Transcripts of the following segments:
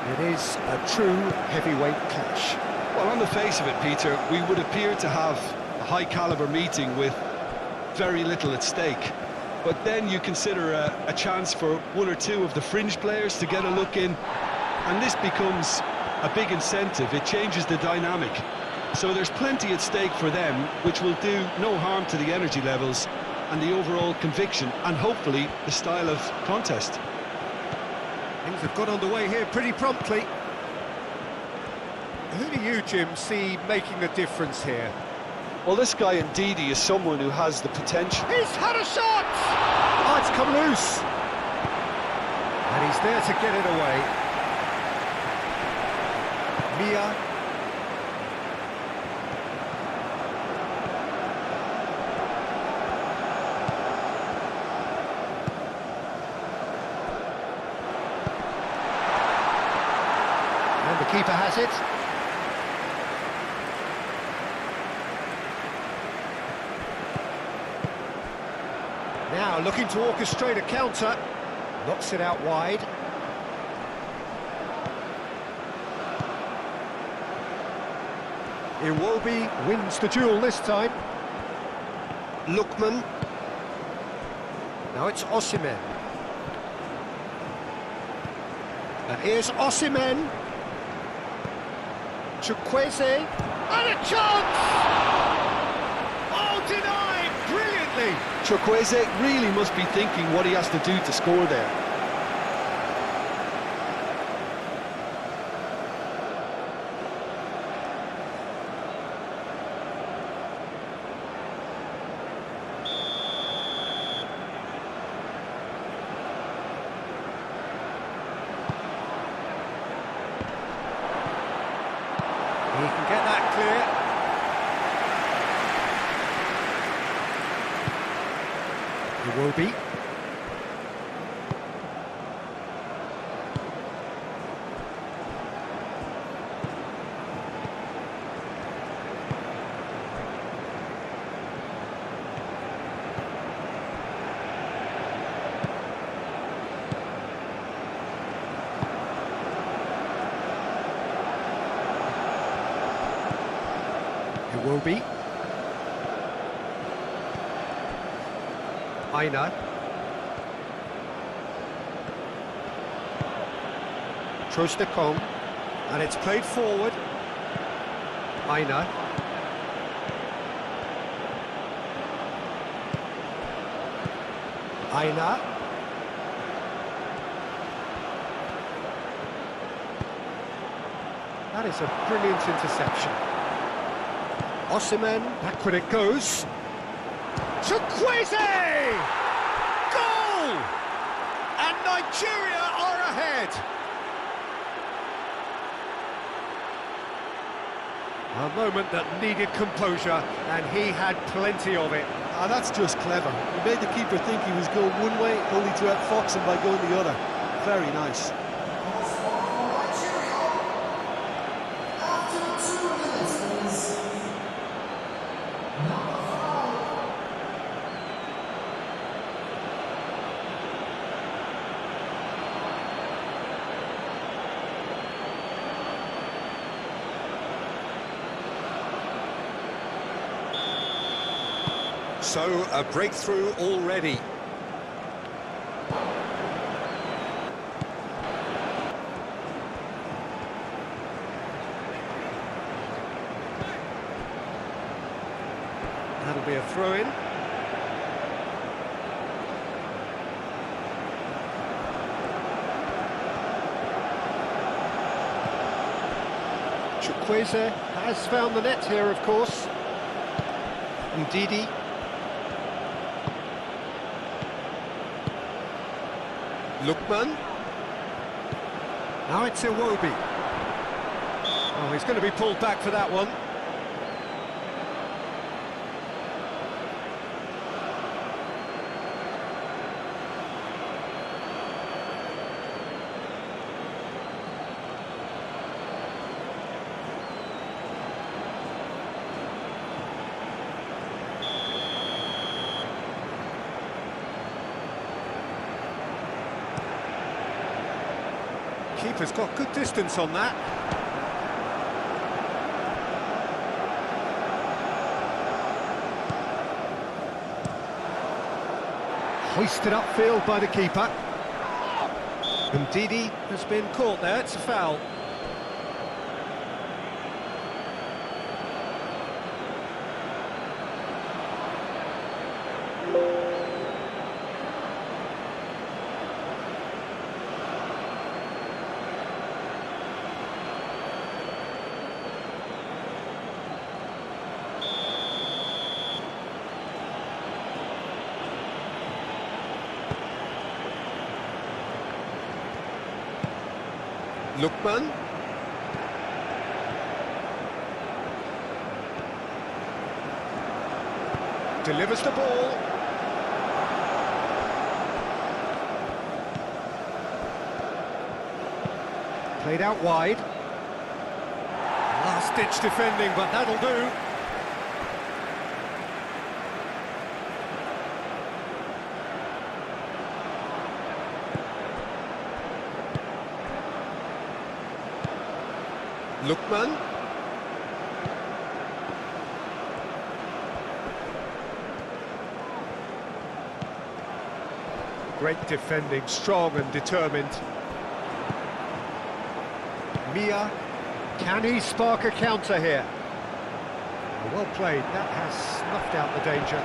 It is a true heavyweight clash. Well, on the face of it, Peter, we would appear to have a high-caliber meeting with very little at stake. But then you consider a chance for one or two of the fringe players to get a look in, and this becomes a big incentive. It changes the dynamic. So there's plenty at stake for them, which will do no harm to the energy levels and the overall conviction, and hopefully the style of contest. Things have got underway here pretty promptly. Who do you, Jim, see making the difference here? Well, this guy indeed is someone who has the potential. He's had a shot! Oh, it's come loose. And he's there to get it away. Mia. And the keeper has it. Now looking to orchestrate a counter, knocks it out wide. Iwobi wins the duel this time. Lookman. Now it's Osimhen. And here's Osimhen. Chukwueze. And a chance! Oh, denied brilliantly! Chukwueze really must be thinking what he has to do to score there. He can get that clear. Iwobi. Iwobi. Aina. Trostekong, and it's played forward. Aina. Aina. That is a brilliant interception. Osimhen, back when it goes. Chukwueze! Goal! And Nigeria are ahead. A moment that needed composure, and he had plenty of it. Ah, that's just clever. He made the keeper think he was going one way, only to outfox him by going the other. Very nice. So, a breakthrough already. That'll be a throw-in. Chukwueze has found the net here, of course. Ndidi. Lookman. Now it's Iwobi. Oh, he's going to be pulled back for that one. Keeper's got good distance on that. Hoisted upfield by the keeper. And Didi has been caught there, it's a foul. Lookman. Delivers the ball. Played out wide. Last-ditch defending, but that'll do. Lookman. Great defending, strong and determined. Mia, can he spark a counter here? Well played, that has snuffed out the danger.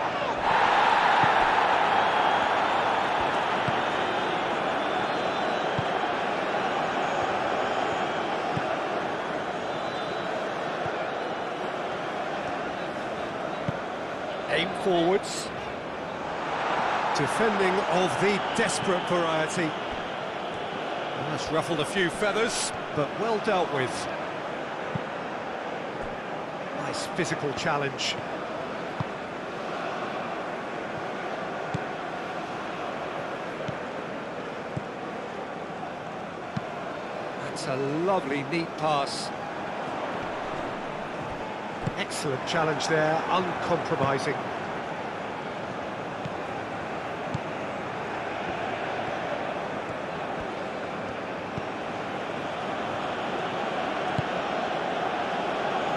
Aim forwards. Defending of the desperate variety. Well, that's ruffled a few feathers, but well dealt with. Nice physical challenge. That's a lovely, neat pass. Excellent challenge there, uncompromising.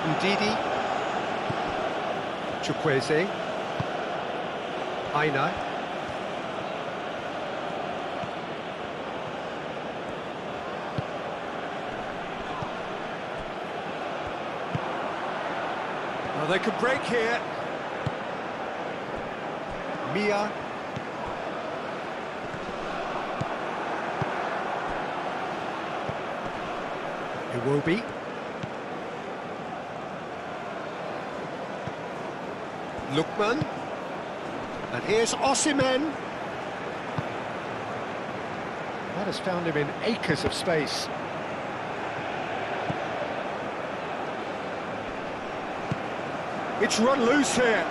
Udidi. Chukwueze. Aina. Well, they could break here. Mia. Iwobi. Lookman. And here's Osimhen. That has found him in acres of space. It's run loose here.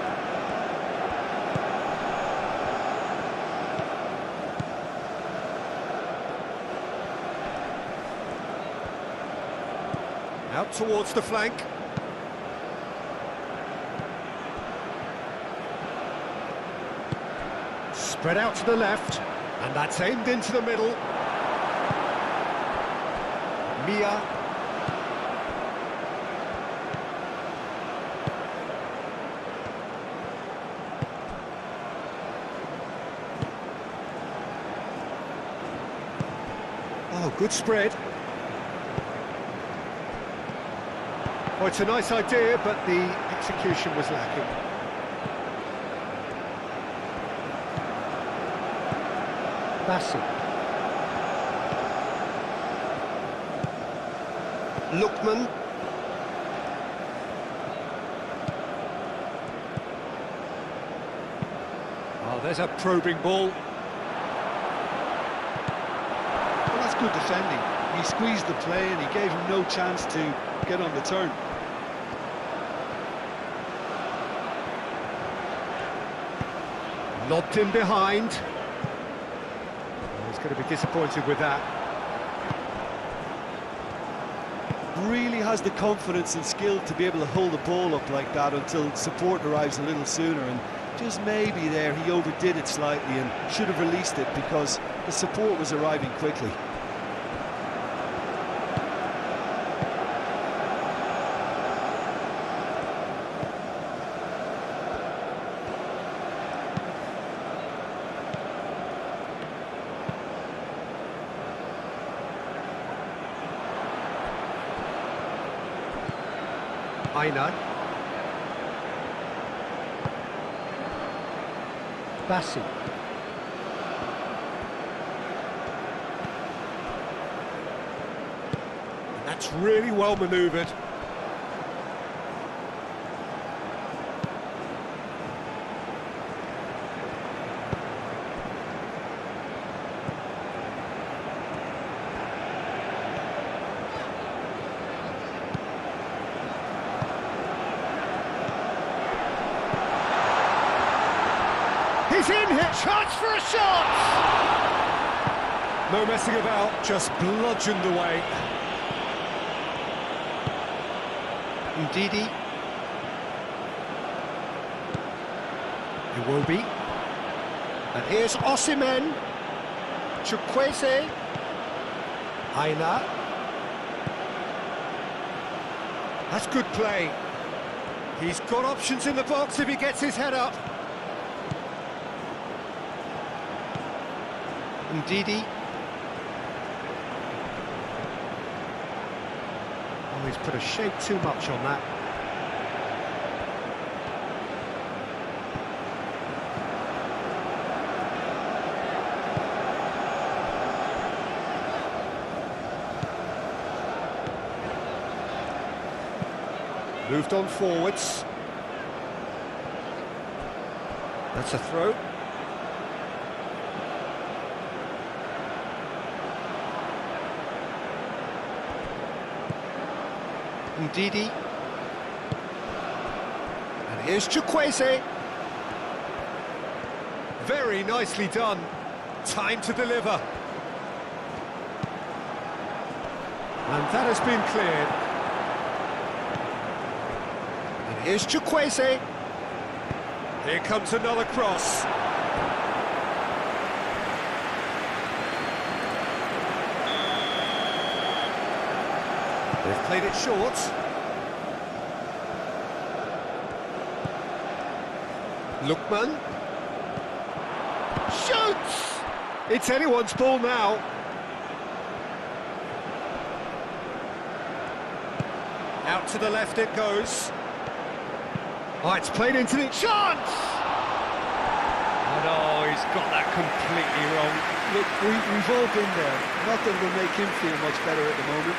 Out towards the flank. Spread out to the left, and that's aimed into the middle. Mia. Oh, good spread. Oh, it's a nice idea, but the execution was lacking. Bassi. Lookman. Oh, there's a probing ball. Well, that's good defending. He squeezed the play and he gave him no chance to get on the turn. Lobbed in behind. He's going to be disappointed with that. Really has the confidence and skill to be able to hold the ball up like that until support arrives a little sooner, and just maybe there he overdid it slightly and should have released it because the support was arriving quickly. Aina. Bassi. And that's really well manoeuvred. He's in here, chance for a shot! No messing about, just bludgeoned away. Ndidi. Iwobi. And here's Osimhen. Chukwueze. Aina. That's good play. He's got options in the box if he gets his head up. Ndidi. Oh, he's put a shake too much on that. Moved on forwards. That's a throw. Ndidi. And here's Chukwueze. Very nicely done. Time to deliver. And that has been cleared. And here's Chukwueze. Here comes another cross. They've played it short. Lookman. Shoots! It's anyone's ball now. Out to the left it goes. Oh, it's played into the chance! Oh, he's got that completely wrong. Look, we've all been there. Nothing will make him feel much better at the moment.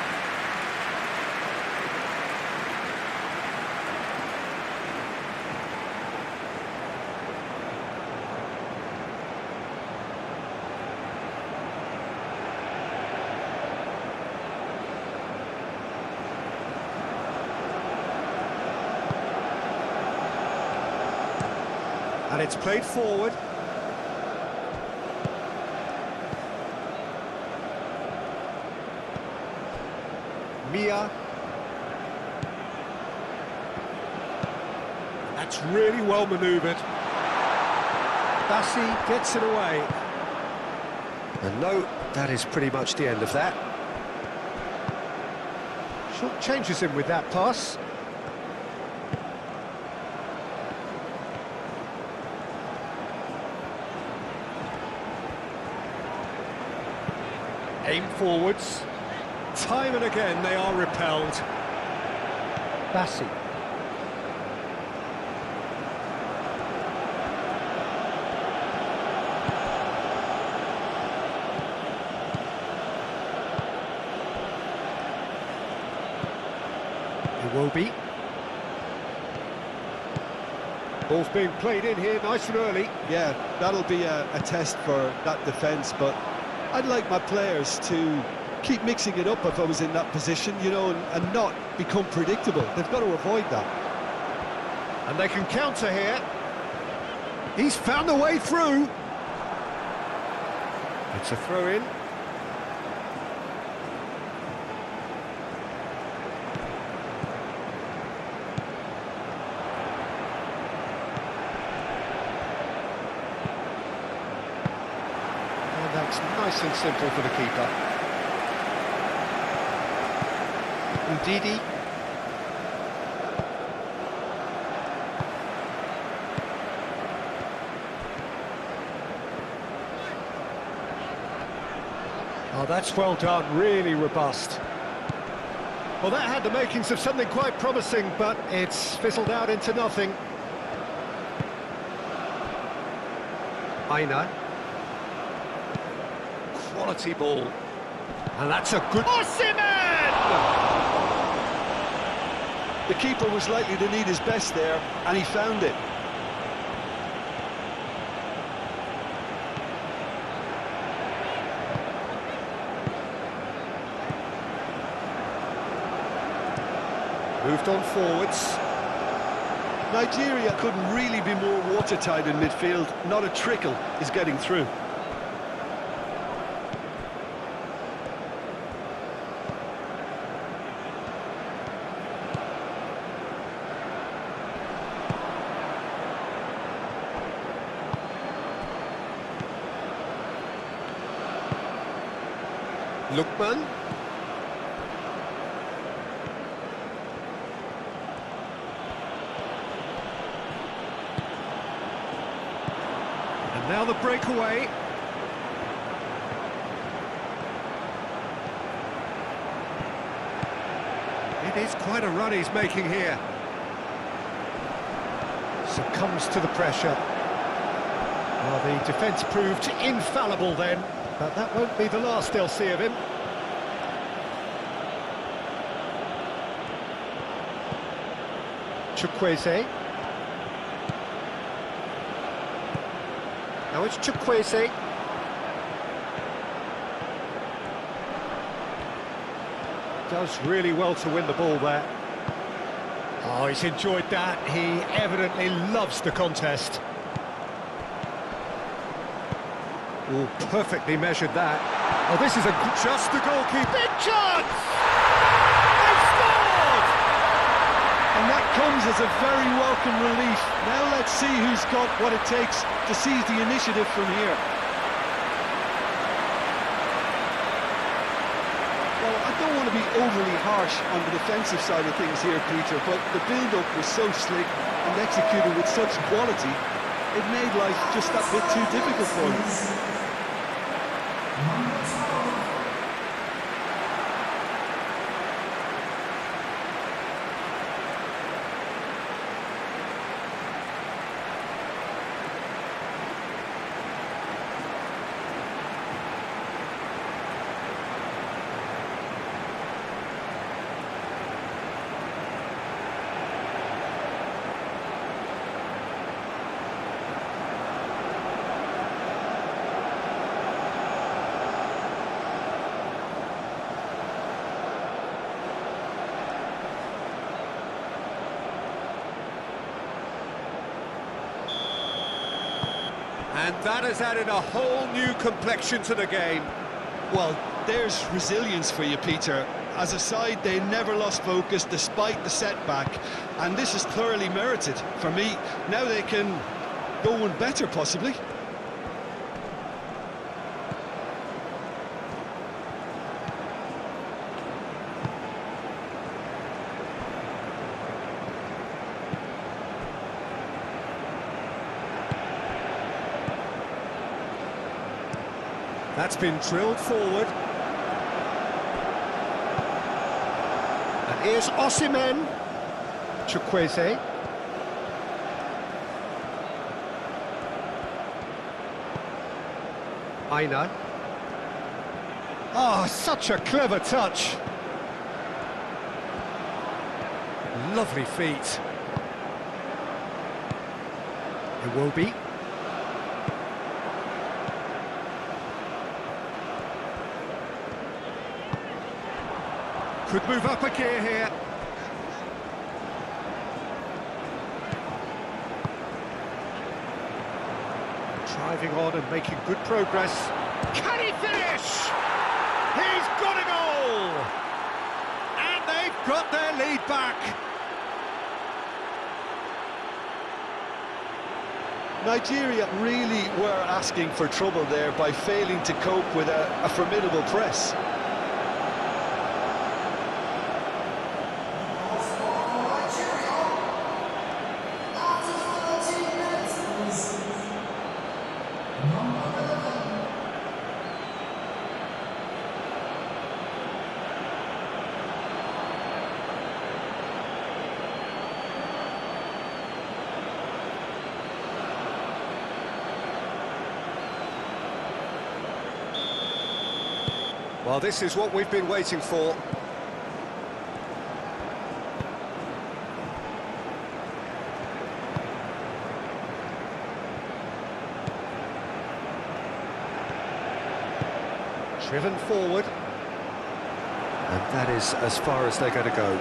And it's played forward. Mia. That's really well manoeuvred. Bassi gets it away. And no, that is pretty much the end of that. Short changes him with that pass. Aim forwards. Time and again they are repelled. Bassi. Iwobi. Ball's being played in here nice and early. Yeah, that'll be a test for that defence, but I'd like my players to keep mixing it up if I was in that position, you know, and not become predictable. They've got to avoid that. And they can counter here. He's found a way through. It's a throw-in. That's nice and simple for the keeper. Ndidi. Oh, that's well done, really robust. Well, that had the makings of something quite promising, but it's fizzled out into nothing. Aina. Quality ball. And that's a good... Osimhen! The keeper was likely to need his best there, and he found it. Moved on forwards. Nigeria couldn't really be more watertight in midfield. Not a trickle is getting through. Lookman. And now the breakaway. It is quite a run he's making here. Succumbs to the pressure. Well, the defence proved infallible then, but that won't be the last they'll see of him. Chukwueze. Now it's Chukwueze. Does really well to win the ball there. Oh, he's enjoyed that. He evidently loves the contest. Oh, perfectly measured that. Oh, this is just the goalkeeper. Big chance! They scored! And that comes as a very welcome relief. Now let's see who's got what it takes to seize the initiative from here. Well, I don't want to be overly harsh on the defensive side of things here, Peter, but the build-up was so slick and executed with such quality, it made life just that bit too difficult for them. And that has added a whole new complexion to the game. Well, there's resilience for you, Peter. As a side, they never lost focus despite the setback, and this is thoroughly merited. For me, now they can go one better, possibly. That's been drilled forward. And here's Osimhen. Chukwueze. Aina. Oh, such a clever touch. Lovely feet. It will be. Could move up a gear here. Driving on and making good progress. Can he finish? He's got a goal! And they've got their lead back. Nigeria really were asking for trouble there by failing to cope with a formidable press. Well, this is what we've been waiting for. Driven forward. And that is as far as they're going to go.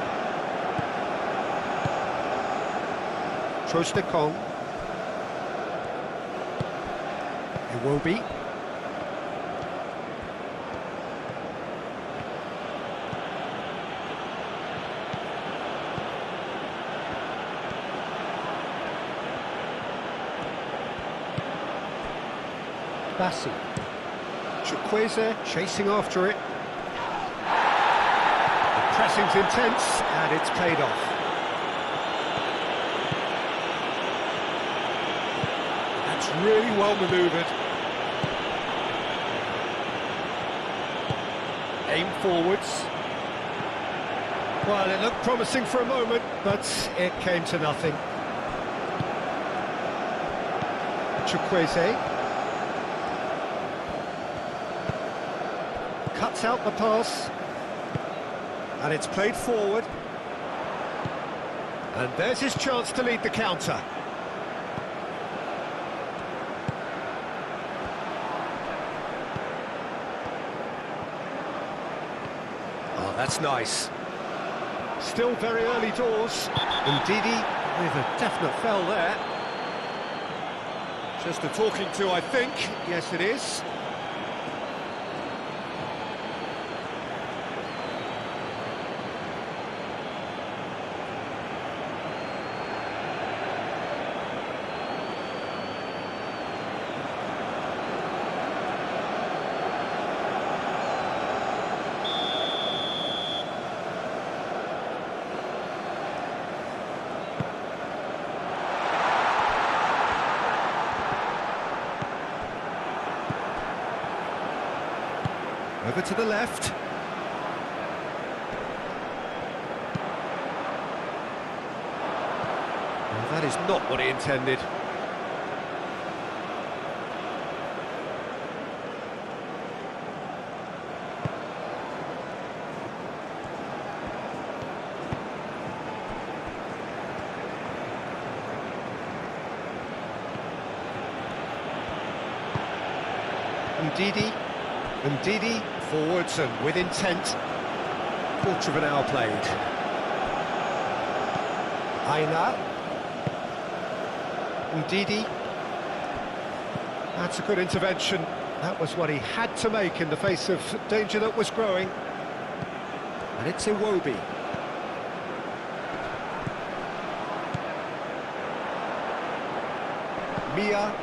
Trostekong. Iwobi. Bassi. Chukwueze chasing after it. The pressing's intense, and it's paid off. That's really well manoeuvred. Aim forwards. Well, it looked promising for a moment, but it came to nothing. Chukwueze. Cuts out the pass, and it's played forward, and there's his chance to lead the counter. Oh, that's nice. Still very early doors. Ndidi with a definite foul there. Just a talking to, I think. Yes, it is. Over to the left. Well, that is not what he intended. Ndidi, forwards and with intent. Quarter of an hour played. Aina. Ndidi. That's a good intervention. That was what he had to make in the face of danger that was growing. And it's Iwobi. Mia.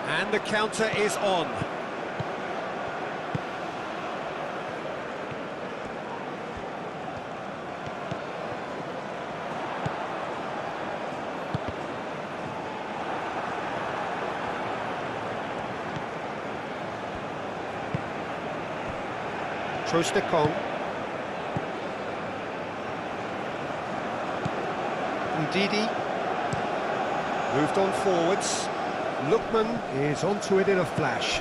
And the counter is on. Trostekong. Ndidi. Moved on forwards. Lookman is onto it in a flash.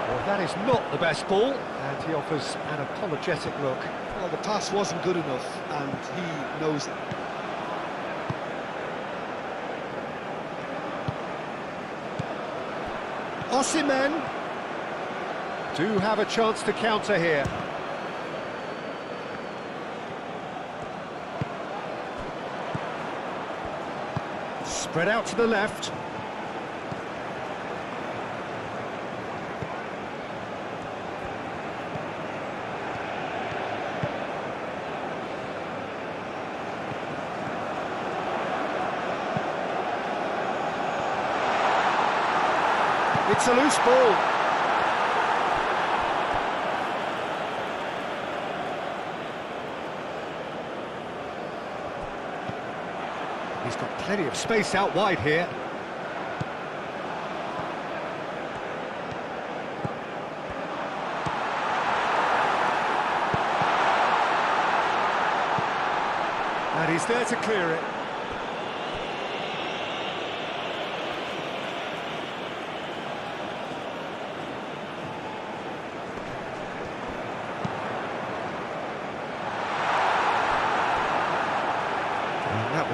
Well, that is not the best ball, and he offers an apologetic look. Well, the pass wasn't good enough, and he knows it. Osimhen do have a chance to counter here. Spread out to the left. It's a loose ball. He's got plenty of space out wide here. And he's there to clear it.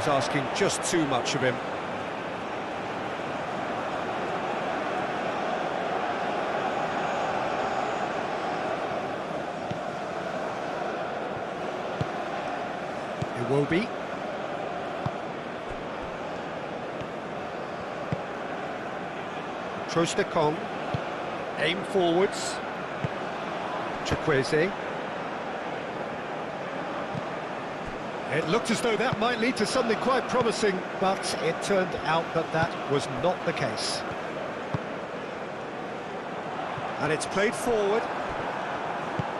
was asking just too much of him. Iwobi. Trostekong. Aim forwards. Chukwueze. It looked as though that might lead to something quite promising, but it turned out that that was not the case. And it's played forward.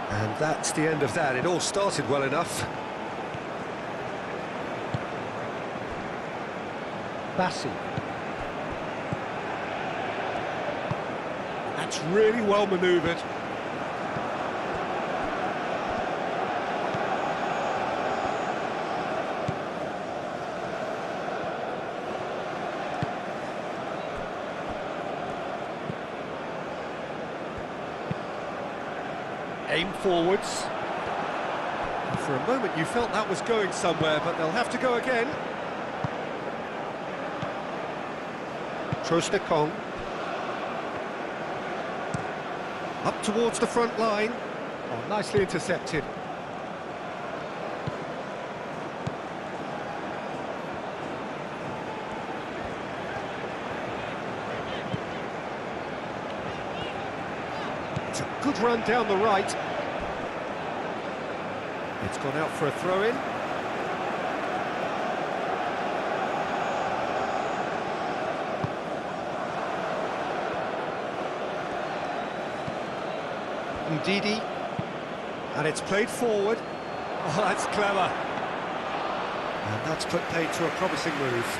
And that's the end of that. It all started well enough. Bassi. That's really well manoeuvred. Aim forwards. And for a moment you felt that was going somewhere, but they'll have to go again. Trostekong. Up towards the front line. Oh, nicely intercepted. It's a good run down the right. It's gone out for a throw-in. Ndidi. And it's played forward. Oh, that's clever. And that's put paid to a promising move.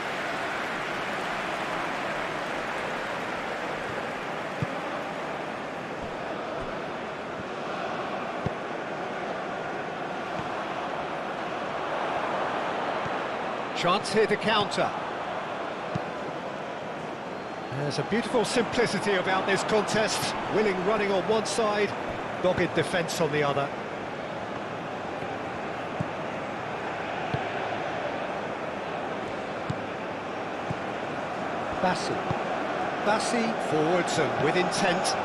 Chance here to counter. There's a beautiful simplicity about this contest. Willing running on one side, dogged defence on the other. Bassi forwards and with intent.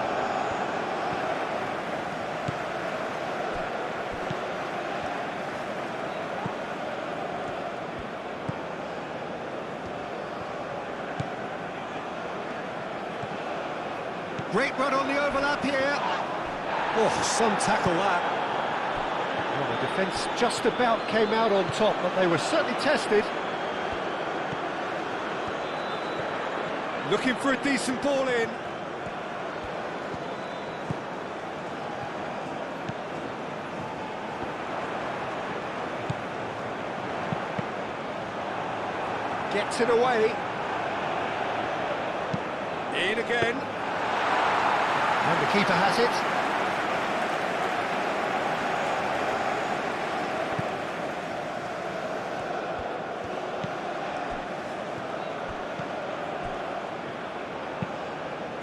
Great run on the overlap here. Oh, some tackle that. Well, the defence just about came out on top, but they were certainly tested. Looking for a decent ball in. Gets it away. In again. And the keeper has it.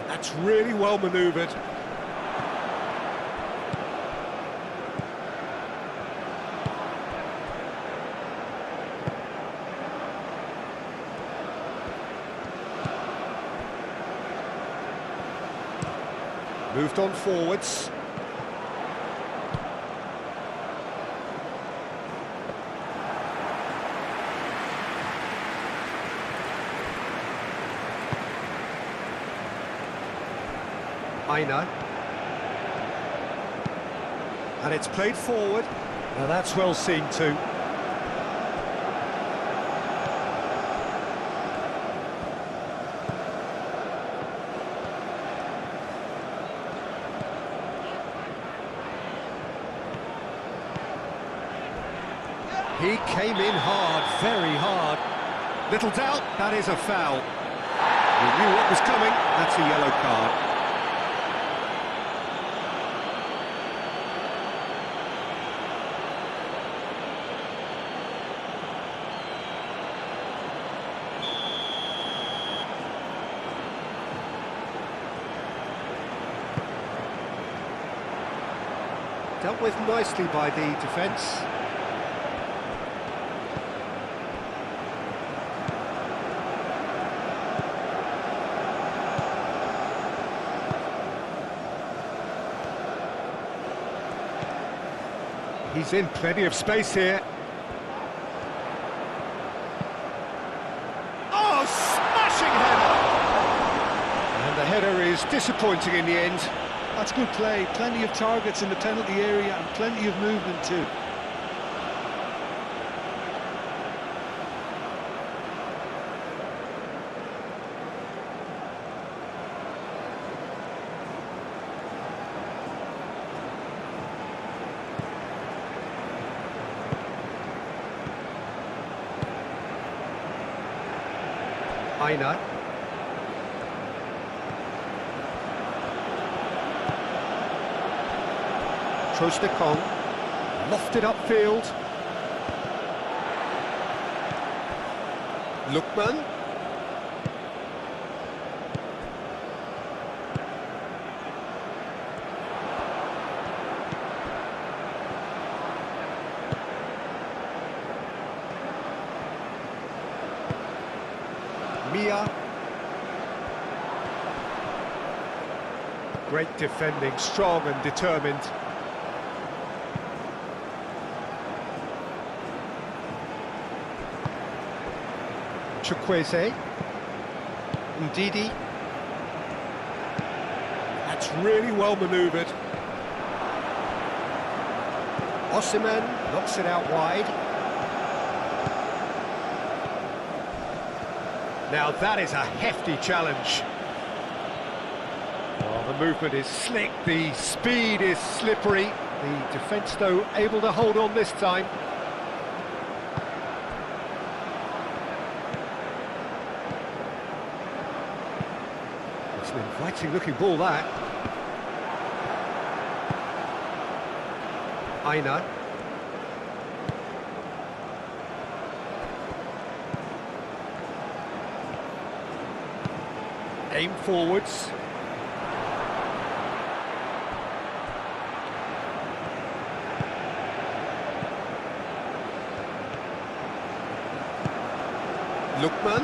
That's really well manoeuvred. Moved on forwards. Aina. And it's played forward. Now that's well seen too. He came in hard, very hard. Little doubt, that is a foul. He knew what was coming, that's a yellow card. Dealt with nicely by the defence. He's in plenty of space here. Oh, smashing header! And the header is disappointing in the end. That's good play, plenty of targets in the penalty area and plenty of movement too. Aina. Trostekong, lofted upfield. Lookman. Mia. Great defending, strong and determined. Chukwueze. Ndidi. That's really well manoeuvred. Osimhen knocks it out wide. Now that is a hefty challenge. Well, the movement is slick, the speed is slippery. The defence, though, able to hold on this time. It's an inviting-looking ball, that. Aina. Aim forwards. Lookman,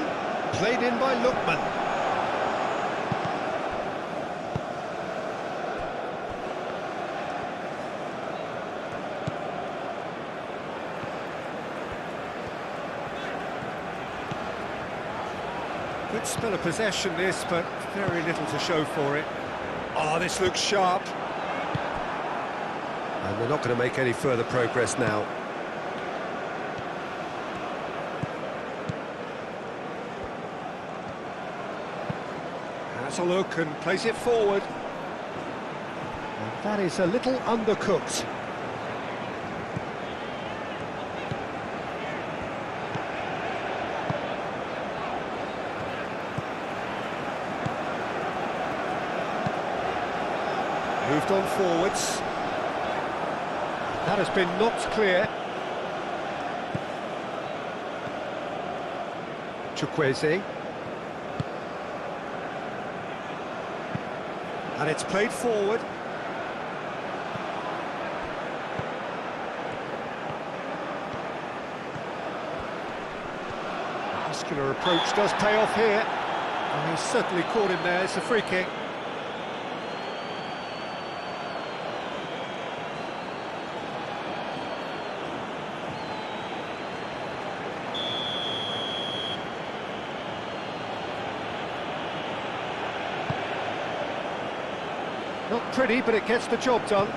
played in by Lookman. Good spell of possession this, but very little to show for it. Oh, this looks sharp. And they're not going to make any further progress now. Has a look and plays it forward. And that is a little undercooked. Moved on forwards. That has been knocked clear. Chukwueze. And it's played forward. Muscular approach does pay off here. And he's certainly caught him there. It's a free kick. Not pretty, but it gets the job done.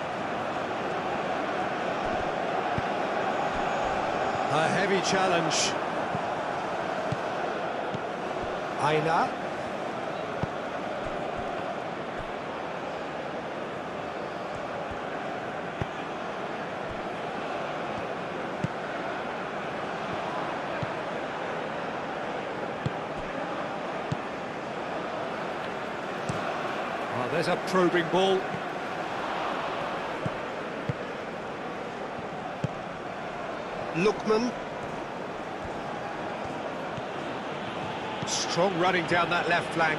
A heavy challenge. Aina. There's a probing ball. Lookman. Strong running down that left flank.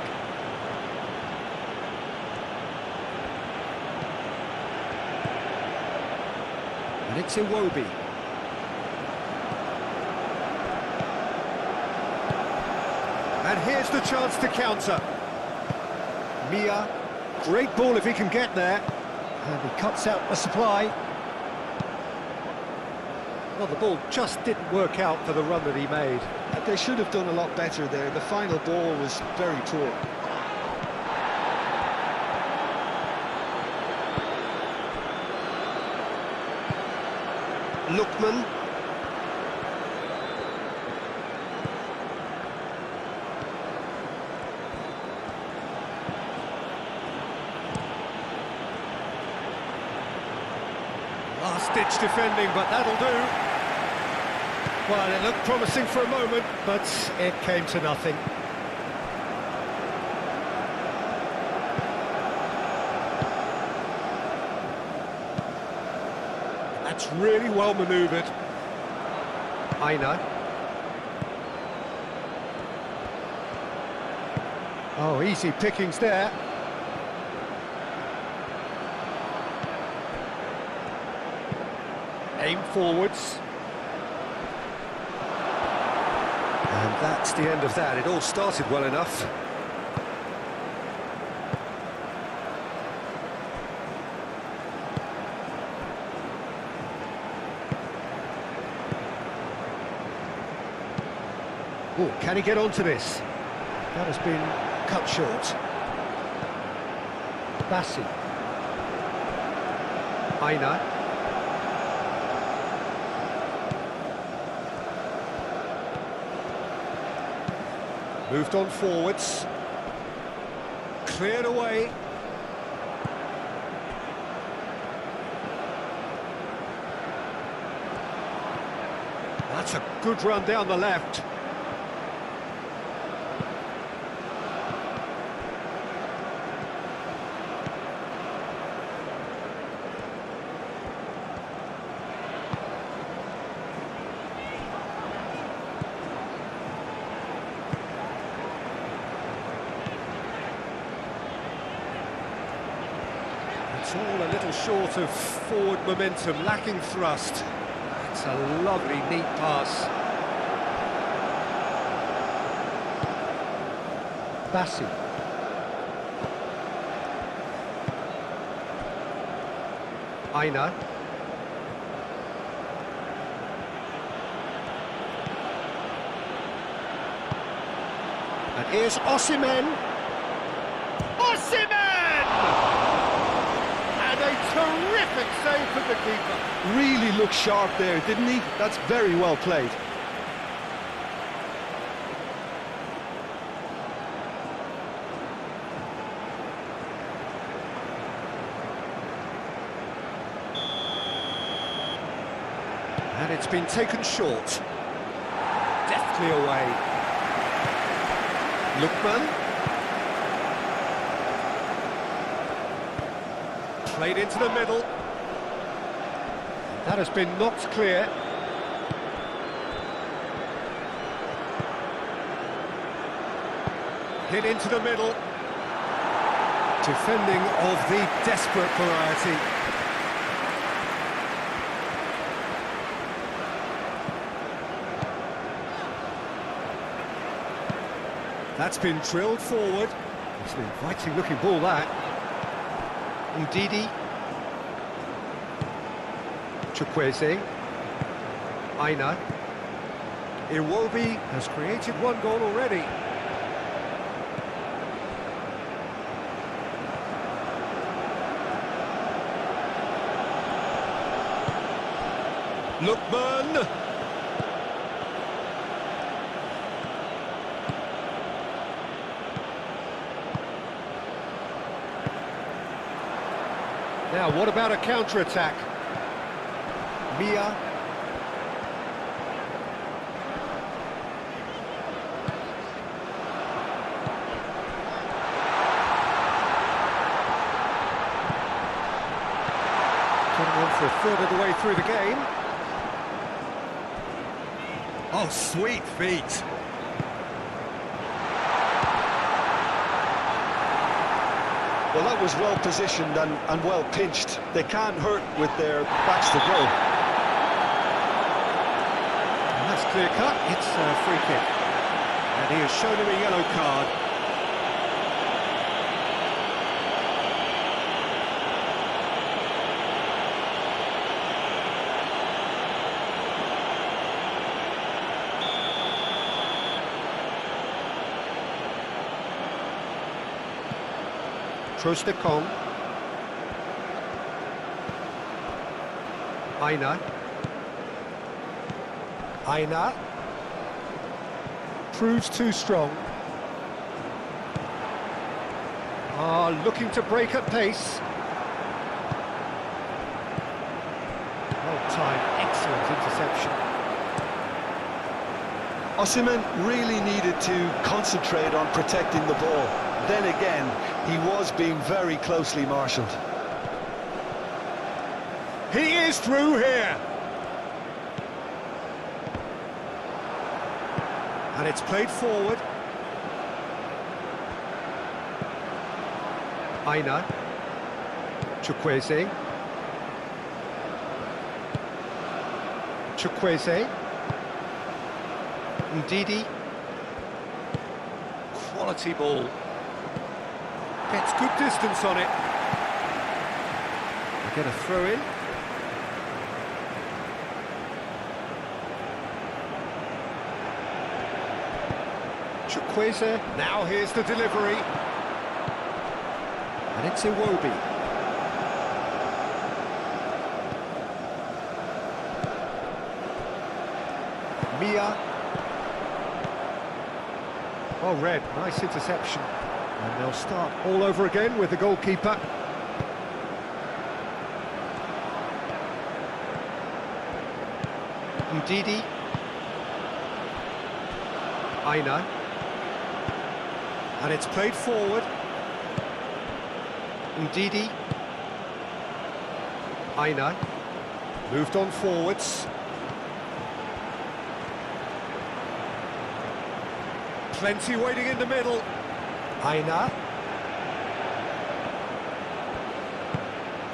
And it's Iwobi. And here's the chance to counter. Mia. Great ball if he can get there. And he cuts out the supply. Well, the ball just didn't work out for the run that he made. They should have done a lot better there. The final ball was very poor. Lookman. Last-ditch defending, but that'll do. Well, it looked promising for a moment, but it came to nothing. That's really well manoeuvred. Aina. Oh, easy pickings there. Aim forwards. And that's the end of that. It all started well enough. Oh, can he get onto this? That has been cut short. Bassi. Aina. Moved on forwards. Cleared away. That's a good run down the left. It's all a little short of forward momentum, lacking thrust. It's a lovely, neat pass. Bassi. Aina. And here's Osimhen. Osimhen! And a terrific save from the keeper. Really looked sharp there, didn't he? That's very well played. And it's been taken short. Deftly away. Lookman. Played into the middle. That has been knocked clear. Hit into the middle. Defending of the desperate variety. That's been drilled forward. It's an inviting looking ball, that. Ndidi. Chukwueze. Aina. Iwobi has created one goal already. Lookman. Now, what about a counter-attack? Mia. Getting on for a third of the way through the game. Oh, sweet feet. Well, that was well positioned and well pinched. They can't hurt with their backs to goal. And that's clear cut. It's a free kick. And he has shown him a yellow card. Kong. Aina. Proves too strong. Looking to break at pace. Well timed, excellent interception. Osimhen really needed to concentrate on protecting the ball. Then again, he was being very closely marshalled. He is through here. And it's played forward. Aina. Chukwueze. Ndidi. Quality ball. Gets good distance on it. They get a throw in. Chukwueze. Now here's the delivery. And it's Iwobi. Mia. Well read, nice interception. And they'll start all over again with the goalkeeper. Ndidi. Aina. And it's played forward. Ndidi. Aina. Moved on forwards. Plenty waiting in the middle. Aina.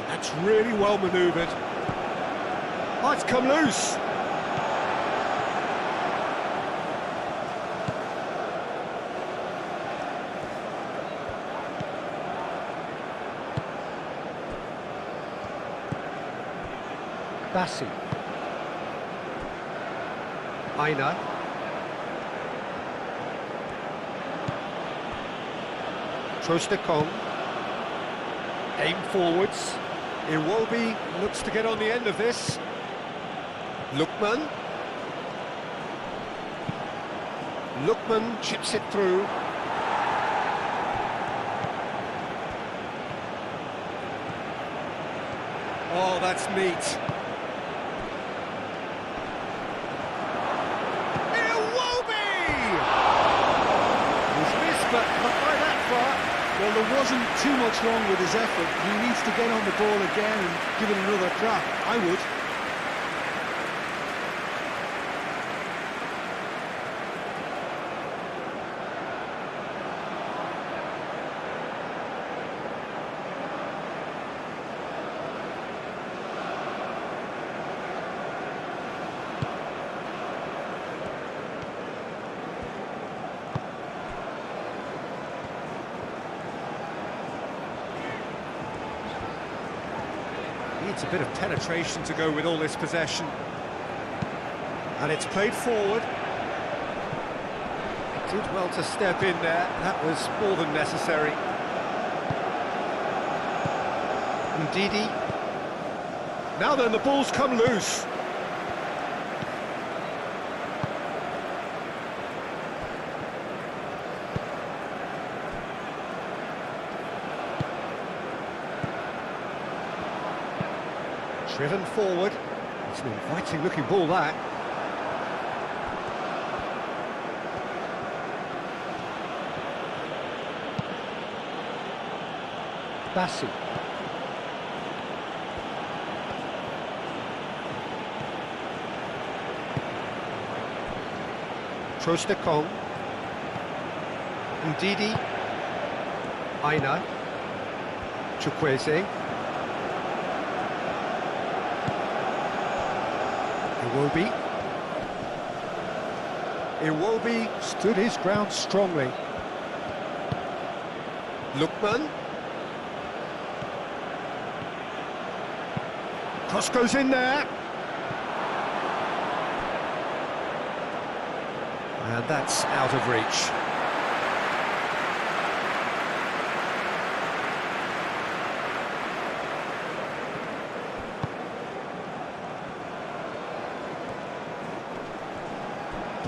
That's really well manoeuvred. Oh, it's come loose. Bassi. Aina. Kong. Aim forwards. Iwobi looks to get on the end of this. Lookman. Lookman chips it through. Oh, that's neat. But not by that far. Well, there wasn't too much wrong with his effort. He needs to get on the ball again and give it another crack. I would. Needs a bit of penetration to go with all this possession. And it's played forward. Did well to step in there. That was more than necessary. Ndidi. Now then, the ball's come loose. Driven forward. It's an inviting looking ball, that. Bassi. Kong. Ndidi. Aina. Chukwueze. Iwobi stood his ground strongly. Lookman. Cross goes in there. And that's out of reach.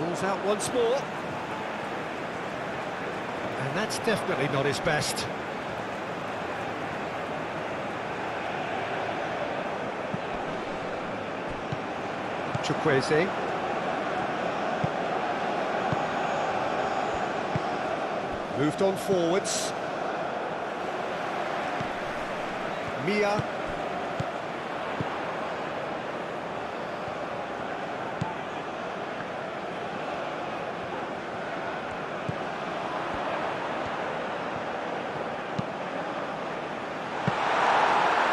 Pulls out once more. And that's definitely not his best. Chukwueze. Moved on forwards. Mia.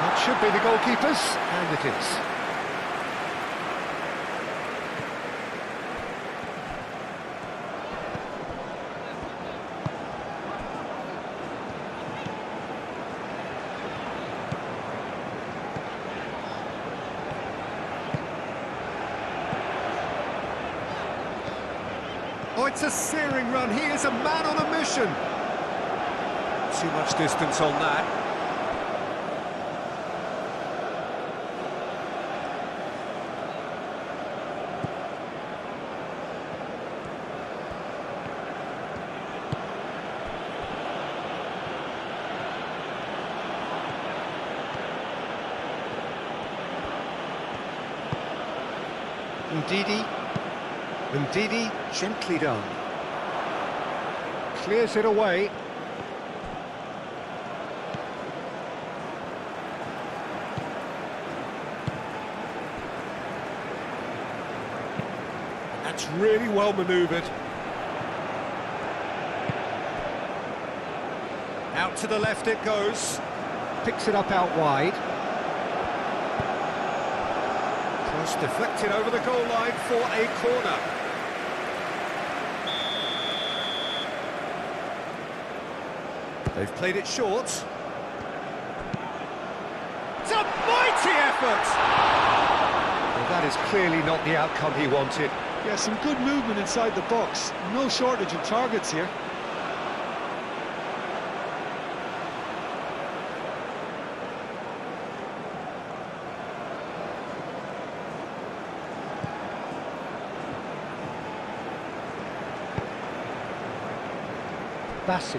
That should be the goalkeeper's, and it is. Oh, it's a searing run. He is a man on a mission. Too much distance on that. Ndidi, gently done. Clears it away. That's really well manoeuvred. Out to the left it goes. Picks it up out wide. Cross deflected over the goal line for a corner. They've played it short. It's a mighty effort! Well, that is clearly not the outcome he wanted. Yeah, some good movement inside the box. No shortage of targets here. Bassi.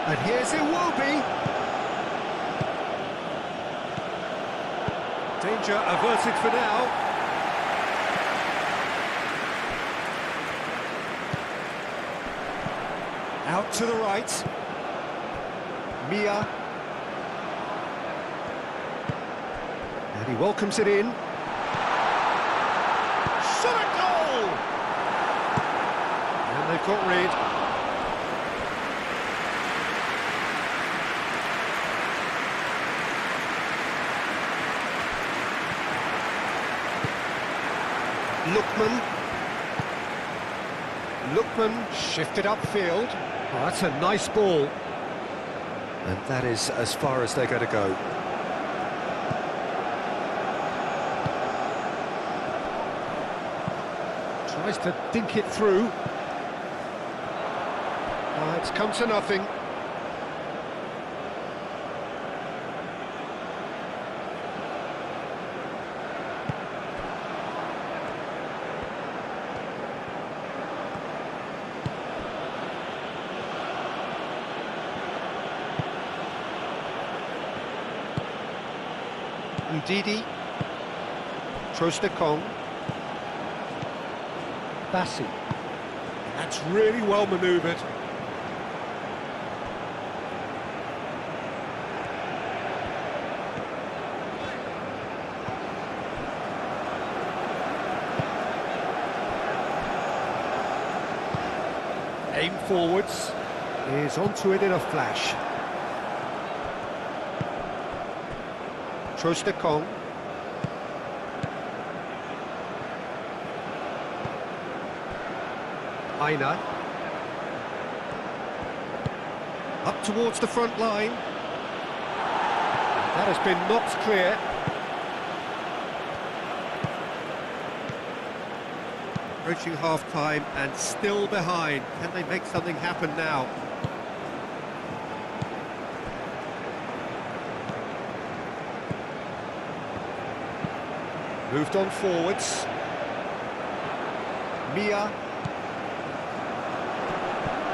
And here's Iwobi. Danger averted for now. Out to the right. Mia. And he welcomes it in. Shot a goal! And they've got rid. Lookman shifted upfield. Oh, that's a nice ball. And that is as far as they're going to go. Tries to dink it through. It's come to nothing. Ndidi, Trostekong, Bassi. That's really well manoeuvred. Aim forwards, is onto it in a flash. Trostekong. Aina. Up towards the front line. That has been knocked clear. Approaching half-time and still behind. Can they make something happen now? Moved on forwards. Mia.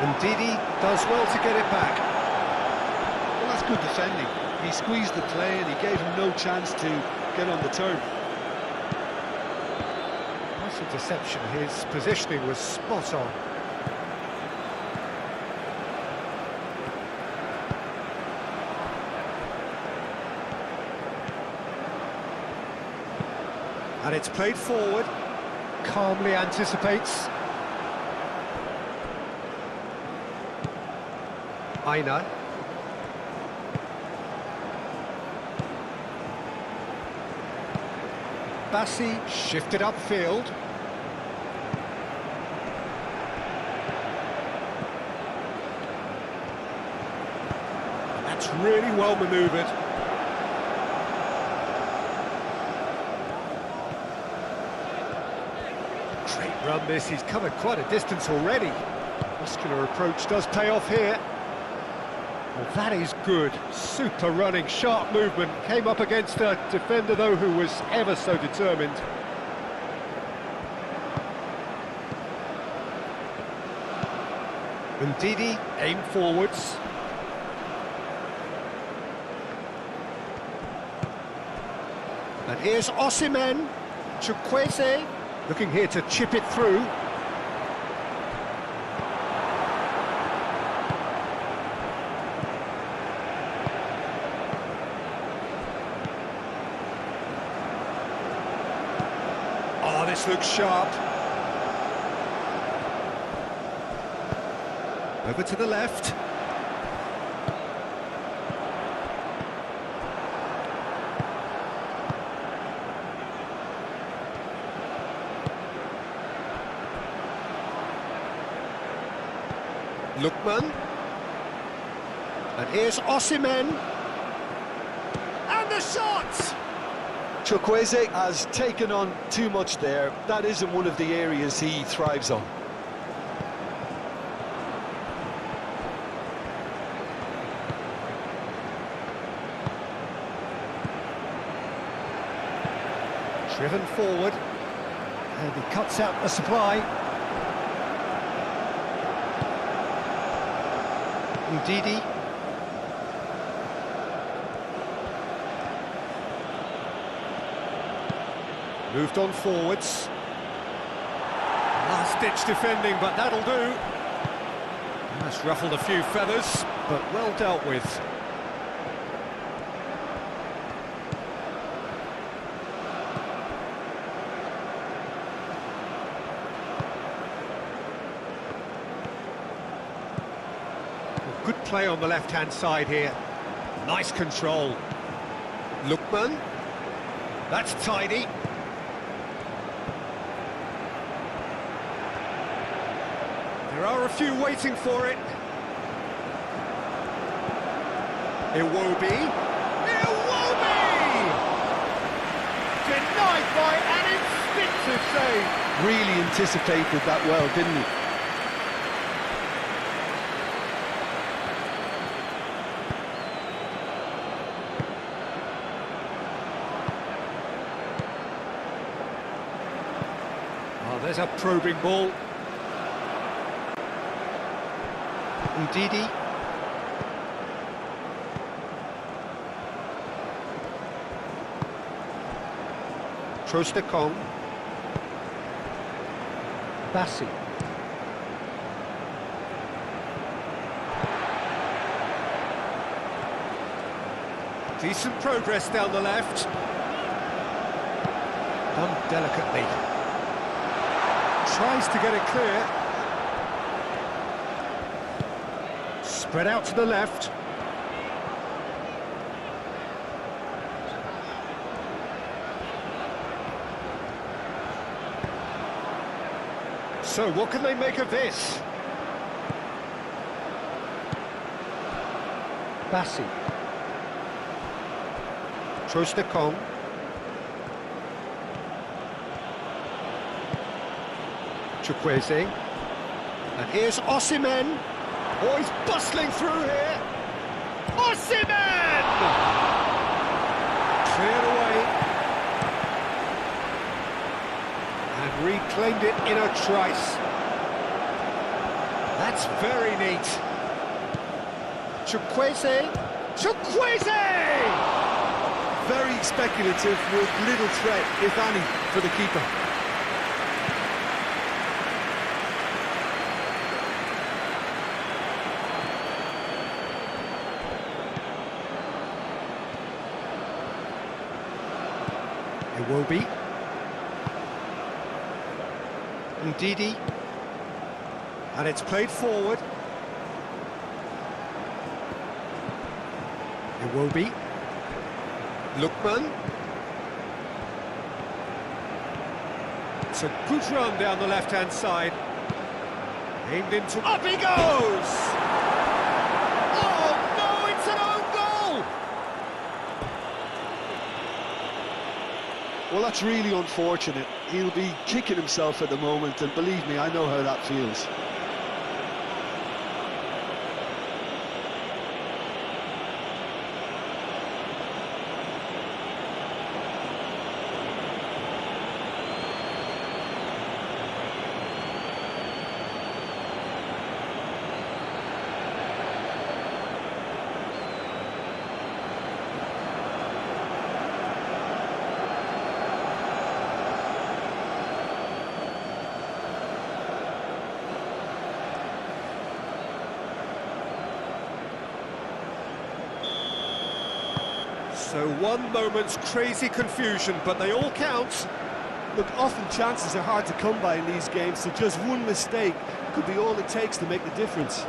And Didi does well to get it back. Well, that's good defending. He squeezed the play and he gave him no chance to get on the turn. Nice interception. His positioning was spot on. And it's played forward, calmly anticipates. Aina. Bassi shifted upfield. And that's really well manoeuvred. Great run this, he's covered quite a distance already. Muscular approach does pay off here. Well, that is good. Super running, sharp movement. Came up against a defender, though, who was ever so determined. Ndidi aimed forwards. And here's Osimhen. Chukwueze looking here to chip it through. Oh, this looks sharp. Over to the left. Lookman. And here's Osimhen. And the shot! Chukwueze has taken on too much there. That isn't one of the areas he thrives on. Driven forward. And he cuts out the supply. Ndidi. Moved on forwards. Last-ditch defending, but that'll do. That's ruffled a few feathers, but well dealt with. Good play on the left-hand side here. Nice control. Lookman. That's tidy. There are a few waiting for it. Iwobi. Iwobi! Denied by an instinctive save. Really anticipated that well, didn't he? Oh, there's a probing ball. Ndidi. Trostekong. Bassi. Decent progress down the left. Done delicately. Tries to get it clear. Spread out to the left. So, what can they make of this? Bassi. Trostekong. Chukwueze. And here's Osimhen. Oh, he's bustling through here. Osimhen! Cleared away. Reclaimed it in a trice. That's very neat. Chukwueze! Very speculative with little threat, if any, for the keeper. It will be. Ndidi. And it's played forward. It will be. Lookman. It's a good run down the left-hand side. Aimed into... Up he goes! Oh, no, it's an own goal! Well, that's really unfortunate. He'll be kicking himself at the moment, and believe me, I know how that feels. So one moment's crazy confusion, but they all count. Look, often chances are hard to come by in these games, so just one mistake could be all it takes to make the difference.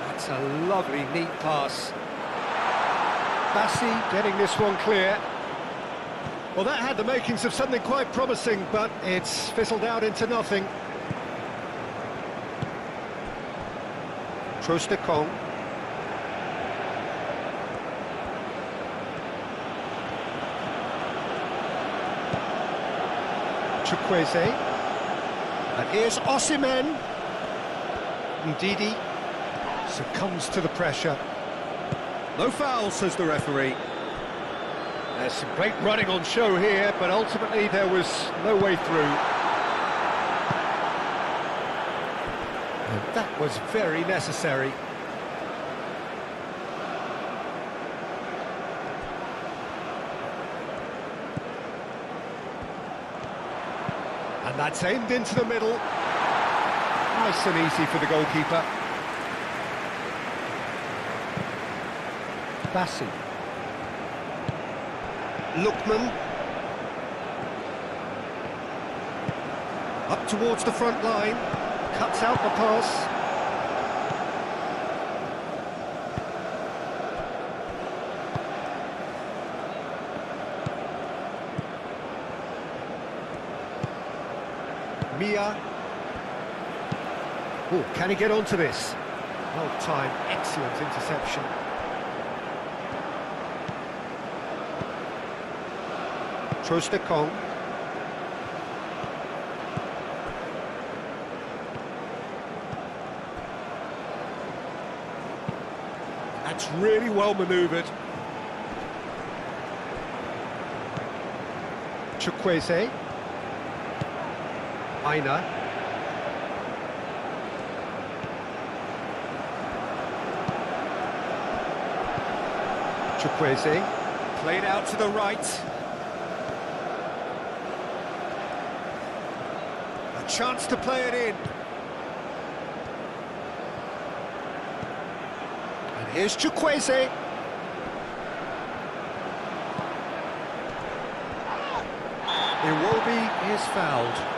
That's a lovely, neat pass. Bassi getting this one clear. Well, that had the makings of something quite promising, but it's fizzled out into nothing. Trostekong. Chukwueze. And here's Osimhen. Ndidi succumbs to the pressure. No foul, says the referee. There's some great running on show here, but ultimately there was no way through. And that was very necessary. And that's aimed into the middle. Nice and easy for the goalkeeper. Bassi. Lookman. Up towards the front line. Cuts out the pass. Mia. Oh, can he get onto this? Well timed, excellent interception. Trostekong. That's really well manoeuvred. Chukwueze. Aina. Chukwueze. Played out to the right. A chance to play it in. And here's Chukwueze. Iwobi is fouled.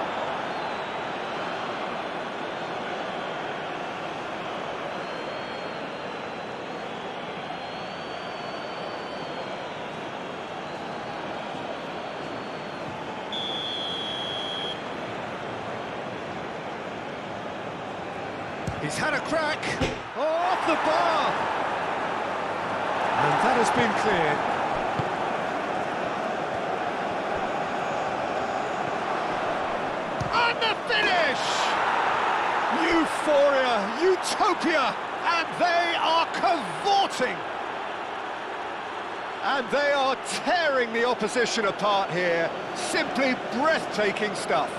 He's had a crack. Oh, off the bar. And that has been cleared. And the finish! Euphoria, utopia, and they are cavorting. And they are tearing the opposition apart here. Simply breathtaking stuff.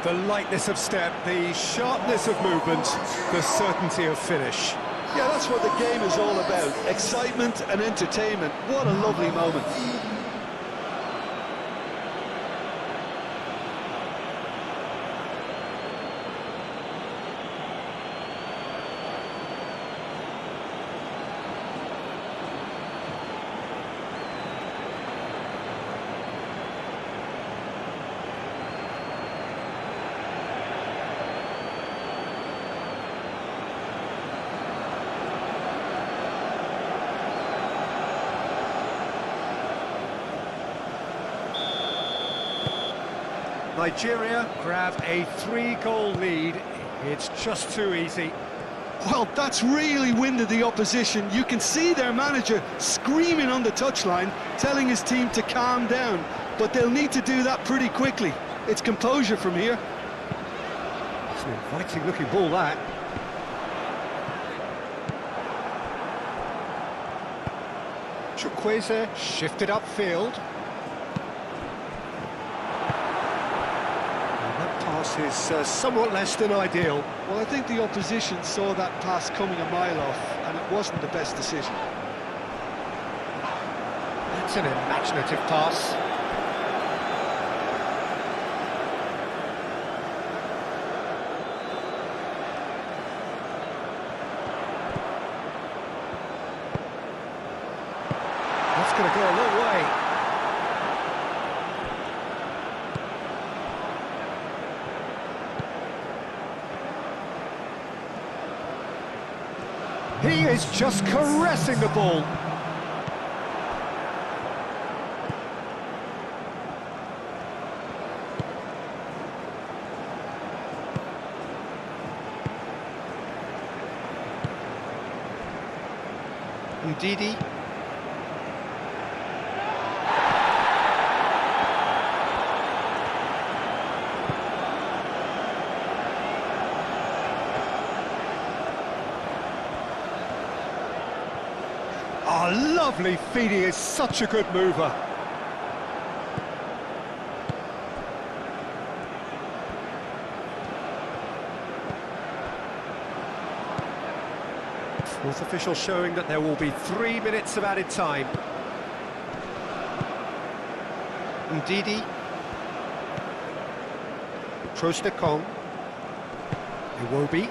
The lightness of step, the sharpness of movement, the certainty of finish. Yeah, that's what the game is all about. Excitement and entertainment. What a lovely moment. Nigeria grab a 3-goal lead. It's just too easy. Well, that's really winded the opposition. You can see their manager screaming on the touchline, telling his team to calm down. But they'll need to do that pretty quickly. It's composure from here. It's an inviting-looking ball, that. Chukwueze shifted upfield. Is somewhat less than ideal. Well, I think the opposition saw that pass coming a mile off, and it wasn't the best decision. That's an imaginative pass. That's going to go a long way. He is just caressing the ball. Udidi. Oh, lovely feed, he is such a good mover. Fourth official showing that there will be 3 minutes of added time. Ndidi. Trostekong. Iwobi.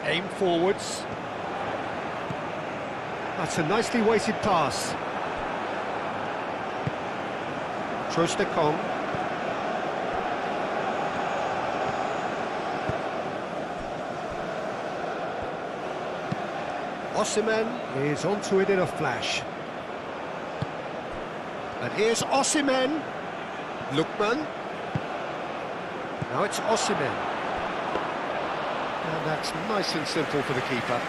Aim forwards. That's a nicely weighted pass. Trostekong. Osimhen is onto it in a flash. And here's Osimhen. Lookman. Now it's Osimhen. And that's nice and simple for the keeper.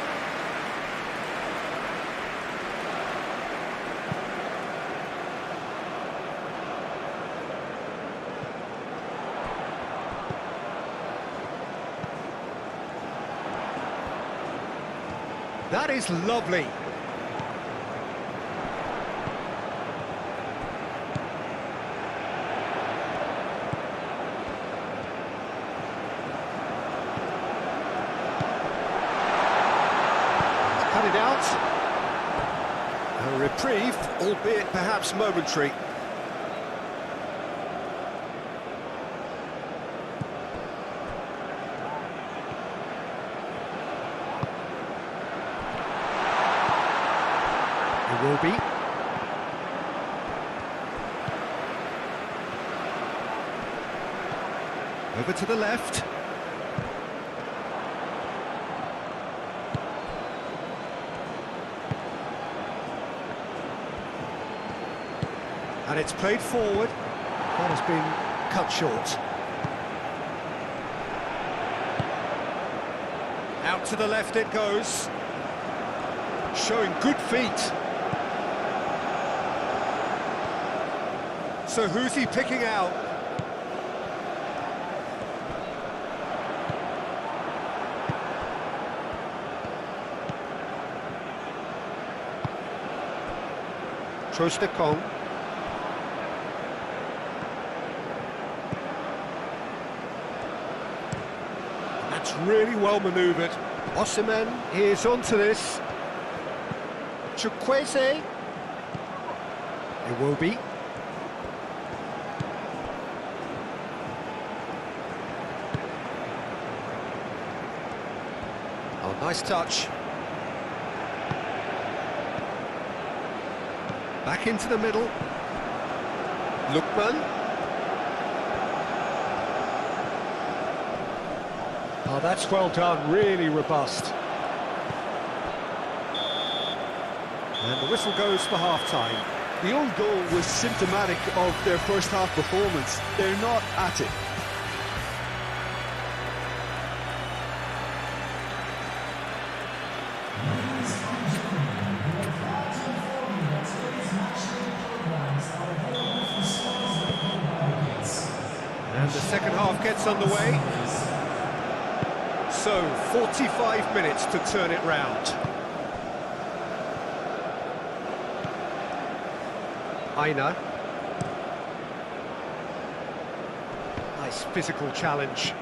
That is lovely. Cut it out. A reprieve, albeit perhaps momentary. It will be. Over to the left. And it's played forward. That has been cut short. Out to the left it goes. Showing good feet. So who's he picking out? Kong. That's really well manoeuvred. Osimhen is onto this. Chukwueze. It will be. Oh, nice touch. Back into the middle. Lookman. Oh, that's well done, really robust. And the whistle goes for half-time. The own goal was symptomatic of their first half performance. They're not at it. And the second half gets underway. So, 45 minutes to turn it round. Aina. Nice physical challenge.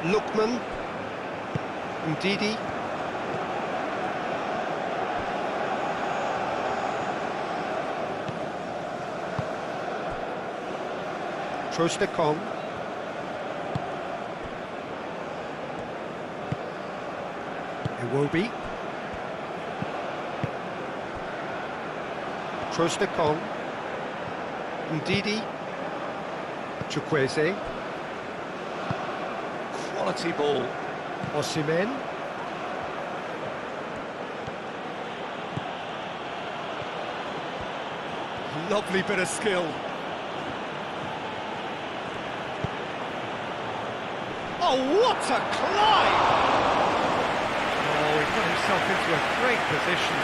Lookman, Ndidi, Kong, Iwobi, Kong, Ndidi, Chukwueze. Quality ball. Osimhen. Lovely bit of skill. Oh, what a climb! Oh, he put himself into a great position.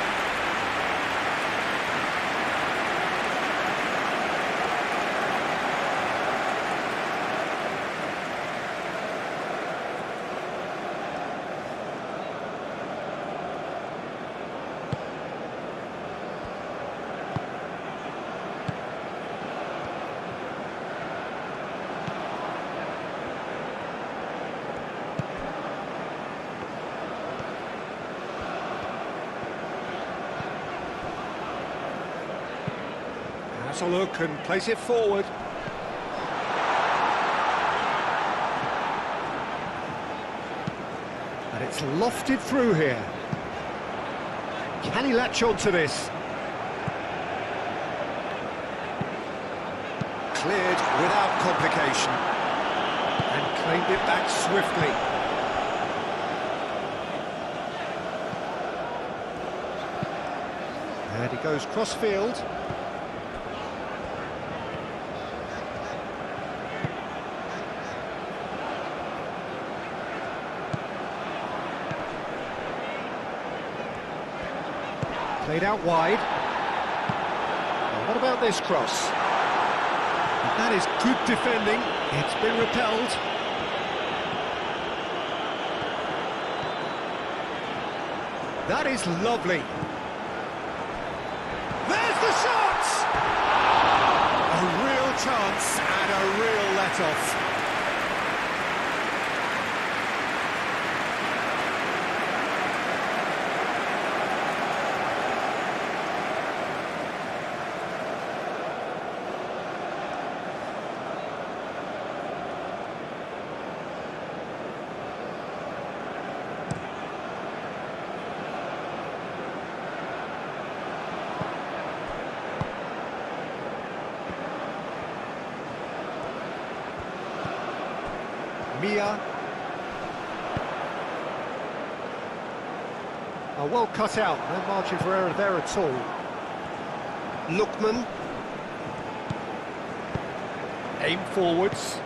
Has a look and plays it forward. And it's lofted through here. Can he latch on to this? Cleared without complication. And claimed it back swiftly. And he goes cross-field. Played out wide. And what about this cross? And that is good defending. It's been repelled. That is lovely. There's the shot! A real chance and a real let-off. Mia. Oh, well cut out, no margin for error there at all. Lookman. Aim forwards.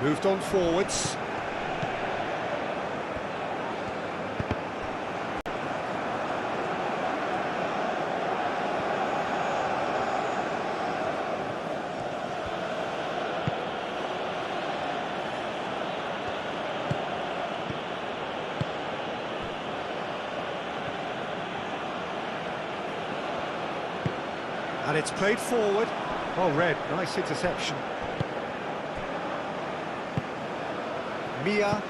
Moved on forwards. And it's played forward. Well read, nice interception. Mia.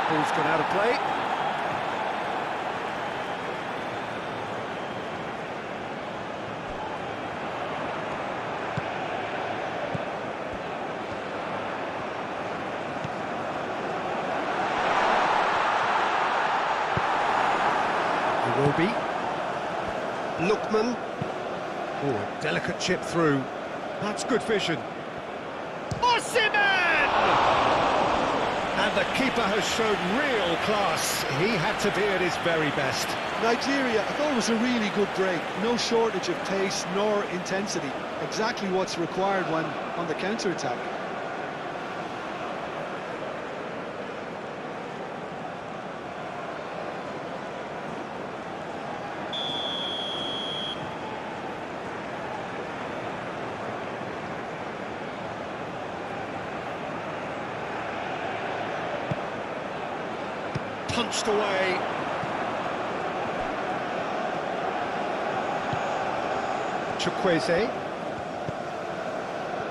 Ball's gone out of play. Will be. Lookman. Oh, a delicate chip through. That's good vision. Osimhen! And the keeper has shown real class. He had to be at his very best. Nigeria, I thought it was a really good break. No shortage of pace nor intensity. Exactly what's required when on the counter-attack. Punched away. Chukwueze.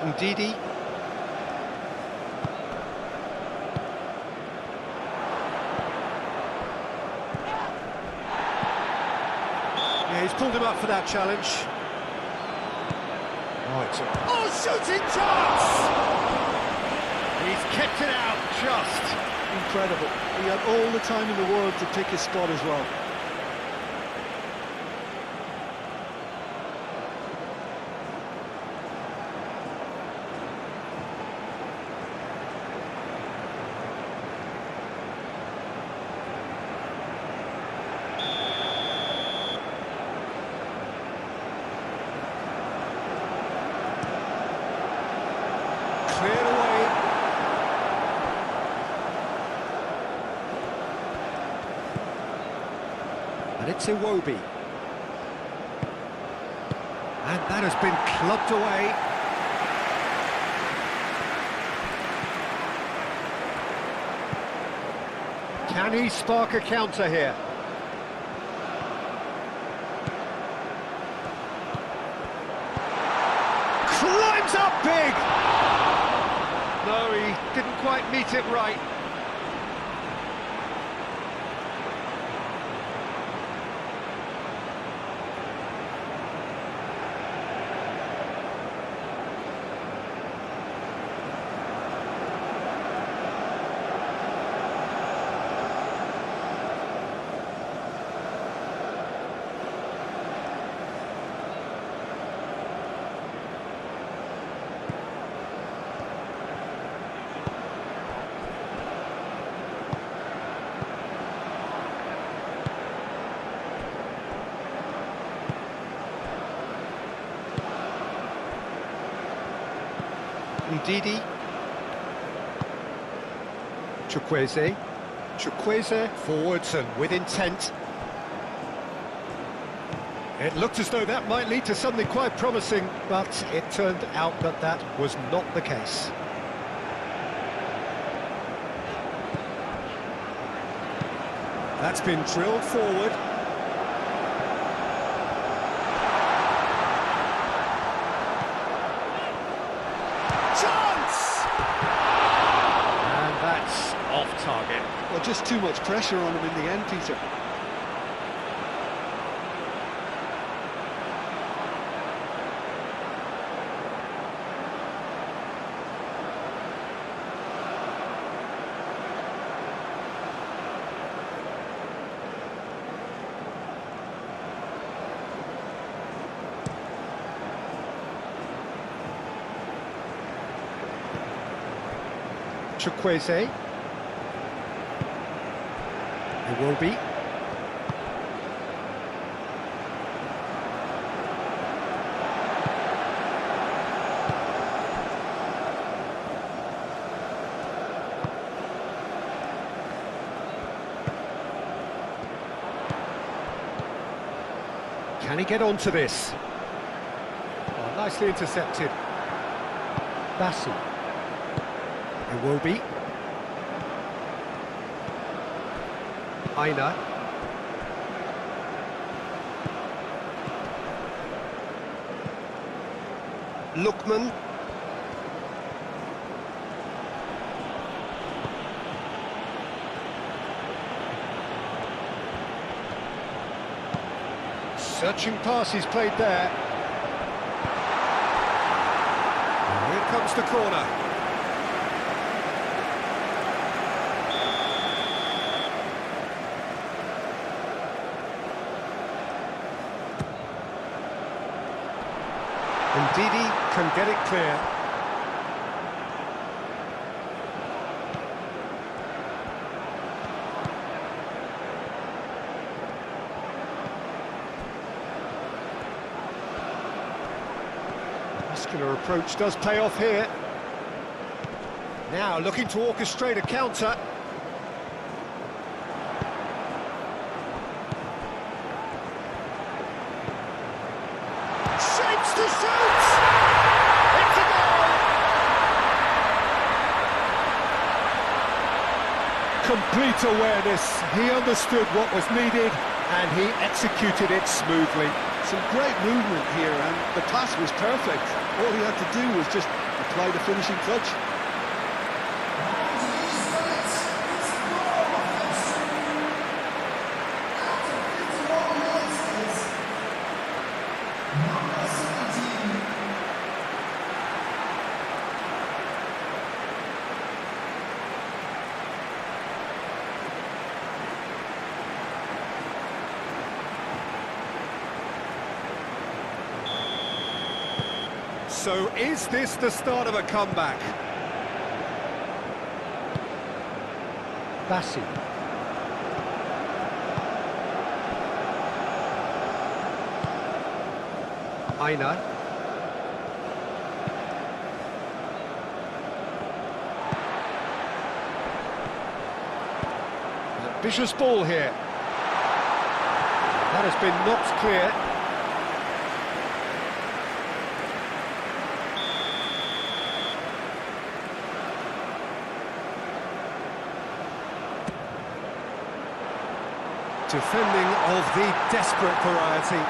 Ndidi. Yeah, he's pulled him up for that challenge. Oh, it's a shooting chance! He's kept it out just. Incredible. He had all the time in the world to pick his spot as well. Cleared away. And it's Iwobi. And that has been clubbed away. Can he spark a counter here? Climbs up big! No, he didn't quite meet it right. Ndidi. Chukwueze. Chukwueze forwards and with intent. It looked as though that might lead to something quite promising, but it turned out that that was not the case. That's been drilled forward. Chance! And that's off target. Well, just too much pressure on him in the end, Peter. Chukwueze. It will be. Can he get onto this? Oh, nicely intercepted. Bassi. It will be. Aina. Lookman. Searching pass he's played there. Here comes the corner. And Didi can get it clear. Muscular approach does pay off here. Now looking to orchestrate a counter. Shapes to shoot! It's a goal! Complete awareness. He understood what was needed and he executed it smoothly. Some great movement here, and the pass was perfect. All he had to do was just apply the finishing touch. So is this the start of a comeback? Bassi. Aina. Ambitious ball here. That has been knocked clear. Defending of the desperate variety.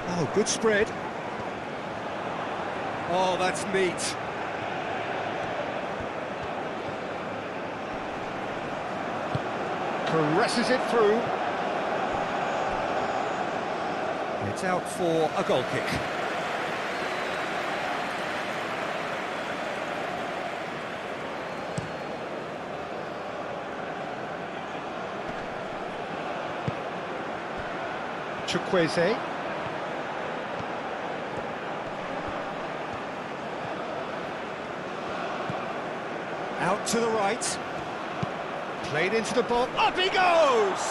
Oh, good spread. Oh, that's neat. Caresses it through. It's out for a goal kick. Chukwueze. Out to the right. Played into the box. Up he goes!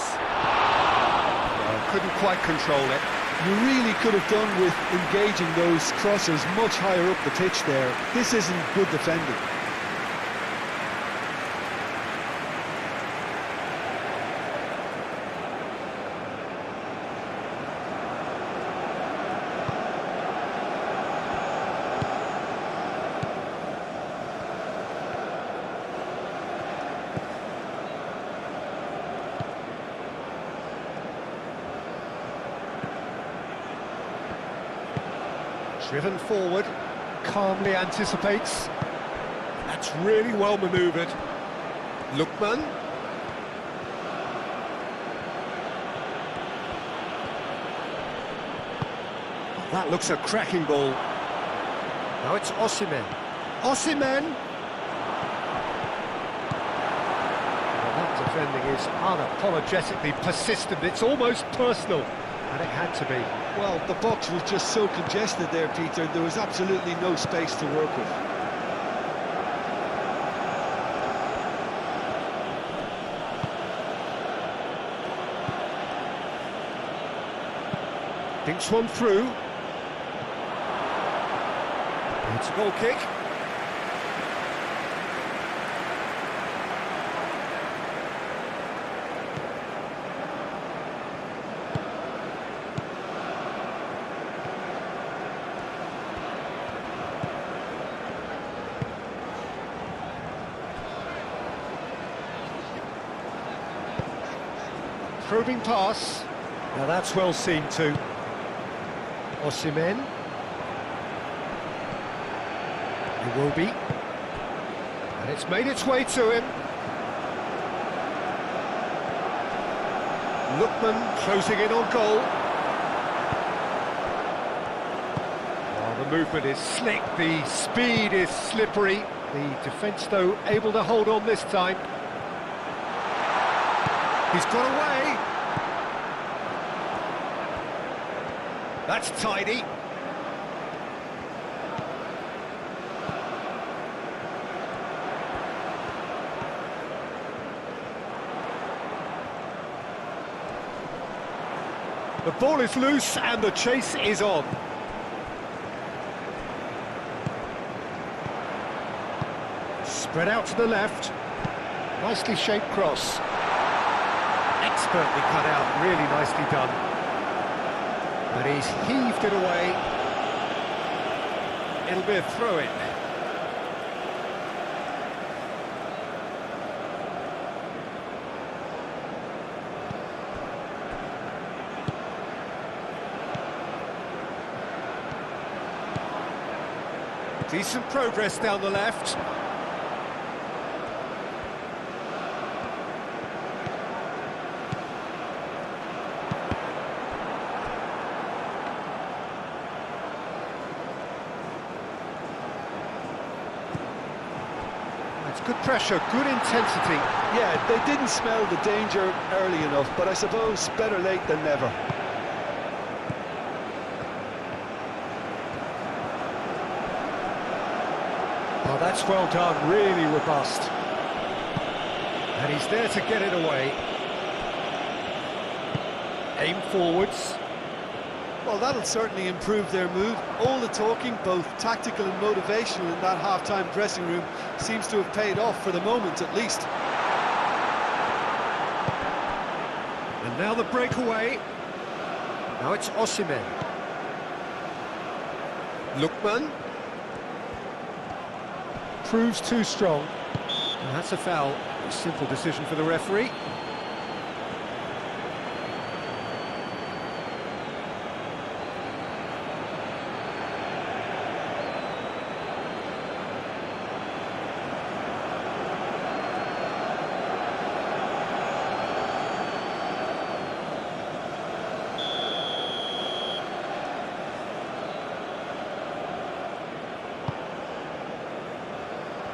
Well, couldn't quite control it. You really could have done with engaging those crosses much higher up the pitch there. This isn't good defending. Driven forward, calmly anticipates. That's really well manoeuvred. Lookman. Oh, that looks a cracking ball. Now it's Osimhen. Osimhen! Well, that defending is unapologetically persistent. It's almost personal. And it had to be. Well, the box was just so congested there, Peter. There was absolutely no space to work with. Dinks one through. It's a goal kick. Probing pass. Now that's well seen too. Osimhen. It will be. And it's made its way to him. Lookman closing in on goal. Oh, the movement is slick, the speed is slippery. The defence, though, able to hold on this time. He's got away. That's tidy. The ball is loose and the chase is on. Spread out to the left. Nicely shaped cross. Expertly cut out, really nicely done. But he's heaved it away. It'll be a throw-in. Decent progress down the left. It's good pressure, good intensity. Yeah, they didn't smell the danger early enough, but I suppose better late than never. Oh, that's well done, really robust. And he's there to get it away. Aim forwards. Well, that'll certainly improve their mood. All the talking, both tactical and motivational, in that half-time dressing room seems to have paid off for the moment, at least. And now the breakaway. Now it's Osimhen. Lookman. Proves too strong. And that's a foul. A simple decision for the referee.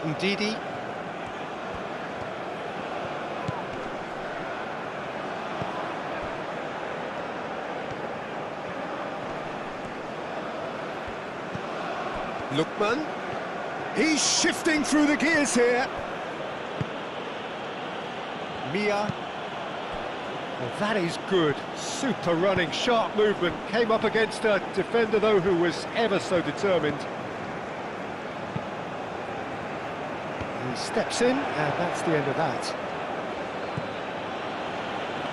Ndidi. Lookman. He's shifting through the gears here. Mia. Well, that is good. Super running, sharp movement. Came up against a defender, though, who was ever so determined. He steps in, and that's the end of that.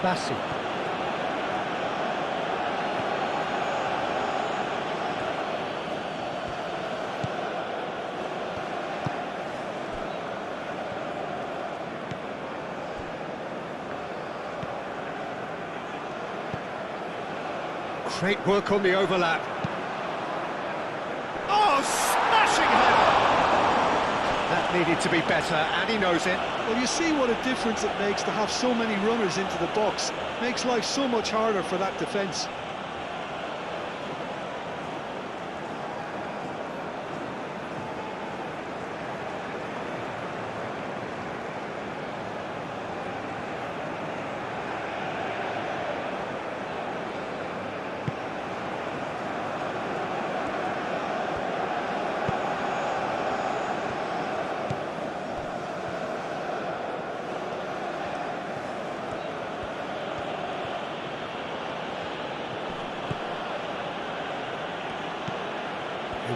Bassi. Great work on the overlap. Oh, smashing header! That needed to be better, and he knows it. Well, you see what a difference it makes to have so many runners into the box. Makes life so much harder for that defence.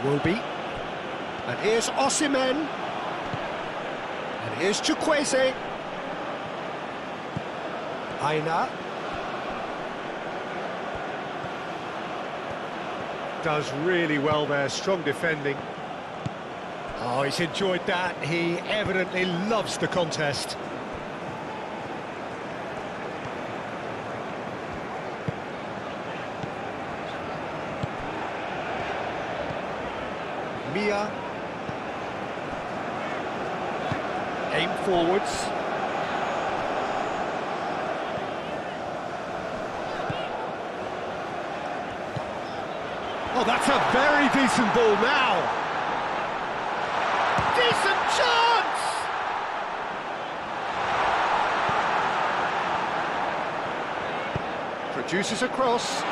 will be. And here's Osimhen. And here's Chukwueze. Aina. Does really well there, strong defending. Oh, he's enjoyed that. He evidently loves the contest. Mia. Aim forwards. Oh, that's a very decent ball now. Decent chance! Produces a cross.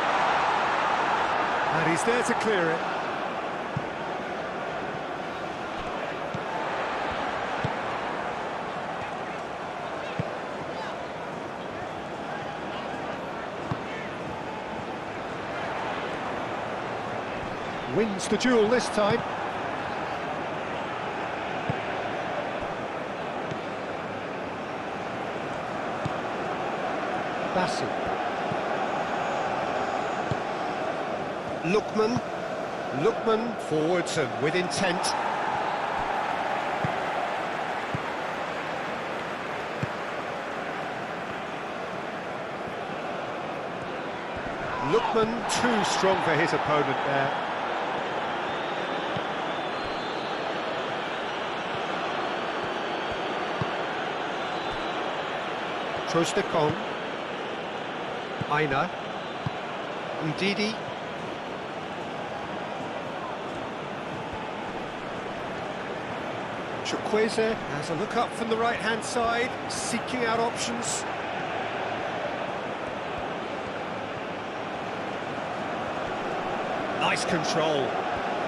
And he's there to clear it. Wins the duel this time. Bassi. Lookman forwards and with intent. Lookman too strong for his opponent there. Trostekong, Aina, Ndidi, Chukwueze has a look up from the right-hand side, seeking out options. Nice control,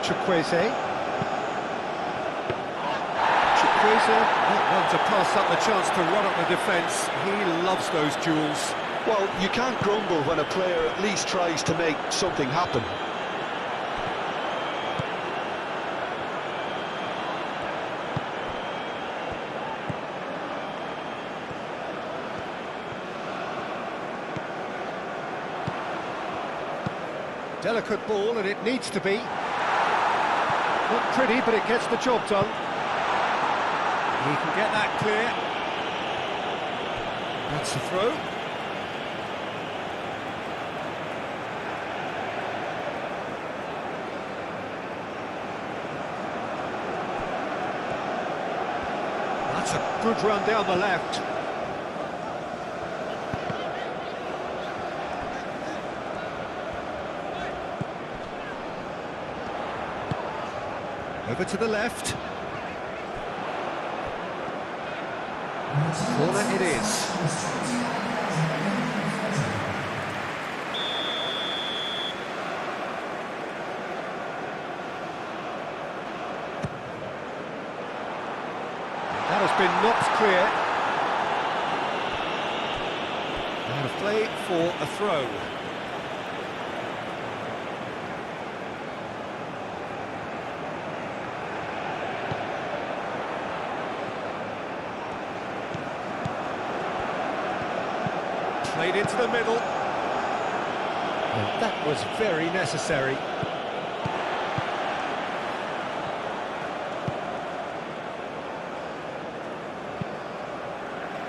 Chukwueze. Not one to pass up the chance to run up the defence. He loves those duels. Well, you can't grumble when a player at least tries to make something happen. Delicate ball, and it needs to be. Not pretty, but it gets the job done. He can get that clear. That's the throw. That's a good run down the left. Over to the left. Corner it is. That has been knocked clear. And a play for a throw. Played into the middle. And that was very necessary.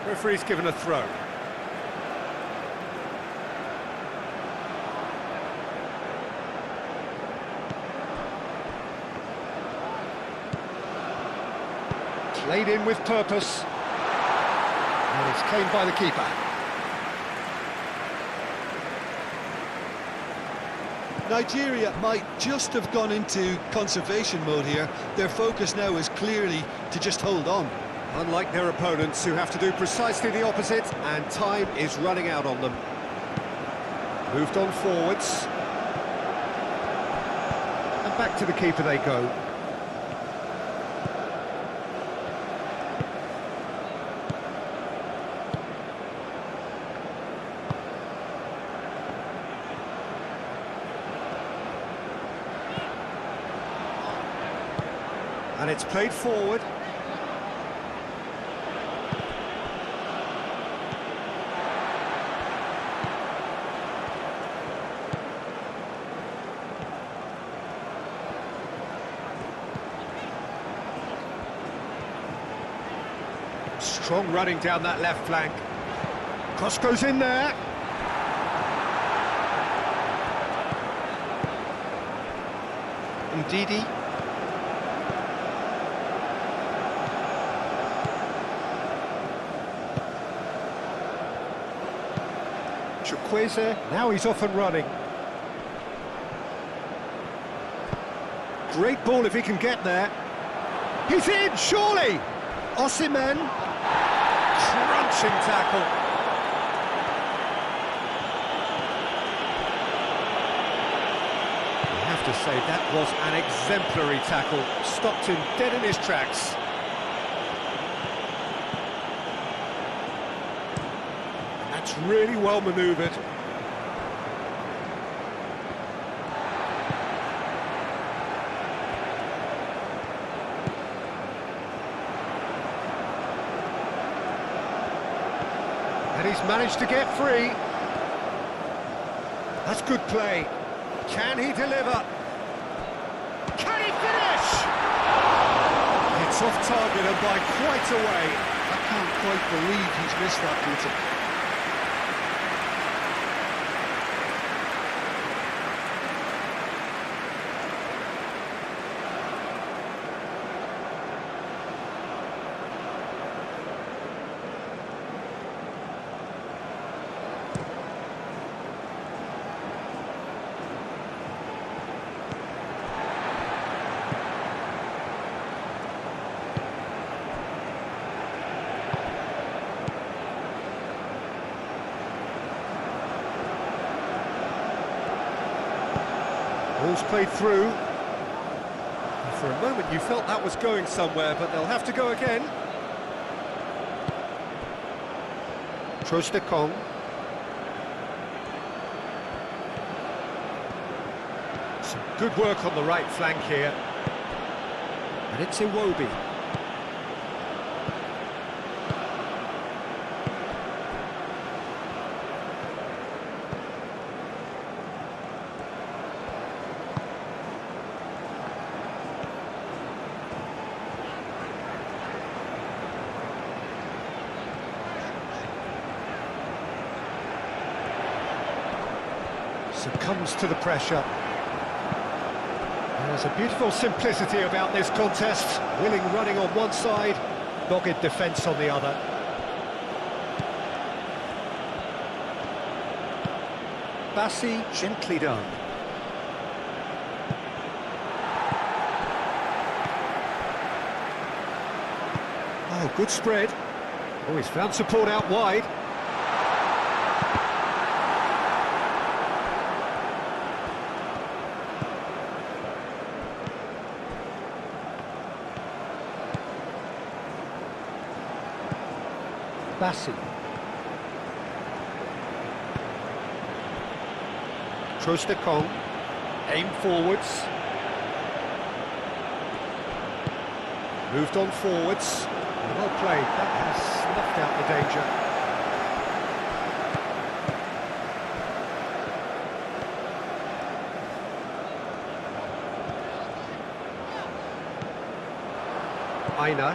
Referee's given a throw. Played in with purpose. And it's claimed by the keeper. Nigeria might just have gone into conservation mode here. Their focus now is clearly to just hold on. Unlike their opponents, who have to do precisely the opposite, and time is running out on them. Moved on forwards. And back to the keeper they go. And it's played forward. Strong running down that left flank. Cross goes in there. Ndidi. Chukwueze, now he's off and running. Great ball if he can get there. He's in, surely! Osimhen. Crunching tackle. I have to say, that was an exemplary tackle. Stopped him dead in his tracks. And that's really well manoeuvred. And he's managed to get free. That's good play. Can he deliver? Can he finish? It's off target and by quite a way. I can't quite believe he's missed that, Peter. Ball's played through. And for a moment you felt that was going somewhere, but they'll have to go again. Trostekong. Some good work on the right flank here. And it's Iwobi. Succumbs to the pressure. There's a beautiful simplicity about this contest. Willing running on one side, dogged defence on the other. Bassi, gently done. Oh, good spread. Oh, he's found support out wide. Bassi. Trostekong. Aim forwards. Moved on forwards. Well played. That has snuffed out the danger. Aina.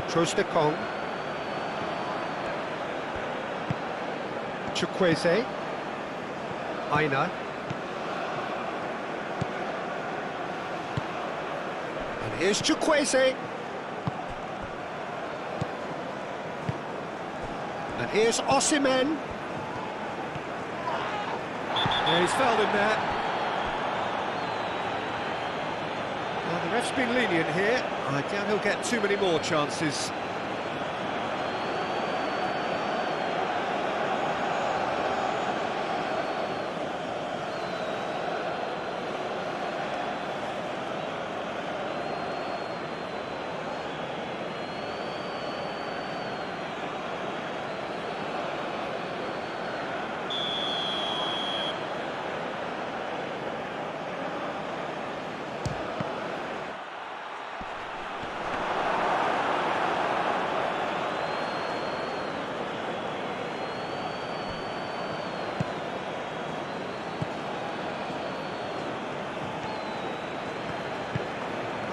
Trostekong. Chukwueze. Aina. And here's Chukwueze. And here's Osimhen. Yeah, he's fouled him there. Well, the ref's been lenient here. I doubt he'll get too many more chances.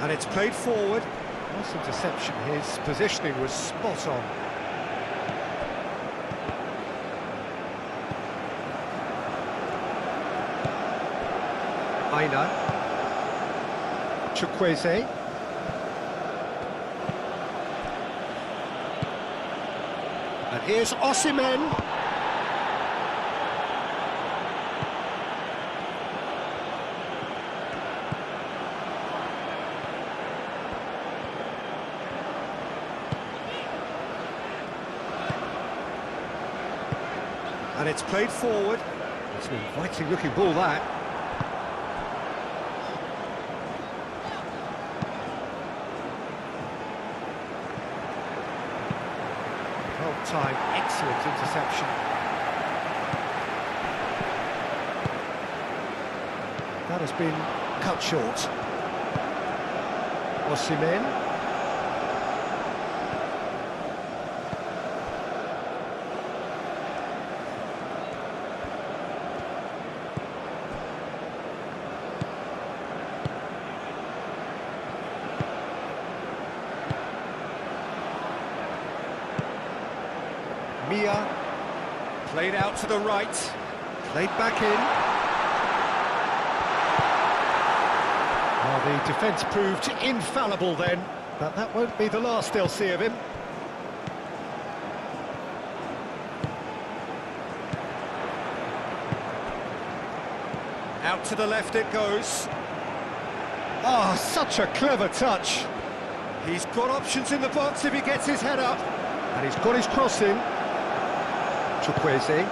And it's played forward. Nice interception, his positioning was spot on. Aina. Chukwueze. And here's Osimhen. And it's played forward. It's an inviting looking ball, that. Well timed, excellent interception. That has been cut short. Osimhen. Mia, played out to the right, played back in. Well, the defence proved infallible then, but that won't be the last they'll see of him. Out to the left it goes. Oh, such a clever touch. He's got options in the box if he gets his head up. And he's got his cross in. Chukwueze.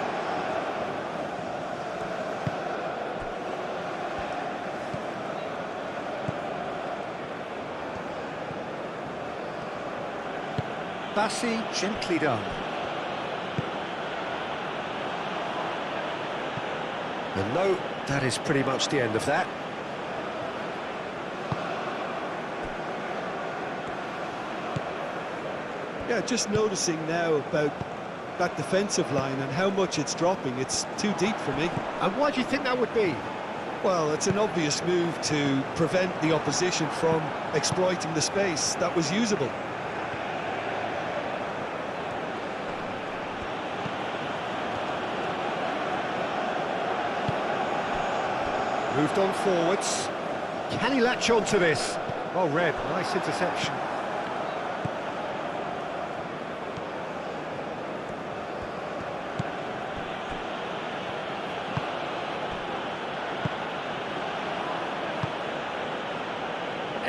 Bassi, gently done. And no, that is pretty much the end of that. Yeah, just noticing now about that defensive line and how much it's dropping. It's too deep for me. And why do you think that would be? Well, it's an obvious move to prevent the opposition from exploiting the space that was usable. Moved on forwards. Can he latch on to this? Oh, Red, nice interception.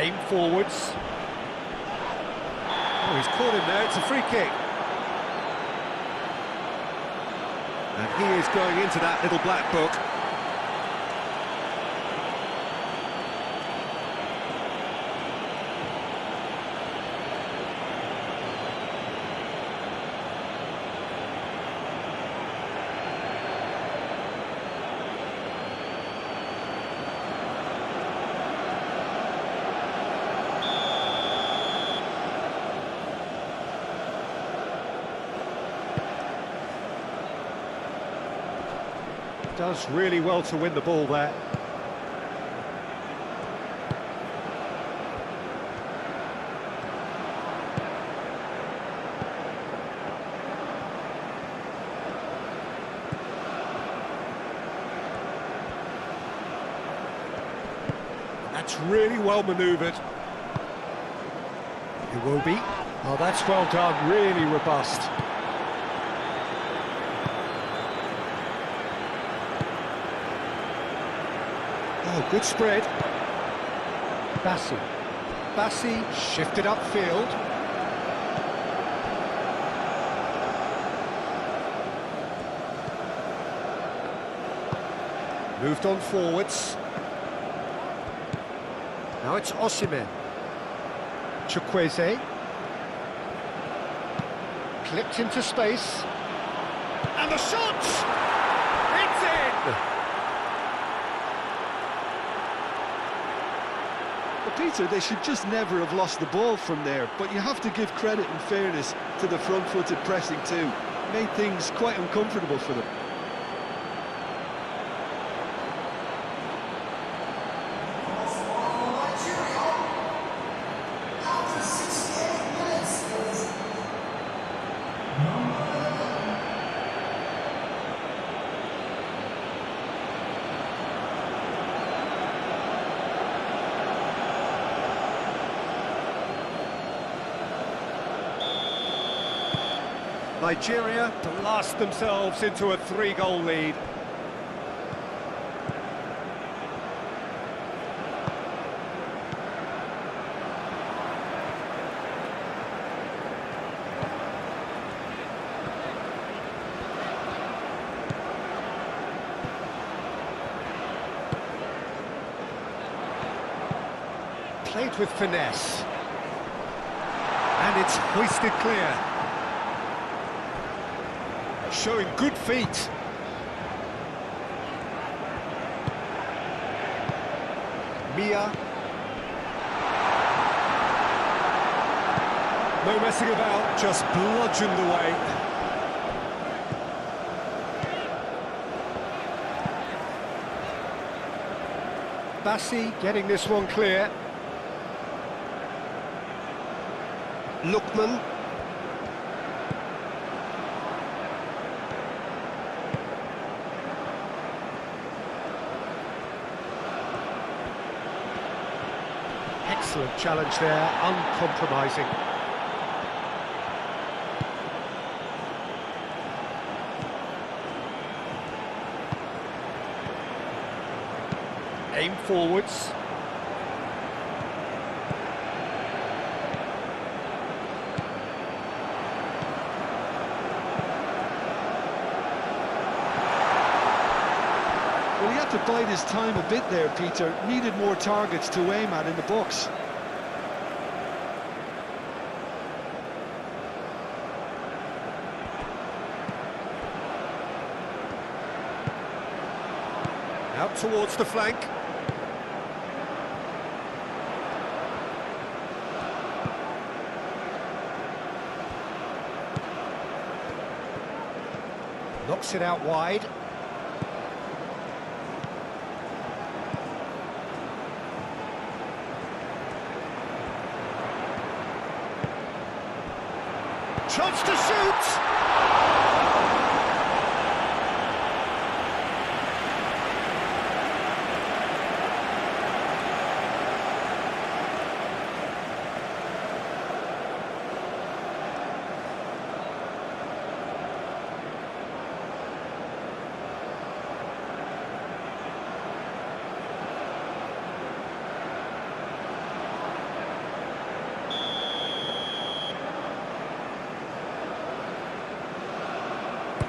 Aim forwards. Oh, he's caught him there, it's a free kick. And he is going into that little black book. Does really well to win the ball there. That's really well manoeuvred. It will be. Oh, that's well done, really robust. Oh, good spread. Bassi shifted upfield. Moved on forwards. Now it's Osimhen. Chukwueze. Clipped into space. And the shot! It's in! Peter, they should just never have lost the ball from there, but you have to give credit and fairness to the front-footed pressing too. Made things quite uncomfortable for them. Nigeria blast themselves into a 3-goal lead. Played with finesse. And it's hoisted clear. Showing good feet. Mia. No messing about, just bludgeoned away. Bassi getting this one clear. Lookman. Excellent challenge there, uncompromising. Aim forwards. Well, he had to bide his time a bit there, Peter. Needed more targets to aim at in the box. Out towards the flank. Knocks it out wide. Chance to shoot!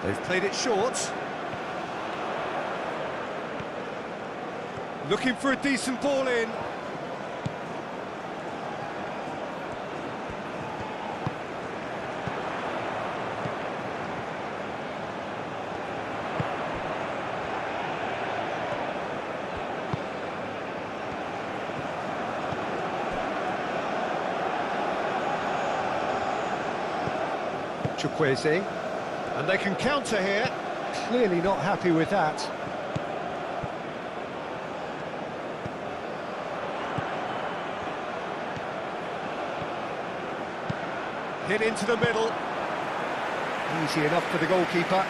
They've played it short. Looking for a decent ball in. Chukwueze. And they can counter here. Clearly not happy with that. Hit into the middle. Easy enough for the goalkeeper.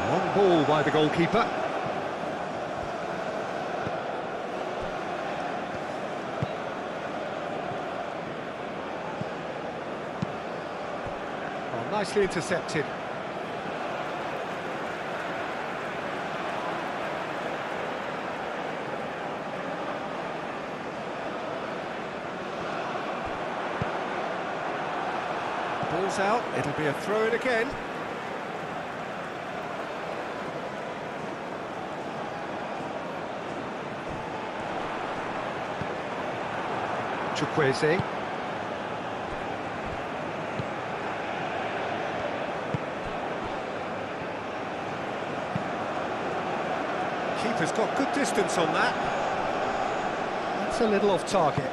Long ball by the goalkeeper. Oh, nicely intercepted. Ball's out, it'll be a throw-in again. Chukwueze. Keeper's got good distance on that. That's a little off target.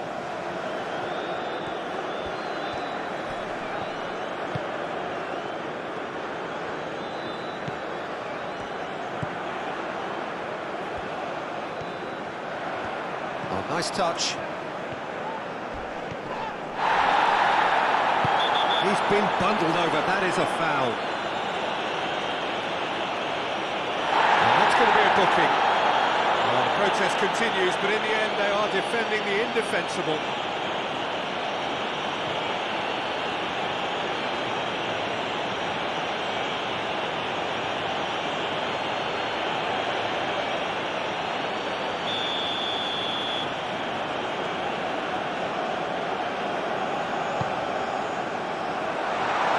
Nice touch. He's been bundled over, that is a foul. And that's going to be a booking. Well, the protest continues, but in the end they are defending the indefensible.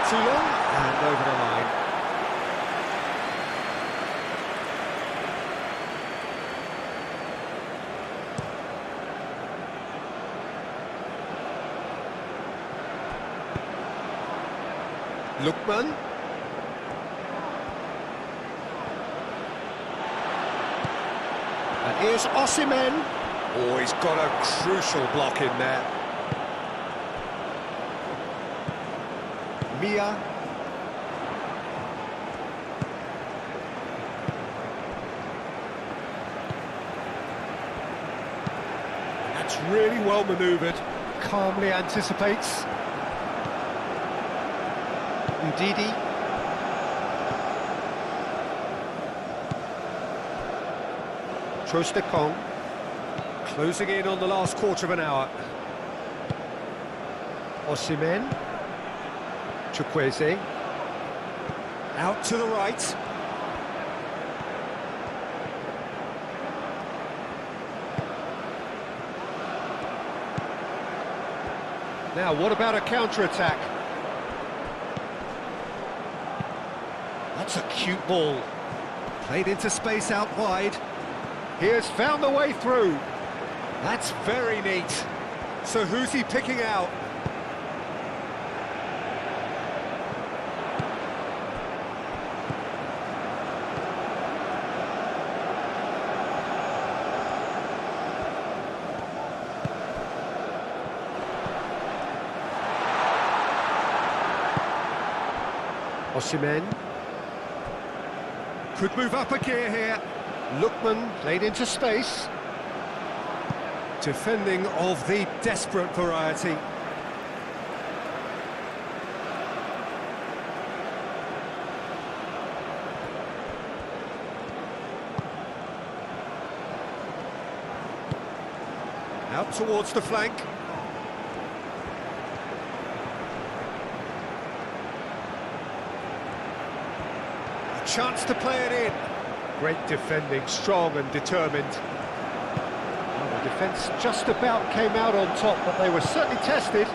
Too long, and over the line. Lookman. And here's Osimhen. Oh, he's got a crucial block in there. Mia. That's really well manoeuvred. Calmly anticipates. Ndidi. Trostekong. Closing in on the last quarter of an hour. Osimhen. Chukwueze. Out to the right. Now, what about a counter-attack? That's a cute ball. Played into space out wide. He has found the way through. That's very neat. So who's he picking out? Osimhen could move up a gear here. Lookman played into space. Defending of the desperate variety. Out towards the flank. Chance to play it in. Great defending, strong and determined. Well, the defence just about came out on top, but they were certainly tested.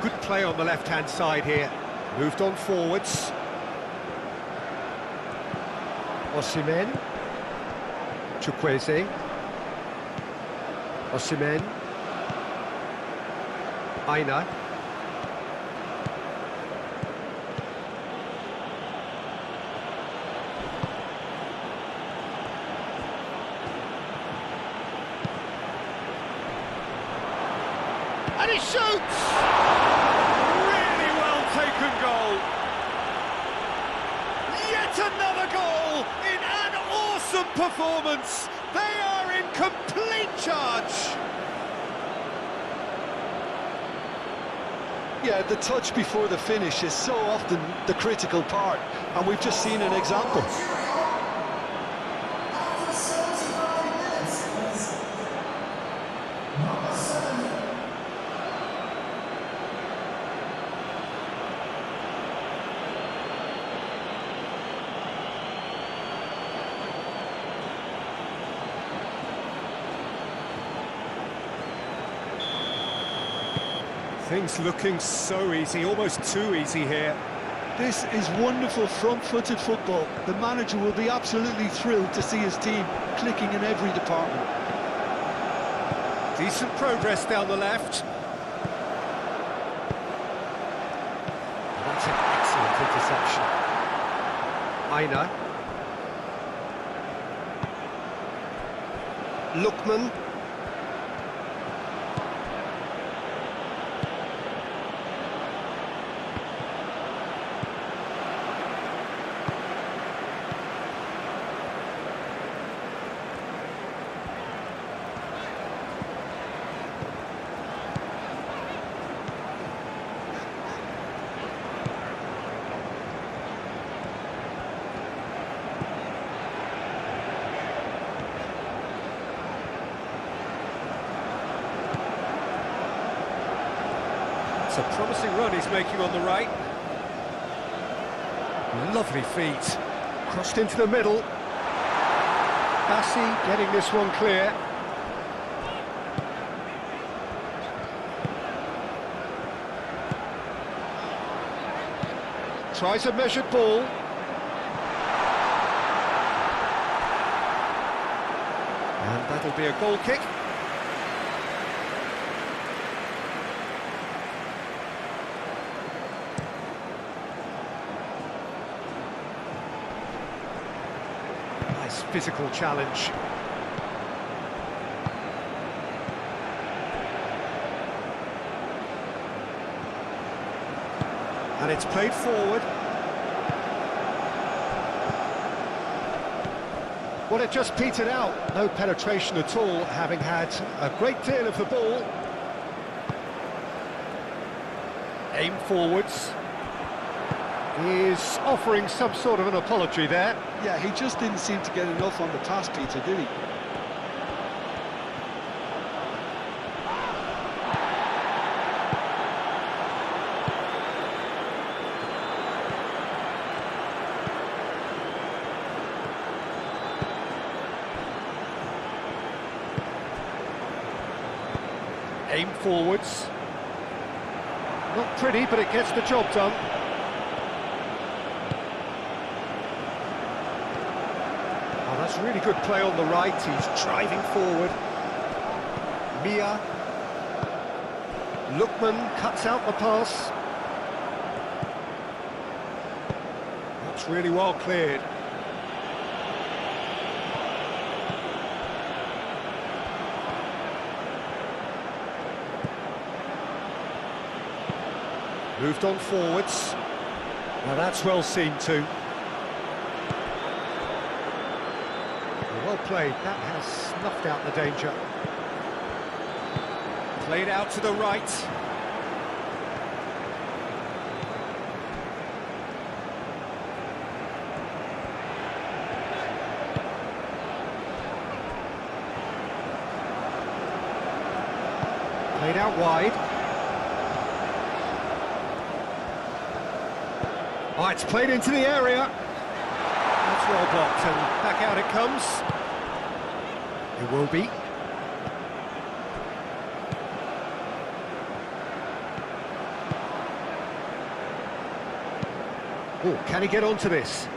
Good play on the left-hand side here. Moved on forwards. Osimhen. Chukwueze. Osimhen. Aina. And he shoots! Really well taken goal. Yet another goal in an awesome performance. They are in complete charge. Yeah, the touch before the finish is so often the critical part, and we've just seen an example. Things looking so easy, almost too easy here. This is wonderful front-footed football. The manager will be absolutely thrilled to see his team clicking in every department. Decent progress down the left. That's an excellent interception. Aina. Lookman. It's a promising run he's making on the right. Lovely feet. Crossed into the middle. Bassi getting this one clear. Tries a measured ball. And that'll be a goal kick. Nice physical challenge. And it's played forward. Well, it just petered out. No penetration at all, having had a great deal of the ball. Aim forwards. He's offering some sort of an apology there. Yeah, he just didn't seem to get enough on the pass, Peter, did he? Aim forwards. Not pretty, but it gets the job done. Oh, that's really good play on the right. He's driving forward. Mia. Lookman cuts out the pass. That's really well cleared. Moved on forwards. Now that's well seen too. Well played, that has snuffed out the danger. Played out to the right. Played out wide. Oh, it's played into the area. That's well blocked, and back out it comes. It will be. Oh, can he get onto this?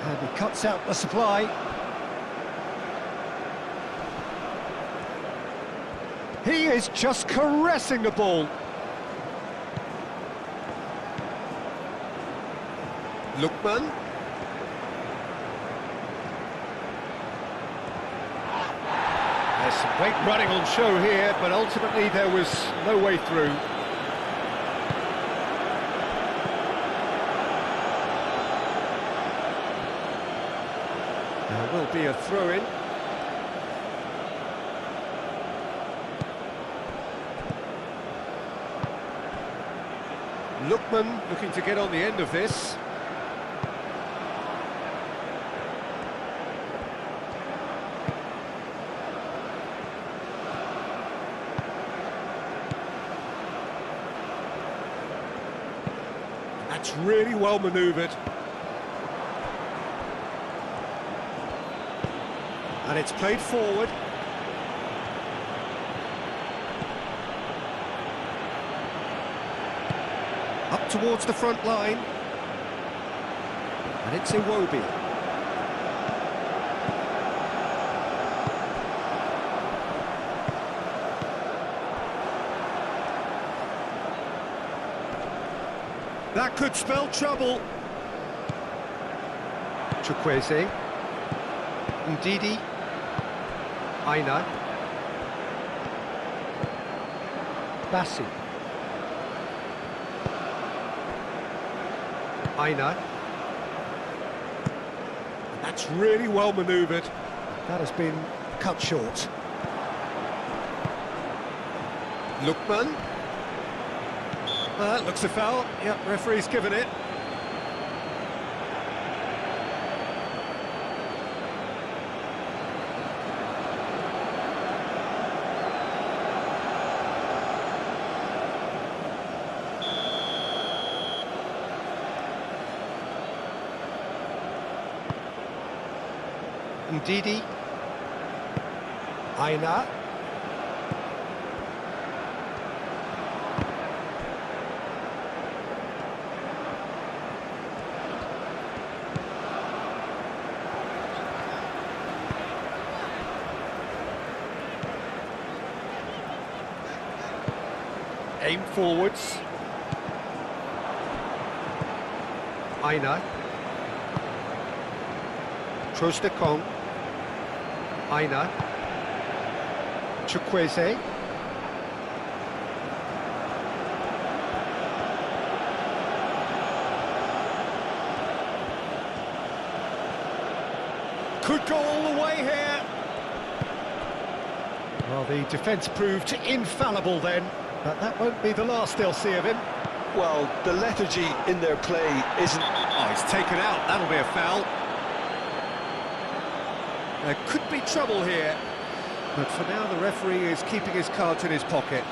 And he cuts out the supply. He is just caressing the ball. Lookman. There's some great running on show here, but ultimately there was no way through. There will be a throw-in. Lookman looking to get on the end of this. That's really well manoeuvred. And it's played forward. Up towards the front line. And it's Iwobi. That could spell trouble. Chukwueze. Ndidi. Aina. Bassi. Aina. That's really well manoeuvred. That has been cut short. Lookman. Looks a foul. Yep, referee's given it. Ndidi. Aina. Aim forwards. Aina. Trostekong. Aina. Chukwueze. Could go all the way here. Well, the defence proved infallible then, but that won't be the last they'll see of him. Well, the lethargy in their play isn't... Oh, he's taken out. That'll be a foul. There could be trouble here, but for now the referee is keeping his cards in his pocket.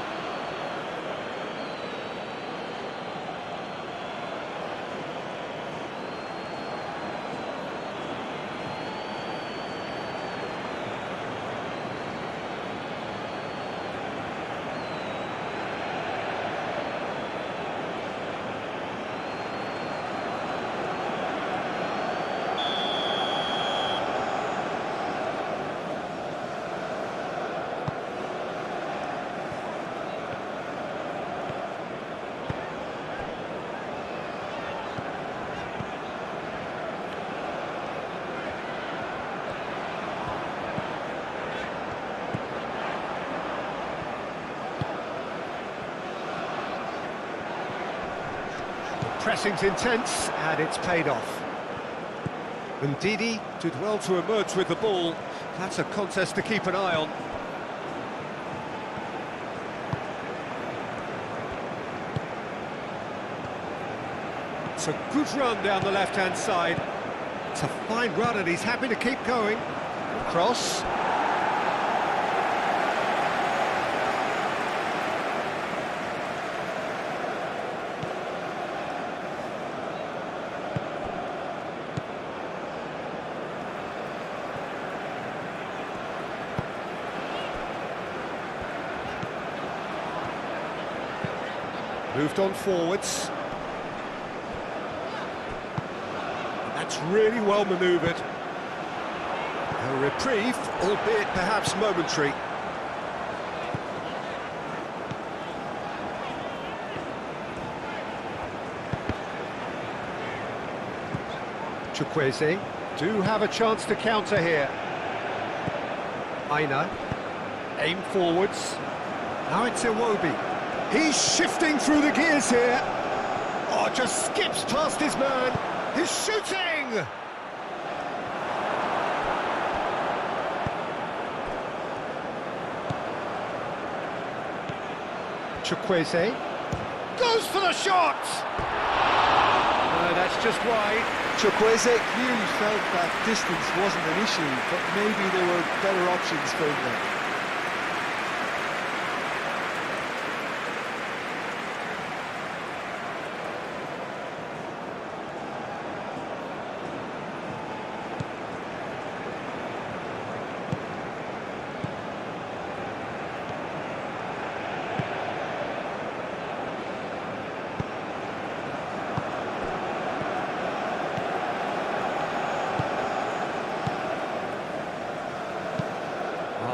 Pressing's intense, and it's paid off. And Ndidi did well to emerge with the ball. That's a contest to keep an eye on. It's a good run down the left-hand side. It's a fine run, and he's happy to keep going. Cross. Moved on forwards. That's really well manoeuvred. A reprieve, albeit perhaps momentary. Chukwueze do have a chance to counter here. Aina. Aim forwards. Now it's Iwobi. He's shifting through the gears here. Oh, just skips past his man. He's shooting! Chukwueze goes for the shot! No, that's just wide. Chukwueze clearly felt that distance wasn't an issue, but maybe there were better options for him there.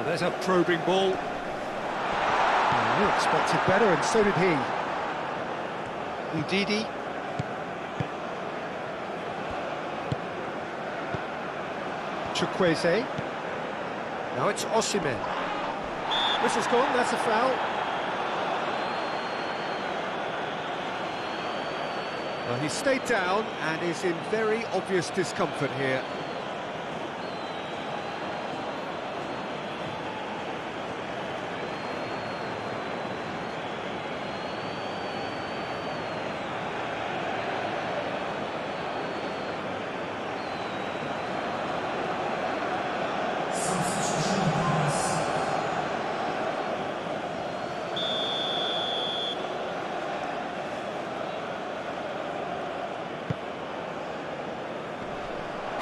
There's a probing ball. Oh, you expected better, and so did he. Ndidi. Chukwueze. Now it's Osimhen. Whistle's gone, that's a foul. Well, he stayed down and is in very obvious discomfort here.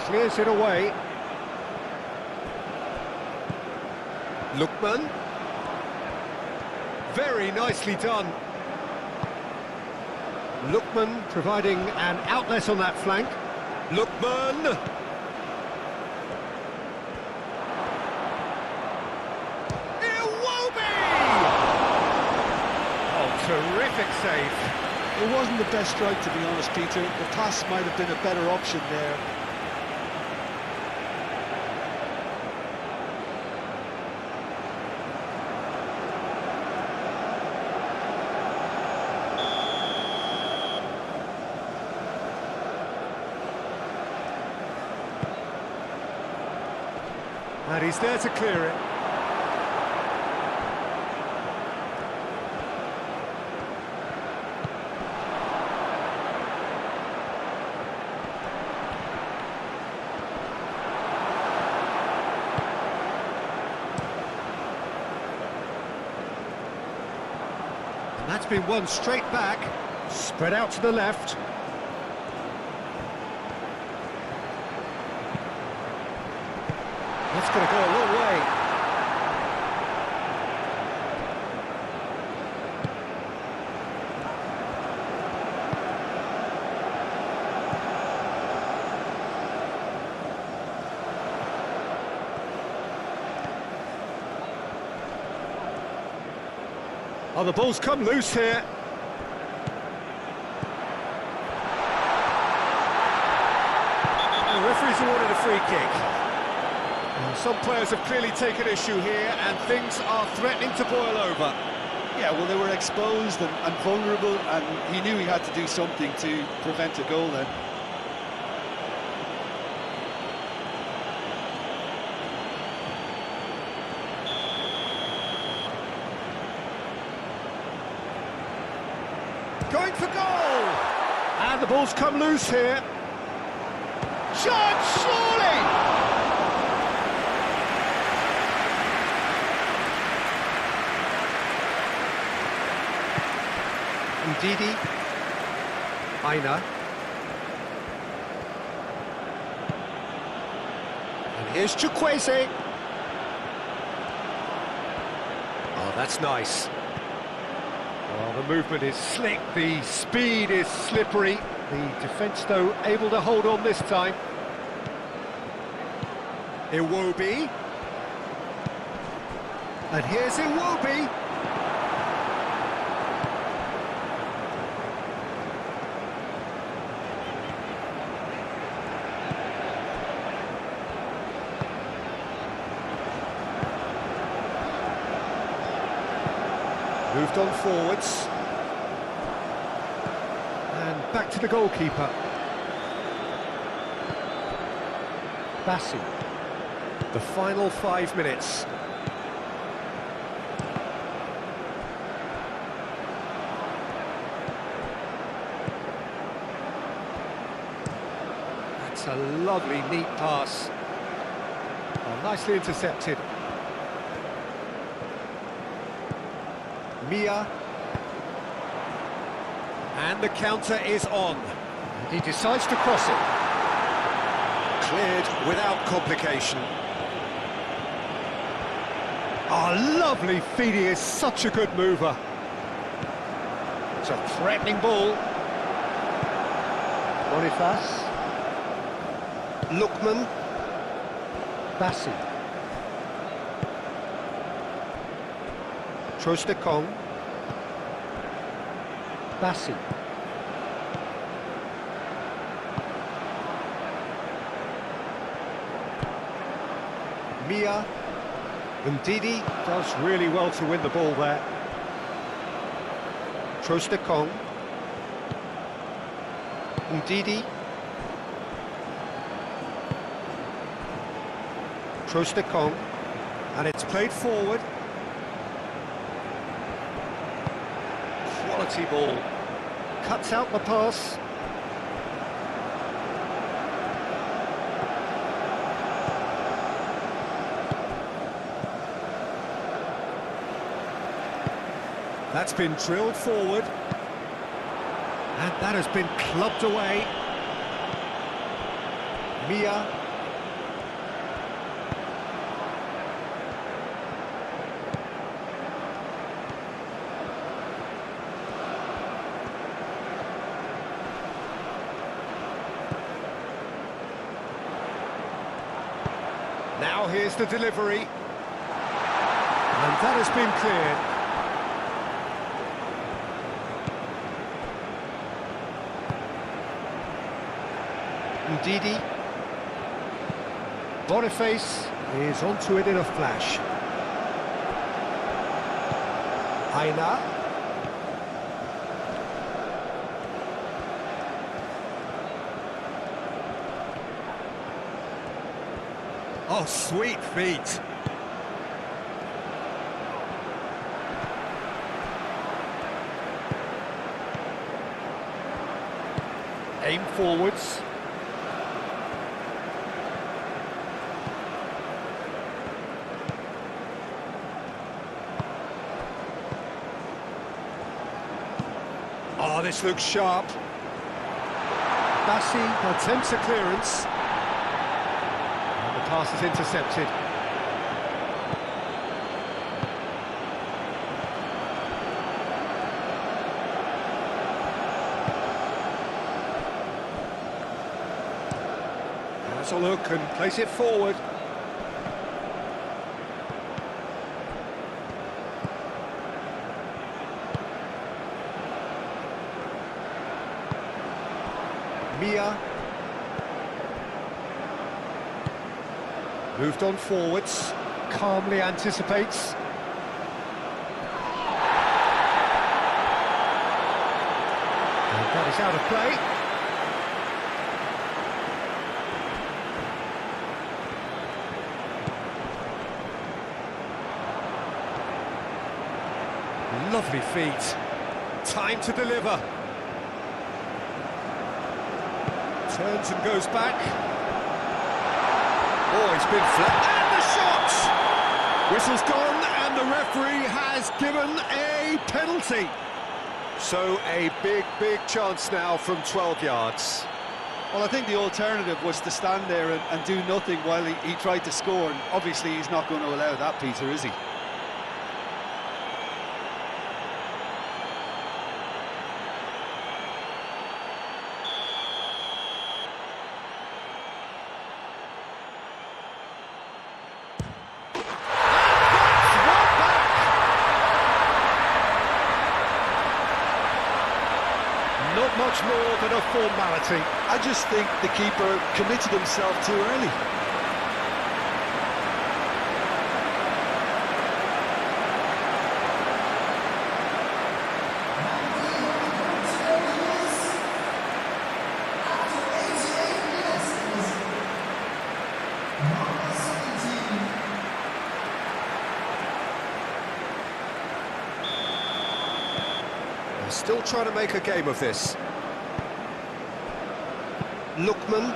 Clears it away. Lookman. Very nicely done. Lookman providing an outlet on that flank. Lookman! Iwobi! Oh, terrific save. It wasn't the best strike, to be honest, Peter. The pass might have been a better option there. And he's there to clear it. And that's been won straight back, spread out to the left. That's going to go a long way. Oh, the ball's come loose here. The referee's awarded a free kick. Some players have clearly taken issue here, and things are threatening to boil over. Yeah, well, they were exposed and vulnerable, and he knew he had to do something to prevent a goal then. Going for goal! And the ball's come loose here. Chance, surely! Ndidi, Aina, and here's Chukwueze. Oh, that's nice. Oh, the movement is slick, the speed is slippery. The defence, though, able to hold on this time. Iwobi, and here's Iwobi. Moved on forwards. And back to the goalkeeper. Bassi. The final 5 minutes. That's a lovely, neat pass. Oh, nicely intercepted. Mia, and the counter is on. He decides to cross it. Cleared without complication. Oh, lovely feed, he is such a good mover. It's a threatening ball. Boniface. Lookman. Bassi. Trostekong. Bassi. Mia. Ndidi does really well to win the ball there. Trostekong. Ndidi. Trostekong. And it's played forward. Quality ball. Cuts out the pass. That's been drilled forward. And that has been clubbed away. Mia. Now here's the delivery. And that has been cleared. Ndidi. Boniface is onto it in a flash. Aina. Oh, sweet feet. Aim forwards. Oh, this looks sharp. Bassi attempts a clearance. And the pass is intercepted. Has a look and place it forward. Mia. Moved on forwards, calmly anticipates. And that is out of play. Lovely feet. Time to deliver. Turns and goes back. Oh, he's been flat. And the shot! Whistle's gone, and the referee has given a penalty. So a big chance now from 12 yards. Well, I think the alternative was to stand there and do nothing while he tried to score. And obviously, he's not going to allow that, Peter, is he? Not much more than a formality. I just think the keeper committed himself too early. Still trying to make a game of this. Lookman.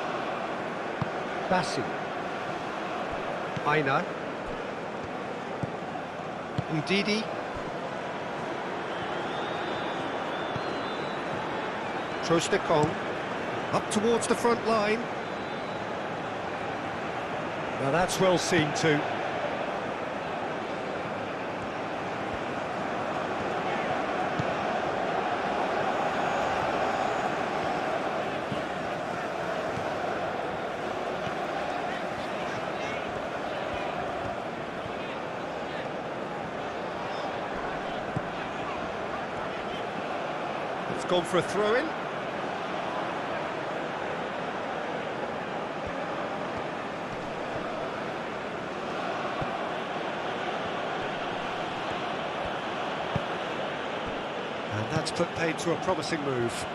Bassi. Aina. Ndidi. Trostekong. Up towards the front line. Now that's well seen too. It's gone for a throw-in. And that's put paid to a promising move.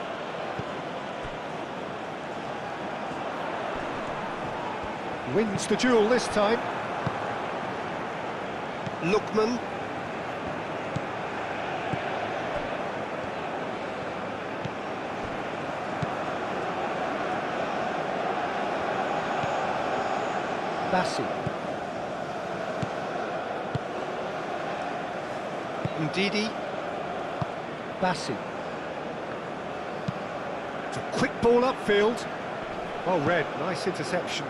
Wins the duel this time. Lookman. Bassi. Ndidi. Bassi. It's a quick ball upfield. Well read, nice interception.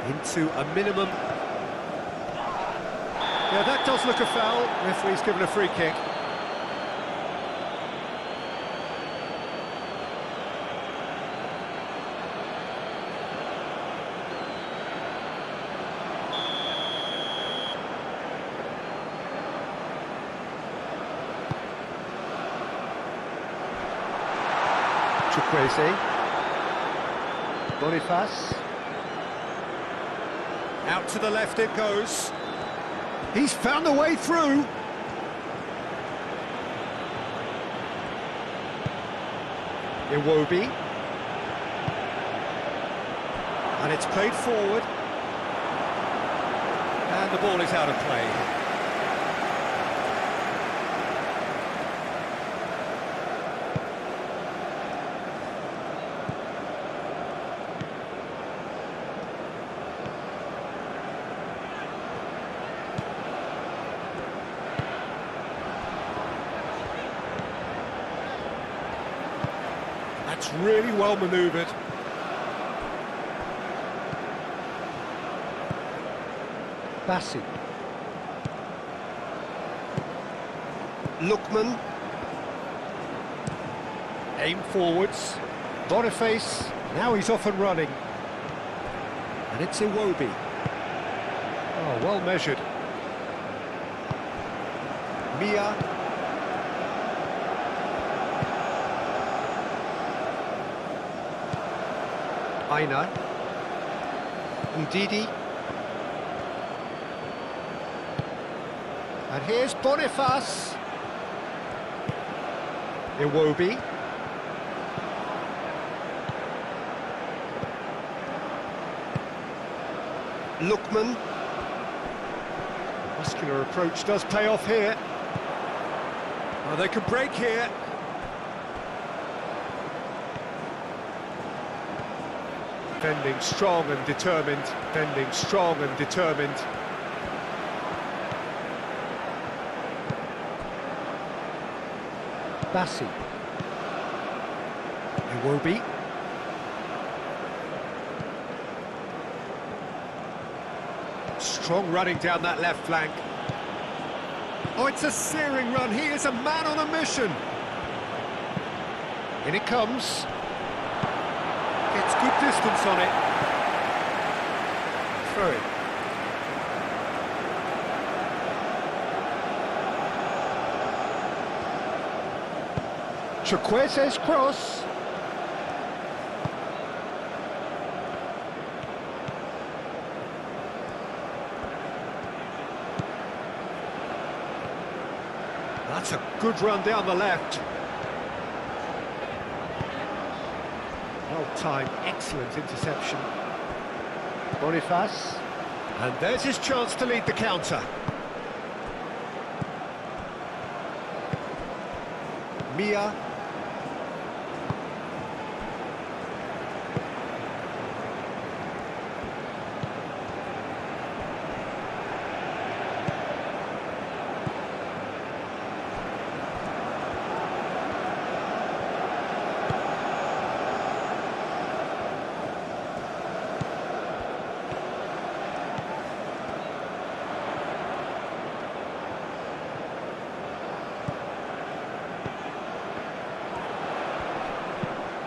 Into a minimum. Yeah, that does look a foul. Referee's given a free kick. Chukwueze. Boniface. Out to the left it goes. He's found a way through. Iwobi. And it's played forward. And the ball is out of play. That's really well manoeuvred. Bassi. Lookman. Aim forwards. Boniface. Now he's off and running. And it's Iwobi. Oh, well measured. Mia. Aina. Ndidi. And here's Boniface. Iwobi. Lookman. Muscular approach does pay off here. Oh, they can break here. Defending strong and determined. Defending strong and determined. Bassi. Iwobi. Strong running down that left flank. Oh, it's a searing run. He is a man on a mission. In it comes. Gets good distance on it. Throw it. Chukwueze's cross. That's a good run down the left. Well timed, excellent interception. Boniface. And there's his chance to lead the counter. Mia.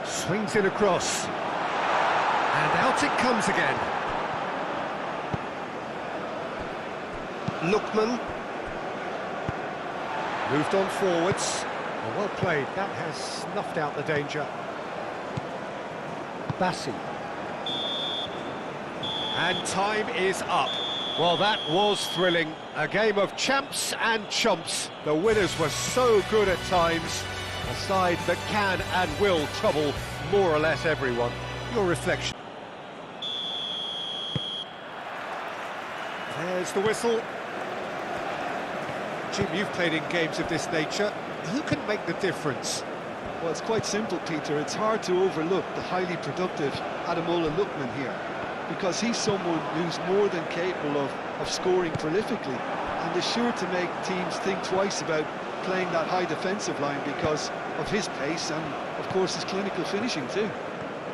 Swings it across. And out it comes again. Lookman. Moved on forwards. Well played. That has snuffed out the danger. Bassi. And time is up. Well, that was thrilling. A game of champs and chumps. The winners were so good at times. A side that can and will trouble more or less everyone. Your reflection. There's the whistle. Jim, you've played in games of this nature. Who can make the difference? Well, it's quite simple, Peter. It's hard to overlook the highly productive Ademola Lookman here, because he's someone who's more than capable of scoring prolifically, and is sure to make teams think twice about playing that high defensive line because of his pace and, of course, his clinical finishing too.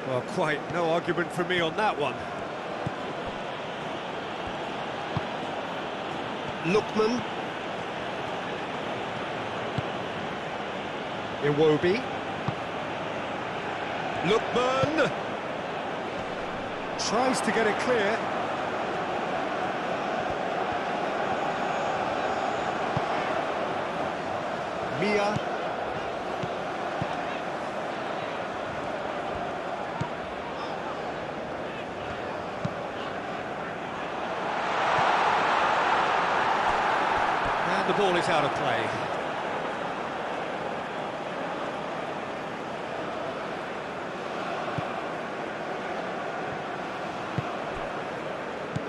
Well, quite no argument from me on that one. Lookman. Iwobi. Lookman. Tries to get it clear. Mia. And the ball is out of play.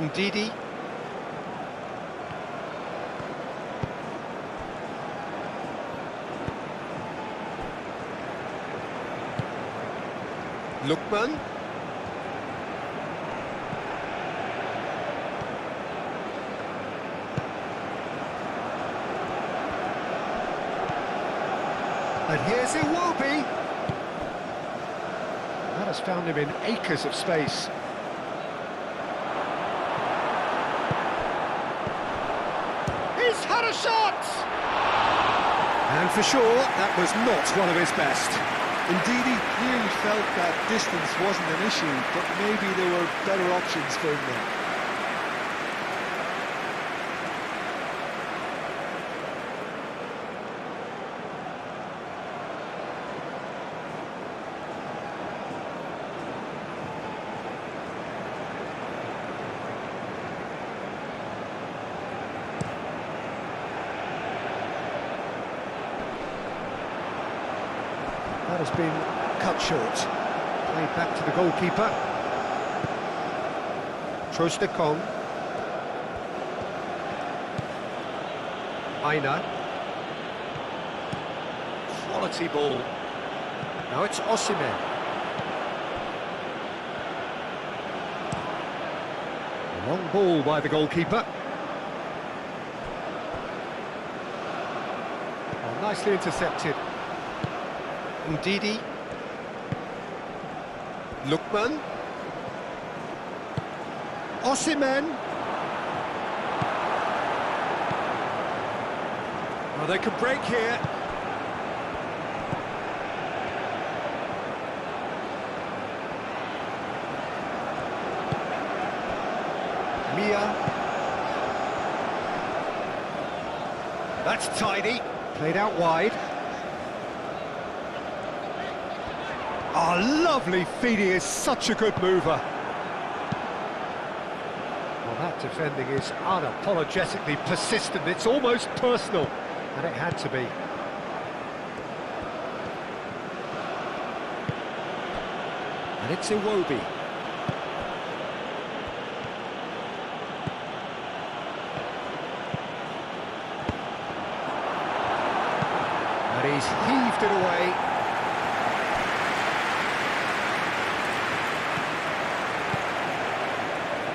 Ndidi. Lookman. And here's Iwobi. That has found him in acres of space. He's had a shot! And for sure, that was not one of his best. Indeed, he clearly felt that distance wasn't an issue, but maybe there were better options for him there. That has been cut short. Played back to the goalkeeper. Trostekong. Aina. Quality ball. Now it's Osimhen. Long ball by the goalkeeper. Oh, nicely intercepted. Ndidi. Lookman. Osimhen. Well, they could break here. Mia. That's tidy. Played out wide. Oh, lovely feed, he is such a good mover. Well, that defending is unapologetically persistent, it's almost personal, and it had to be. And it's Iwobi. And he's heaved it away.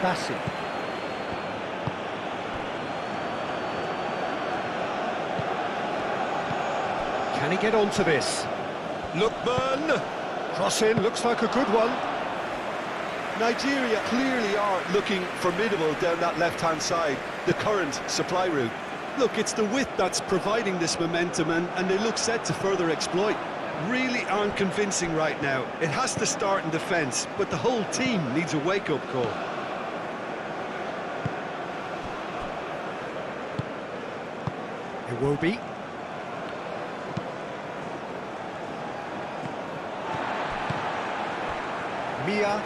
Bassi. Can he get onto this? Lookman! Cross in, looks like a good one. Nigeria clearly are looking formidable down that left-hand side, the current supply route. Look, it's the width that's providing this momentum, and they look set to further exploit. Really aren't convincing right now. It has to start in defence, but the whole team needs a wake-up call. Iwobi. Mia.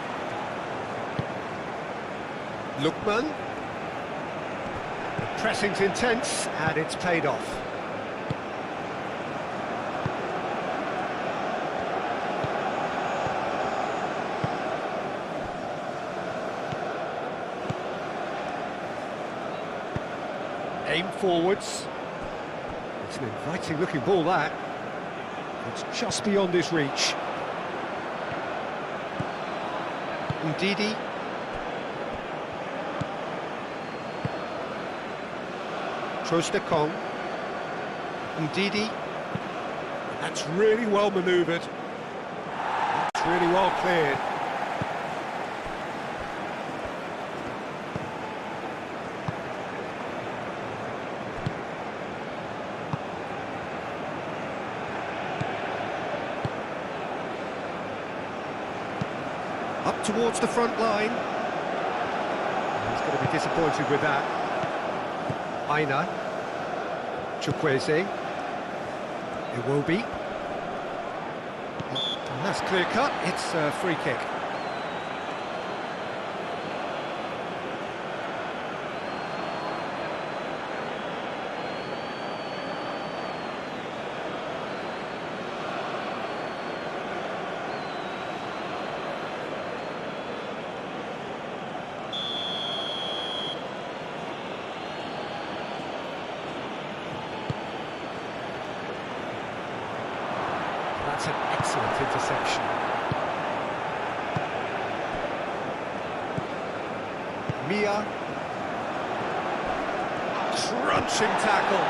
Lookman. The pressing's intense, and it's paid off. Aim forwards. It's an inviting looking ball, that. It's just beyond his reach. Ndidi. Trostekong. Ndidi. That's really well manoeuvred. That's really well cleared. Up towards the front line. He's going to be disappointed with that. Aina. Chukwueze. Iwobi. And that's clear cut. It's a free kick. Excellent interception. Mia. Crunching tackle.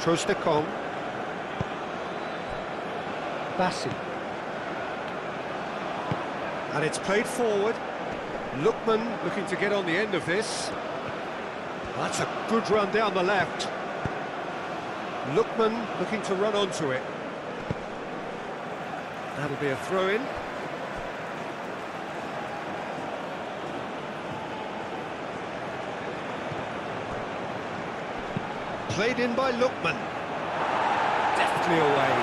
Trostekong. Bassi. And it's played forward. Lookman looking to get on the end of this. That's a good run down the left. Lookman looking to run onto it. That'll be a throw-in. Played in by Lookman. Deftly away.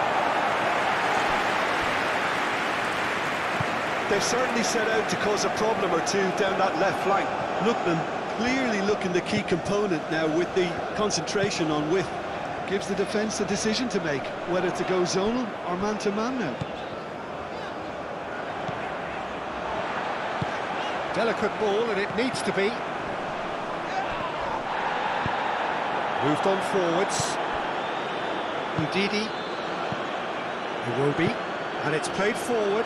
They've certainly set out to cause a problem or two down that left flank. Lookman clearly looking the key component now with the concentration on width. Gives the defence a decision to make, whether to go zonal or man-to-man now. Delicate ball, and it needs to be. Moved on forwards. Ndidi. Iwobi. And it's played forward.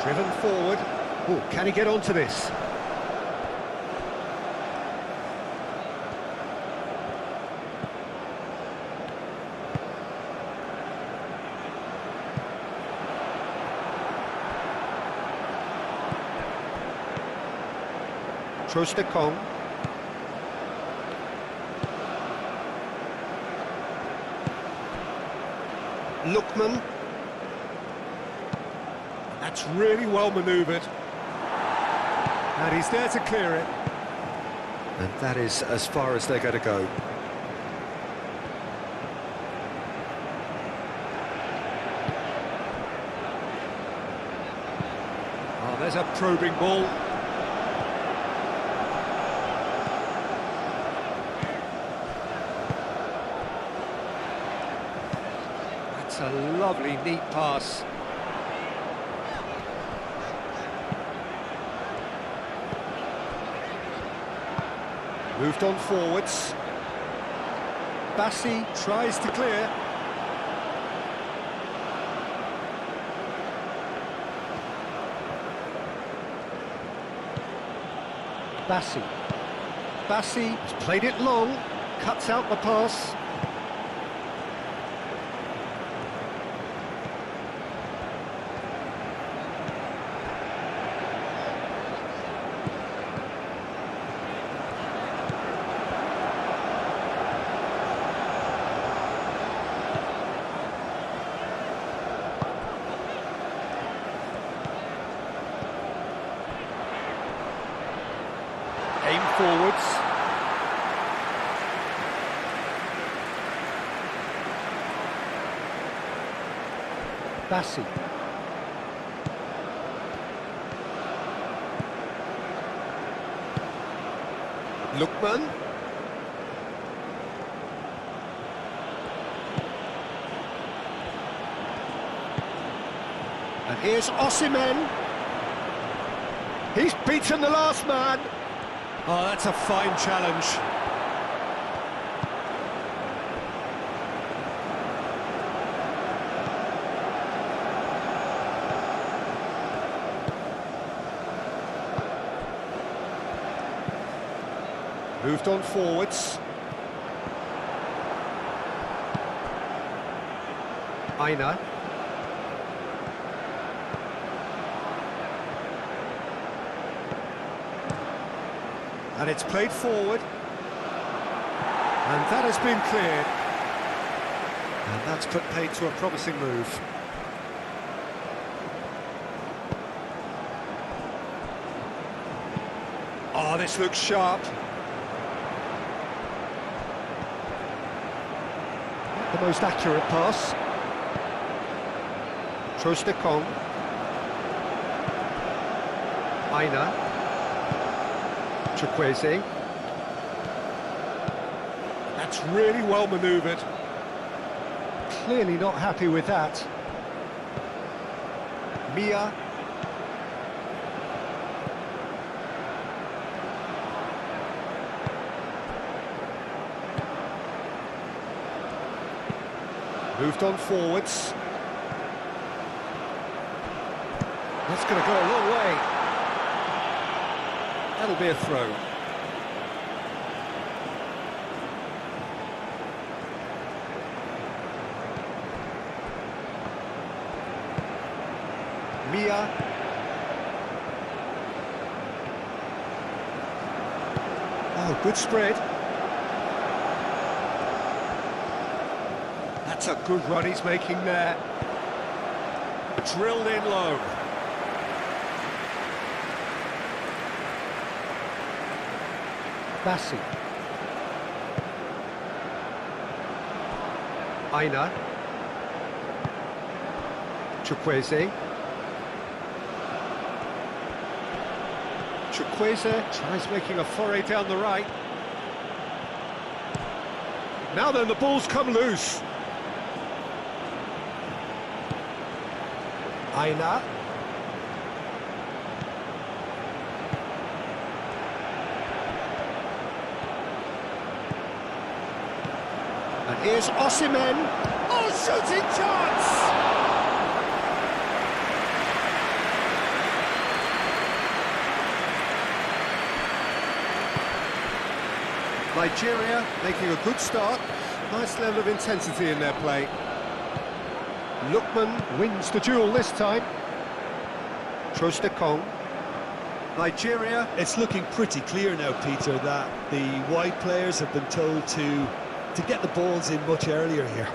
Driven forward. Oh, can he get onto this? Trostekong. Lookman. That's really well manoeuvred. And he's there to clear it. And that is as far as they're going to go. Oh, there's a probing ball. That's a lovely, neat pass. Moved on forwards. Bassi tries to clear. Bassi. Bassi has played it long, cuts out the pass. Aim forwards. Bassi. Lookman. And here's Osimhen. He's beaten the last man. Oh, that's a fine challenge. Moved on forwards. Aina. And it's played forward. And that has been cleared. And that's put paid to a promising move. Oh, this looks sharp. the most accurate pass. Trostekong. Aina. Chukwueze. That's really well manoeuvred. Clearly not happy with that. Mia. Moved on forwards. That's going to go a long way. That'll be a throw. Mia. Oh, good spread. That's a good run he's making there. Drilled in low. Bassi. Aina. Chukwueze. Chukwueze tries making a foray down the right. Now then, the ball's come loose. Aina. And here's Osimhen. Oh, shooting chance! Nigeria making a good start. Nice level of intensity in their play. Lookman wins the duel this time. Trostekong. Nigeria. It's looking pretty clear now, Peter, that the white players have been told to get the balls in much earlier here.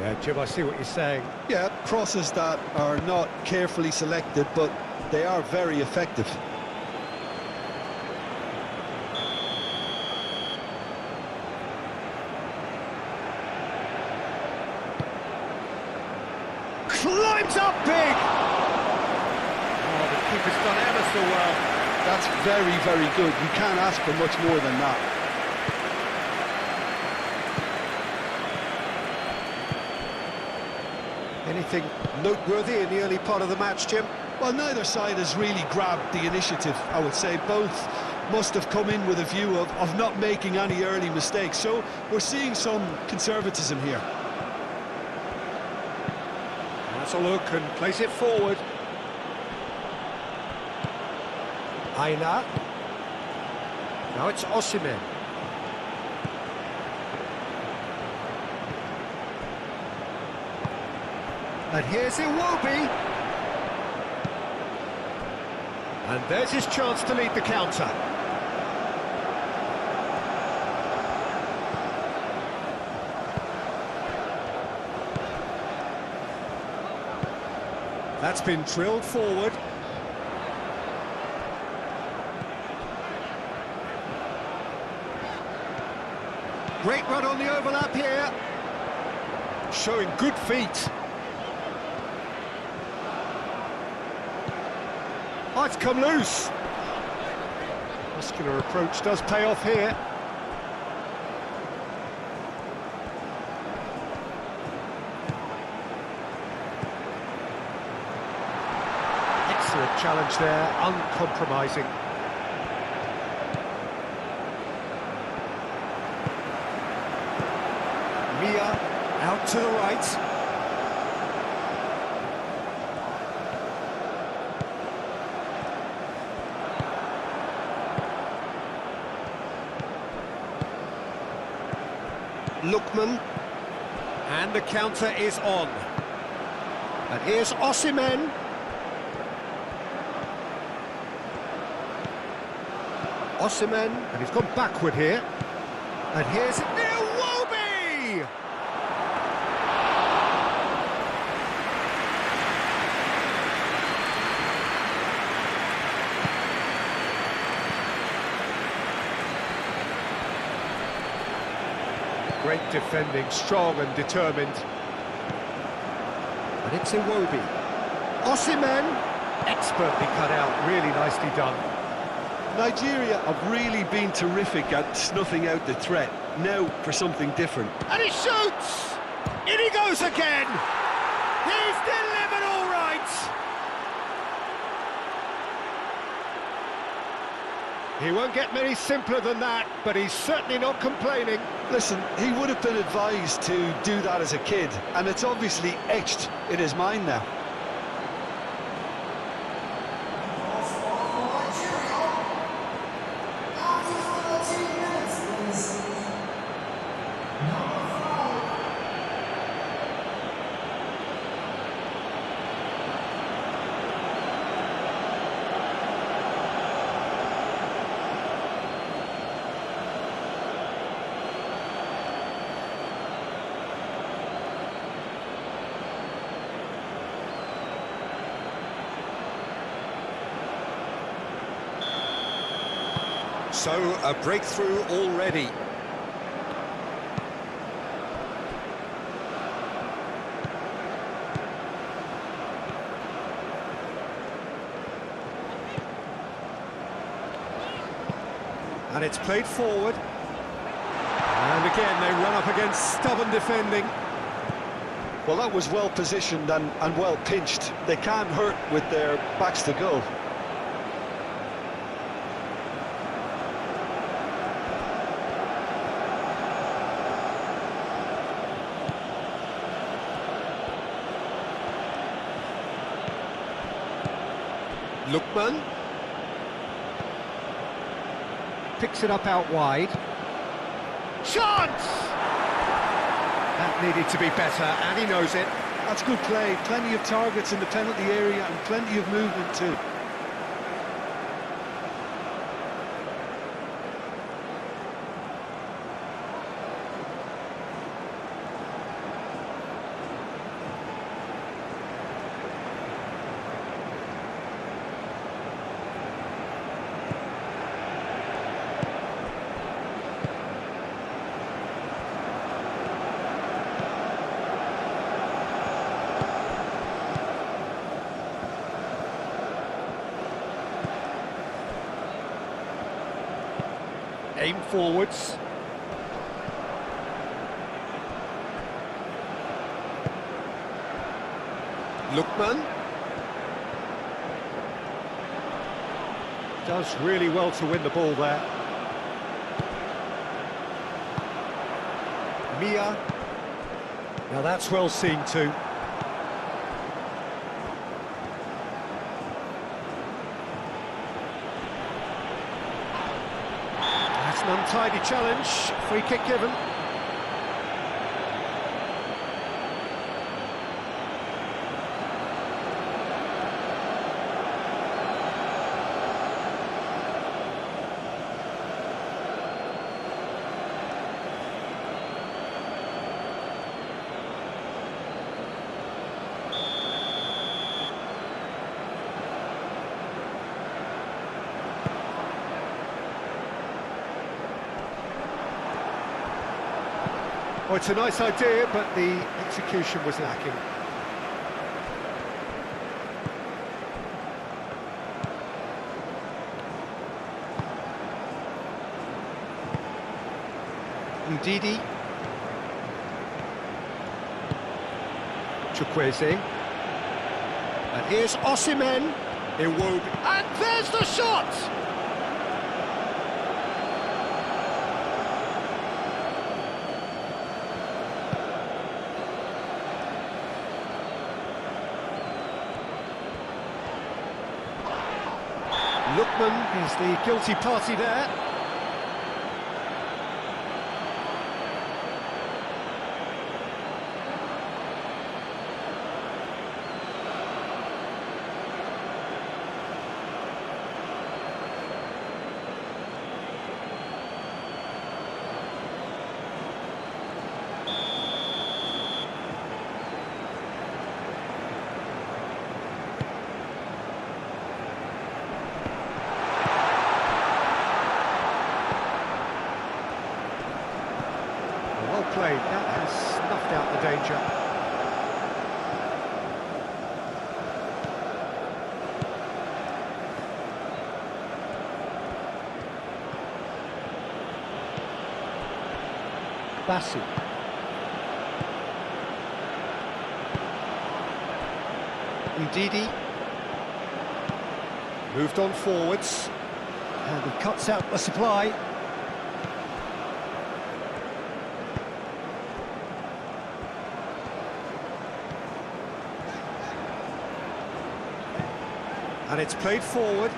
Yeah, Jim, I see what you're saying. Yeah, crosses that are not carefully selected, but they are very effective. Climbs up big! Oh, the keeper's done ever so well. That's very, very good. You can't ask for much more than that. Anything noteworthy in the early part of the match, Jim? Well, neither side has really grabbed the initiative, I would say. Both must have come in with a view of not making any early mistakes. So we're seeing some conservatism here. That's a look and plays it forward. Aina. Now it's Osimhen. And here's Iwobi. And there's his chance to lead the counter. That's been drilled forward. Great run on the overlap here. Showing good feet. Oh, it's come loose. Muscular approach does pay off here. Excellent challenge there, uncompromising. Mia out to the right. Lookman, and the counter is on. And here's Osimhen. Osimhen, and he's gone backward here. And here's Iwobi! Great defending, strong and determined. And it's Iwobi. Osimhen, expertly cut out, really nicely done. Nigeria have really been terrific at snuffing out the threat. Now for something different. And he shoots! In he goes again! He's delivered all right! He won't get many simpler than that, but he's certainly not complaining. Listen, he would have been advised to do that as a kid, and it's obviously etched in his mind now. So, a breakthrough already. And it's played forward. And again, they run up against stubborn defending. Well, that was well positioned and well pinched. They can't hurt with their backs to goal. Lookman picks it up out wide. Chance! That needed to be better, and he knows it. That's good play. Plenty of targets in the penalty area and plenty of movement too. Aim forwards. Lookman. Does really well to win the ball there. Mia. Now that's well seen too. An untidy challenge, free kick given. Oh, it's a nice idea, but the execution was lacking. Ndidi. Chukwueze. And here's Osimhen. Iwobi. And there's the shot! Lookman is the guilty party there. played. That has snuffed out the danger. Bassi. Ndidi. Moved on forwards. And he cuts out the supply. And it's played forward.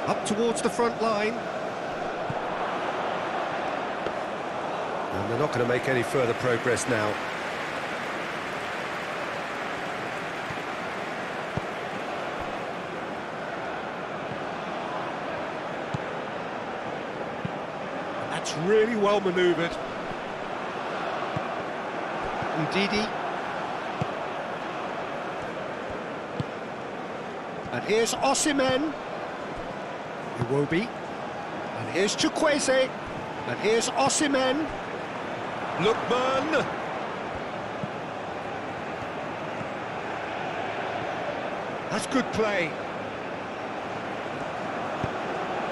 Up towards the front line. And they're not going to make any further progress now. That's really well manoeuvred. Ndidi. And here's Osimhen. Iwobi. And here's Chukwueze. And here's Osimhen. Lookman. That's good play.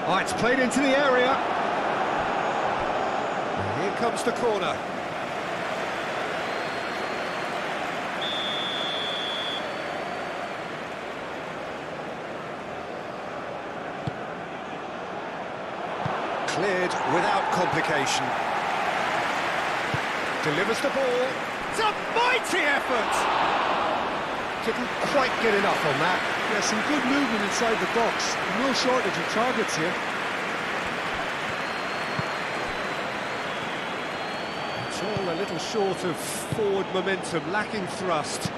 Oh, it's played into the area. And here comes the corner. Cleared without complication. Delivers the ball. It's a mighty effort! Didn't quite get enough on that. Yeah, some good movement inside the box. No shortage of targets here. It's all a little short of forward momentum, lacking thrust.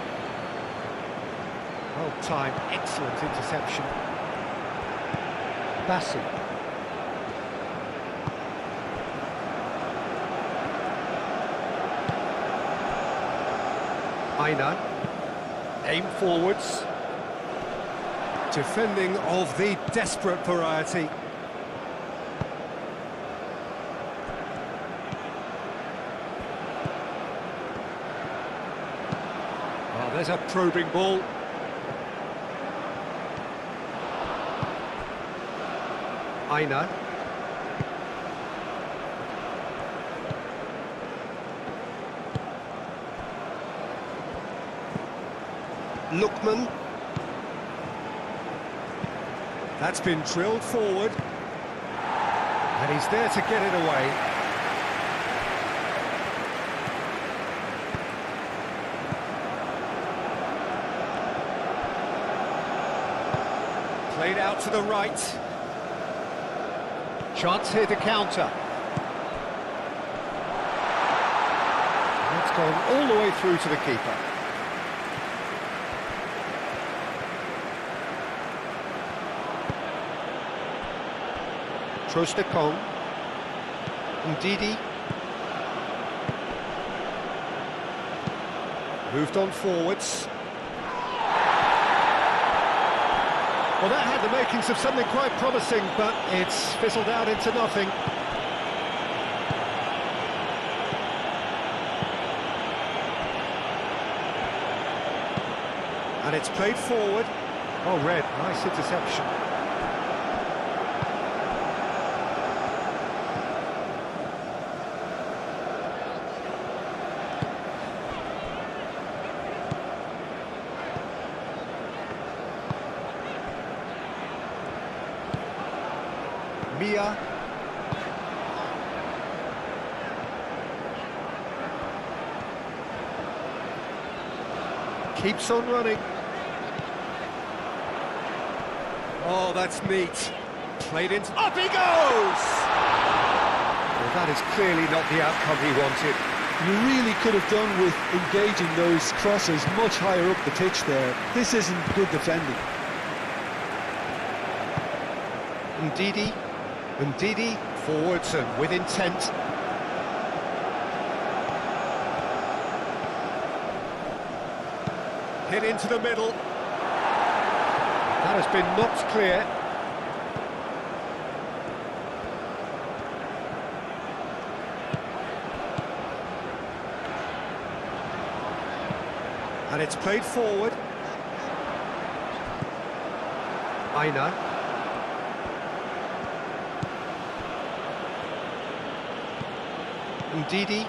Well timed, excellent interception. Bassi. Aina, aim forwards. Defending of the desperate variety. Well, there's a probing ball. Aina. Lookman. That's been drilled forward. And he's there to get it away. Played out to the right. Chance here to counter. That's gone all the way through to the keeper. Trostekong. Ndidi. Moved on forwards. Well, that had the makings of something quite promising, but it's fizzled out into nothing. And it's played forward. Oh, Red, nice interception. Mia. Keeps on running. Oh, that's neat. Played into... Up he goes! Well, that is clearly not the outcome he wanted. You really could have done with engaging those crosses much higher up the pitch there. This isn't good defending. Ndidi forwards and with intent. Hit into the middle. That has been knocked clear. And it's played forward. Aina. Ndidi.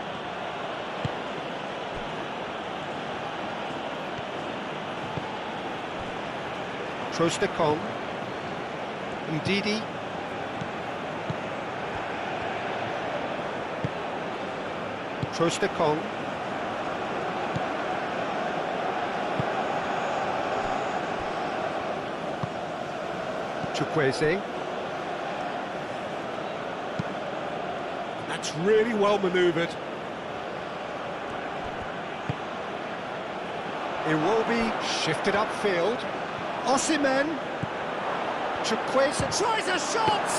Trostekong. Ndidi. Trostekong. Chukwueze. That's really well manoeuvred. Iwobi shifted upfield. Osimhen. Chukwueze tries a shot!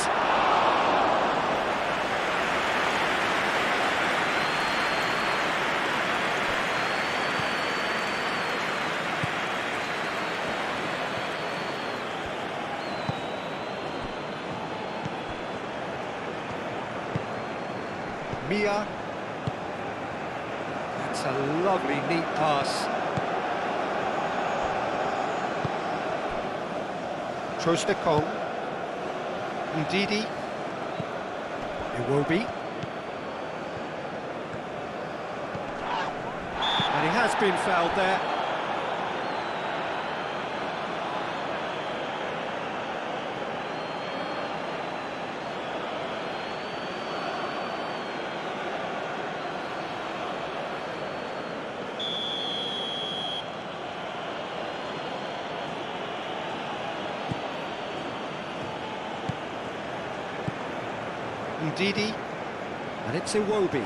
Mia. That's a lovely, neat pass. Trostekong. Ndidi. Iwobi. And he has been fouled there. Ndidi, and it's Iwobi.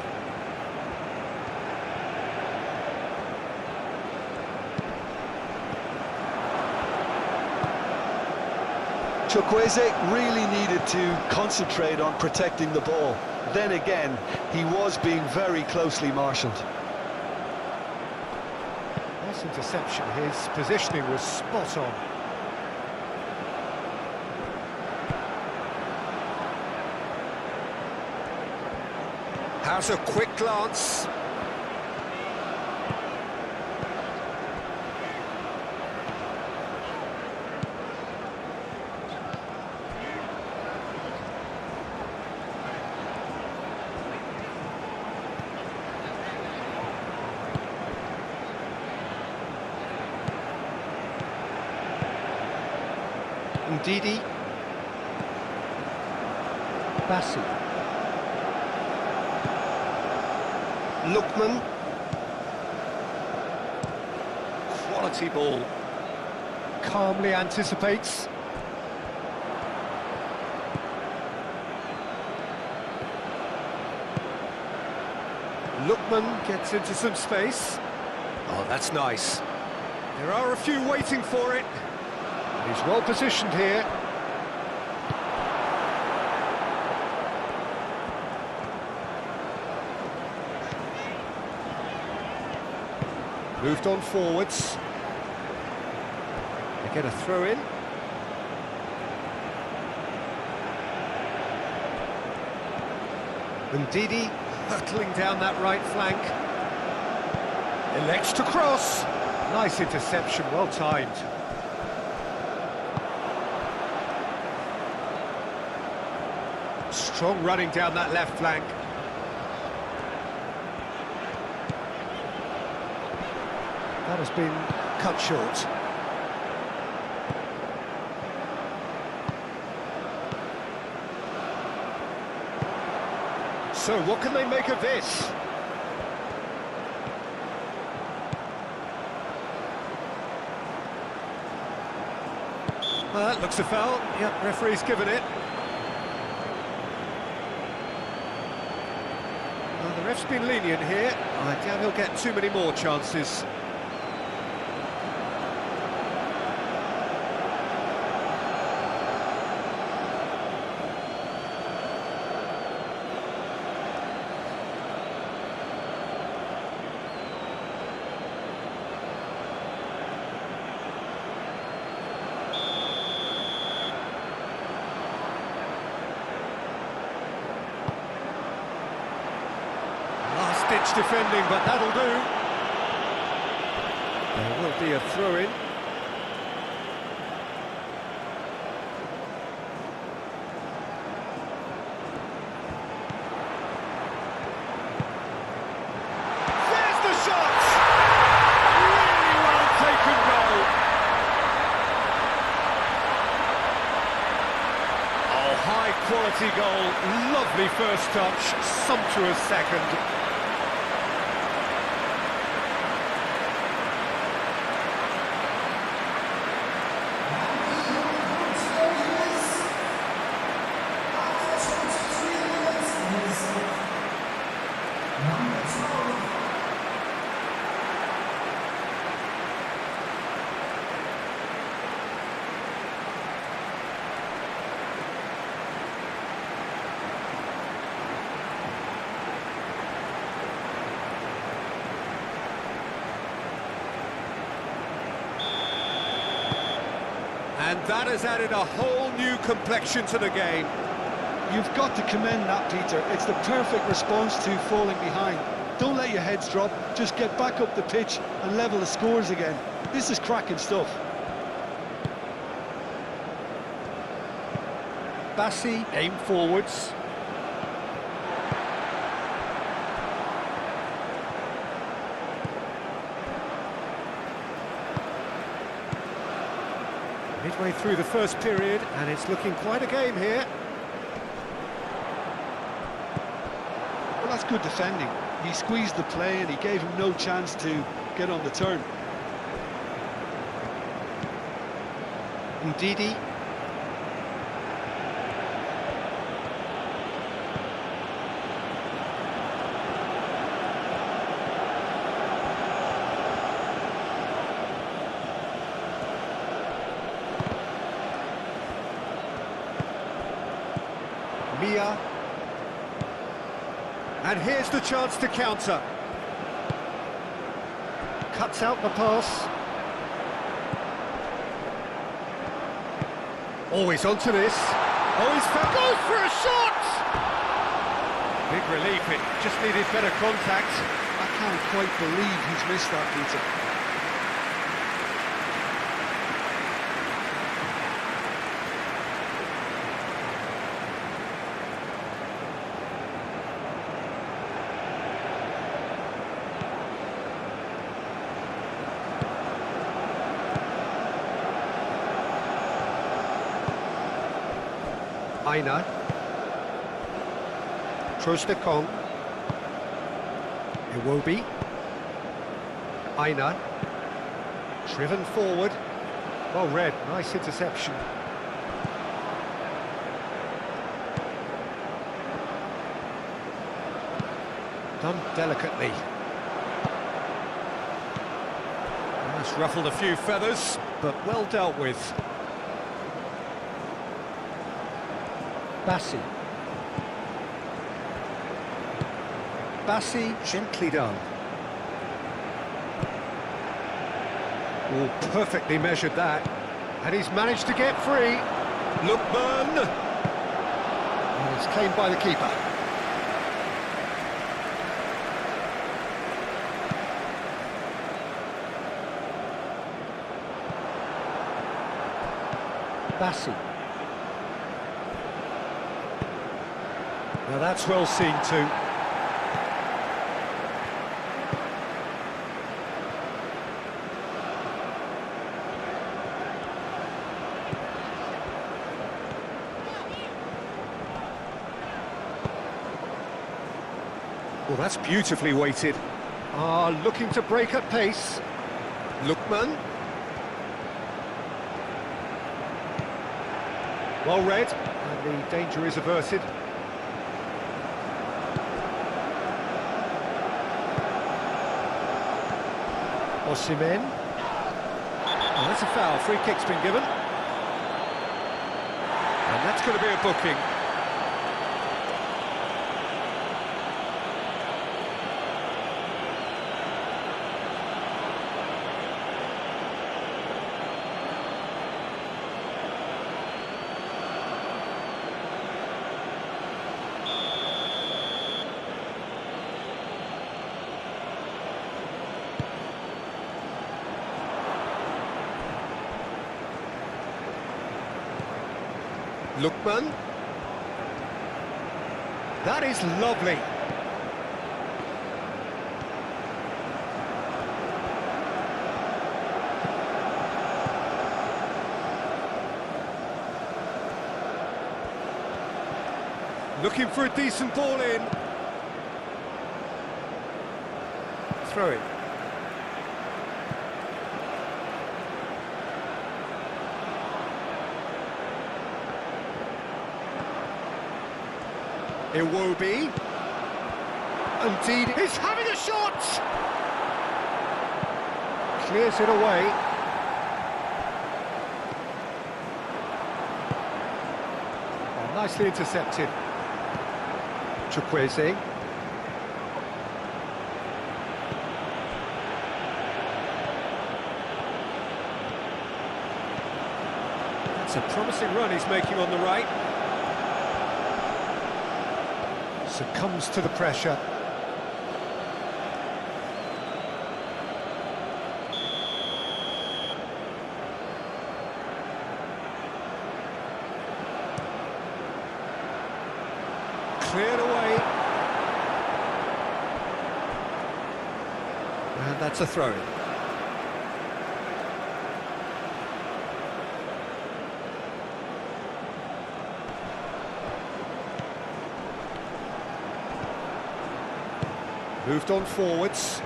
Chukwueze really needed to concentrate on protecting the ball. Then again, he was being very closely marshalled. Nice interception, his positioning was spot on. Has a quick glance. Ndidi. Bassi. Lookman. Quality ball. Calmly anticipates. Lookman gets into some space. Oh, that's nice. There are a few waiting for it. He's well positioned here. Moved on forwards. They get a throw in. Ndidi hurtling down that right flank. Elects to cross. Nice interception, well timed. Strong running down that left flank. That has been cut short. So, what can they make of this? Well, that looks a foul. Yep, referee's given it. Well, the ref's been lenient here. I doubt he'll get too many more chances. last-ditch defending, but that'll do. There will be a throw-in. There's the shot! Really well taken goal. Oh, high-quality goal. Lovely first touch, sumptuous second. And that has added a whole new complexion to the game. You've got to commend that, Peter. It's the perfect response to falling behind. Don't let your heads drop, just get back up the pitch and level the scores again. This is cracking stuff. Bassi aim forwards. Midway through the first period, and it's looking quite a game here. Well, that's good defending. He squeezed the play and he gave him no chance to get on the turn. Ndidi. Mia. And here's the chance to counter. Cuts out the pass. Always onto this. Oh, he's found. Goes for a shot! Big relief, it just needed better contact. I can't quite believe he's missed that, Peter. Aina. Trostekong. Iwobi. Aina. Driven forward. Well read, nice interception. Done delicately. That's ruffled a few feathers, but well dealt with. Bassi. Bassi, gently done. Oh, perfectly measured that. And he's managed to get free. Lookman. And it's claimed by the keeper. Bassi. Now that's well seen too. Well, that's beautifully weighted. Looking to break at pace. Lookman. Well read, and the danger is averted. Osimhen. Oh, that's a foul. Free kick's been given. And that's going to be a booking. Lookman. That is lovely. Looking for a decent ball in. Throw it. Iwobi. Indeed, he's having a shot! Clears it away. Oh, nicely intercepted. Chukwueze. That's a promising run he's making on the right. Succumbs to the pressure. Cleared away. And that's a throw-in. Moved on forwards.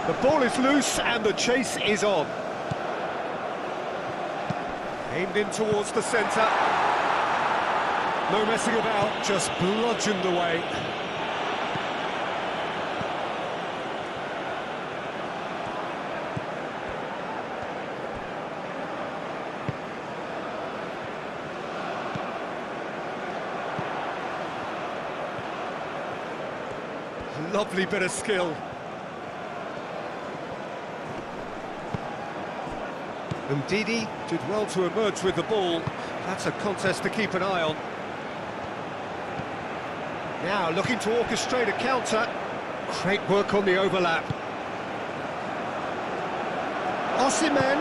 The ball is loose and the chase is on. Aimed in towards the centre. No messing about, just bludgeoned away. Lovely bit of skill. Ndidi did well to emerge with the ball. That's a contest to keep an eye on. Now looking to orchestrate a counter. Great work on the overlap. Osimhen.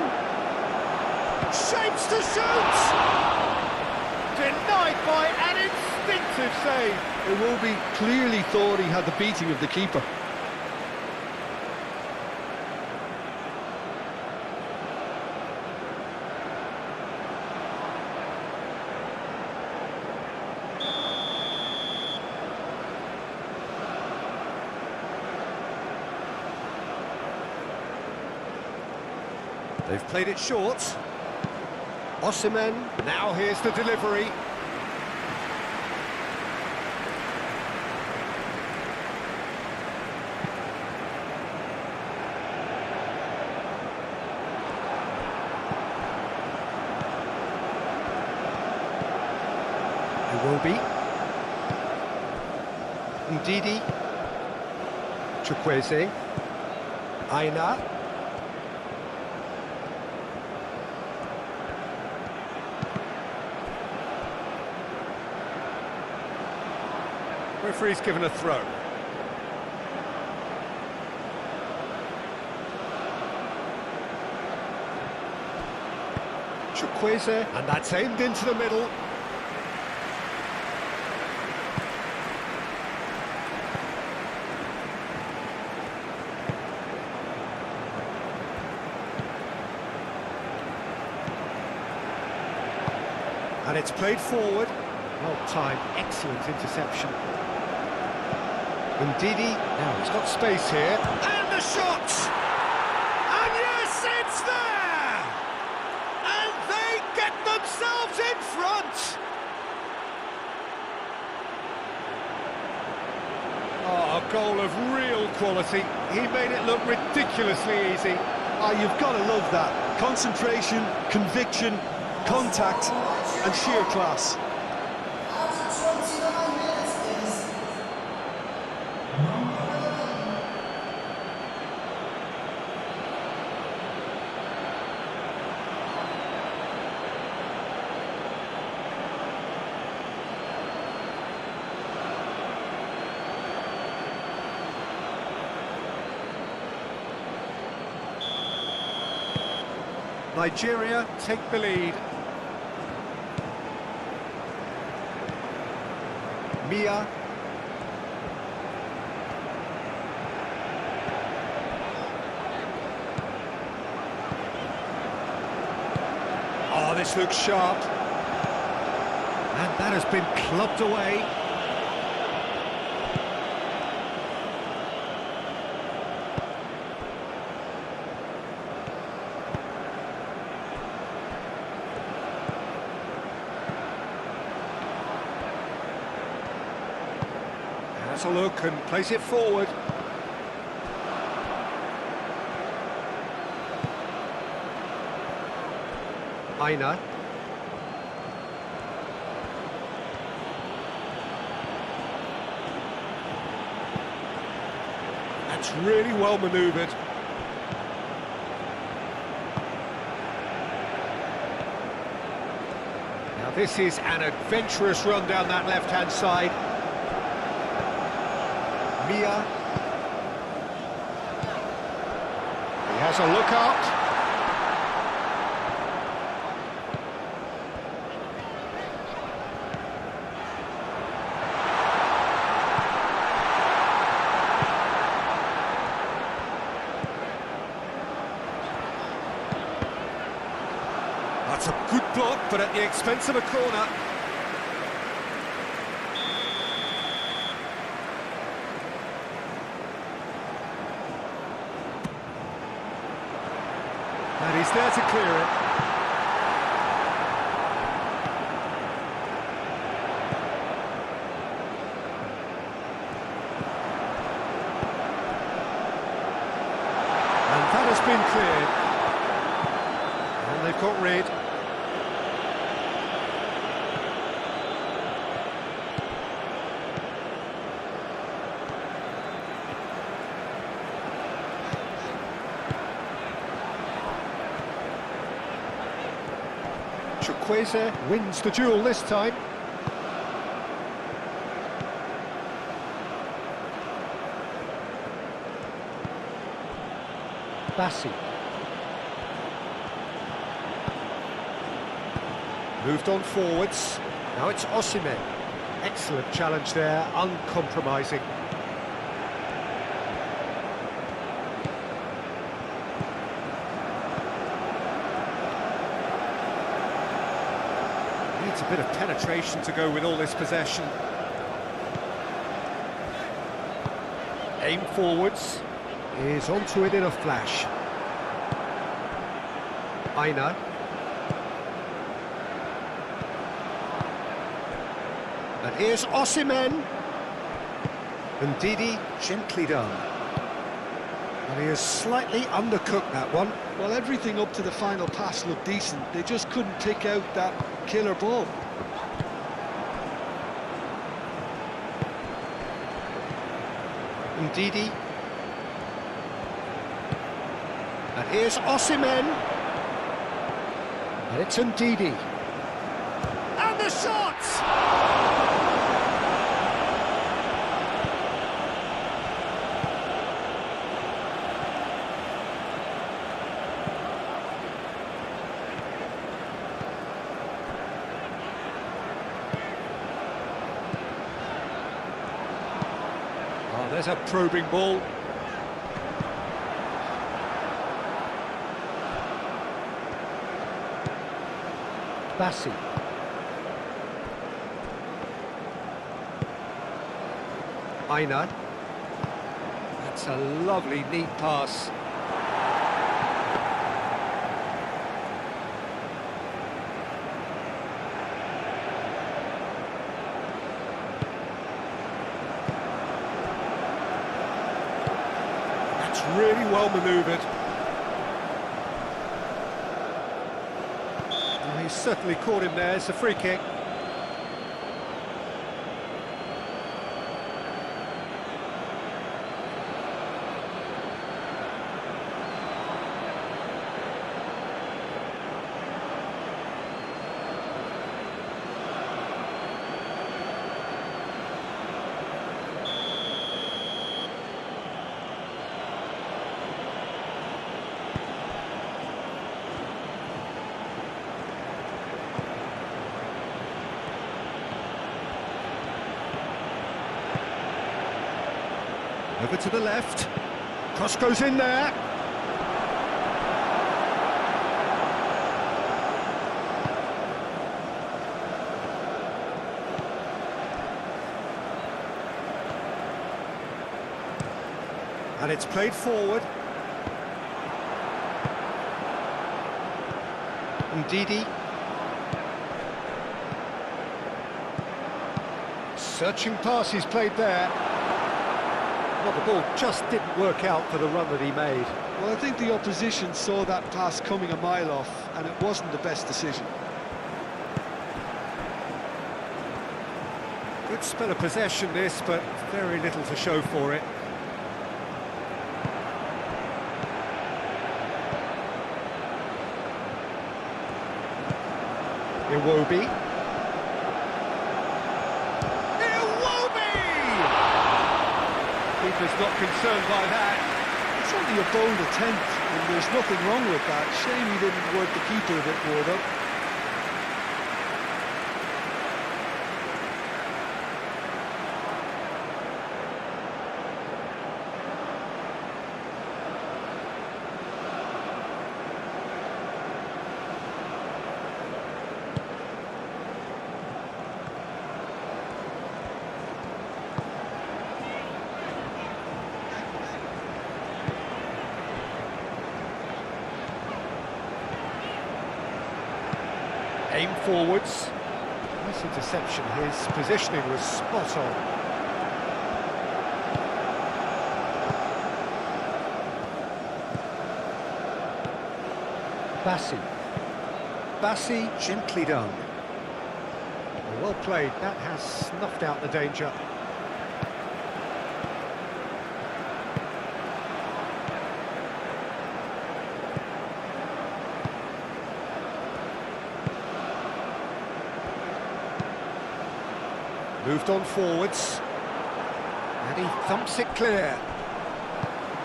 Shapes to shoot! Denied by an instinctive save. Iwobi clearly thought he had the beating of the keeper. They've played it short. Osimhen, now here's the delivery. Iwobi. Ndidi. Chukwueze. Aina. Referee's given a throw. Chukwueze, and that's aimed into the middle. And it's played forward. Well timed, excellent interception. Ndidi, now he's got space here. And the shot! And yes, it's there! And they get themselves in front! Oh, a goal of real quality. He made it look ridiculously easy. Ah, you've got to love that. Concentration, conviction, contact, and sheer class. Nigeria take the lead. Mia. Oh, this looks sharp. And that has been clubbed away. Has a look and plays it forward. Aina. That's really well manoeuvred. Now this is an adventurous run down that left-hand side. Mia. He has a look out. That's a good block, but at the expense of a corner. And he's there to clear it. And that has been cleared. And they've got rid. Chukwueze wins the duel this time. Bassi. Moved on forwards. Now it's Osimhen. Excellent challenge there, uncompromising. Needs a bit of penetration to go with all this possession. Aim forwards. Is onto it in a flash. Aina. And here's Osimhen. And Didi, gently done. And he has slightly undercooked that one. Well, everything up to the final pass looked decent. They just couldn't pick out that killer ball. And Didi. And here's Osimhen. And it's Ndidi. And the shot! Oh, there's a probing ball. Bassi. Aina. That's a lovely, neat pass. That's really well manoeuvred. He's certainly caught him there. It's a free kick. Over to the left. Cross goes in there. And it's played forward. Ndidi. Searching pass he's played there. Well, the ball just didn't work out for the run that he made. Well, I think the opposition saw that pass coming a mile off, and it wasn't the best decision. Good spell of possession this, but very little to show for it. Iwobi. Keeper's not concerned by that. It's only a bold attempt, and there's nothing wrong with that. Shame he didn't work the keeper a bit more, though. Aim forwards. Nice interception. His positioning was spot on. Bassi gently done. Well played. That has snuffed out the danger. Moved on forwards, and he thumps it clear.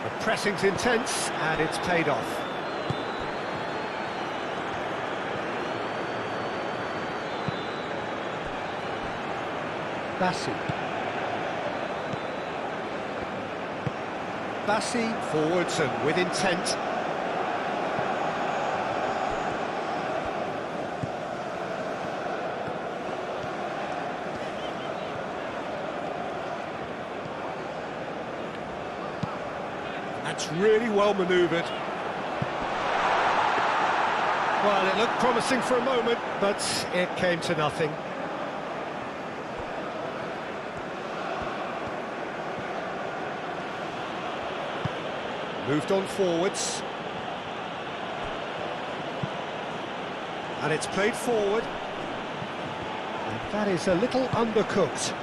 The pressing's intense, and it's paid off. Bassi forwards and with intent. That's really well manoeuvred. Well, it looked promising for a moment, but it came to nothing. Moved on forwards. And it's played forward. And that is a little undercooked.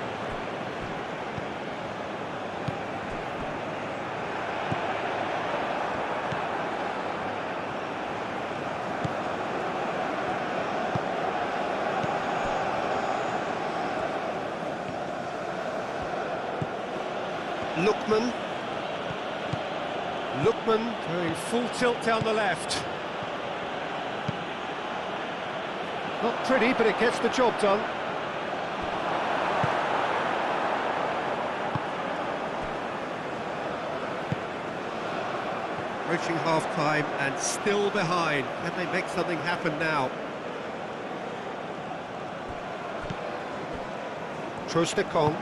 Lookman going full tilt down the left. Not pretty, but it gets the job done. Approaching half-time and still behind. Can they make something happen now? Trostekong.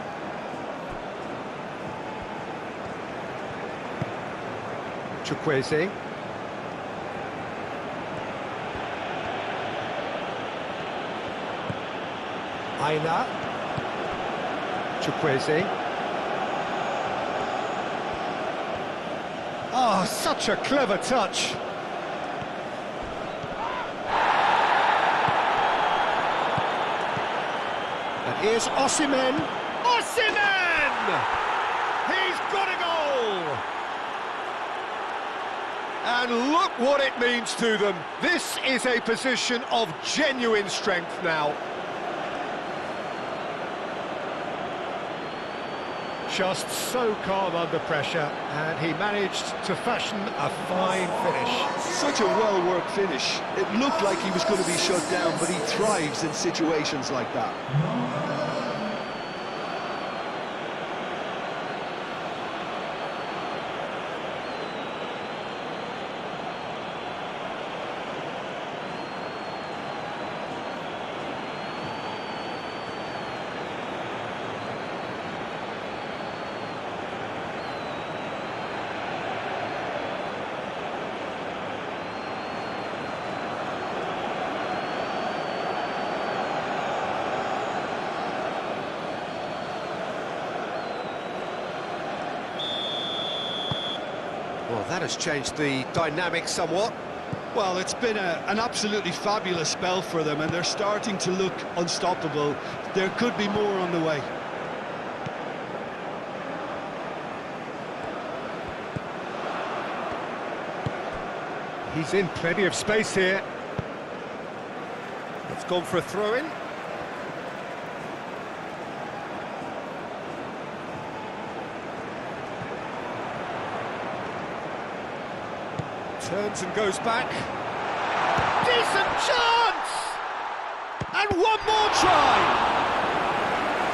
Chukwueze. Aina. Chukwueze. Oh, such a clever touch. And here's Osimhen. Osimhen! He's got a goal! And look what it means to them. This is a position of genuine strength now. Just so calm under pressure, and he managed to fashion a fine finish. Such a well-worked finish. It looked like he was going to be shut down, but he thrives in situations like that. Well, that has changed the dynamic somewhat. Well, it's been an absolutely fabulous spell for them, and they're starting to look unstoppable. There could be more on the way. He's in plenty of space here. It's gone for a throw-in. Turns and goes back. Decent chance! And one more try!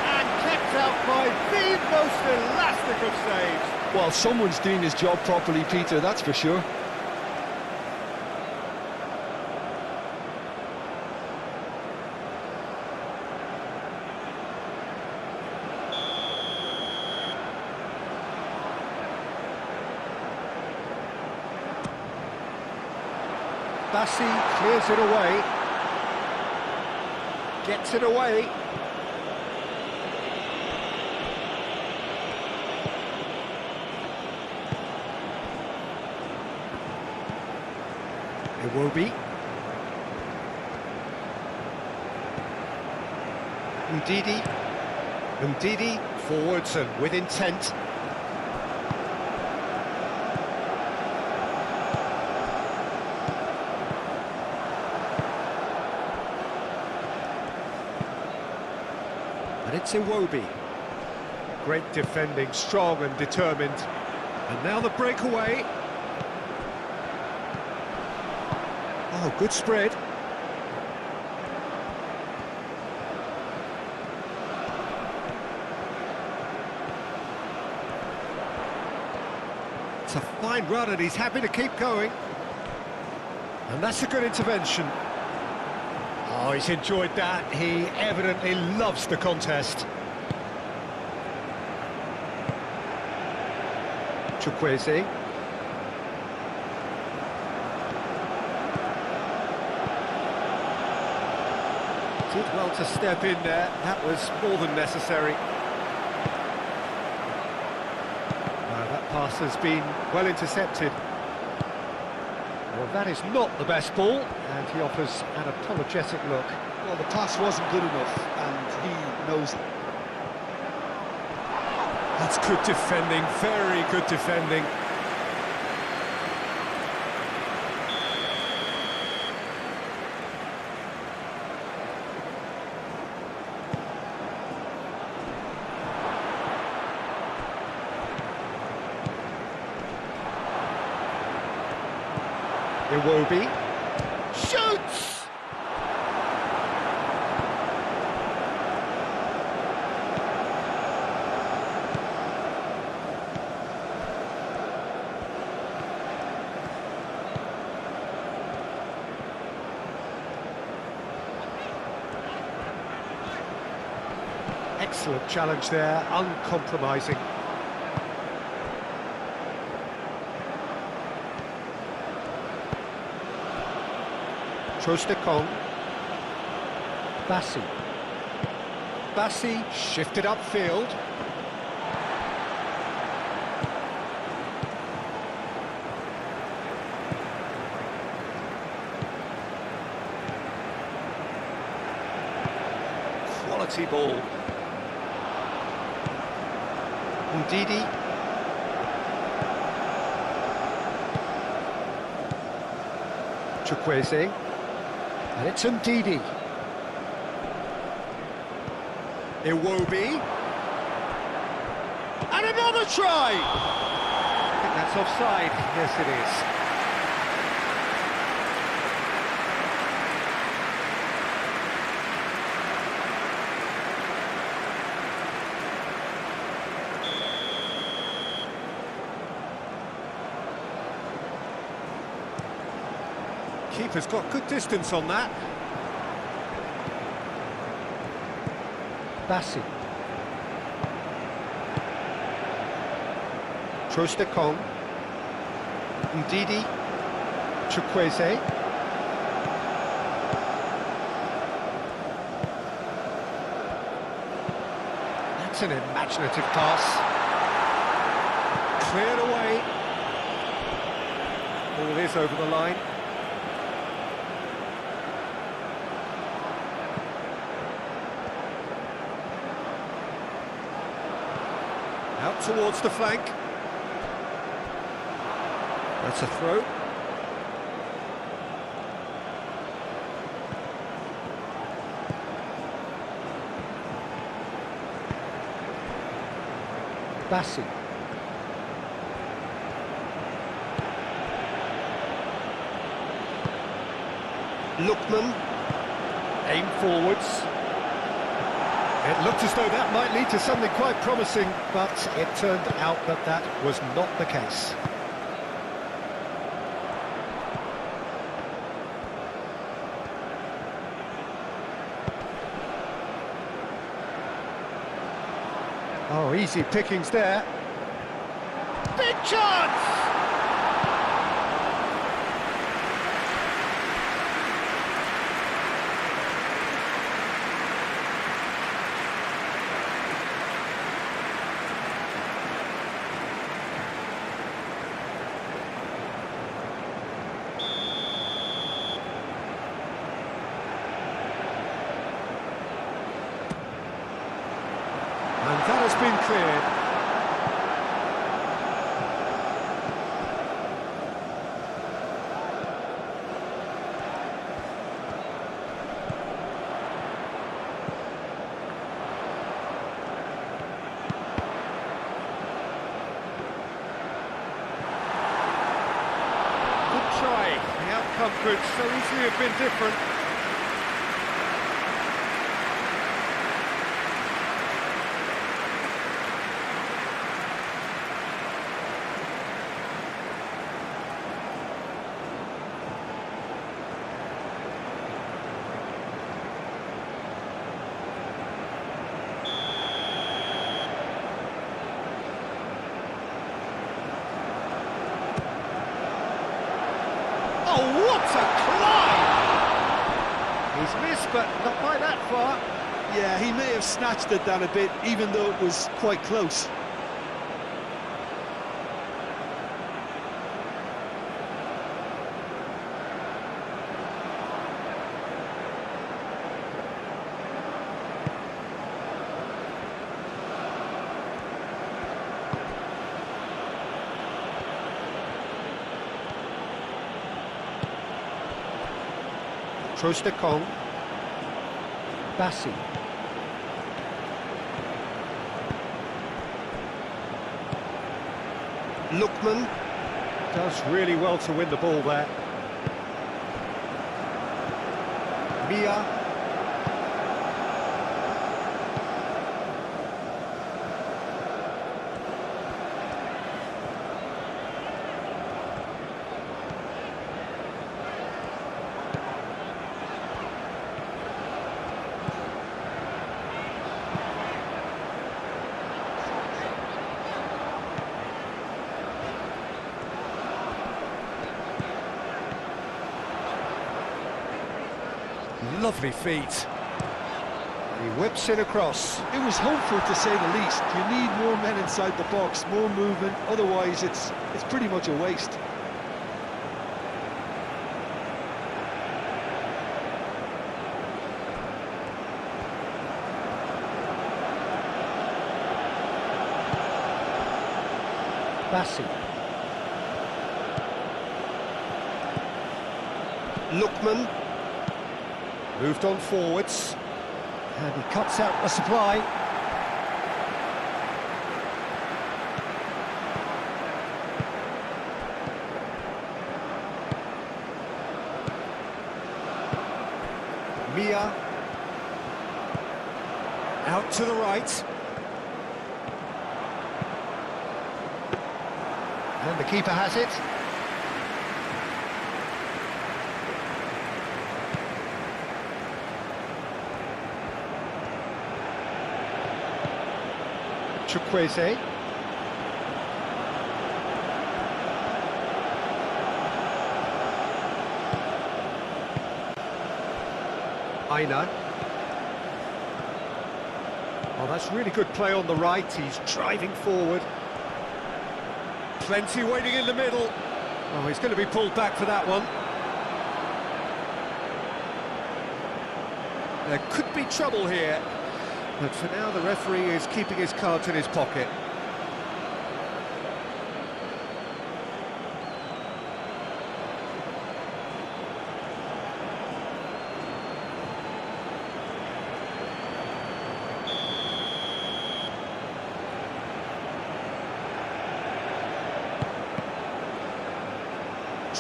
And kept out by the most elastic of saves. Well, someone's doing his job properly, Peter, that's for sure. Bassi clears it away. Gets it away. Iwobi. Ndidi forwards and with intent. And it's Iwobi. Great defending, strong and determined. And now the breakaway. Oh, good spread. It's a fine run and he's happy to keep going. And that's a good intervention. Oh, he's enjoyed that. He evidently loves the contest. Chukwueze. Did well to step in there. That was more than necessary. That pass has been well intercepted. Well, that is not the best ball, and he offers an apologetic look. Well, the pass wasn't good enough, and he knows it. That's good defending, very good defending. Iwobi shoots! Excellent challenge there, uncompromising. Trostekong. Bassi. Bassi shifted upfield. Quality ball. Ndidi. Chukwueze. And it's Ndidi. Iwobi. And another try! I think that's offside. Yes, it is. Keeper's got good distance on that. Bassi. Trostekong. Ndidi. Chukwueze. That's an imaginative pass. Cleared away. Ball is over the line. Out towards the flank. That's a throw. Bassi. Lookman. Aim forwards. It looked as though that might lead to something quite promising, but it turned out that that was not the case. Oh, easy pickings there. Big chance! And that has been cleared. Good try. The outcome could so easily have been different. Oh, what a climb! He's missed, but not by that far. Yeah, he may have snatched at that a bit, even though it was quite close. Trostekong. Bassi. Lookman does really well to win the ball there. Mia. Lovely feet. He whips it across. It was hopeful, to say the least. You need more men inside the box, more movement, otherwise it's pretty much a waste. Bassi. Lookman. Moved on forwards. And he cuts out the supply. Mia. Out to the right. And the keeper has it. Chukwueze. Aina. Oh, that's really good play on the right. He's driving forward. Plenty waiting in the middle. Oh, he's going to be pulled back for that one. There could be trouble here, but for now the referee is keeping his cards in his pocket.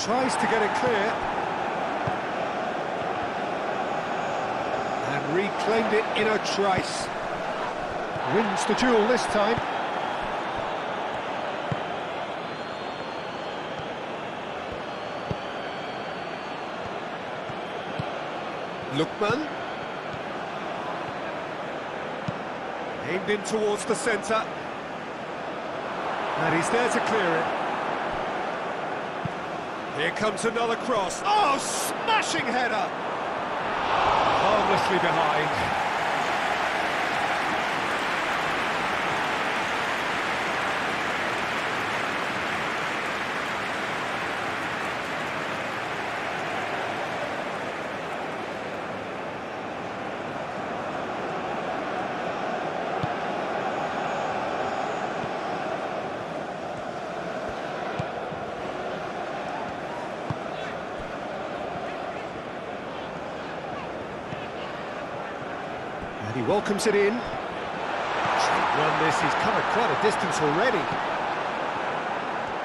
Tries to get it clear. And reclaimed it in a trice. Wins the duel this time. Lookman. Aimed in towards the centre. And he's there to clear it. Here comes another cross. Oh, smashing header! Harmlessly behind. And he welcomes it in. Won this, he's covered quite a distance already.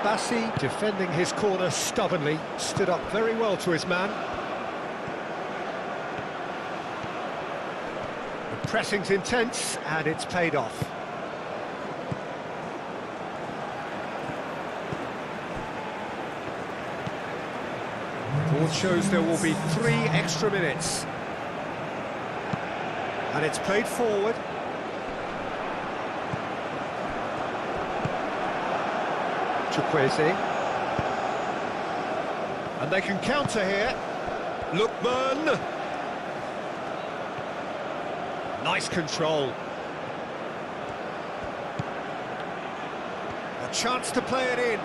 Bassi, defending his corner stubbornly, stood up very well to his man. The pressing's intense, and it's paid off. Board shows there will be 3 extra minutes. And it's played forward. Chukwueze. And they can counter here. Lookman. Nice control. A chance to play it in.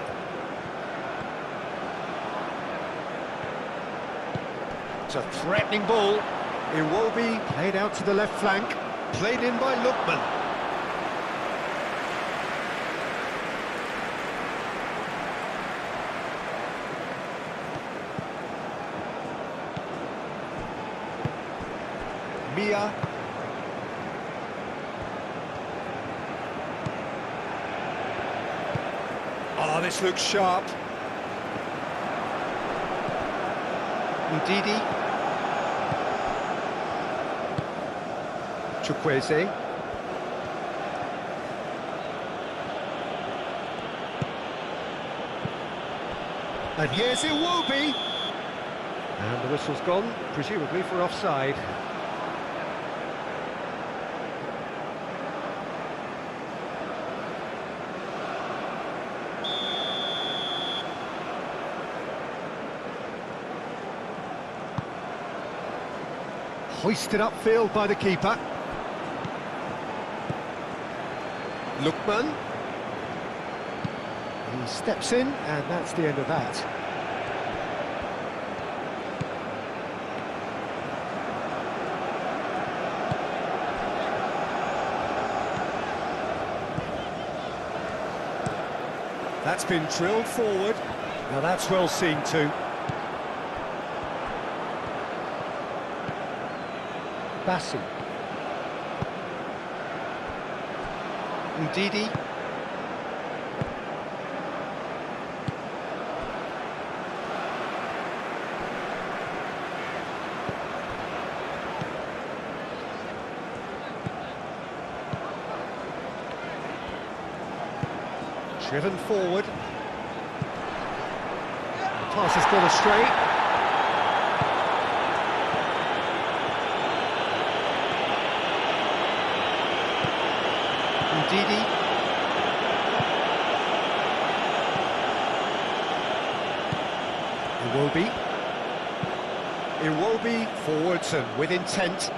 It's a threatening ball. Iwobi played out to the left flank, played in by Lookman. Mia. Oh, this looks sharp. Ndidi. Chukwueze. And here's Iwobi. And the whistle's gone, presumably for offside. Hoisted upfield by the keeper. Lookman. He steps in, and that's the end of that. That's been drilled forward. Now that's well seen too. Bassi. Ndidi. Driven forward. The pass has gone astray. Ndidi. Iwobi forwards and with intent.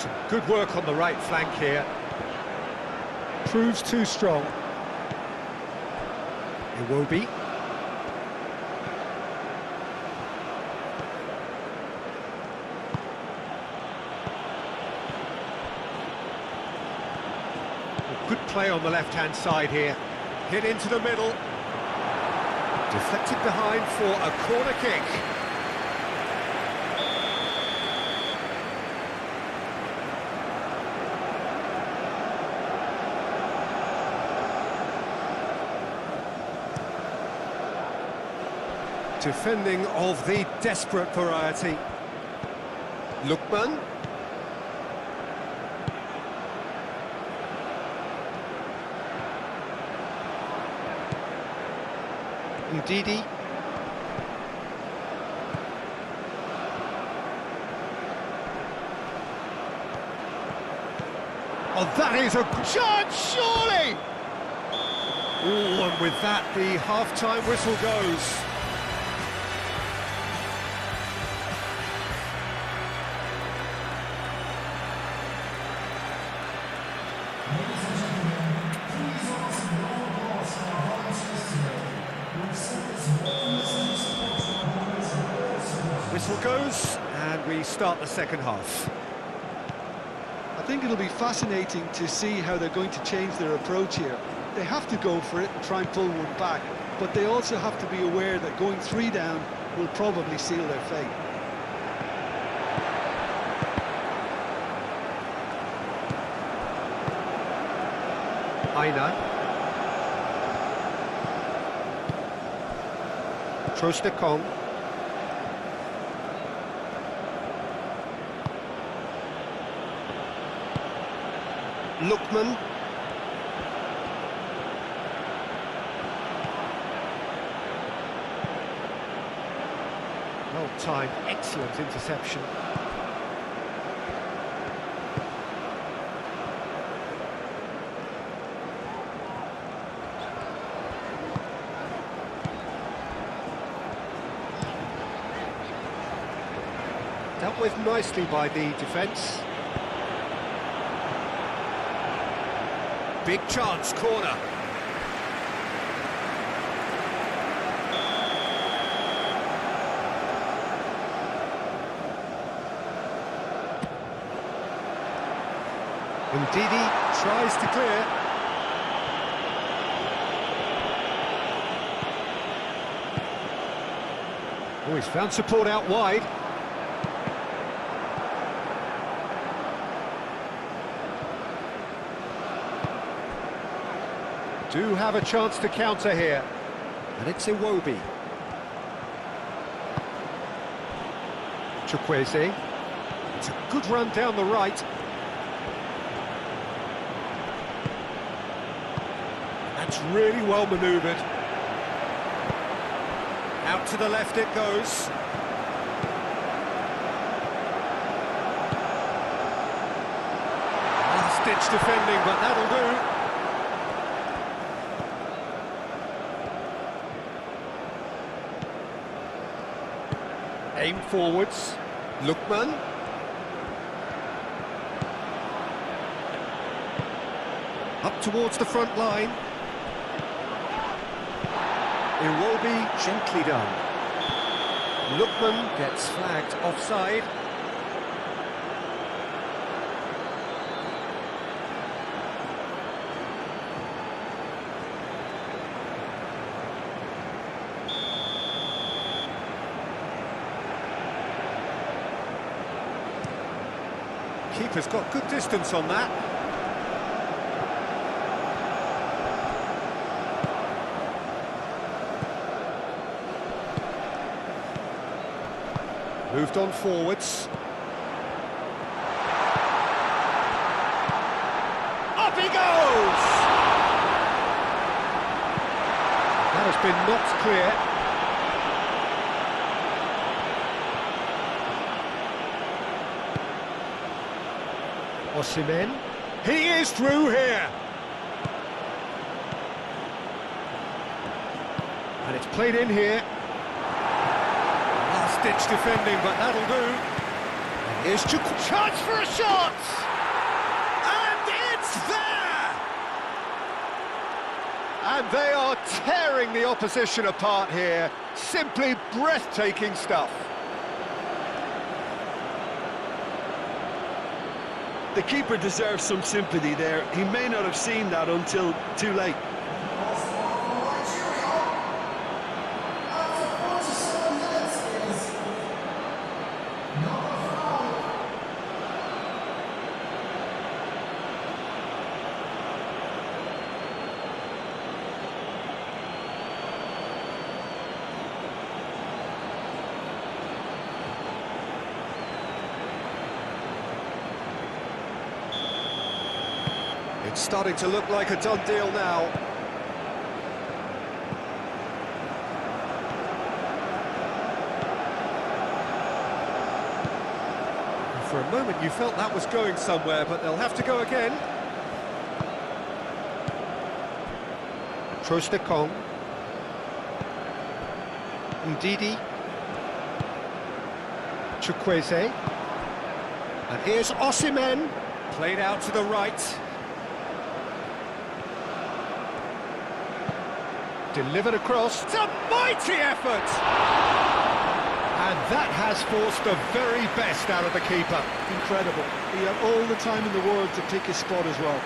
Some good work on the right flank here. Proves too strong. Iwobi. Good play on the left-hand side here. Hit into the middle. Deflected behind for a corner kick. Defending of the desperate variety. Lookman. Ndidi. Oh, that is a chance, surely! Oh, and with that, the half-time whistle goes. Whistle goes, and we start the second half. I think it'll be fascinating to see how they're going to change their approach here. They have to go for it and try and pull one back, but they also have to be aware that going 3 down will probably seal their fate. Aina. Trostekong. Lookman. Well timed, excellent interception. Dealt with nicely by the defence. Big chance, corner. Ndidi tries to clear. Oh, he's found support out wide. Do have a chance to counter here, and it's Iwobi. Chukwueze. It's a good run down the right. That's really well manoeuvred. Out to the left it goes. Last-ditch defending, but that'll do. Aim forwards. Lookman. Up towards the front line. Iwobi gently done. Lookman gets flagged offside. Keeper's got good distance on that. Moved on forwards. Up he goes! That has been knocked clear. Osimhen. He is through here. And it's played in here. Last-ditch defending, but that'll do. Here's chance for a shot! And it's there! And they are tearing the opposition apart here. Simply breathtaking stuff. The keeper deserves some sympathy there. He may not have seen that until too late. It's starting to look like a done deal now. For a moment you felt that was going somewhere, but they'll have to go again. Trostekong. Ndidi. Chukwueze. And here's Osimhen. Played out to the right. Delivered across. It's a mighty effort! And that has forced the very best out of the keeper. Incredible. He had all the time in the world to pick his spot as well.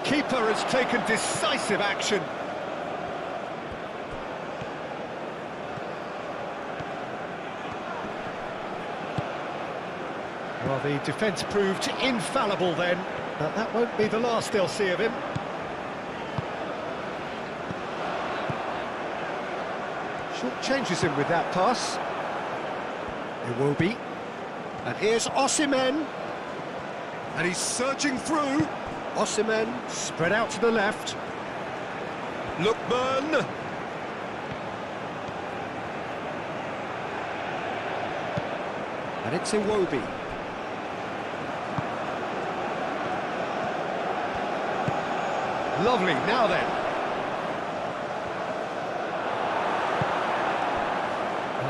Keeper has taken decisive action. Well, the defence proved infallible then, but that won't be the last they'll see of him. Short changes him with that pass. It will be. And here's Osimhen. And he's surging through. Osimhen, spread out to the left. Lookman. And it's Iwobi. Lovely, now then.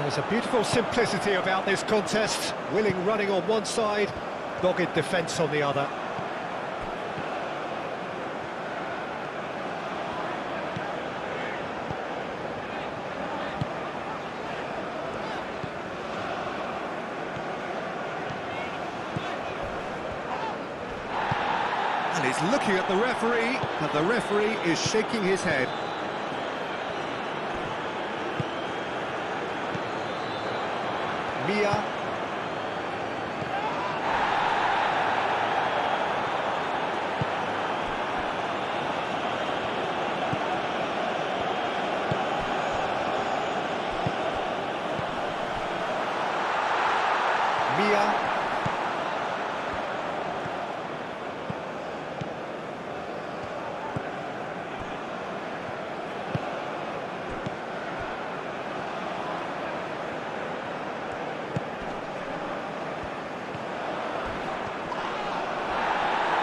There's a beautiful simplicity about this contest. Willing running on one side, dogged defence on the other. And he's looking at the referee, but the referee is shaking his head. Mia. Mia.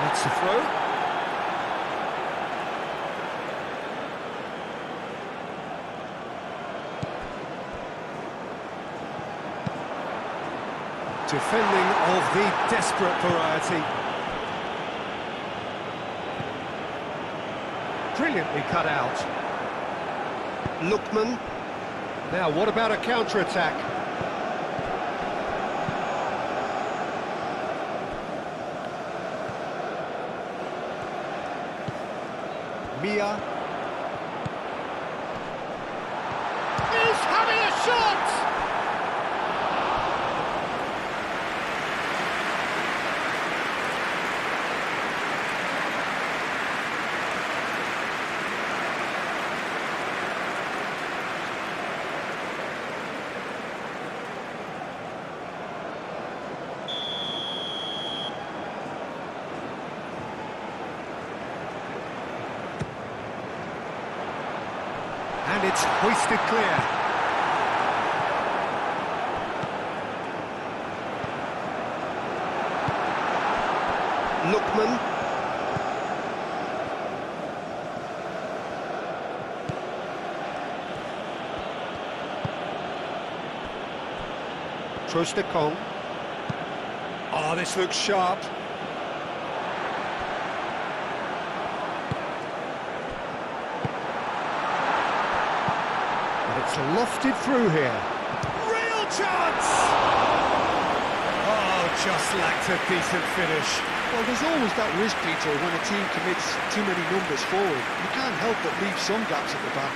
That's the throw. Defending of the desperate variety. Brilliantly cut out. Lookman. Now, what about a counter-attack? Mia. He's having a shot! And it's hoisted clear. Lookman. Trostekong. Oh, this looks sharp. And it's lofted through here. Real chance! Oh, just lacked a decent finish. Well, there's always that risk, Peter, when a team commits too many numbers forward. You can't help but leave some gaps at the back.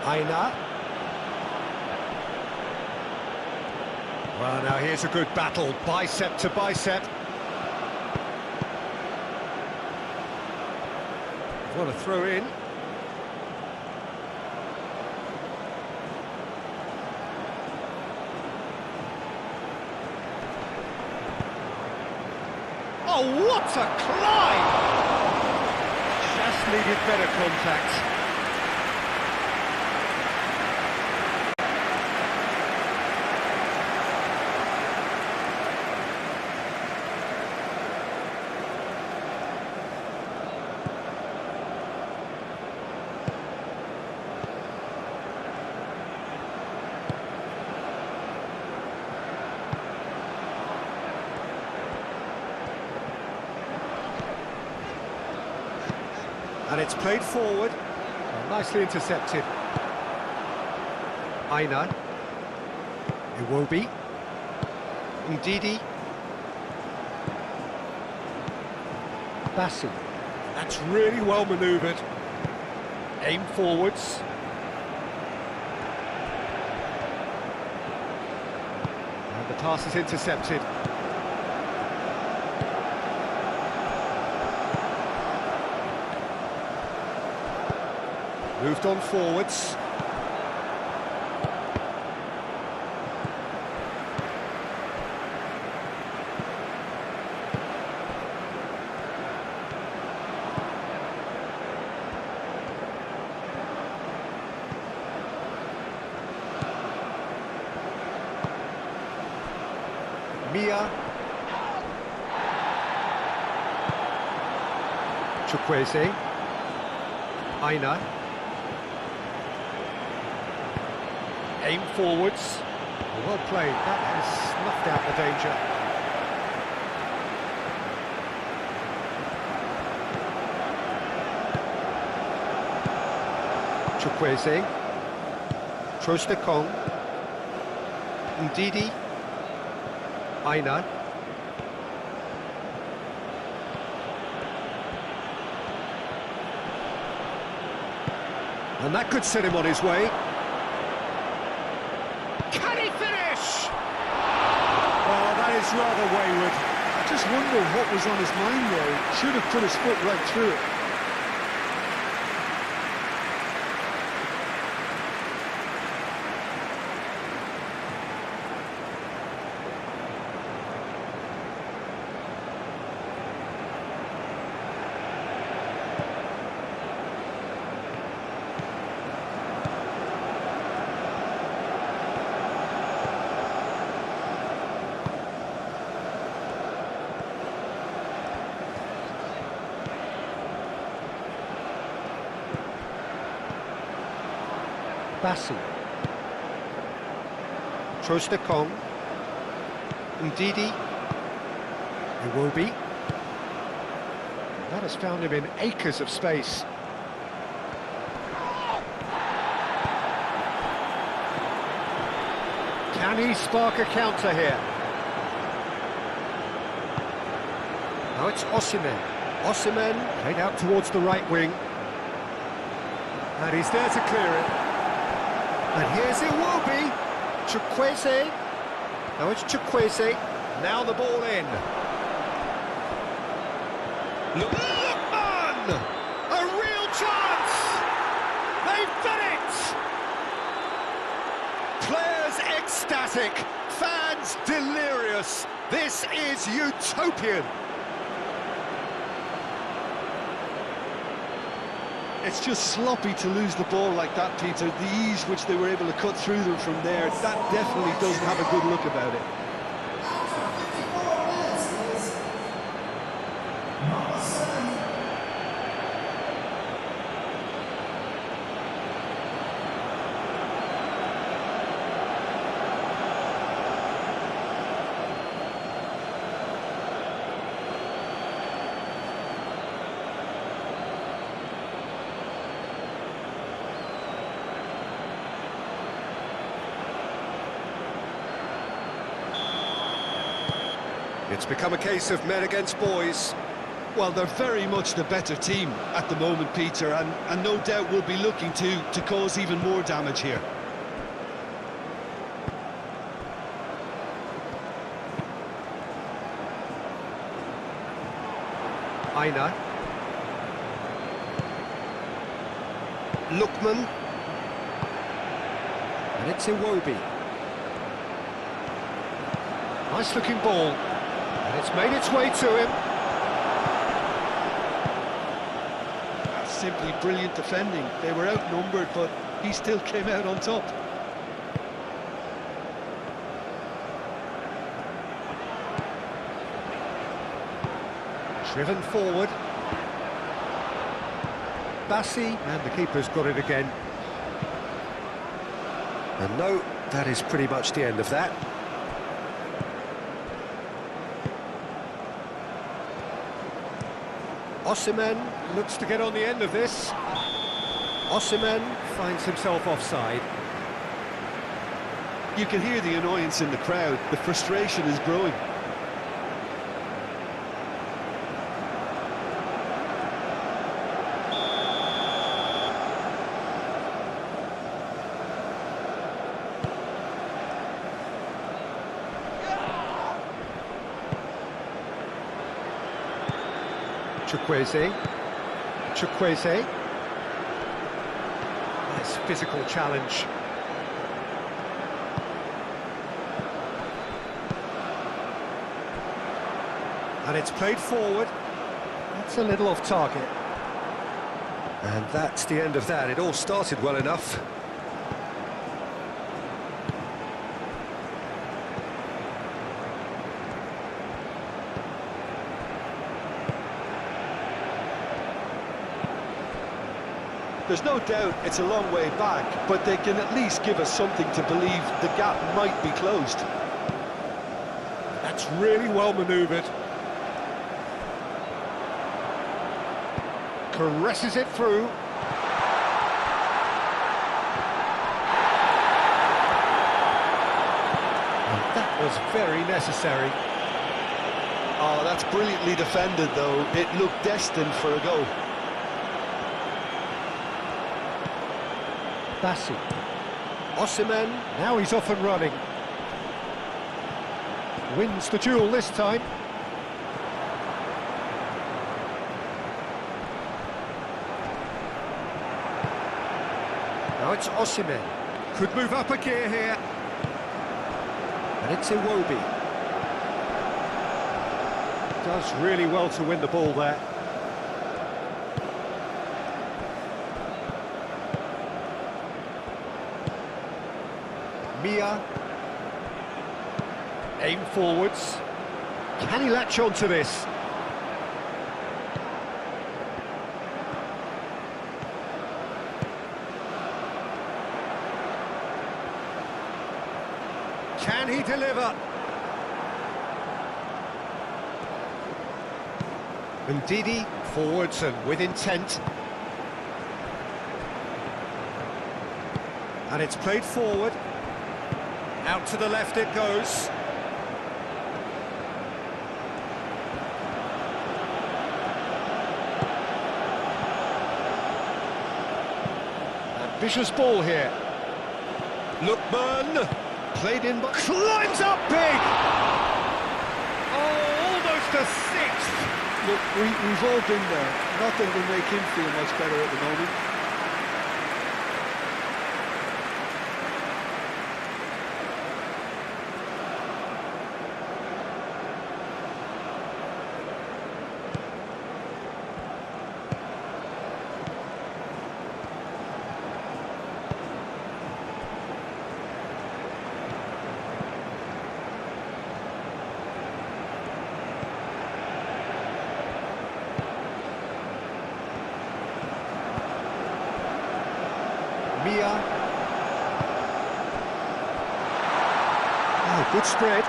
Aina. Well, now here's a good battle, bicep to bicep. What a throw in. Oh, what a climb! Just needed better contact. And it's played forward, nicely intercepted. Aina. Iwobi. Ndidi. Bassi. That's really well manoeuvred. Aim forwards. And the pass is intercepted. Moved on forwards. Mia. Chukwueze. Aina. Aim forwards. Well played, that has snuffed out the danger. Chukwueze. Trostekong. Ndidi. Aina. And that could set him on his way. Can he finish? Oh, that is rather wayward. I just wonder what was on his mind there. He should have put his foot right through it. Bassi. Trostekong. Ndidi. Iwobi. That has found him in acres of space. Can he spark a counter here? Now it's Osimhen. Osimhen played out towards the right wing. And he's there to clear it. And here's Iwobi. Chukwueze. Now it's Chukwueze. Now the ball in. Lookman! A real chance! They've done it! Players ecstatic, fans delirious. This is utopian. It's just sloppy to lose the ball like that, Peter. The ease which they were able to cut through them from there, that definitely doesn't have a good look about it. It's become a case of men against boys. Well, they're very much the better team at the moment, Peter, and no doubt will be looking to cause even more damage here. Aina. Lookman. And it's Iwobi. Nice looking ball. And it's made its way to him. That's simply brilliant defending. They were outnumbered, but he still came out on top. Driven forward. Bassi, and the keeper's got it again. And no, that is pretty much the end of that. Osimhen looks to get on the end of this. Osimhen finds himself offside. You can hear the annoyance in the crowd. The frustration is growing. Chukwueze. Nice physical challenge. And it's played forward. That's a little off target. And that's the end of that. It all started well enough. There's no doubt it's a long way back, but they can at least give us something to believe the gap might be closed. That's really well manoeuvred. Caresses it through. And that was very necessary. Oh, that's brilliantly defended, though. It looked destined for a goal. Bassi. Osimhen, now he's off and running. Wins the duel this time. Now it's Osimhen. Could move up a gear here. And it's Iwobi. Does really well to win the ball there. Mia. Aim forwards. Can he latch on to this? Can he deliver? Ndidi forwards and with intent. And it's played forward. Out to the left it goes. Ambitious ball here. Lookman. Played in, but climbs up big! Oh, almost a sixth! Look, we've all been there. Not that it'll make him feel much better at the moment. Mia. Oh, good spread.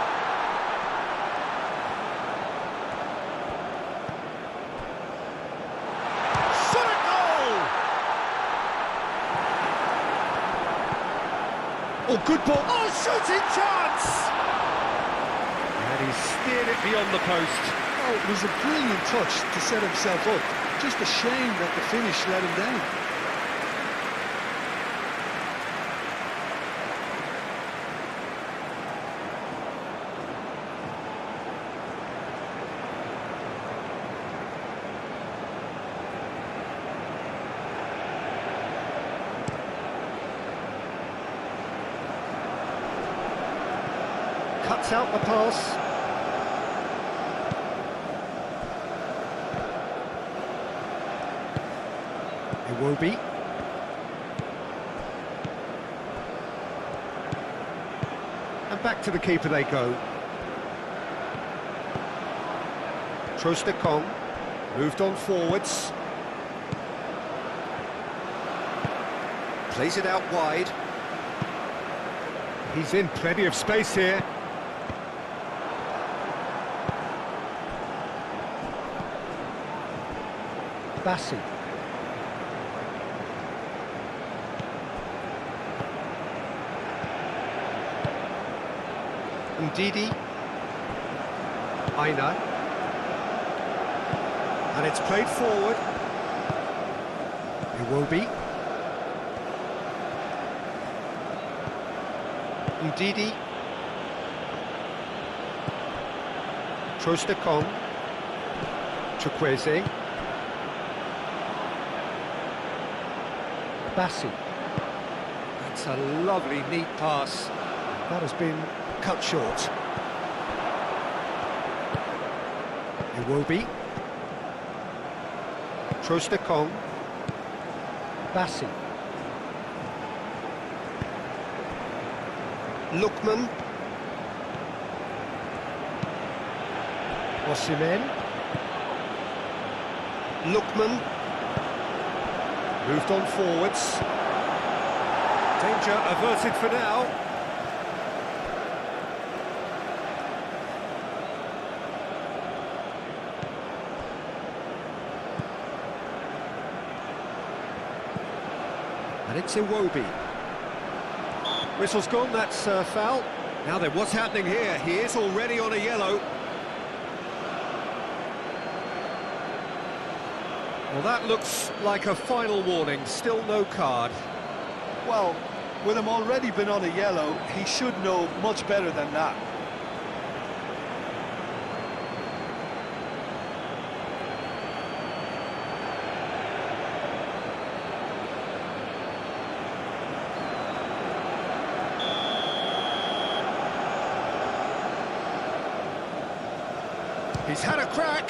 Shot a goal! Oh, good ball. Oh, shooting chance! And he steered it beyond the post. Oh, it was a brilliant touch to set himself up. Just a shame that the finish let him down. Cuts out the pass. Iwobi. And back to the keeper they go. Trostekong moved on forwards. Plays it out wide. He's in plenty of space here. Bassi. Ndidi. Aina. And it's played forward. Iwobi. Ndidi. Trostekong. Chukwueze. Bassi. That's a lovely, neat pass. That has been cut short. Iwobi. Trostekong. Bassi. Lookman. Osimhen. Lookman. Moved on forwards. Danger averted for now. And it's Iwobi. Whistle's gone, that's foul. Now then, what's happening here? He is already on a yellow. Well, that looks like a final warning, still no card. Well, with him already been on a yellow, he should know much better than that. He's had a crack.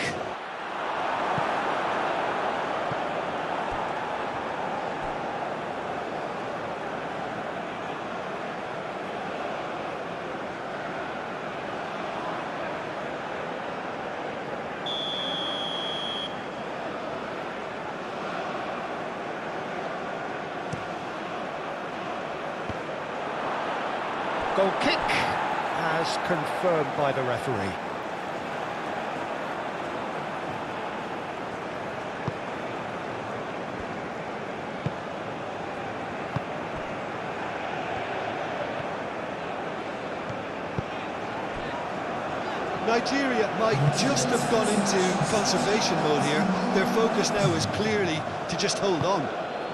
Goal kick, as confirmed by the referee. Nigeria might just have gone into conservation mode here. Their focus now is clearly to just hold on.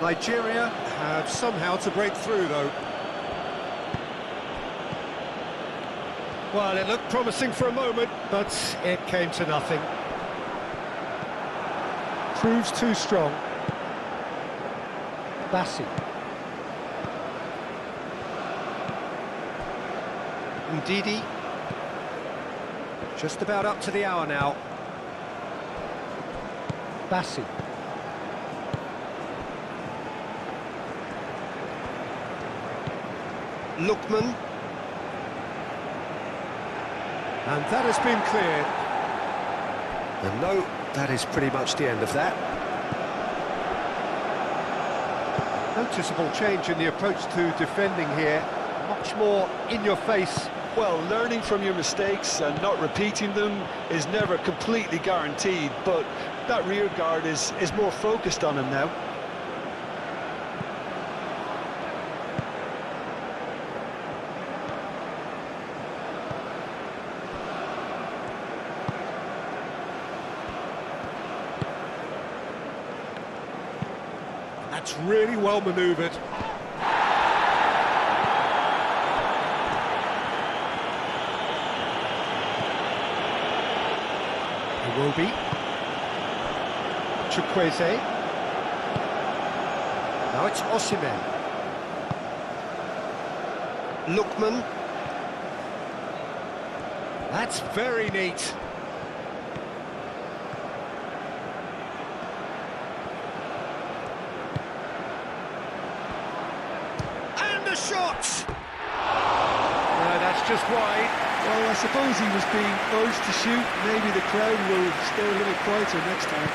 Nigeria have somehow to break through, though. Well, it looked promising for a moment, but it came to nothing. proves too strong. Bassi. Ndidi. Just about up to the hour now. Bassi. Lookman. And that has been cleared. And no, that is pretty much the end of that. Noticeable change in the approach to defending here. Much more in your face. Well, learning from your mistakes and not repeating them is never completely guaranteed, but that rear guard is more focused on him now. That's really well manoeuvred. Iwobi. Chukwueze. Now it's Osimhen. Lookman. That's very neat. And the shot! No, that's just wide. Well, I suppose he was being urged to shoot. Maybe the crowd will stay a little quieter next time.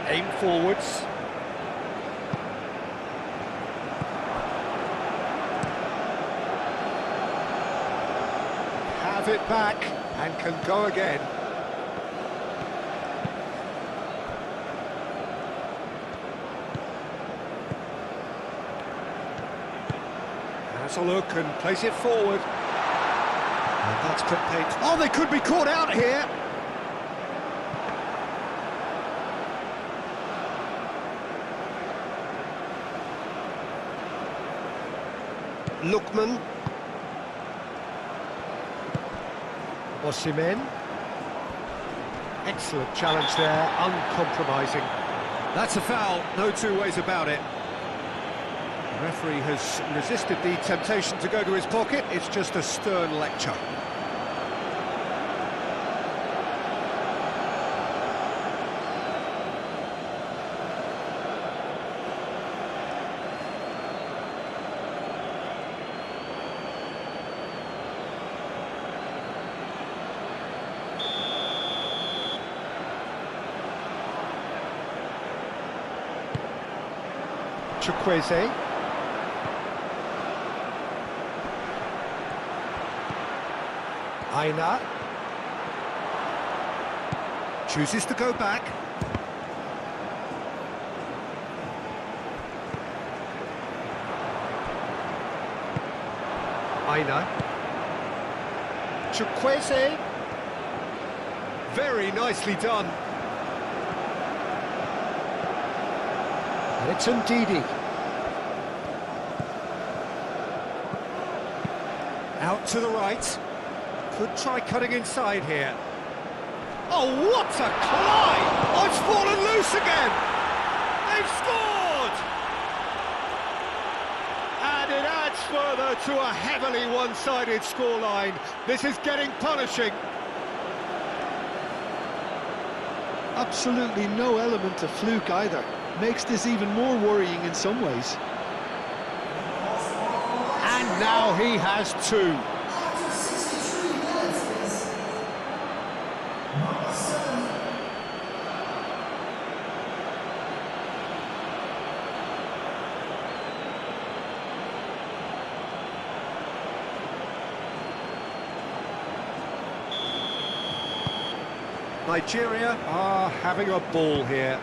Aim forwards. Have it back and can go again. Has a look and plays it forward. And that's quick paint. Oh, they could be caught out here. Lookman. Osimhen. Excellent challenge there, uncompromising. That's a foul, no two ways about it. The referee has resisted the temptation to go to his pocket. It's just a stern lecture. Chukwueze. Aina. Chooses to go back. Aina. Chukwueze. Very nicely done. And it's Ndidi. Out to the right. Could try cutting inside here. Oh, what a climb! Oh, it's fallen loose again! They've scored! And it adds further to a heavily one-sided scoreline. This is getting punishing. Absolutely no element of fluke either. Makes this even more worrying in some ways. And now he has two. Nigeria are having a ball here.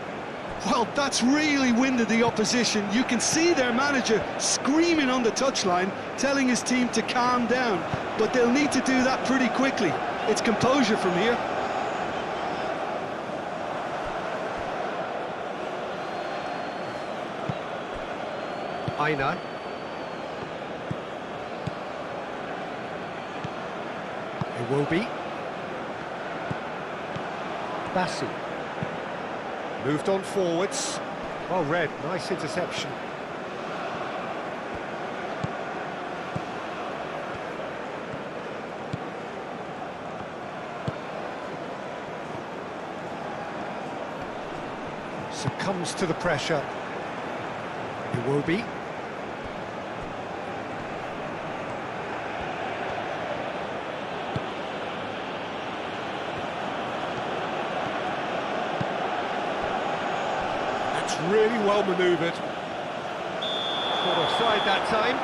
Well, that's really winded the opposition. You can see their manager screaming on the touchline, telling his team to calm down. But they'll need to do that pretty quickly. It's composure from here. Aina. It will be. Bassi. Moved on forwards. Well read, nice interception. Succumbs to the pressure. It will be. That's really well manoeuvred. Caught offside that time.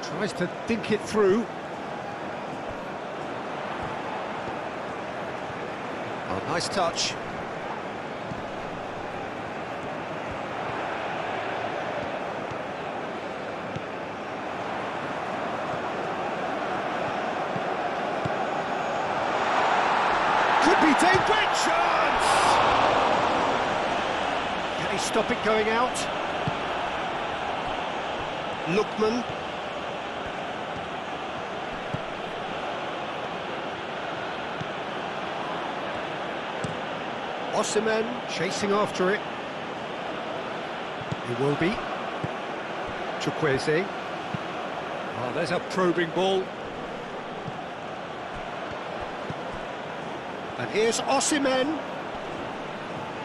Tries to dink it through. Oh, nice touch. Could be take great chance! Can he stop it going out? Lookman. Osimhen chasing after it. It will be. Chukwueze. Oh, there's a probing ball. And here's Osimhen.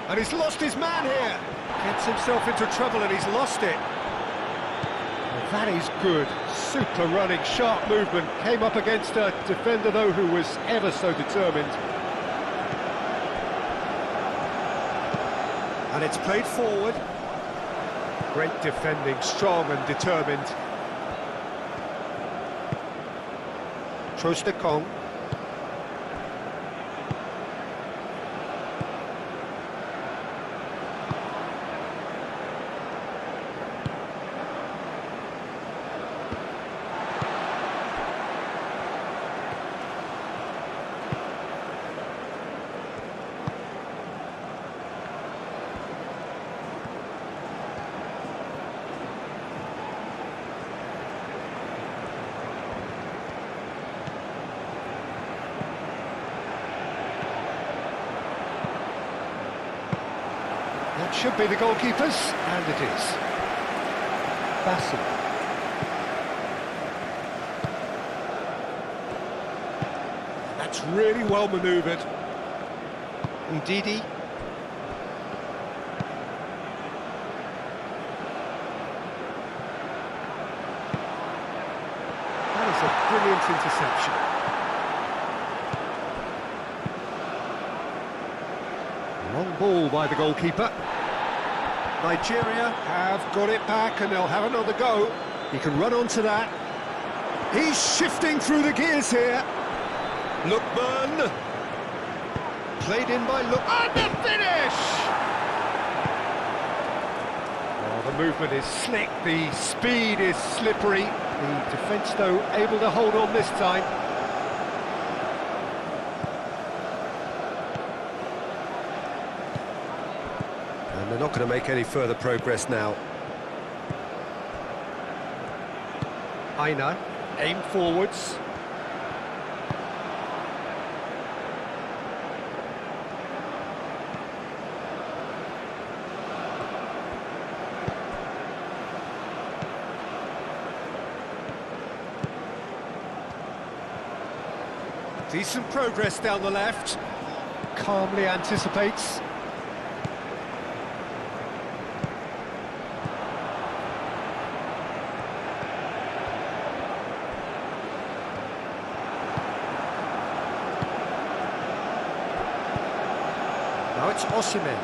And he's lost his man here. Gets himself into trouble and he's lost it. Well, that is good. Super running, sharp movement. Came up against a defender, though, who was ever so determined. And it's played forward. Great defending, strong and determined. Trostekong. That should be the goalkeepers, and it is. Bassi. That's really well manoeuvred. Ndidi. That is a brilliant interception. Long ball by the goalkeeper. Nigeria have got it back and they'll have another go. He can run onto that. He's shifting through the gears here. Lookman. Played in by Look. And the finish! Oh, the movement is slick, the speed is slippery. The defence, though, able to hold on this time. And they're not going to make any further progress now. Aina, aim forwards. Decent progress down the left. Calmly anticipates. Now it's Osimhen.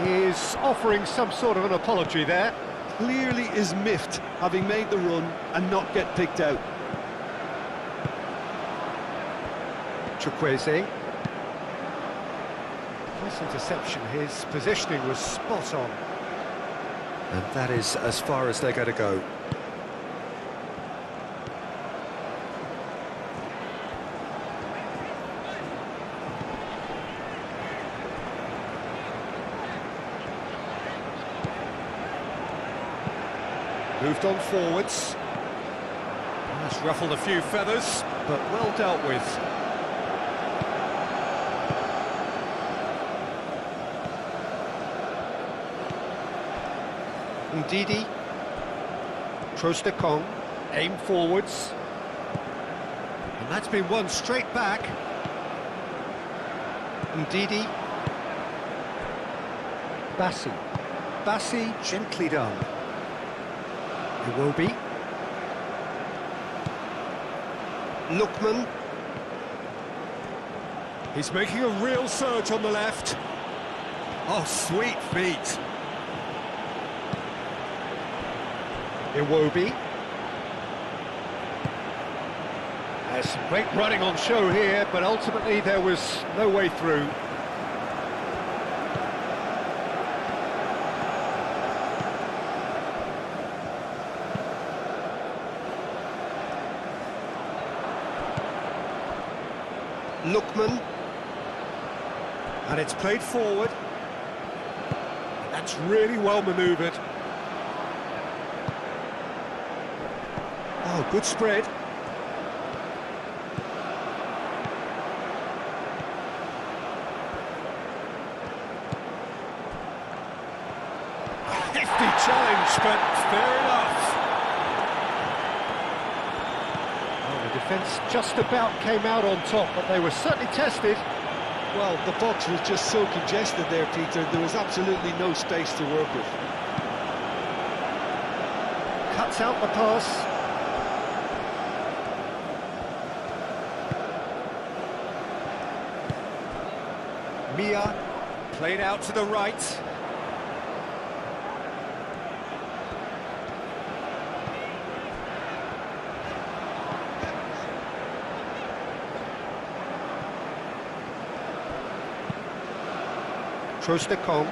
He is offering some sort of an apology there. clearly is miffed, having made the run and not get picked out. Chukwueze. Nice interception, his positioning was spot on. And that is as far as they're going to go. Moved on forwards. That's ruffled a few feathers, but well dealt with. Ndidi. Trostekong. Aim forwards. And that's been won straight back. Ndidi. Bassi. Bassi, gently done. Iwobi. Lookman. He's making a real surge on the left. Oh, sweet feet. Iwobi. There's some great running on show here, but ultimately there was no way through. Lookman, and it's played forward. That's really well manoeuvred. Oh, good spread. A hefty challenge, but fair enough. Defence just about came out on top, but they were certainly tested. Well, the box was just so congested there, Peter, there was absolutely no space to work with. Cuts out the pass. Mia, played out to the right. Trostekong.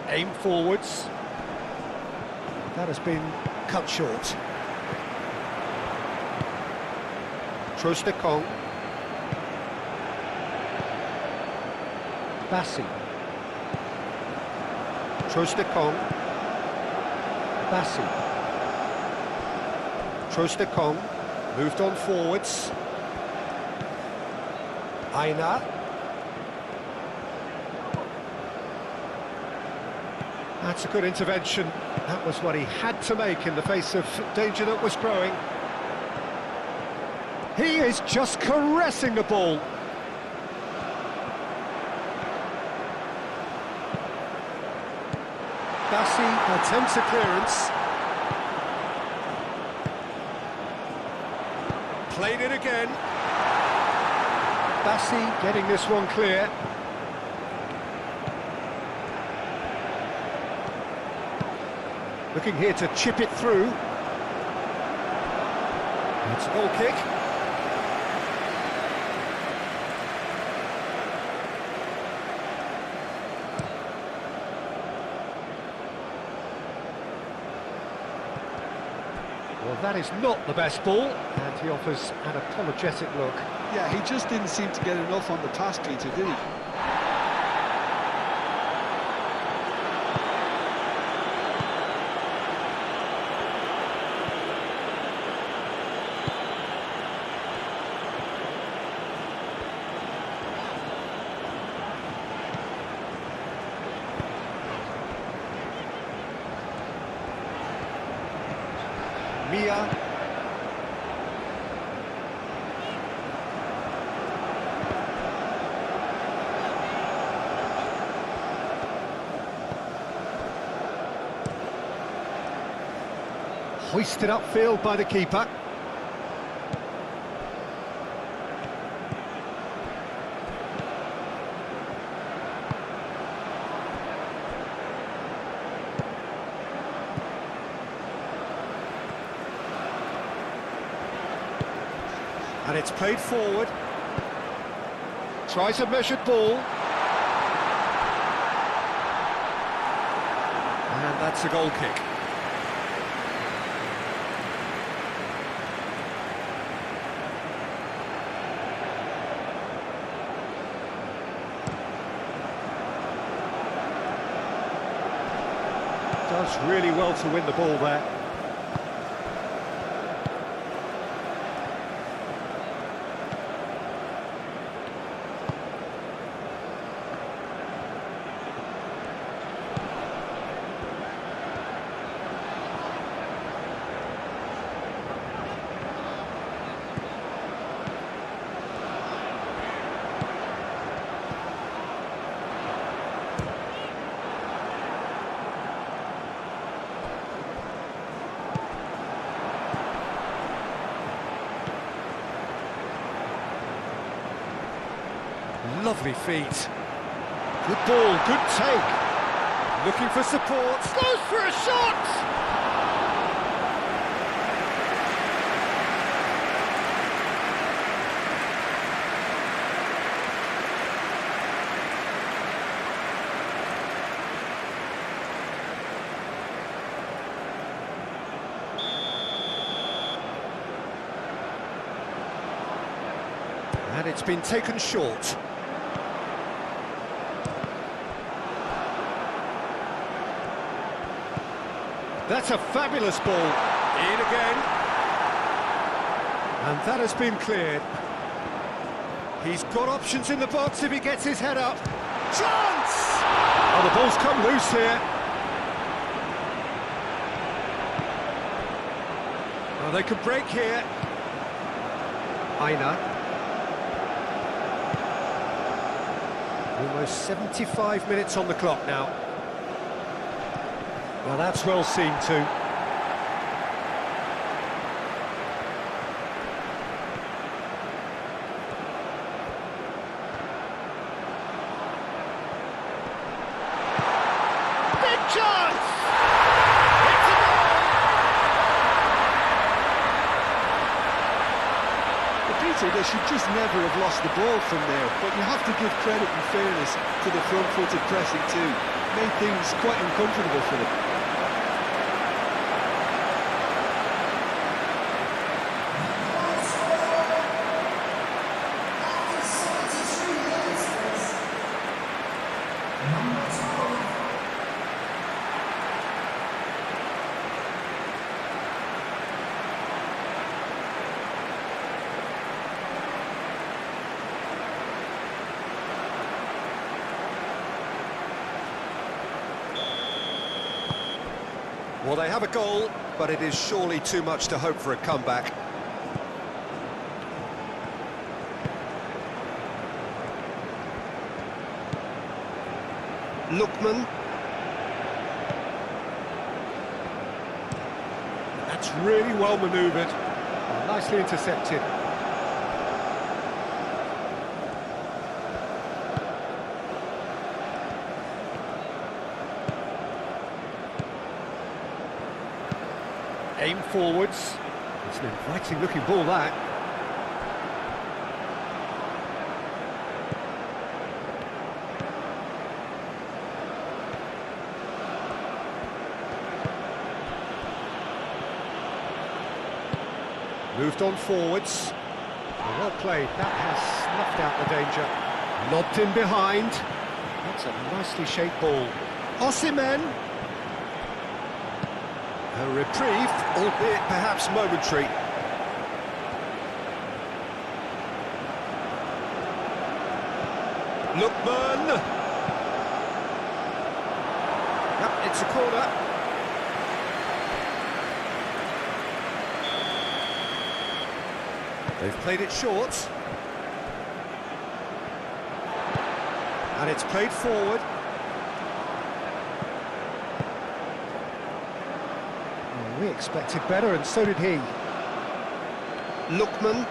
Aim forwards. That has been cut short. Trostekong. Bassi. Trostekong. Bassi. Trostekong. Moved on forwards. Aina. That's a good intervention. That was what he had to make in the face of danger that was growing. He is just caressing the ball. Bassi attempts a clearance. Played it again. Bassi getting this one clear. Looking here to chip it through. It's a goal kick. Well, that is not the best ball, and he offers an apologetic look. Yeah, he just didn't seem to get enough on the pass, Peter, did he? Mia. Hoisted upfield by the keeper. And it's played forward. Tries a measured ball. And that's a goal kick. Does really well to win the ball there. Lovely feet. Good ball, good take. Looking for support. Goes for a shot! And it's been taken short. That's a fabulous ball. In again. And that has been cleared. He's got options in the box if he gets his head up. Chance! Oh, the ball's come loose here. Oh, they could break here. Aina. Almost 75 minutes on the clock now. Well, that's well seen too. Big chance! It's a goal! But Peter, they should just never have lost the ball from there, but you have to give credit and fairness to the front-footed pressing too. Made things quite uncomfortable for them. Well, they have a goal, but it is surely too much to hope for a comeback. Lookman. That's really well manoeuvred. Nicely intercepted. Aim forwards. It's an inviting looking ball, that. Moved on forwards. Well played. That has snuffed out the danger. Lobbed in behind. That's a nicely shaped ball. Osimhen. A reprieve, albeit perhaps momentary. Lookman. Yep, it's a corner. They've played it short. And it's played forward. Well, we expected better, and so did he. Lookman.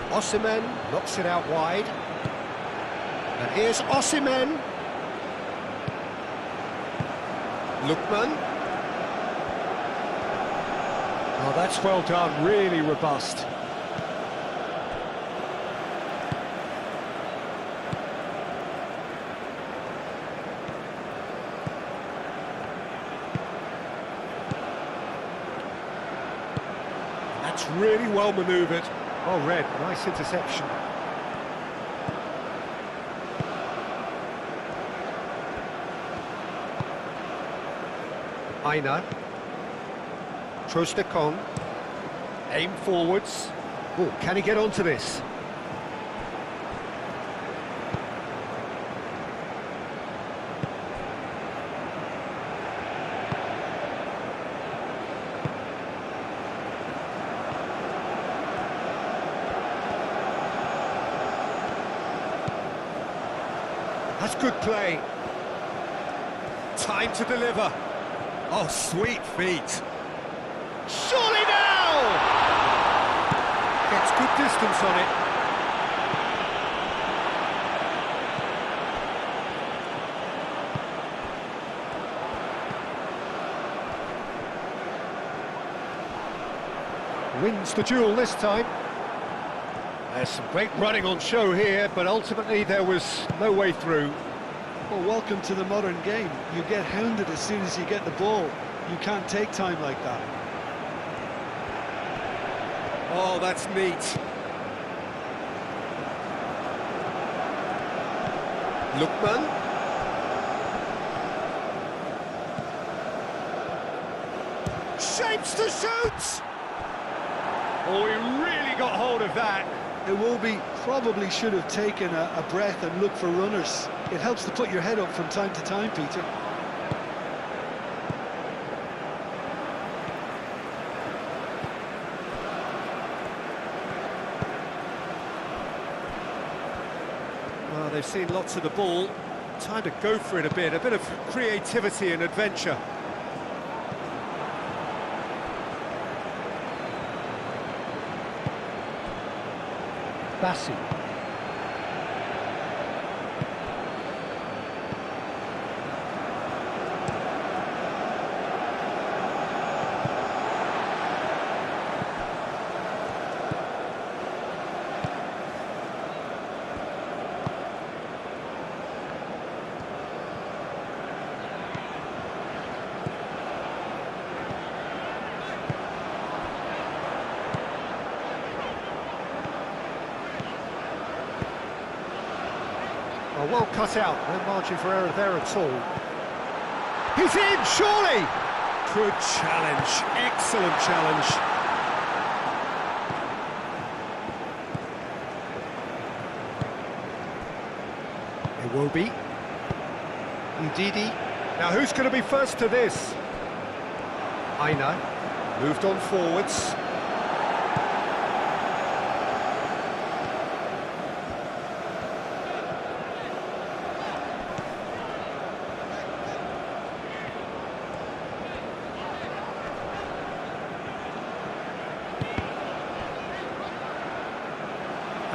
Osimhen knocks it out wide. Here's Osimhen. Lookman. Oh, that's well done, really robust. That's really well manoeuvred. Oh, Red, nice interception. Aina. Trostekong. Aim forwards. Oh, can he get onto this? That's good play. Time to deliver. Oh, sweet feet. Surely now! Gets good distance on it. Wins the duel this time. There's some great running on show here, but ultimately there was no way through. Well, welcome to the modern game. You get hounded as soon as you get the ball. You can't take time like that. Oh, that's neat. Lookman. Shapes to shoot! Oh, he really got hold of that. Iwobi probably should have taken a breath and looked for runners. It helps to put your head up from time to time, Peter. Well, they've seen lots of the ball. Time to go for it a bit of creativity and adventure. Bassi. Oh, well cut out, no margin for error there at all. He's in, surely! Good challenge, excellent challenge. Iwobi. Ndidi. Now who's going to be first to this? Aina. Moved on forwards.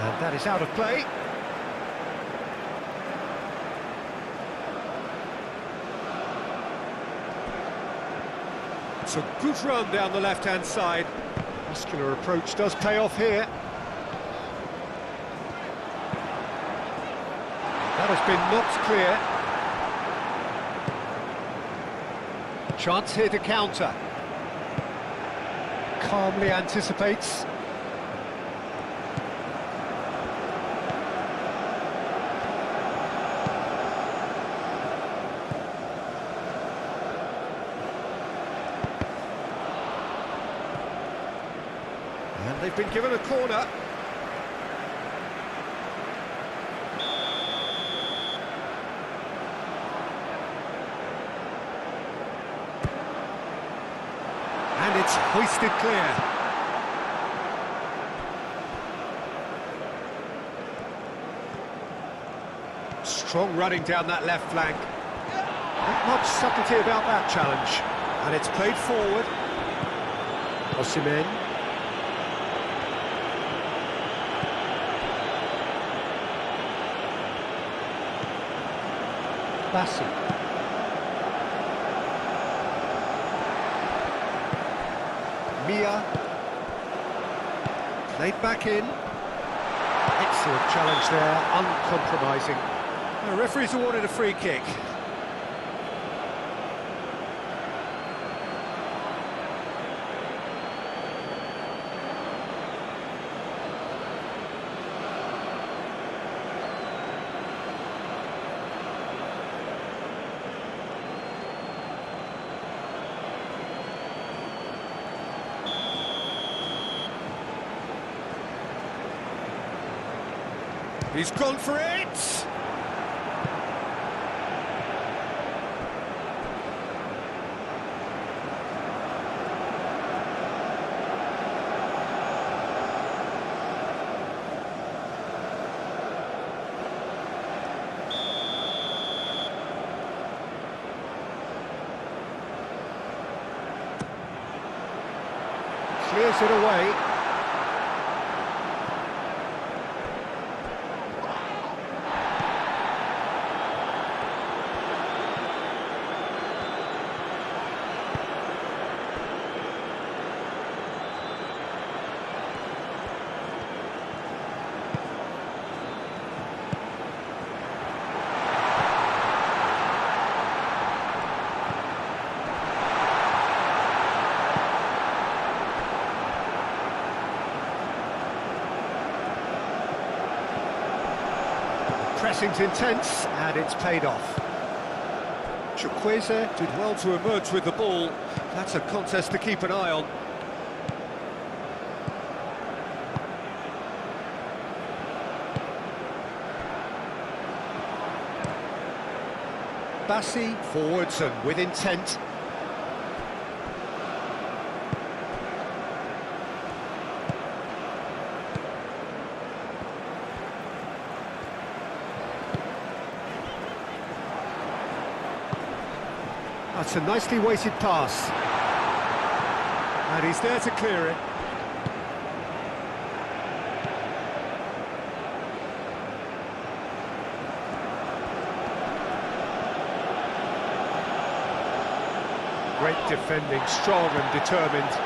And that is out of play. It's a good run down the left-hand side. Muscular approach does pay off here. That has been knocked clear. Chance here to counter. Calmly anticipates. And they've been given a corner. And it's hoisted clear. Strong running down that left flank. Not much subtlety about that challenge. And it's played forward. Osimhen. Bassi. Mia. Played back in. Excellent challenge there, uncompromising. The referee's awarded a free kick. He's gone for it! Clears it away. Pressing's intense, and it's paid off. Chukwueze did well to emerge with the ball. That's a contest to keep an eye on. Bassi forwards and with intent. That's a nicely weighted pass. And he's there to clear it. Great defending, strong and determined.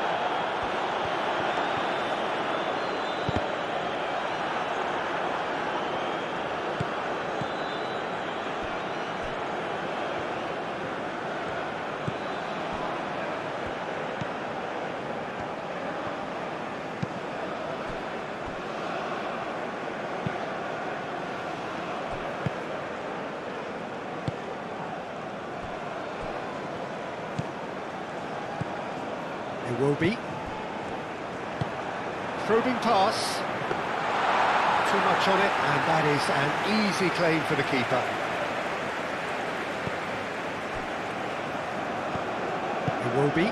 It will be. Probing pass. Too much on it, and that is an easy claim for the keeper. It will be.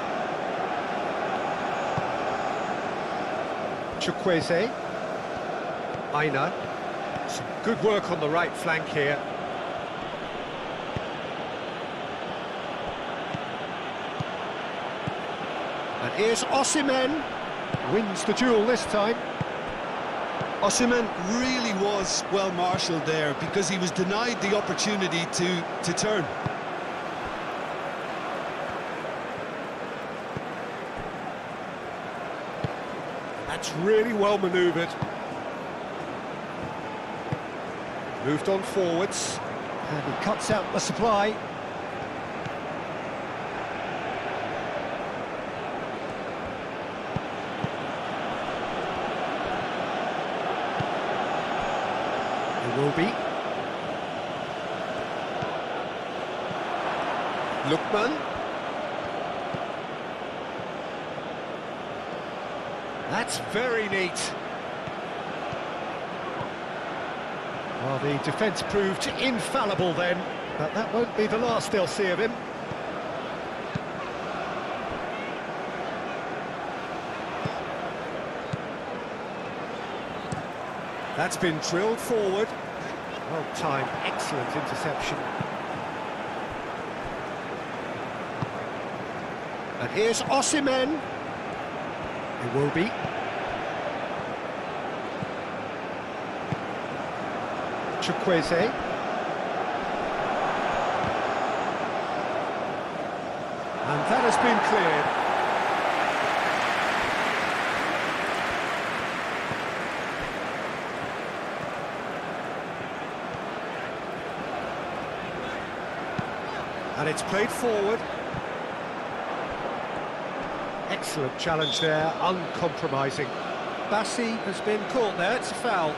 Chukwueze. Aina. Some good work on the right flank here. And here's Osimhen, wins the duel this time. Osimhen really was well marshalled there because he was denied the opportunity to turn. That's really well manoeuvred. Moved on forwards, and he cuts out the supply. Will be. Lookman. That's very neat. Well, the defence proved infallible then, but that won't be the last they'll see of him. That's been drilled forward. Well timed, excellent interception. And here's Osimhen. It will be. Chukwueze. that has been cleared. And it's played forward. Excellent challenge there, uncompromising. Bassi has been caught there, it's a foul.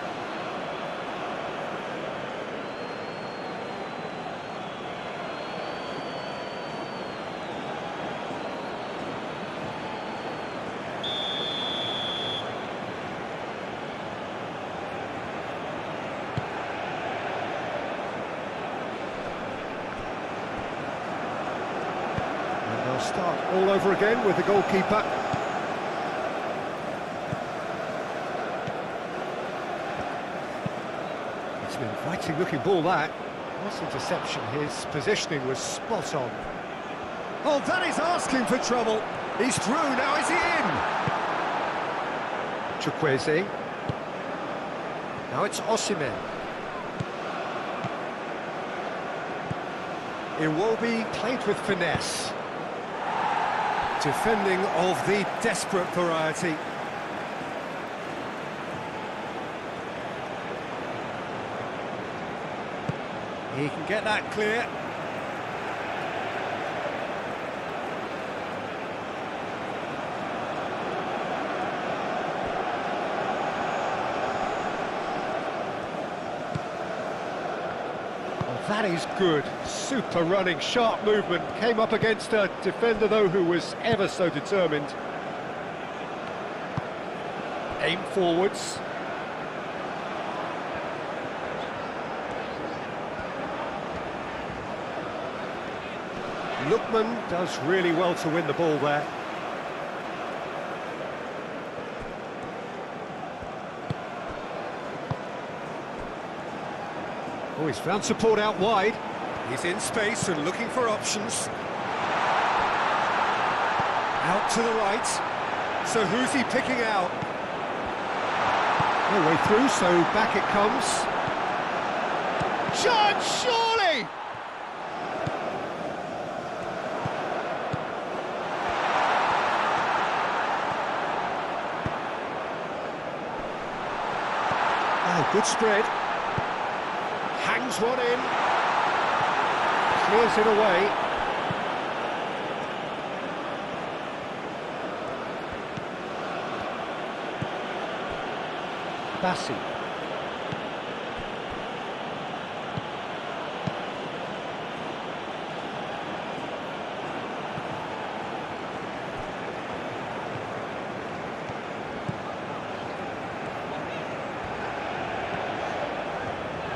Start all over again with the goalkeeper. It's an inviting looking ball, that. Nice interception, his positioning was spot on. Oh, that is asking for trouble. He's through, now is he in? Chukwueze. Now it's Osimhen. Iwobi played with finesse. Defending of the desperate variety. He can get that clear. That is good, super running, sharp movement, came up against a defender though who was ever so determined. Aim forwards. Lookman does really well to win the ball there. Oh, he's found support out wide. He's in space and looking for options. Out to the right. So who's he picking out? No way through, so back it comes. Chance, surely! Oh, good spread. Hangs one in, clears it away. Bassi.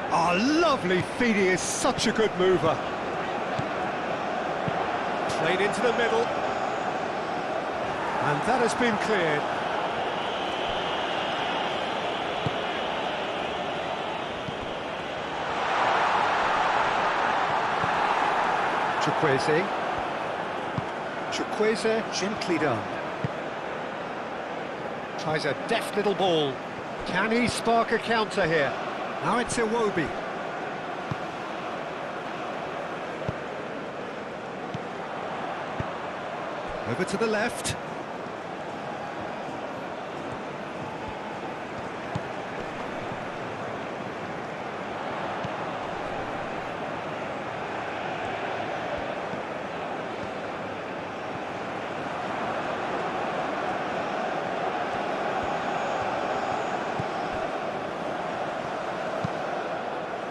Oh, lovely feed, he is such a good mover. Played into the middle. And that has been cleared. Chukwueze gently done. Tries a deft little ball. Can he spark a counter here? Now it's Iwobi. Over to the left.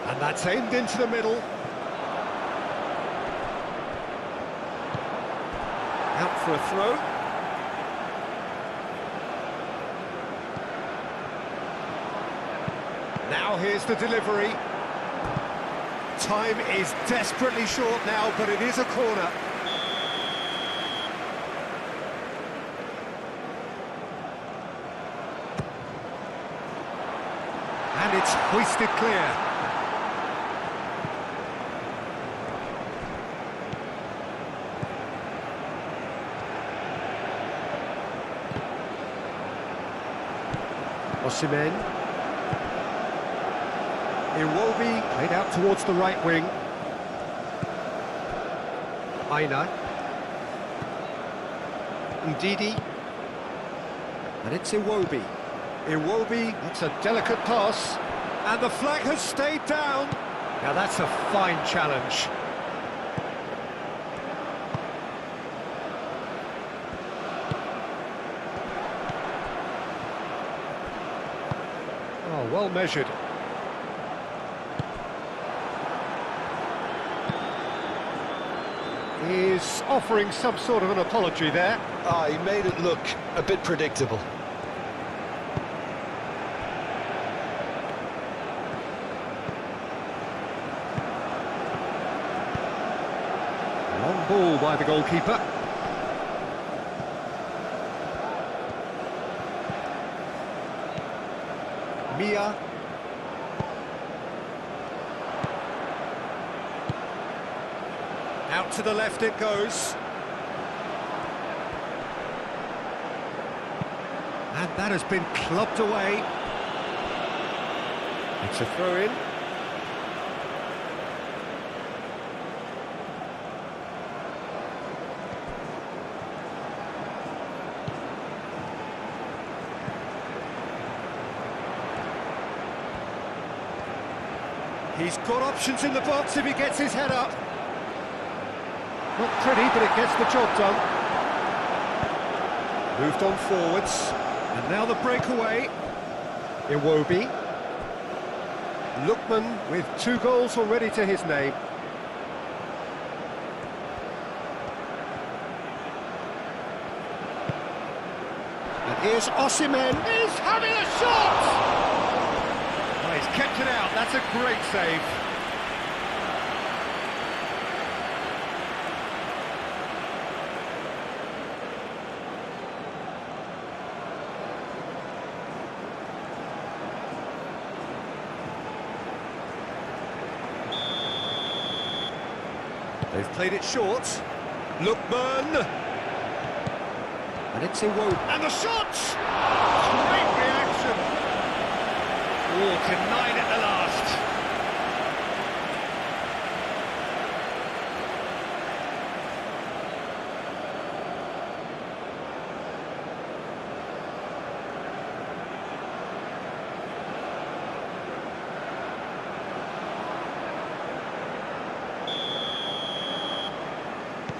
And that's aimed into the middle. Out for a throw. Now here's the delivery. Time is desperately short now, but it is a corner. And it's hoisted clear. Osimhen. Iwobi played out towards the right wing. Aina. Ndidi. And it's Iwobi. Iwobi, that's a delicate pass. And the flag has stayed down. Now that's a fine challenge. Oh, well measured. He's offering some sort of an apology there. Ah, he made it look a bit predictable. Long ball by the goalkeeper. Mia. Out to the left it goes. And that has been clubbed away. It's a throw-in. He's got options in the box if he gets his head up. Not pretty, but it gets the job done. Moved on forwards. And now the breakaway. Iwobi. Lookman with 2 goals already to his name. And here's Osimhen. He's having a shot! Oh, he's kept it out. That's a great save. They've played it short. Lookman. And it's Iwobi. And the shot! Great reaction. Oh, denied at the last.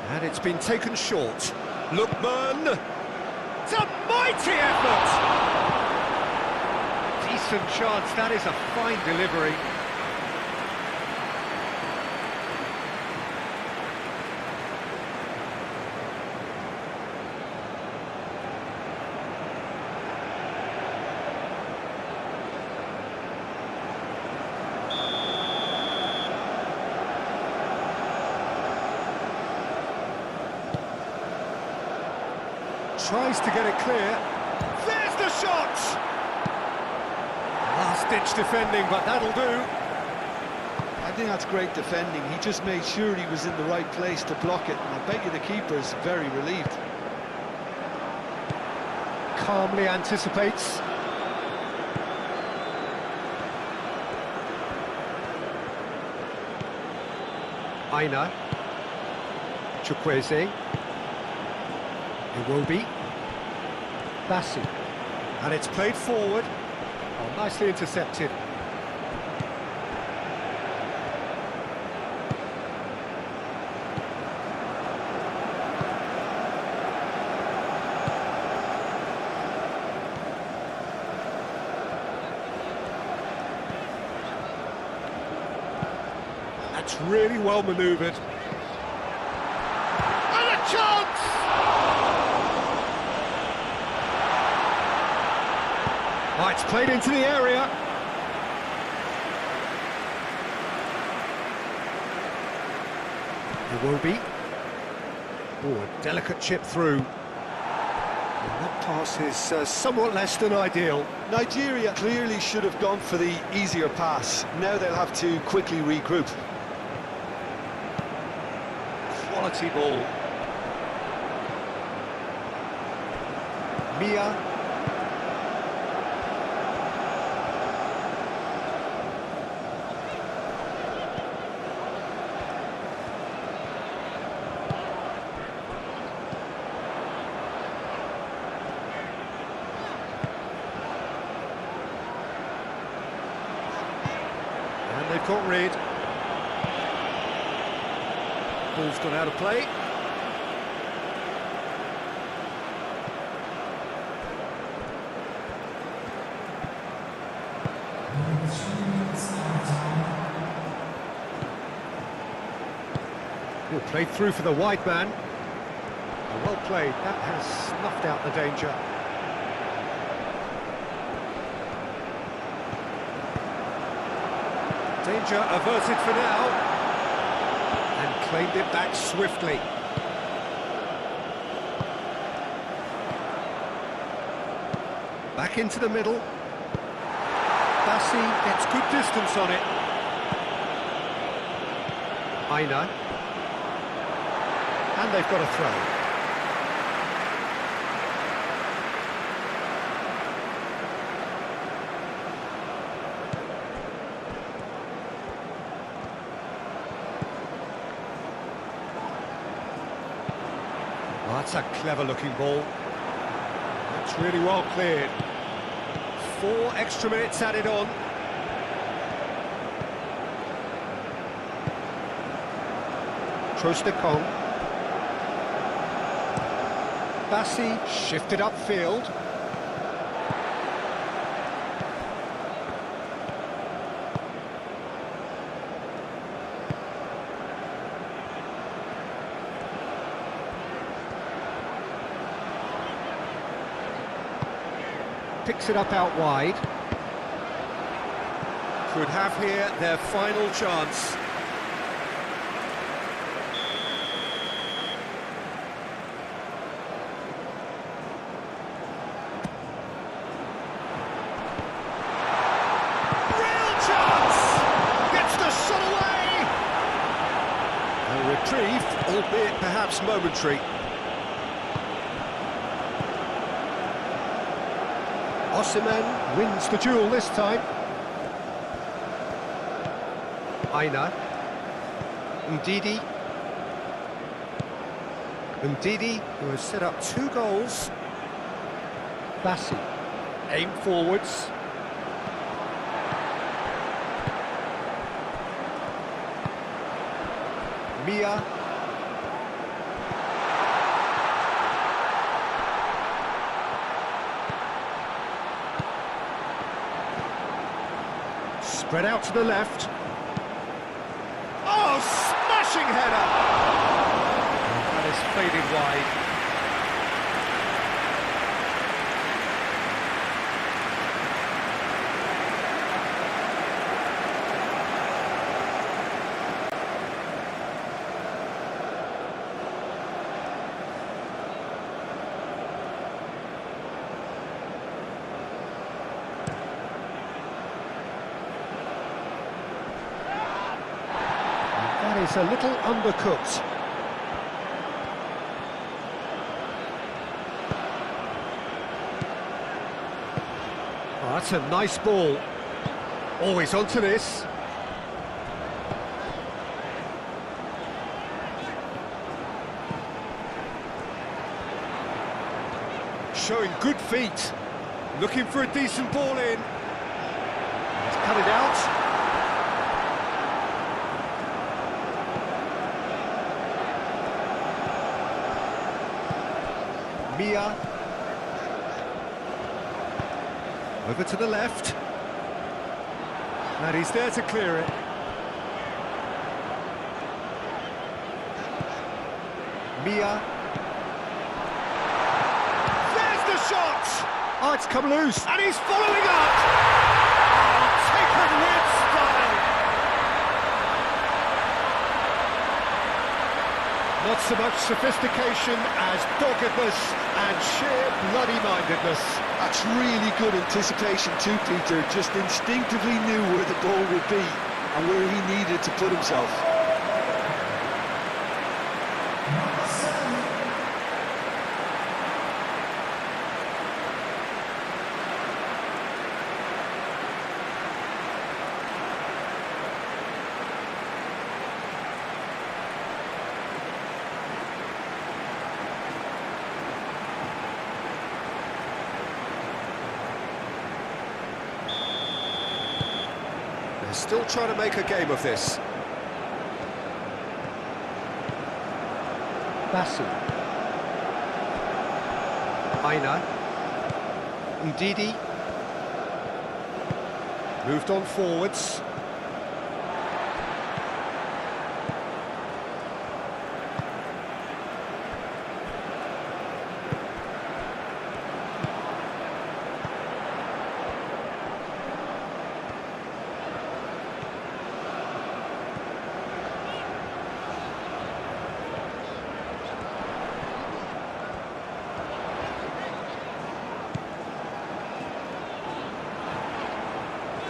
And it's been taken short. Lookman! It's a mighty effort! Decent chance, that is a fine delivery. Tries to get it clear. There's the shot! Last-ditch defending, but that'll do. I think that's great defending. He just made sure he was in the right place to block it, and I bet you the keeper's very relieved. Calmly anticipates. Aina. Chukwueze. Iwobi. Bassi. And it's played forward. Oh, nicely intercepted. That's really well manoeuvred. And a chance! Oh, it's played into the area. Iwobi. Oh, a delicate chip through. And that pass is somewhat less than ideal. Nigeria clearly should have gone for the easier pass. Now they'll have to quickly regroup. Quality ball. Mia. And they've got rid. Ball's gone out of play. He'll play through for the wide man. Well played, that has snuffed out the danger. Danger averted for now. And claimed it back swiftly. Back into the middle. Bassi gets good distance on it. Aina. And they've got a throw. Well, that's a clever-looking ball. That's really well cleared. 4 extra minutes added on. Trostekong. Bassi shifted upfield. Picks it up out wide. Could have here their final chance. Reprieve, albeit perhaps momentary. Osimhen wins the duel this time. Aina. Ndidi. Ndidi, who has set up 2 goals. Bassi. Aim forwards. Mia. Spread out to the left. Oh, smashing header! That is faded wide. That is a little undercooked. Oh, that's a nice ball. Always onto this. Showing good feet. Looking for a decent ball in. He's cut it out. Mia. Over to the left. And he's there to clear it. Mia. There's the shot! Oh, it's come loose. And he's following up! Oh, taken with style! Not so much sophistication as doggedness and sheer bloody-mindedness. That's really good anticipation too, Peter. Just instinctively knew where the ball would be and where he needed to put himself. Still trying to make a game of this. Basu. Aina. Ndidi. Moved on forwards.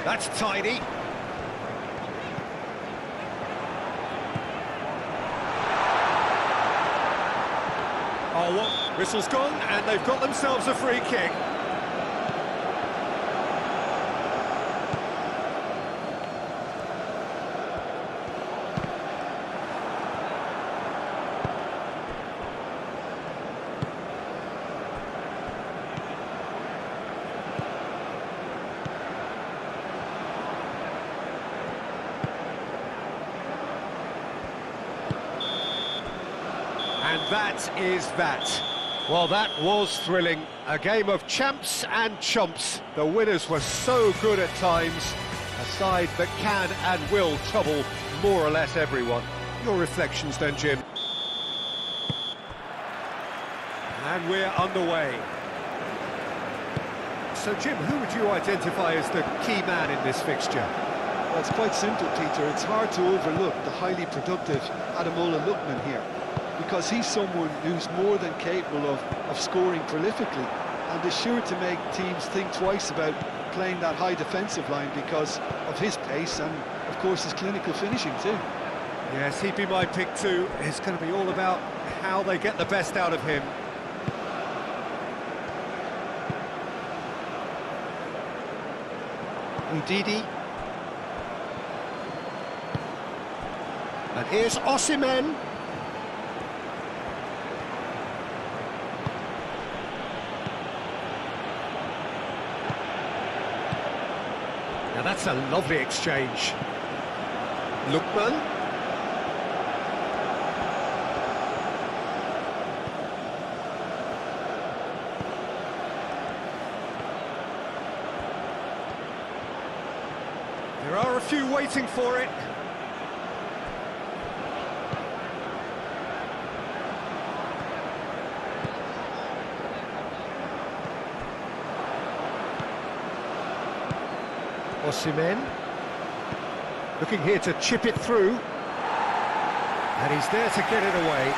That's tidy. Oh, what? Whistle's gone, and they've got themselves a free kick. And that is that. Well, that was thrilling. A game of champs and chumps. The winners were so good at times. A side that can and will trouble more or less everyone. Your reflections then, Jim? And we're underway. So, Jim, who would you identify as the key man in this fixture? Well, it's quite simple, Peter. It's hard to overlook the highly productive Ademola Lookman here, because he's someone who's more than capable of scoring prolifically and is sure to make teams think twice about playing that high defensive line because of his pace and, of course, his clinical finishing too. Yes, he'd be my pick too. It's going to be all about how they get the best out of him. Ndidi. And here's Osimhen. Now that's a lovely exchange. Lookman. There are a few waiting for it. Osimhen, looking here to chip it through, and he's there to get it away.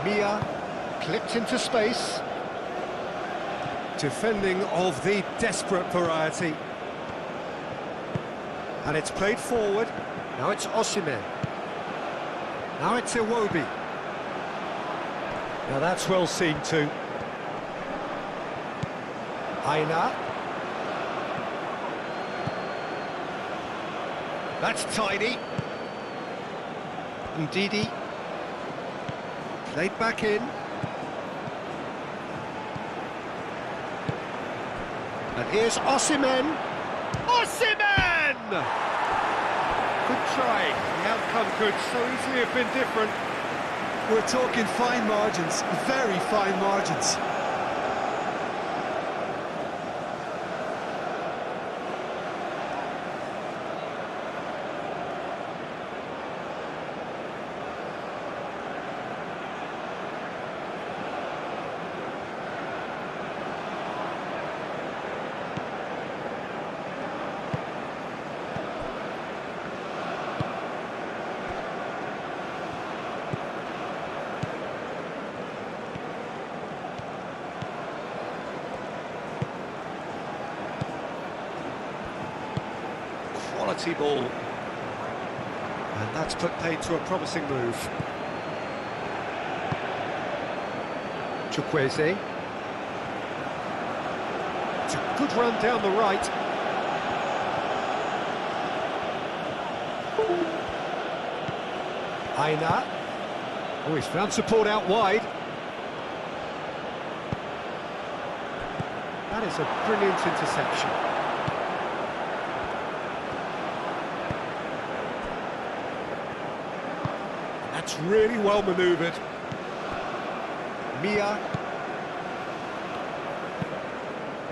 Mia clipped into space. Defending of the desperate variety. And it's played forward. Now it's Osimhen. Now it's Iwobi. Now that's well seen too. Aina. That's tidy. Ndidi. Played back in. And here's Osimhen. Osimhen! Good try. The outcome could so easily have been different. We're talking fine margins, very fine margins. Quality ball. And that's put paid to a promising move. Chukwueze. Good run down the right. Aina. Oh, he's found support out wide. That is a brilliant interception. That's really well manoeuvred. Mia.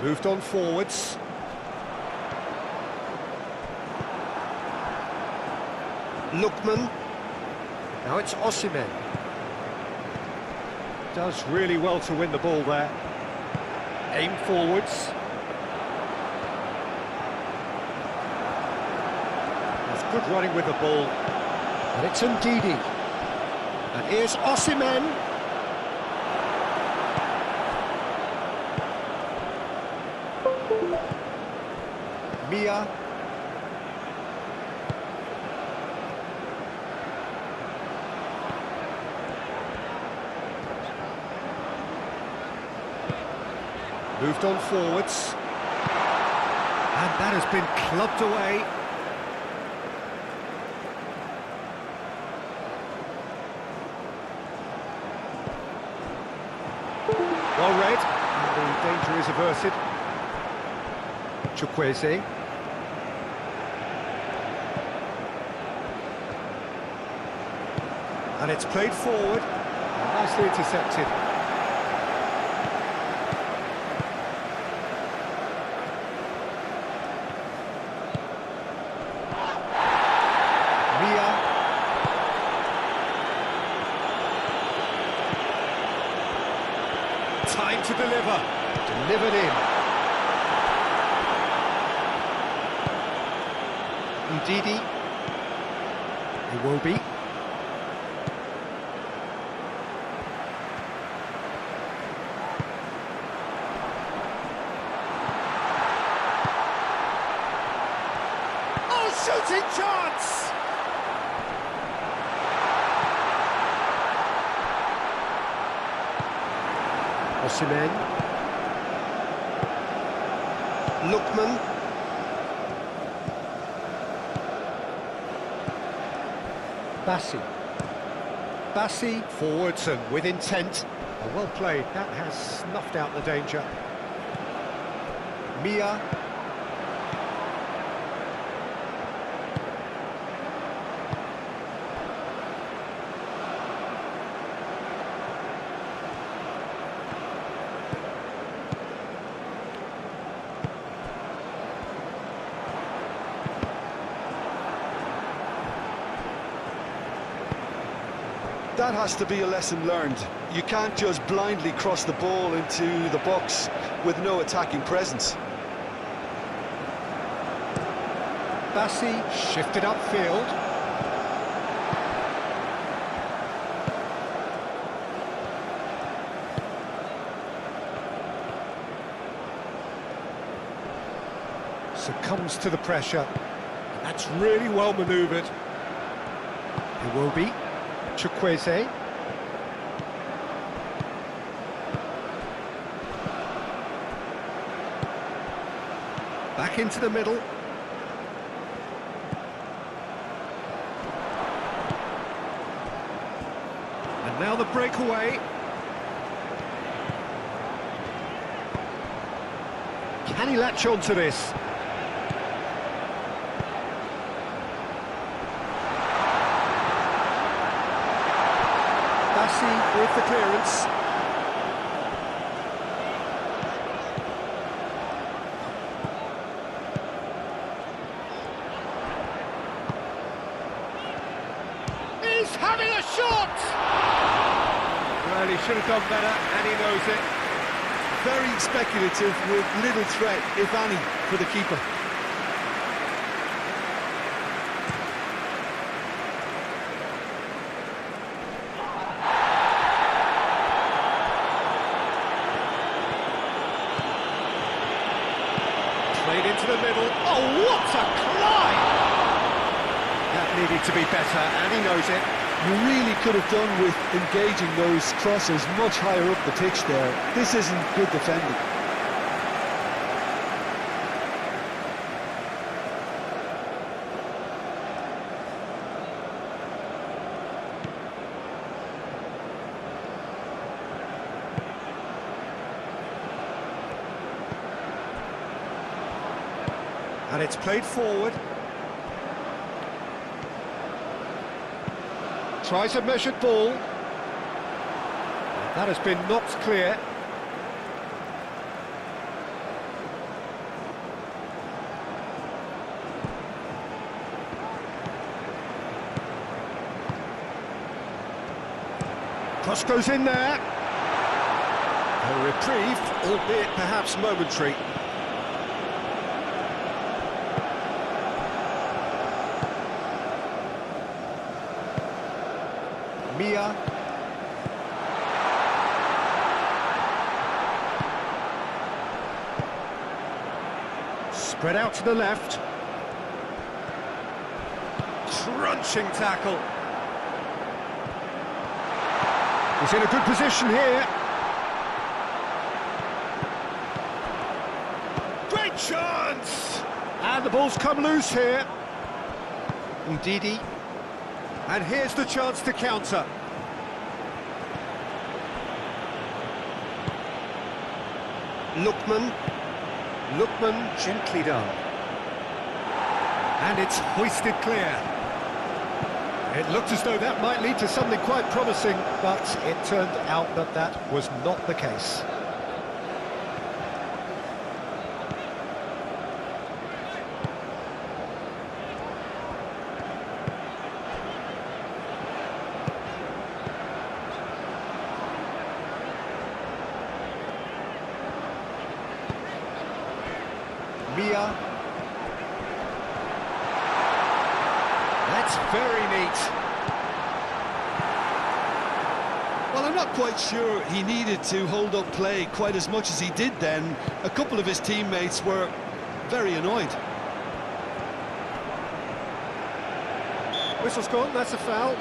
Moved on forwards. Lookman. Now it's Osimhen. Does really well to win the ball there. Aim forwards. There's good running with the ball. And it's Ndidi. And here's Osimhen. Mia. Moved on forwards. And that has been clubbed away. Well read. And the danger is averted. Chukwueze. And it's played forward. Nicely intercepted. Time to deliver. Delivered in. Ndidi. It will be. Oh, shooting chance! Osimhen. Lookman. Bassi forwards and with intent. Oh, well played. That has snuffed out the danger. Mia. That has to be a lesson learned. You can't just blindly cross the ball into the box with no attacking presence. Bassi shifted upfield. Succumbs to the pressure. That's really well manoeuvred. It will be. Chukwueze. Back into the middle. And now the breakaway. Can he latch on to this? With the clearance. He's having a shot! Well, he should have done better, and he knows it. Very speculative with little threat, if any, for the keeper. Played into the middle. Oh, what a climb! That needed to be better, and he knows it. You really could have done with engaging those crosses much higher up the pitch there. This isn't good defending. And it's played forward. Tries a measured ball. That has been knocked clear. Cross goes in there. A reprieve, albeit perhaps momentary. Mia. Spread out to the left. Crunching tackle. He's in a good position here. Great chance! And the ball's come loose here. Ndidi. And here's the chance to counter. Lookman. Lookman, gently done. And it's hoisted clear. It looked as though that might lead to something quite promising, but it turned out that that was not the case. Mia. That's very neat. Well, I'm not quite sure he needed to hold up play quite as much as he did then. A couple of his teammates were very annoyed. Whistle's gone, that's a foul.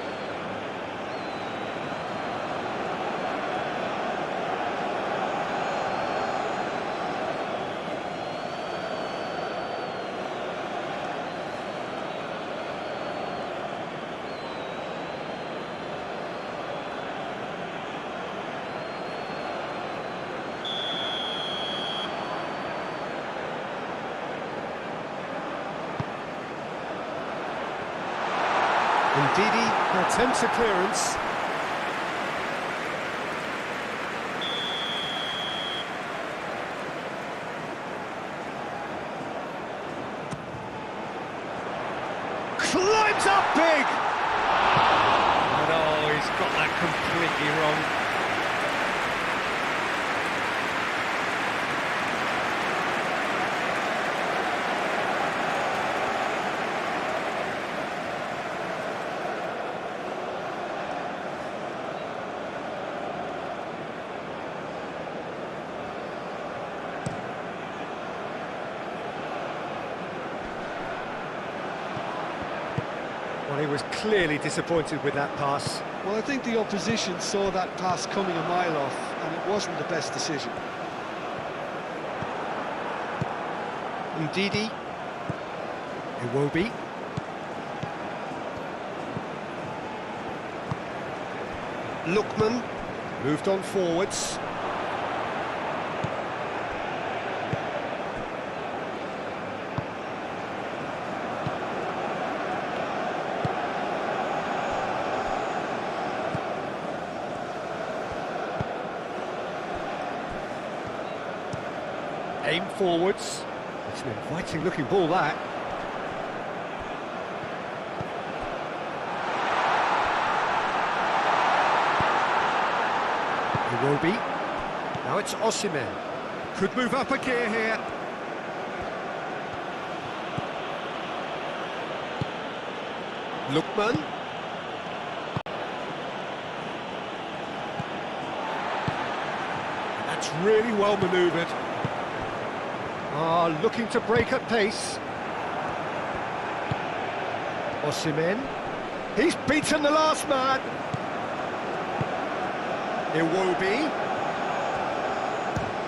Ndidi attempts a clearance. Climbs up big! And oh, he's got that completely wrong. Well, he was clearly disappointed with that pass. Well, I think the opposition saw that pass coming a mile off, and it wasn't the best decision. Ndidi. Iwobi. Lookman. Moved on forwards. Aim forwards. It's an inviting looking ball, that. Iwobi. Now it's Osimhen. Could move up a gear here. Lookman. That's really well manoeuvred. Looking to break at pace. Osimhen. He's beaten the last man. Iwobi.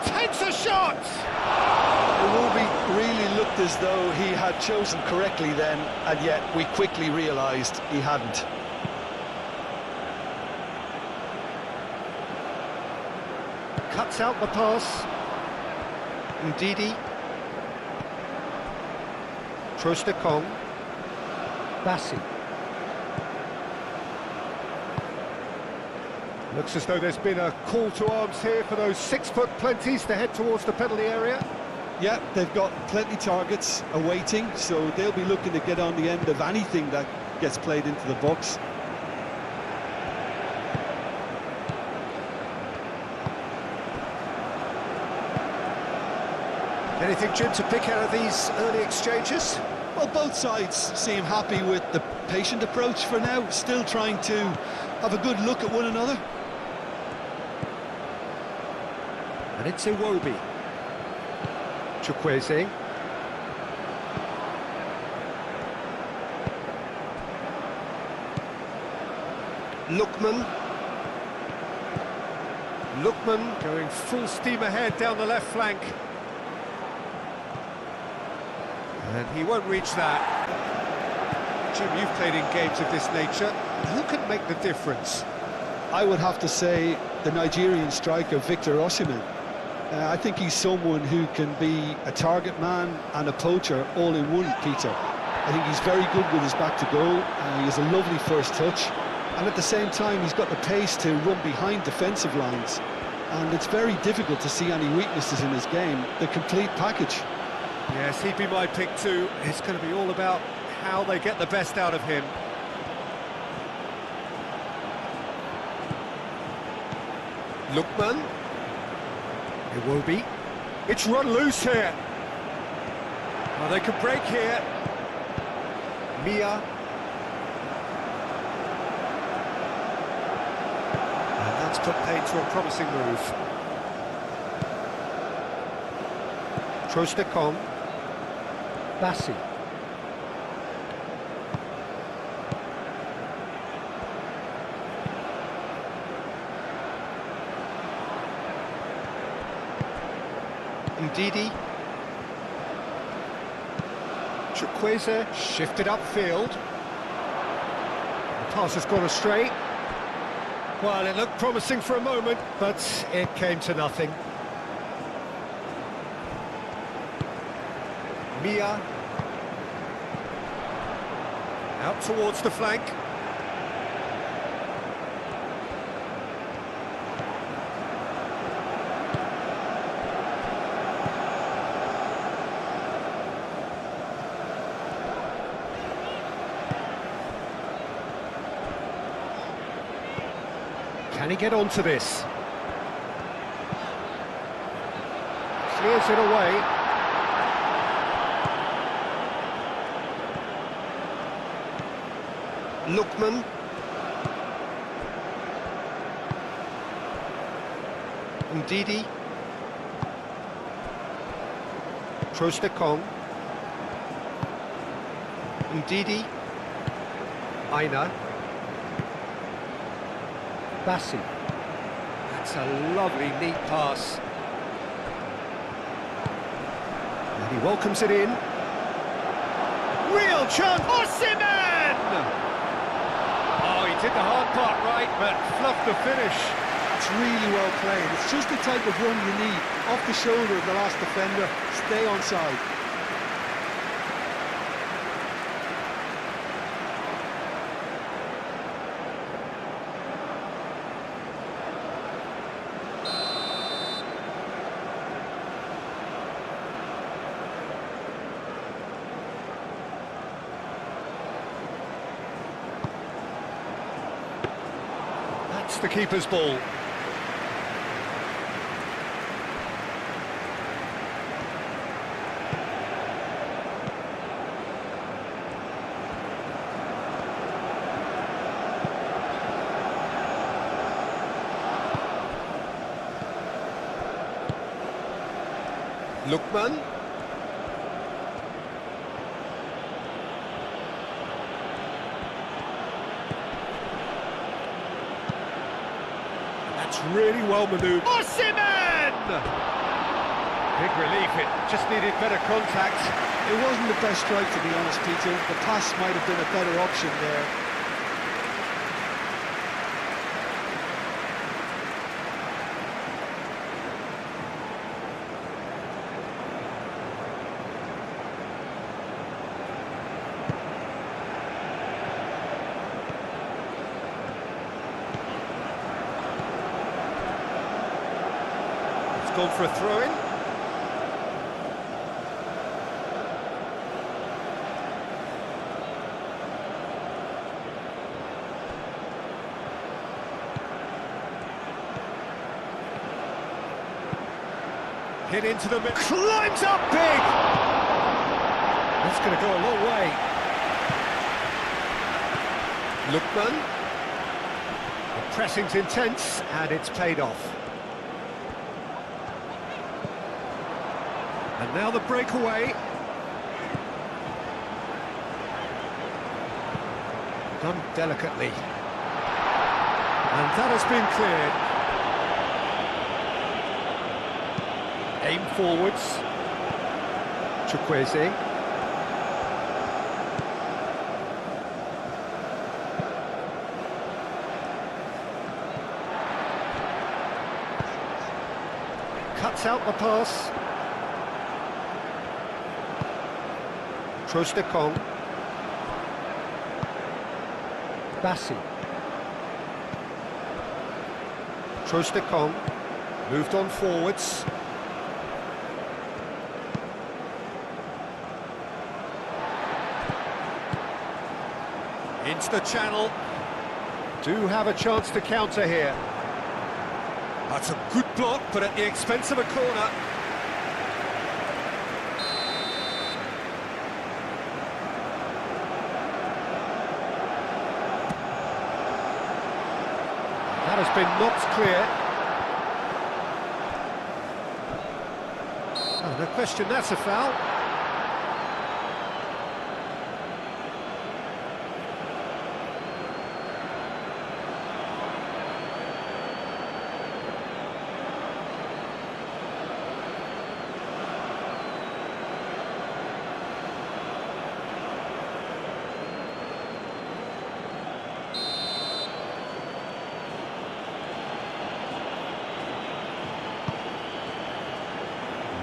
Takes a shot! Iwobi really looked as though he had chosen correctly then, and yet we quickly realised he hadn't. Cuts out the pass. Ndidi. Trostekong. Bassi. Looks as though there's been a call to arms here for those 6-foot plenties to head towards the penalty area. Yeah, they've got plenty targets awaiting, so they'll be looking to get on the end of anything that gets played into the box. Anything, Jim, to pick out of these early exchanges? Well, both sides seem happy with the patient approach for now, still trying to have a good look at one another. And it's Iwobi. Chukwueze. Lookman. Lookman going full steam ahead down the left flank. And he won't reach that. Jim, you've played in games of this nature. Who can make the difference? I would have to say the Nigerian striker, Victor Osimhen. I think he's someone who can be a target man and a poacher all in one, Peter. I think he's very good with his back to goal. He has a lovely first touch. And at the same time, he's got the pace to run behind defensive lines. And it's very difficult to see any weaknesses in his game. The complete package. Yes, he'd be my pick too. It's going to be all about how they get the best out of him. Lookman. Iwobi. It's run loose here. Well, they could break here. Mia. And that's put paid to a promising move. Trostekong. Bassi. Ndidi. Chukwueze shifted upfield. The pass has gone astray. Well, it looked promising for a moment, but it came to nothing. Mia. Out towards the flank. Can he get onto this? Clears it away. Lookman. Ndidi. Trostekong. Ndidi. Aina. Bassi. That's a lovely, neat pass. And he welcomes it in. Real chance! Osimhen! Oh, he did the hard part right, but fluffed the finish. It's really well played. It's just the type of run you need. Off the shoulder of the last defender, stay onside. That's the keeper's ball. Lookman. That's really well manoeuvred. Osimhen! Big relief, it just needed better contact. It wasn't the best strike, to be honest, Peter. The pass might have been a better option there. gone for a throw-in. Hit into the middle, climbs up big! That's going to go a long way. Lookman. The pressing's intense, and it's paid off. And now the breakaway. Done delicately. And that has been cleared. Aim forwards. Chukwueze. Cuts out the pass. Trostekong. Bassi. Trostekong. Moved on forwards. Into the channel. Do have a chance to counter here. That's a good block, but at the expense of a corner. That has been knocked clear. Oh, no question, that's a foul.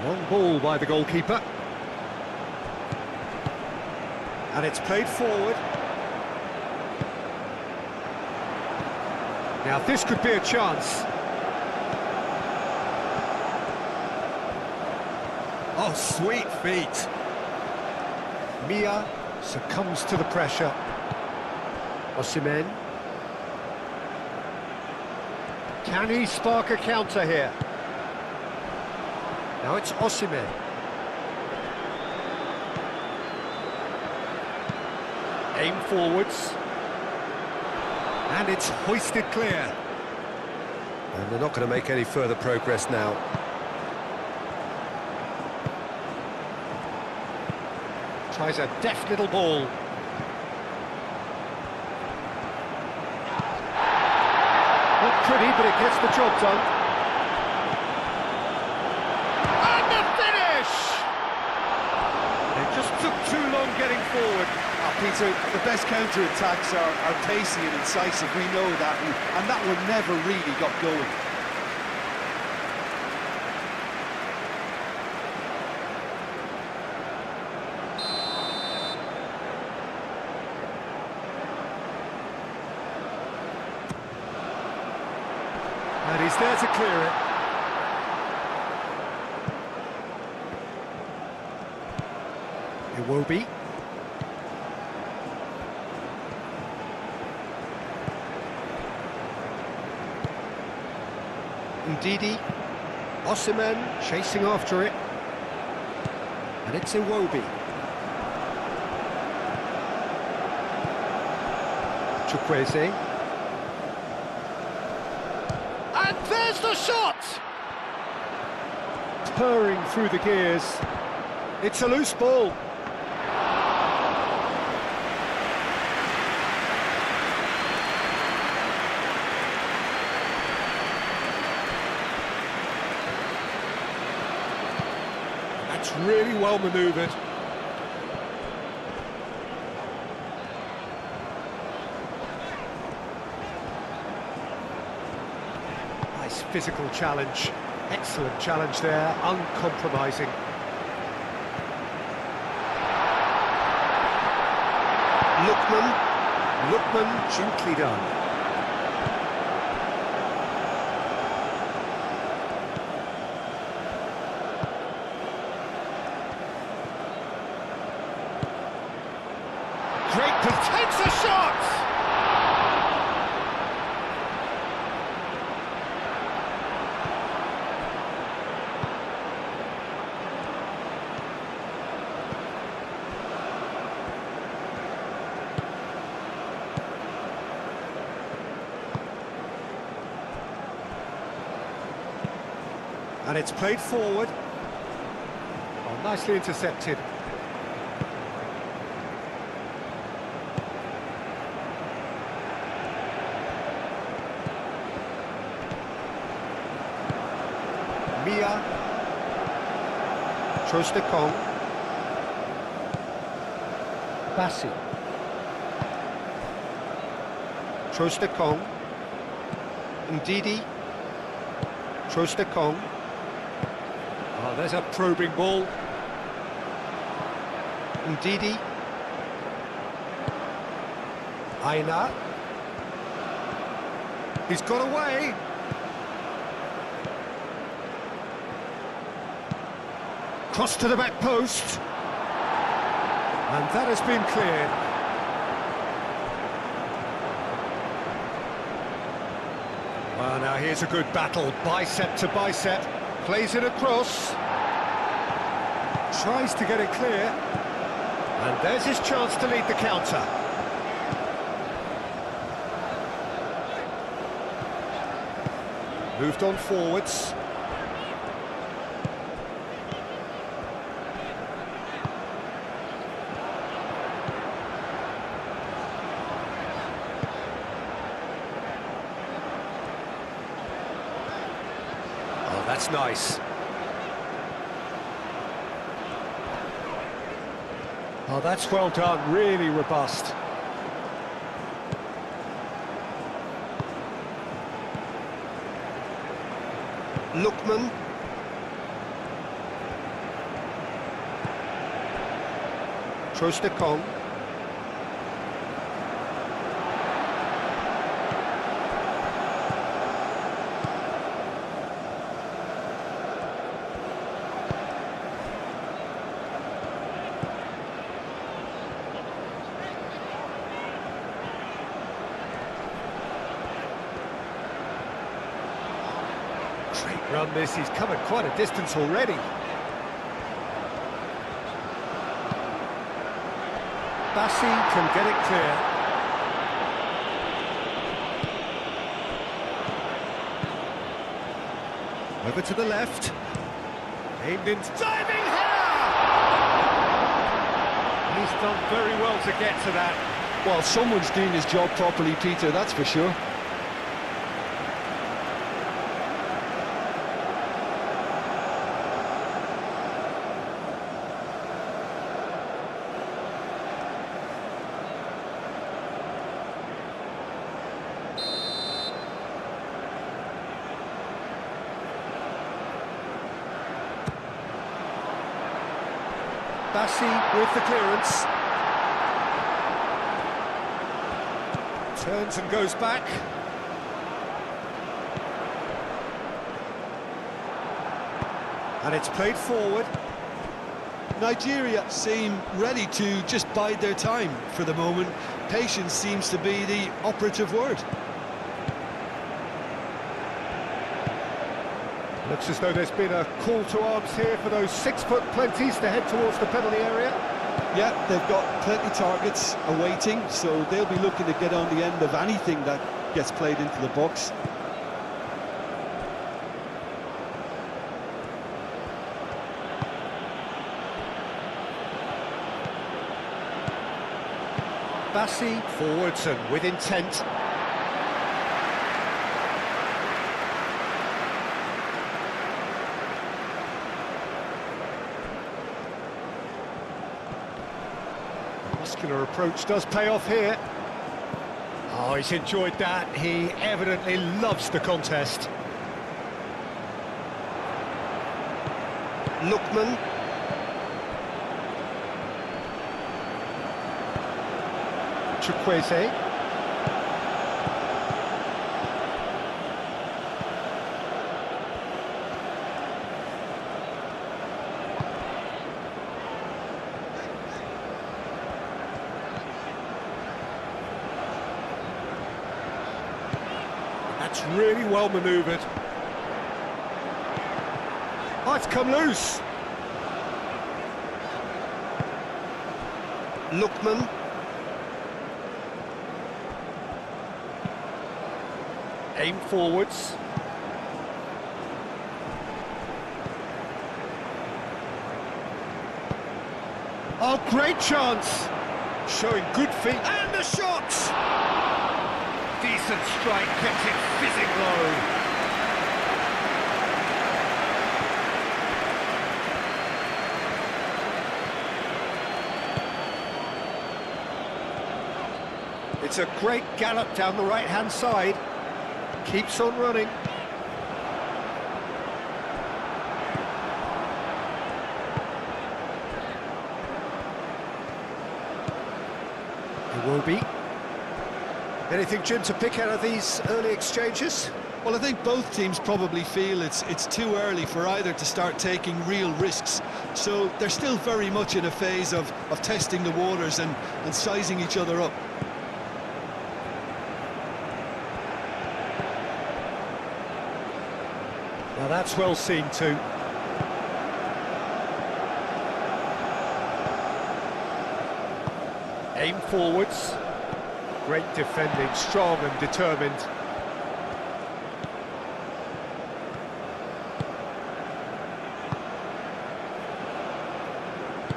Long ball by the goalkeeper. And it's played forward. Now this could be a chance. Oh, sweet feet. Mia succumbs to the pressure. Osimhen. Can he spark a counter here? Now it's Osimhen. Aim forwards. And it's hoisted clear. And they're not going to make any further progress now. Tries a deft little ball. Not pretty, but it gets the job done. Took too long getting forward. Peter, the best counter-attacks are pacey and incisive, we know that, and that one never really got going. And he's there to clear it. Iwobi. Ndidi. Osimhen chasing after it. And it's Iwobi. Chukwueze. And there's the shot! Purring through the gears. It's a loose ball. That's really well manoeuvred. Nice physical challenge. Excellent challenge there, uncompromising. Lookman gently done. He takes a shot! And it's played forward. Oh, nicely intercepted. Mia. Trostekong. Bassi. Trostekong. Ndidi. Trostekong. Oh, there's a probing ball. Ndidi. Aina. He's got away. Cross to the back post. And that has been cleared. Well, now here's a good battle, bicep to bicep. Plays it across. Tries to get it clear. And there's his chance to lead the counter. Moved on forwards. That's nice. Oh, that's well done, really robust. Lookman. Trostekong. Great run this, he's covered quite a distance already. Bassi can get it clear. Over to the left. Aimed in, diving header! He's done very well to get to that. Well, someone's doing his job properly, Peter, that's for sure. Bassi with the clearance. Turns and goes back. And it's played forward. Nigeria seem ready to just bide their time for the moment. Patience seems to be the operative word. Looks as though there's been a call to arms here for those 6-foot plenties to head towards the penalty area. Yeah, they've got plenty targets awaiting, so they'll be looking to get on the end of anything that gets played into the box. Bassi forwards and with intent. Muscular approach does pay off here. Oh, he's enjoyed that. He evidently loves the contest. Lookman. Chukwueze. That's really well manoeuvred. Oh, it's come loose. Lookman. Aim forwards. Oh, great chance. Showing good feet. And the shot! Decent strike, kept it fizzing low. It's a great gallop down the right-hand side. Keeps on running. Iwobi. Anything, Jim, to pick out of these early exchanges? Well, I think both teams probably feel it's too early for either to start taking real risks. So they're still very much in a phase of testing the waters and sizing each other up. Now that's well seen too. Aim forwards. Great defending, strong and determined.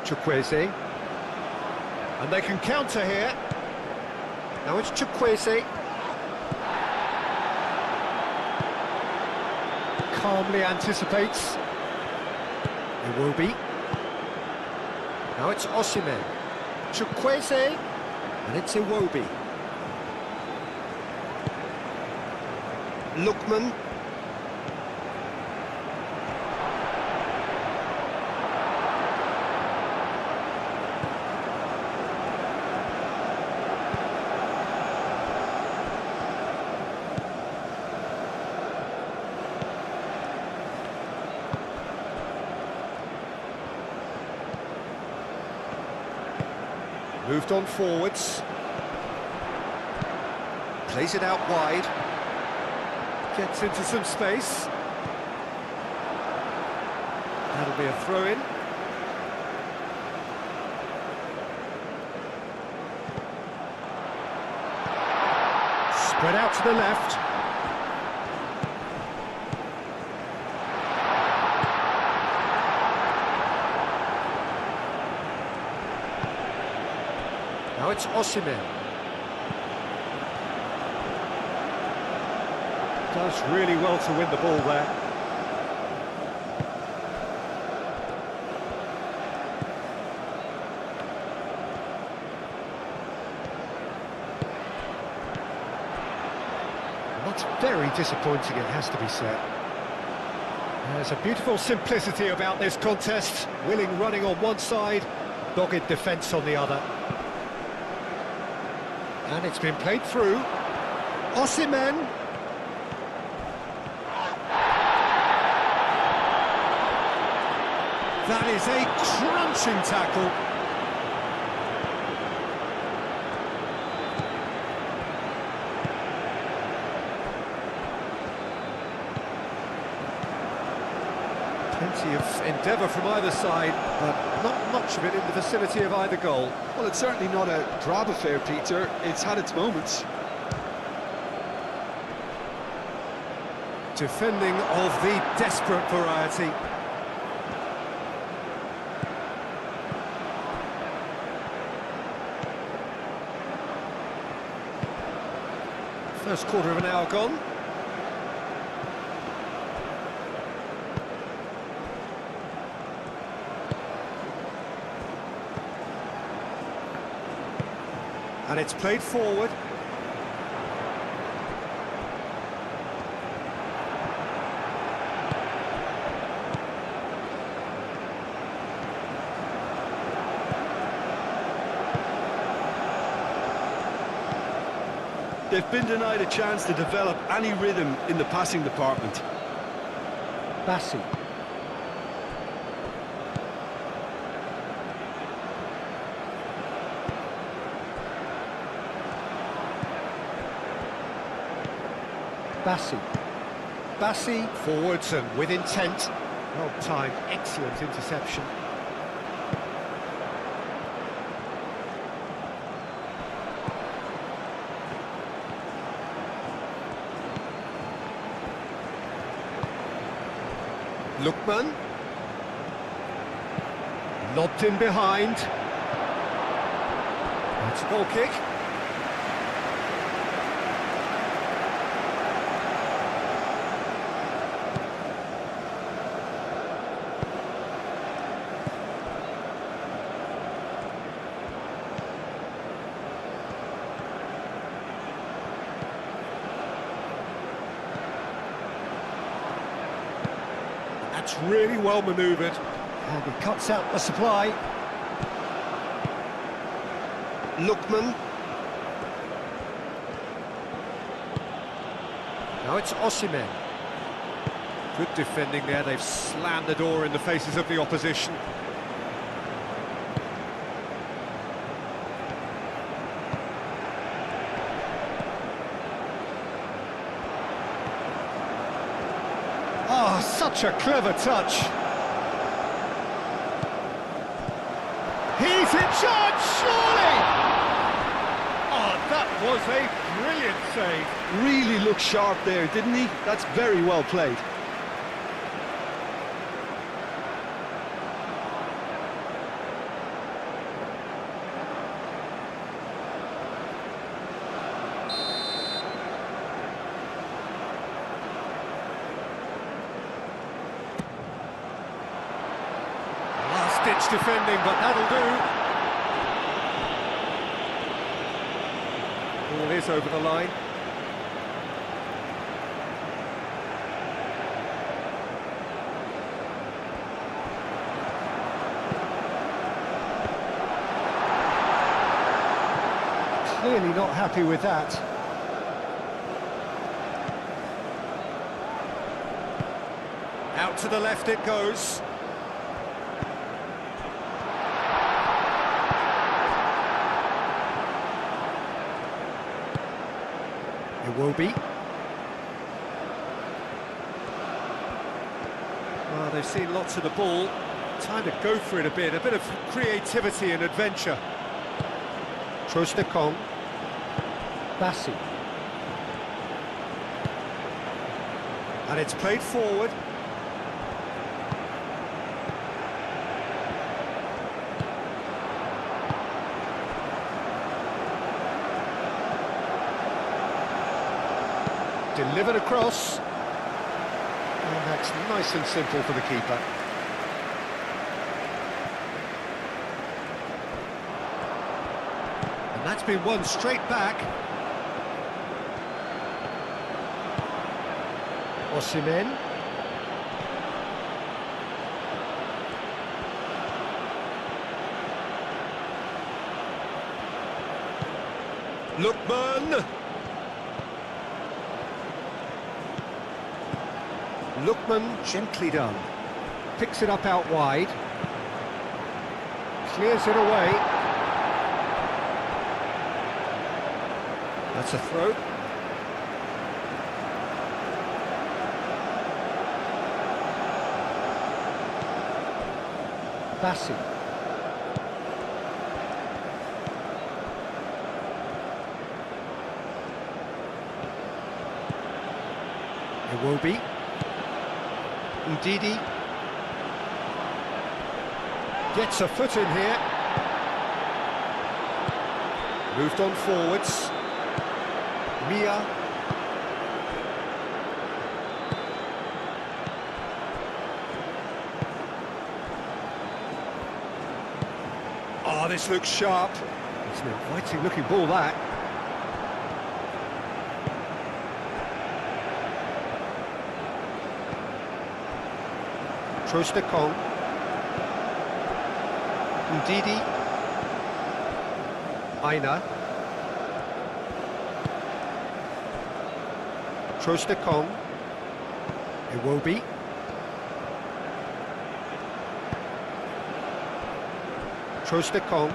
Chukwueze. And they can counter here. Now it's Chukwueze. Calmly anticipates. Iwobi. Now it's Osimhen. Chukwueze. And it's Iwobi. Lookman. Moved on forwards. Plays it out wide. Gets into some space. That'll be a throw-in. Spread out to the left. Now it's Osimhen. Does really well to win the ball there. And that's very disappointing, it has to be said. There's a beautiful simplicity about this contest. Willing running on one side, dogged defence on the other. And it's been played through. Osimhen. That is a crunching tackle. Plenty of endeavour from either side, but not much of it in the vicinity of either goal. Well, it's certainly not a drab affair, Peter. It's had its moments. Defending of the desperate variety. First quarter of an hour gone. And it's played forward. They've been denied a chance to develop any rhythm in the passing department. Bassi. Bassi. Bassi forwards and with intent. Well timed, excellent interception. Lookman. Lobbed in behind. That's a goal kick. That's really well manoeuvred. And he cuts out the supply. Lookman. Now it's Osimhen. Good defending there, they've slammed the door in the faces of the opposition. Oh, such a clever touch. He's in charge, surely! Oh, that was a brilliant save. Really looked sharp there, didn't he? That's very well played. Last-ditch defending, but that'll do. Ball is over the line. Clearly not happy with that. Out to the left it goes. It will be. Well, they've seen lots of the ball. Time to go for it a bit of creativity and adventure. Trostekong. Bassi. And it's played forward. Delivered across. And that's nice and simple for the keeper. And that's been won straight back. Osimhen. Lookman. Lookman, gently done. Picks it up out wide. Clears it away. That's a throw. Bassi. It will be. Ndidi gets a foot in here. Moved on forwards. Mia. Oh, this looks sharp. It's an inviting looking ball, that. Trostekong. Ndidi. Aina. Trostekong. It will be. Trostekong.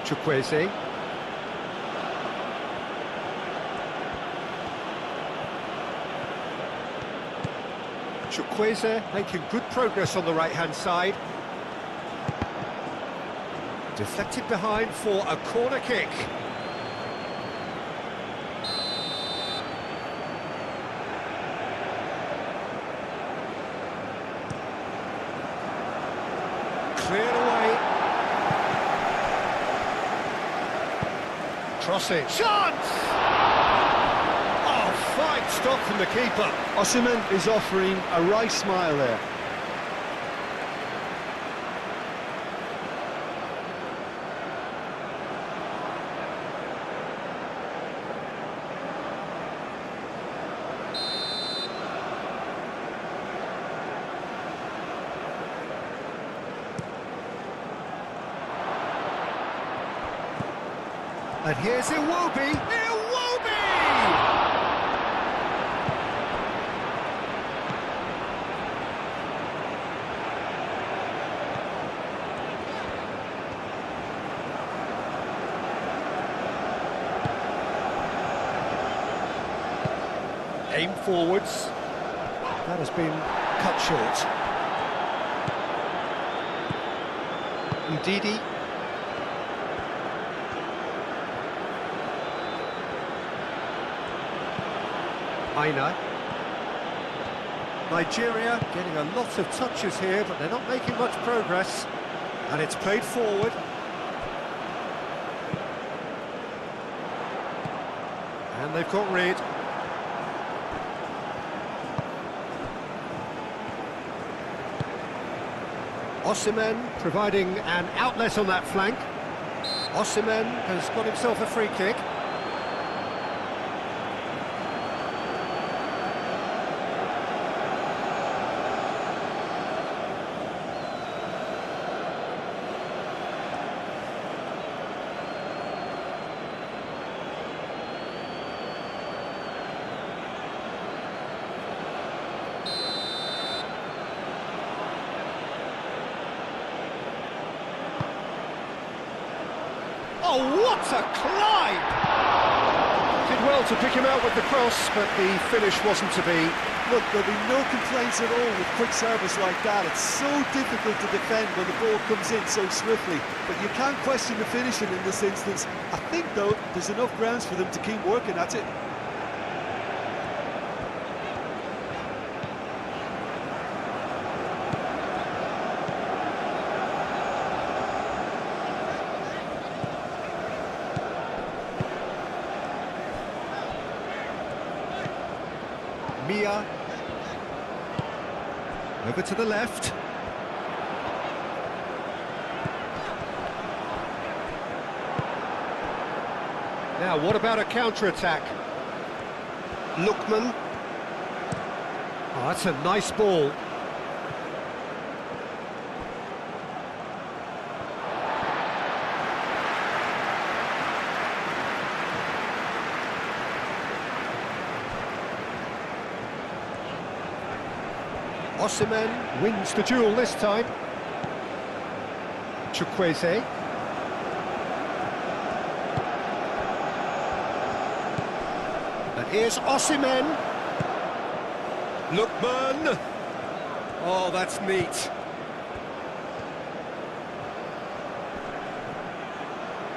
Chukwueze. Chukwueze making good progress on the right-hand side. Deflected behind for a corner kick. Cleared away. Cross it. Chance! Oh, fine stop from the keeper. Osimhen is offering a right smile there. And here's Iwobi. Iwobi! Aim forwards. That has been cut short. Ndidi. Aina. Nigeria getting a lot of touches here, but they're not making much progress. And it's played forward. And they've got rid. Osimhen providing an outlet on that flank. Osimhen has got himself a free kick. Oh, what a climb! Did well to pick him out with the cross, but the finish wasn't to be. Look, there'll be no complaints at all with quick service like that. It's so difficult to defend when the ball comes in so swiftly. But you can't question the finishing in this instance. I think, though, there's enough grounds for them to keep working at it. Mia. Over to the left. Now, what about a counter-attack? Lookman. Oh, that's a nice ball. Osimhen wins the duel this time. Chukwueze. And here's Osimhen. Lookman. Oh, that's neat.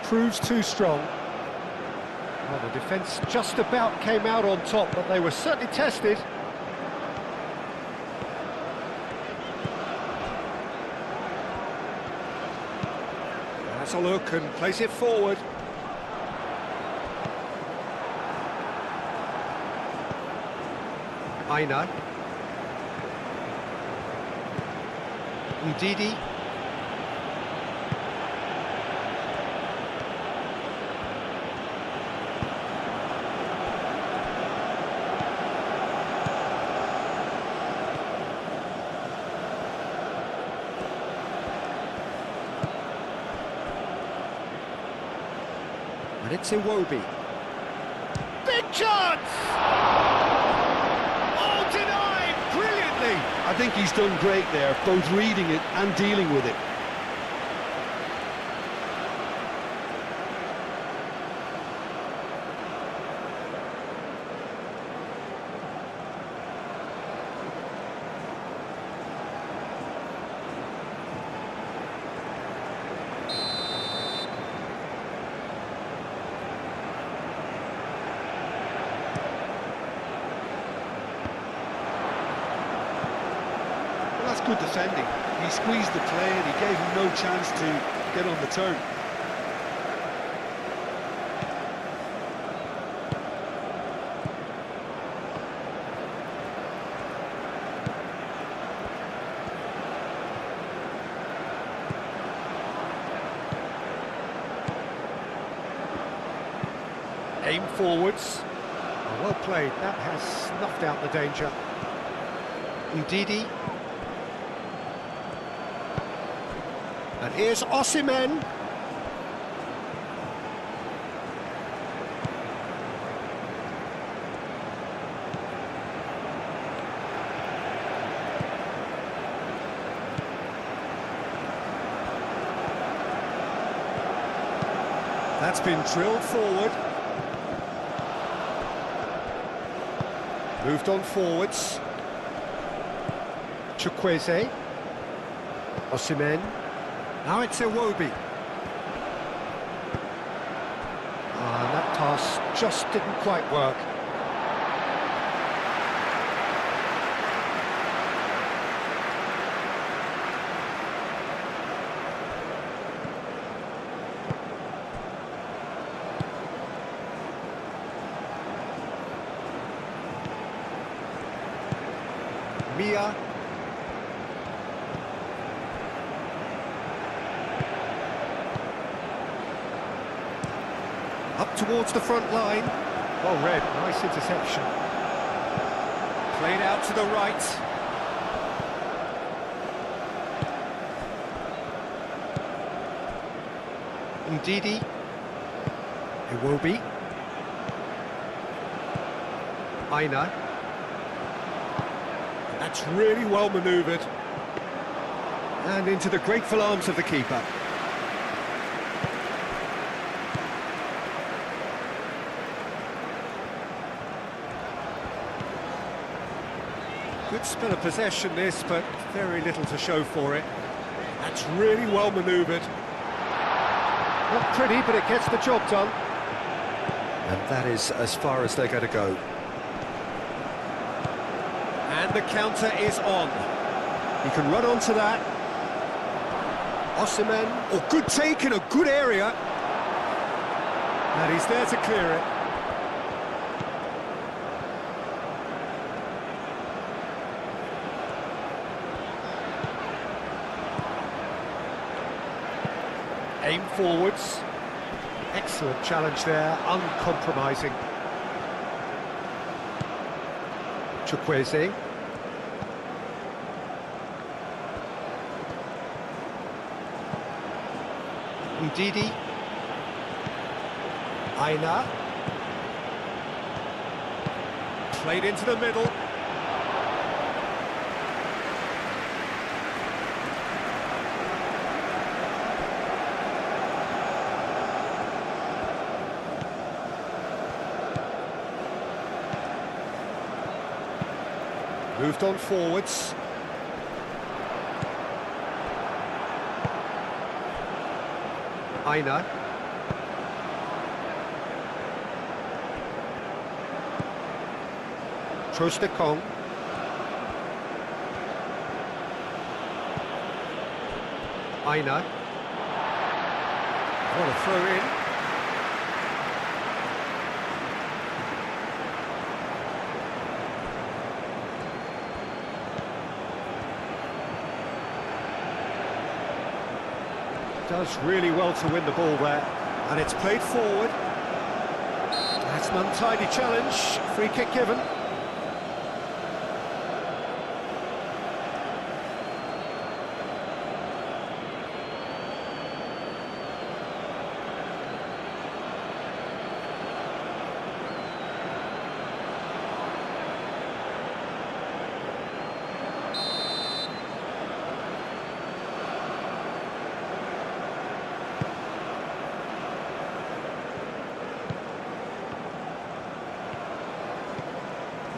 Proves too strong. Well, the defence just about came out on top, but they were certainly tested. Has a look and plays it forward. Aina. Ndidi. And it's Iwobi. Big chance! Oh, denied brilliantly! I think he's done great there, both reading it and dealing with it. good defending. He squeezed the play and he gave him no chance to get on the turn. Aim forwards. Oh, well played, that has snuffed out the danger. Ndidi. And here's Osimhen. That's been drilled forward. Moved on forwards. Chukwueze. Osimhen. Now it's Iwobi. And that pass just didn't quite work. Mia. Up towards the front line. Well read, nice interception. Played out to the right. Ndidi. Iwobi. Aina. That's really well manoeuvred. And into the grateful arms of the keeper. Good spell of possession this, but very little to show for it. That's really well manoeuvred. Not pretty, but it gets the job done. And that is as far as they're going to go. And the counter is on. He can run onto that. Osimhen, oh, good take in a good area. And he's there to clear it. Aim forwards. Excellent challenge there, uncompromising. Chukwueze. Ndidi. Aina. Played into the middle. Moved on forwards. Aina. Trostekong. Aina. What a throw in. Does really well to win the ball there, and it's played forward. That's an untidy challenge, free kick given.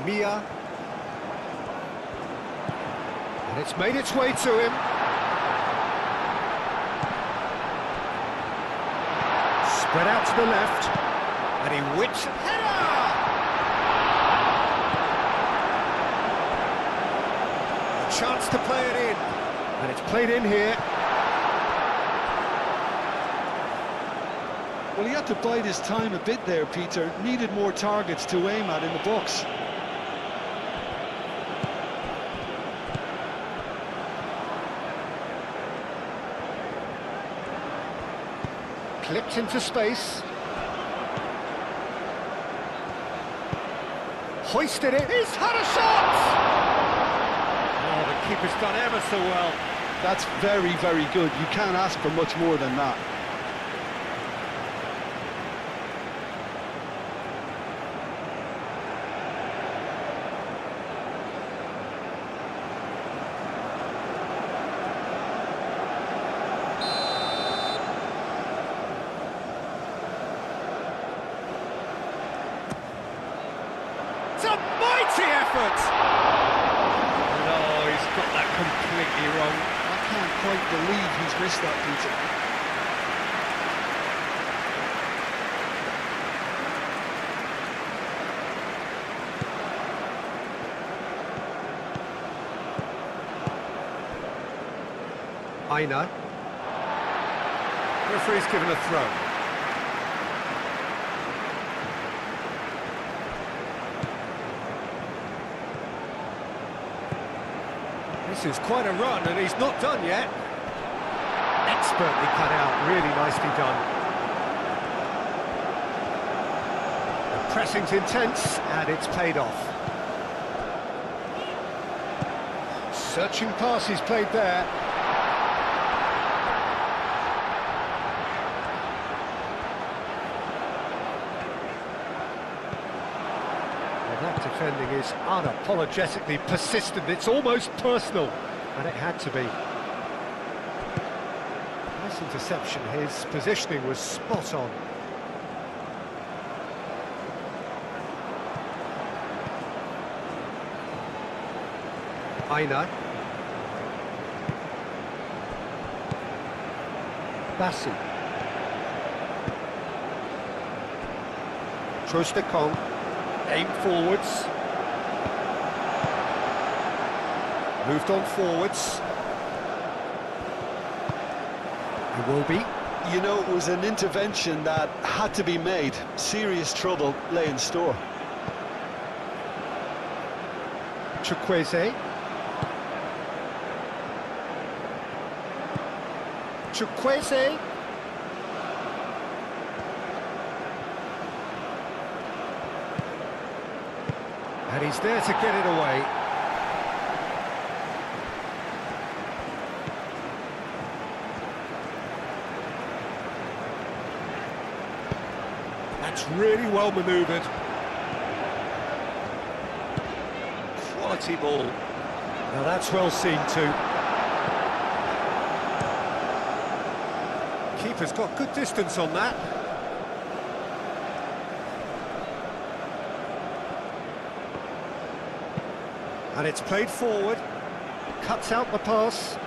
Mia. And it's made its way to him. Spread out to the left. And he whips. Header! A chance to play it in. And it's played in here. Well, he had to bide his time a bit there, Peter. Needed more targets to aim at in the box. Clipped into space. Hoisted it. He's had a shot! Oh, the keeper's done ever so well. That's very, very good. You can't ask for much more than that. It's a mighty effort! No, he's got that completely wrong. I can't quite believe he's missed that, Peter. Aina. Referee's given a throw. This is quite a run, and he's not done yet. Expertly cut out, really nicely done. The pressing's intense, and it's paid off. Searching pass he's played there. That defending is unapologetically persistent. It's almost personal, and it had to be. Nice interception. His positioning was spot on. Aina. Bassi. Trostekong. Aim forwards. Moved on forwards. It will be. You know, it was an intervention that had to be made. Serious trouble lay in store. Chukwueze. Chukwueze. And he's there to get it away. That's really well manoeuvred. Quality ball. Now that's well seen too. Keeper's got good distance on that. And it's played forward, cuts out the pass.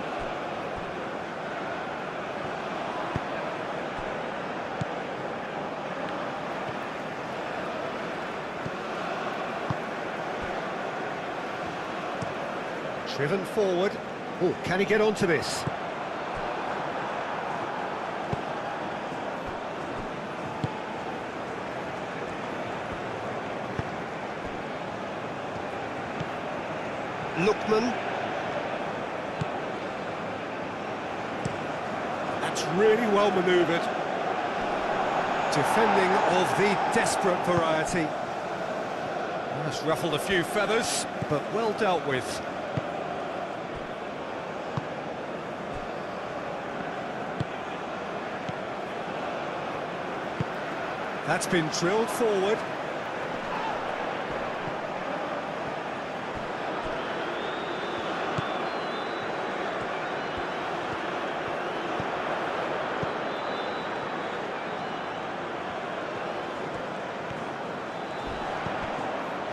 Driven forward. Oh, can he get onto this? Lookman. That's really well manoeuvred. Defending of the desperate variety. That's ruffled a few feathers, but well dealt with. That's been drilled forward.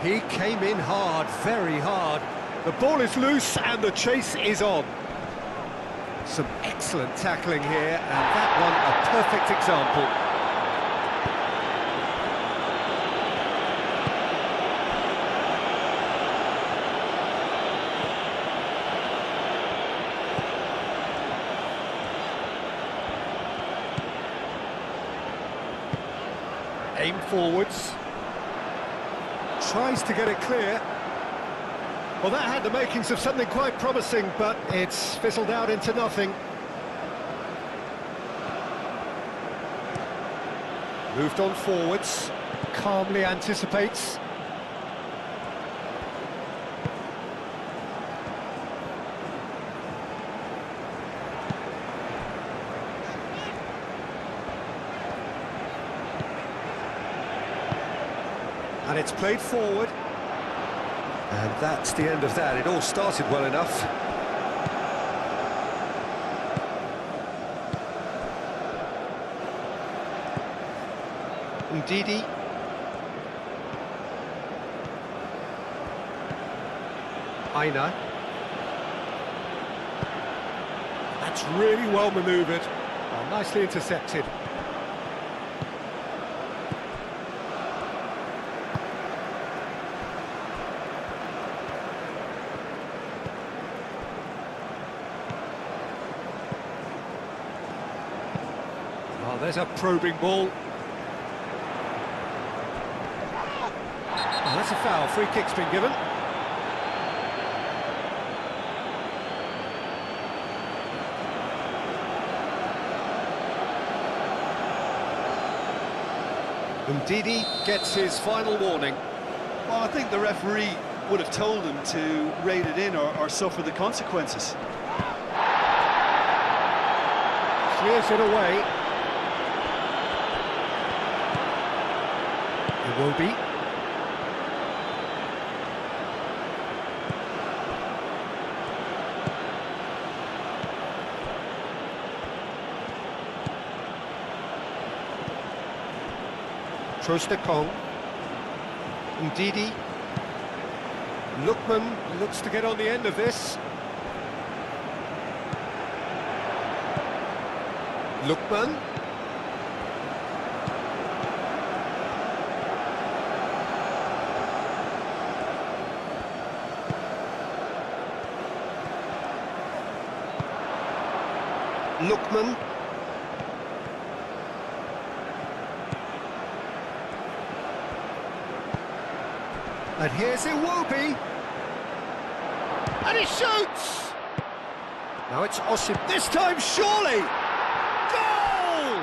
He came in hard, very hard. The ball is loose and the chase is on. Some excellent tackling here, and that one a perfect example. Game forwards. Tries to get it clear. Well, that had the makings of something quite promising, but it's fizzled out into nothing. Moved on forwards. Calmly anticipates. And it's played forward. And that's the end of that. It all started well enough. Ndidi. Aina. That's really well manoeuvred. Oh, nicely intercepted. Oh, there's a probing ball. Oh, that's a foul. Free kick's been given. Ndidi gets his final warning. Well, I think the referee would have told him to rate it in or suffer the consequences. Clears it away. It will be. Trostekong. Ndidi. Lookman looks to get on the end of this. Lookman. Lookman. And here's Iwobi. And he shoots! Now it's Osim. This time, surely! Goal!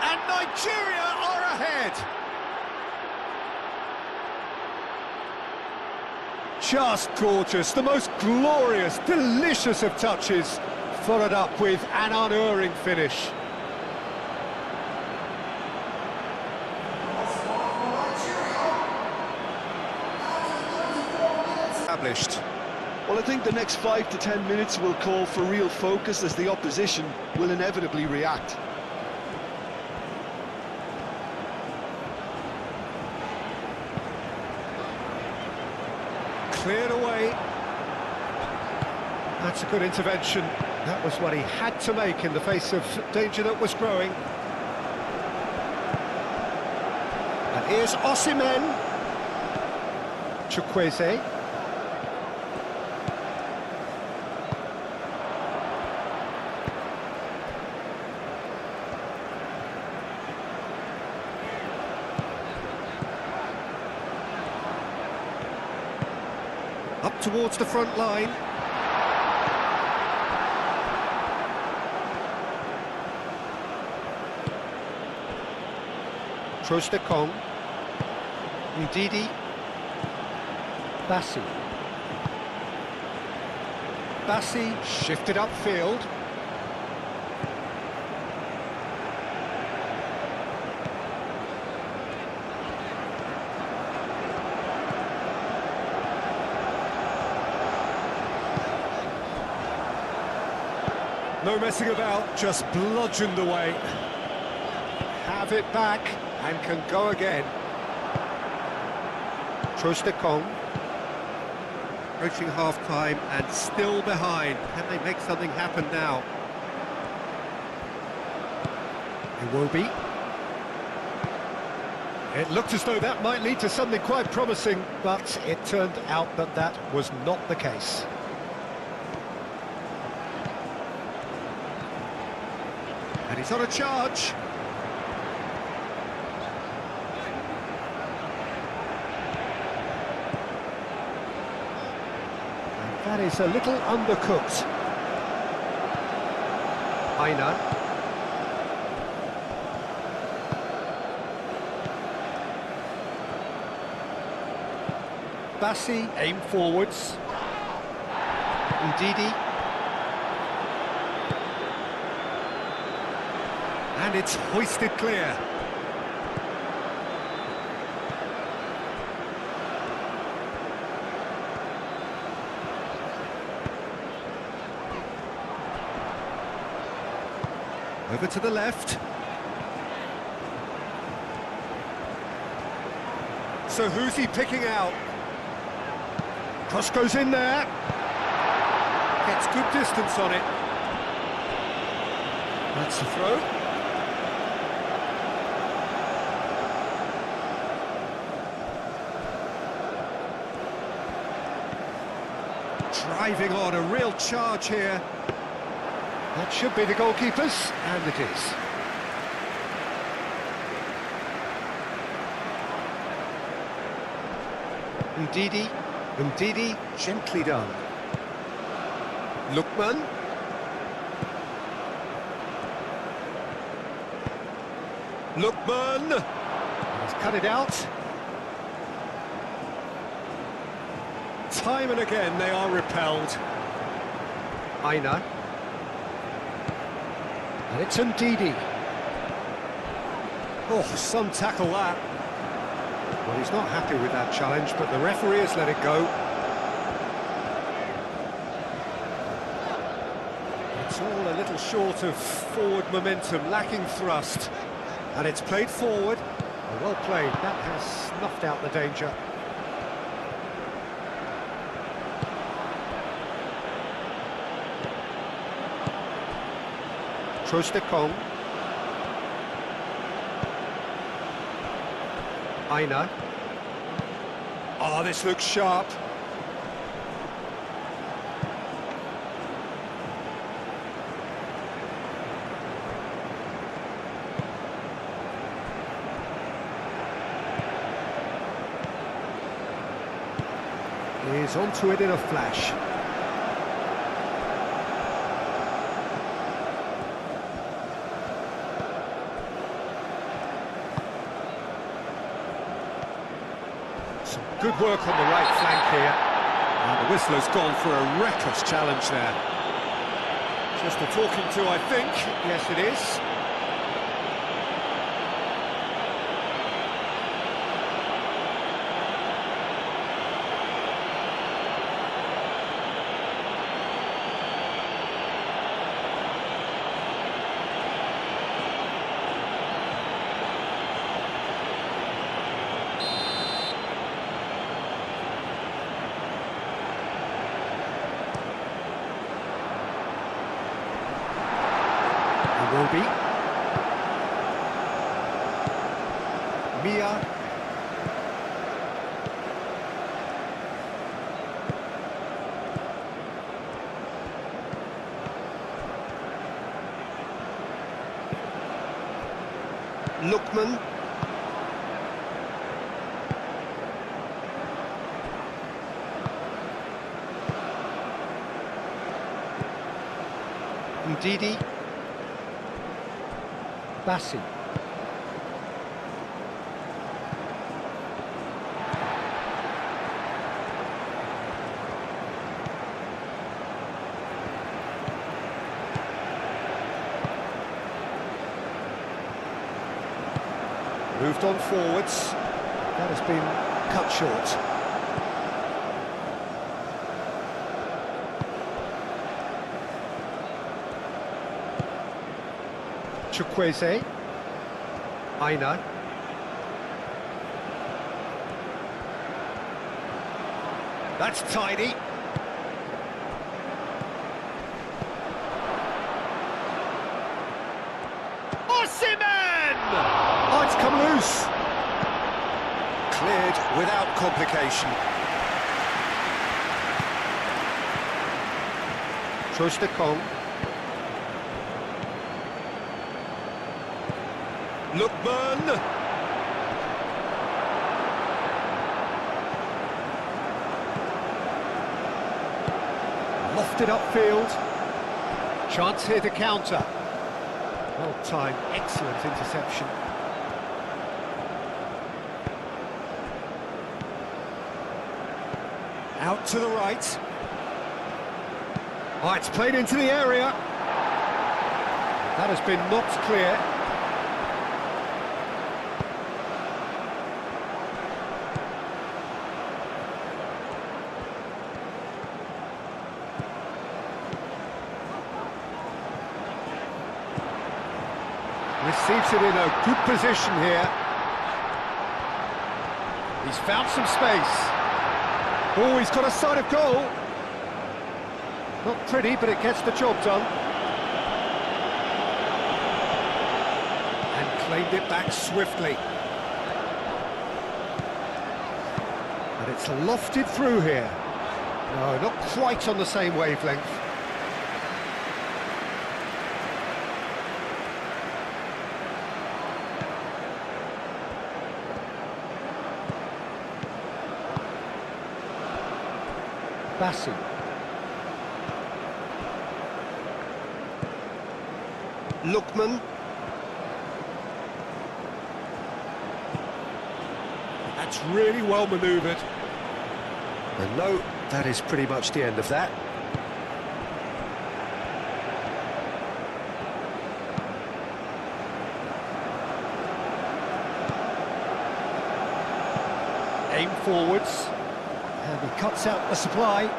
And Nigeria are ahead! Just gorgeous. The most glorious, delicious of touches. Followed up with an unerring finish. Established. Well, I think the next 5 to 10 minutes will call for real focus as the opposition will inevitably react. Cleared away. That's a good intervention. That was what he had to make in the face of danger that was growing. And here's Osimhen. Chukwueze. Up towards the front line. Trostekong. Ndidi. Bassi. Bassi shifted upfield. No messing about, just bludgeoned away. Have it back and can go again. Trostekong. Approaching half-time and still behind. Can they make something happen now? Iwobi. It looked as though that might lead to something quite promising, but it turned out that that was not the case. And he's on a charge. That is a little undercooked. Aina. Bassi, aim forwards. Ndidi. And it's hoisted clear. Over to the left. So who's he picking out? Cross goes in there. Gets good distance on it. That's the throw. Driving on, a real charge here. That should be the goalkeepers, and it is. Ndidi, gently done. Lookman. Lookman! He's cut it out. Time and again they are repelled. Aina. And it's Ndidi. Oh, some tackle that. Well, he's not happy with that challenge, but the referee has let it go. It's all a little short of forward momentum, lacking thrust. And it's played forward. Well played, that has snuffed out the danger. Trostekong. Aina. Oh, this looks sharp. He's onto it in a flash. Some good work on the right flank here. And the whistler's gone for a reckless challenge there. Just a talking to, I think. Yes, it is. Will be. Mia. Lookman. Ndidi. Bassi. Moved on forwards. That has been cut short. Chukwueze. Aina. That's tidy. Osimhen! Oh, it's come loose. Cleared without complication. Trostekong. Lookman! lofted upfield. Chance here to counter. Well timed, excellent interception. Out to the right. Oh, it's played into the area. That has been knocked clear. Receives it in a good position here. He's found some space. Oh, he's got a sight of goal. Not pretty, but it gets the job done. And claimed it back swiftly. And it's lofted through here. No, not quite on the same wavelength. Bassi. Lookman. That's really well manoeuvred. And no, that is pretty much the end of that. Aim forwards. And he cuts out the supply.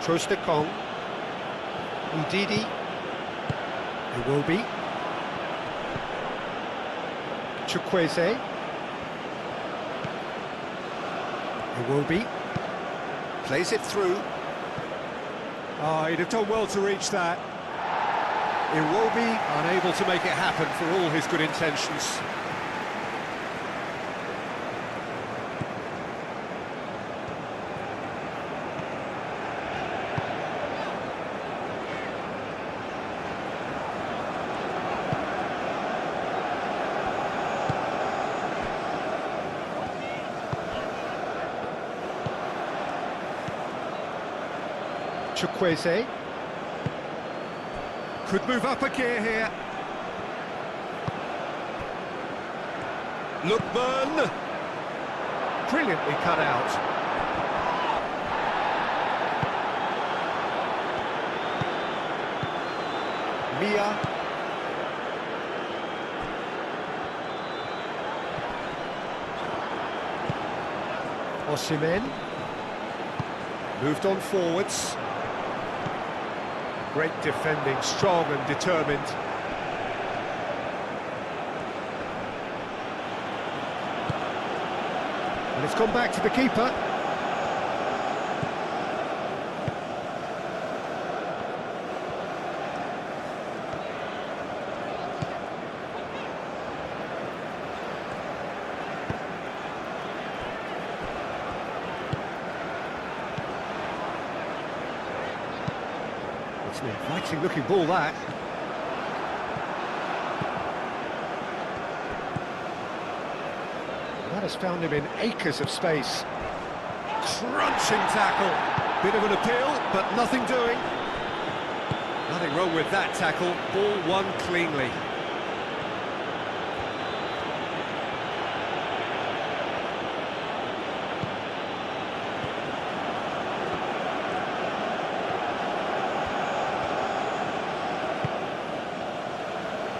Trostekong. Udidi. Iwobi. Chukwueze. Iwobi. Plays it through. Oh, he'd have done well to reach that. Iwobi unable to make it happen for all his good intentions. Chukwueze. Could move up a gear here. Lookman. Brilliantly cut out. Mia. Osimhen. Moved on forwards. Great defending, strong and determined. And it's gone back to the keeper. It's an inviting looking ball, that. That has found him in acres of space. Crunching tackle. Bit of an appeal, but nothing doing. Nothing wrong with that tackle. Ball won cleanly.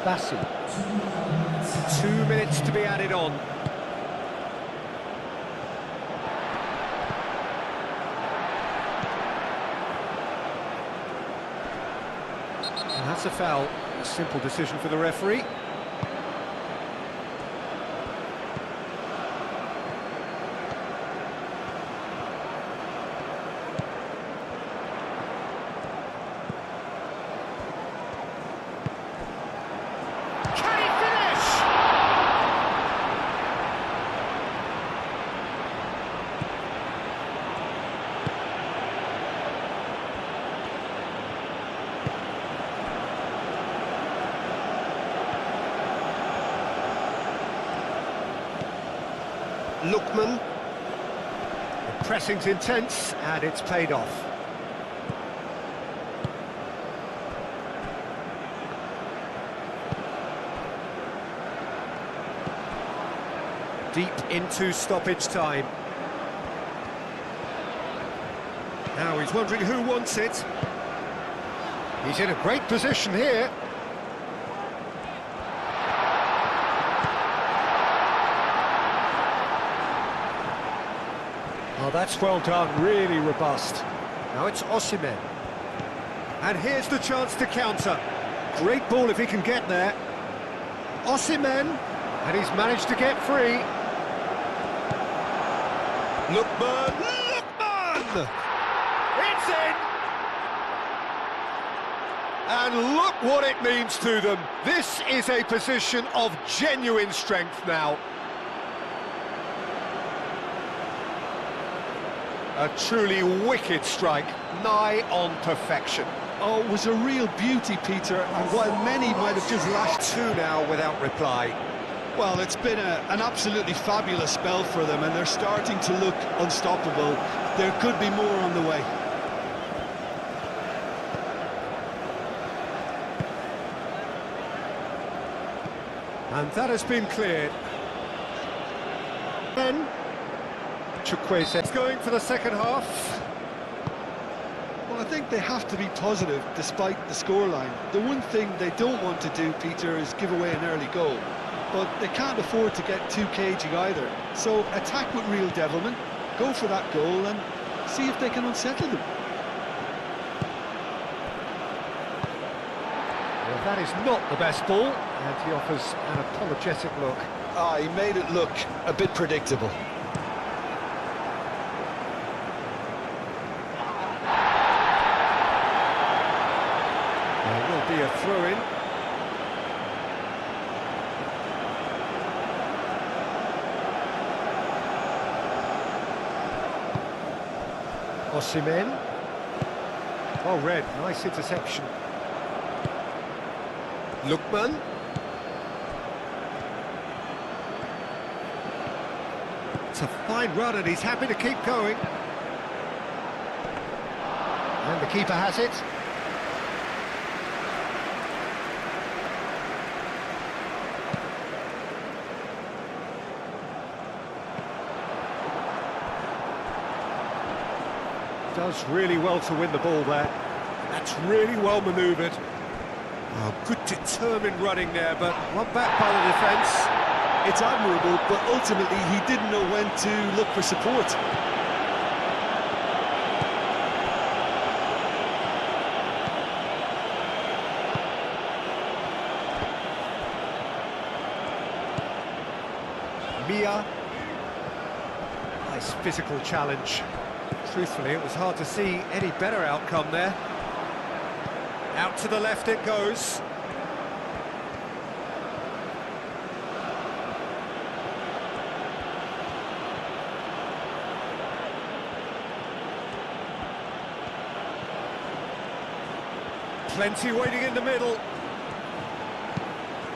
Bassi. 2 minutes to be added on. And that's a foul. A simple decision for the referee. Lookman. The pressing's intense, and it's paid off. Deep into stoppage time. Now he's wondering who wants it. He's in a great position here. Oh, that's well done, really robust. Now it's Osimhen. And here's the chance to counter. Great ball if he can get there. Osimhen, and he's managed to get free. Lookman! Lookman! It's in! And look what it means to them. This is a position of genuine strength now. A truly wicked strike, nigh on perfection. Oh, it was a real beauty, Peter, and while many might have just lashed... Two now without reply. Well, it's been an absolutely fabulous spell for them, and they're starting to look unstoppable. There could be more on the way. And that has been cleared. Then, Chukwueze is going for the second half. Well, I think they have to be positive despite the scoreline. The one thing they don't want to do, Peter, is give away an early goal. But they can't afford to get too cagey either. So attack with real devilment, go for that goal and see if they can unsettle them. Well, that is not the best ball, and he offers an apologetic look. Ah, he made it look a bit predictable. There will be a throw-in. Osimhen. Well read, nice interception. Lookman. It's a fine run and he's happy to keep going. And the keeper has it. Does really well to win the ball there. That's really well manoeuvred. Oh, good determined running there, but one back by the defence. It's admirable, but ultimately he didn't know when to look for support. Mia. Nice physical challenge. Truthfully, it was hard to see any better outcome there. Out to the left it goes. Plenty waiting in the middle.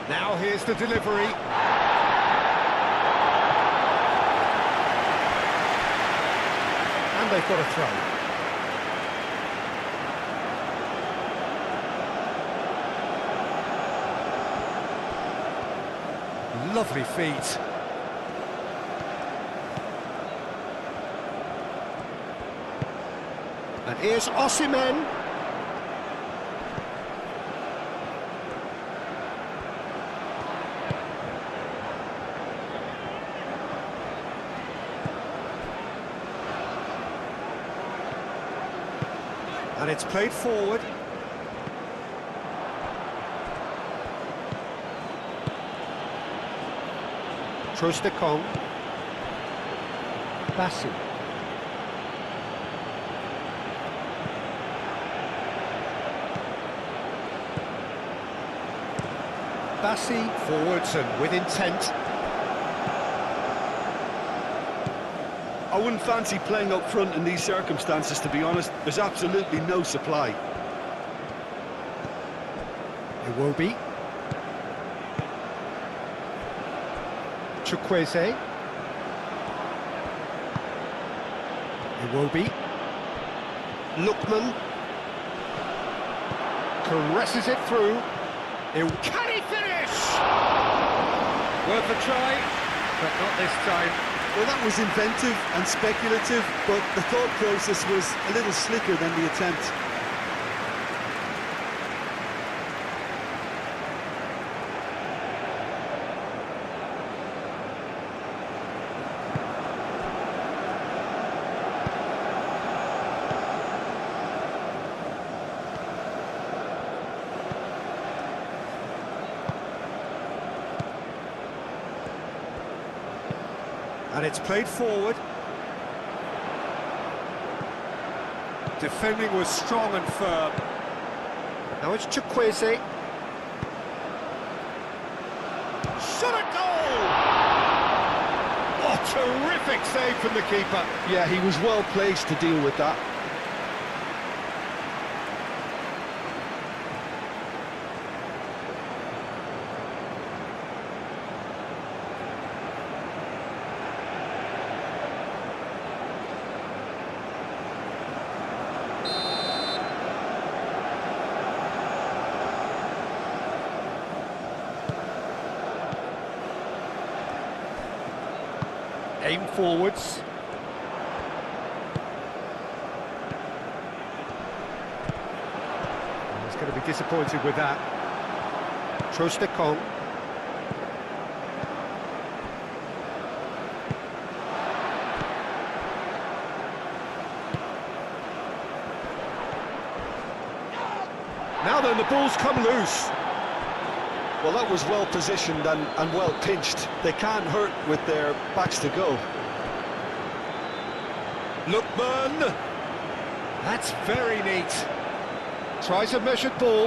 Now here's the delivery. And they've got a throw. Lovely feet. And here's Osimhen. And it's played forward. Trostekong. Bassi. Bassi forwards and with intent. I wouldn't fancy playing up front in these circumstances, to be honest. There's absolutely no supply. Iwobi. Chukwueze. It will be. Lookman. Caresses it through. Can he finish? Worth a try, but not this time. Well, that was inventive and speculative, but the thought process was a little slicker than the attempt. And it's played forward. Defending was strong and firm. Now it's Chukwueze. Shot a goal! Oh, terrific save from the keeper. Yeah, he was well placed to deal with that. Aim forwards. He's going to be disappointed with that. Trostekong. Now then, the ball's come loose. Well, that was well positioned and well pinched. They can't hurt with their backs to go. Lookman. That's very neat. Tries a measured ball.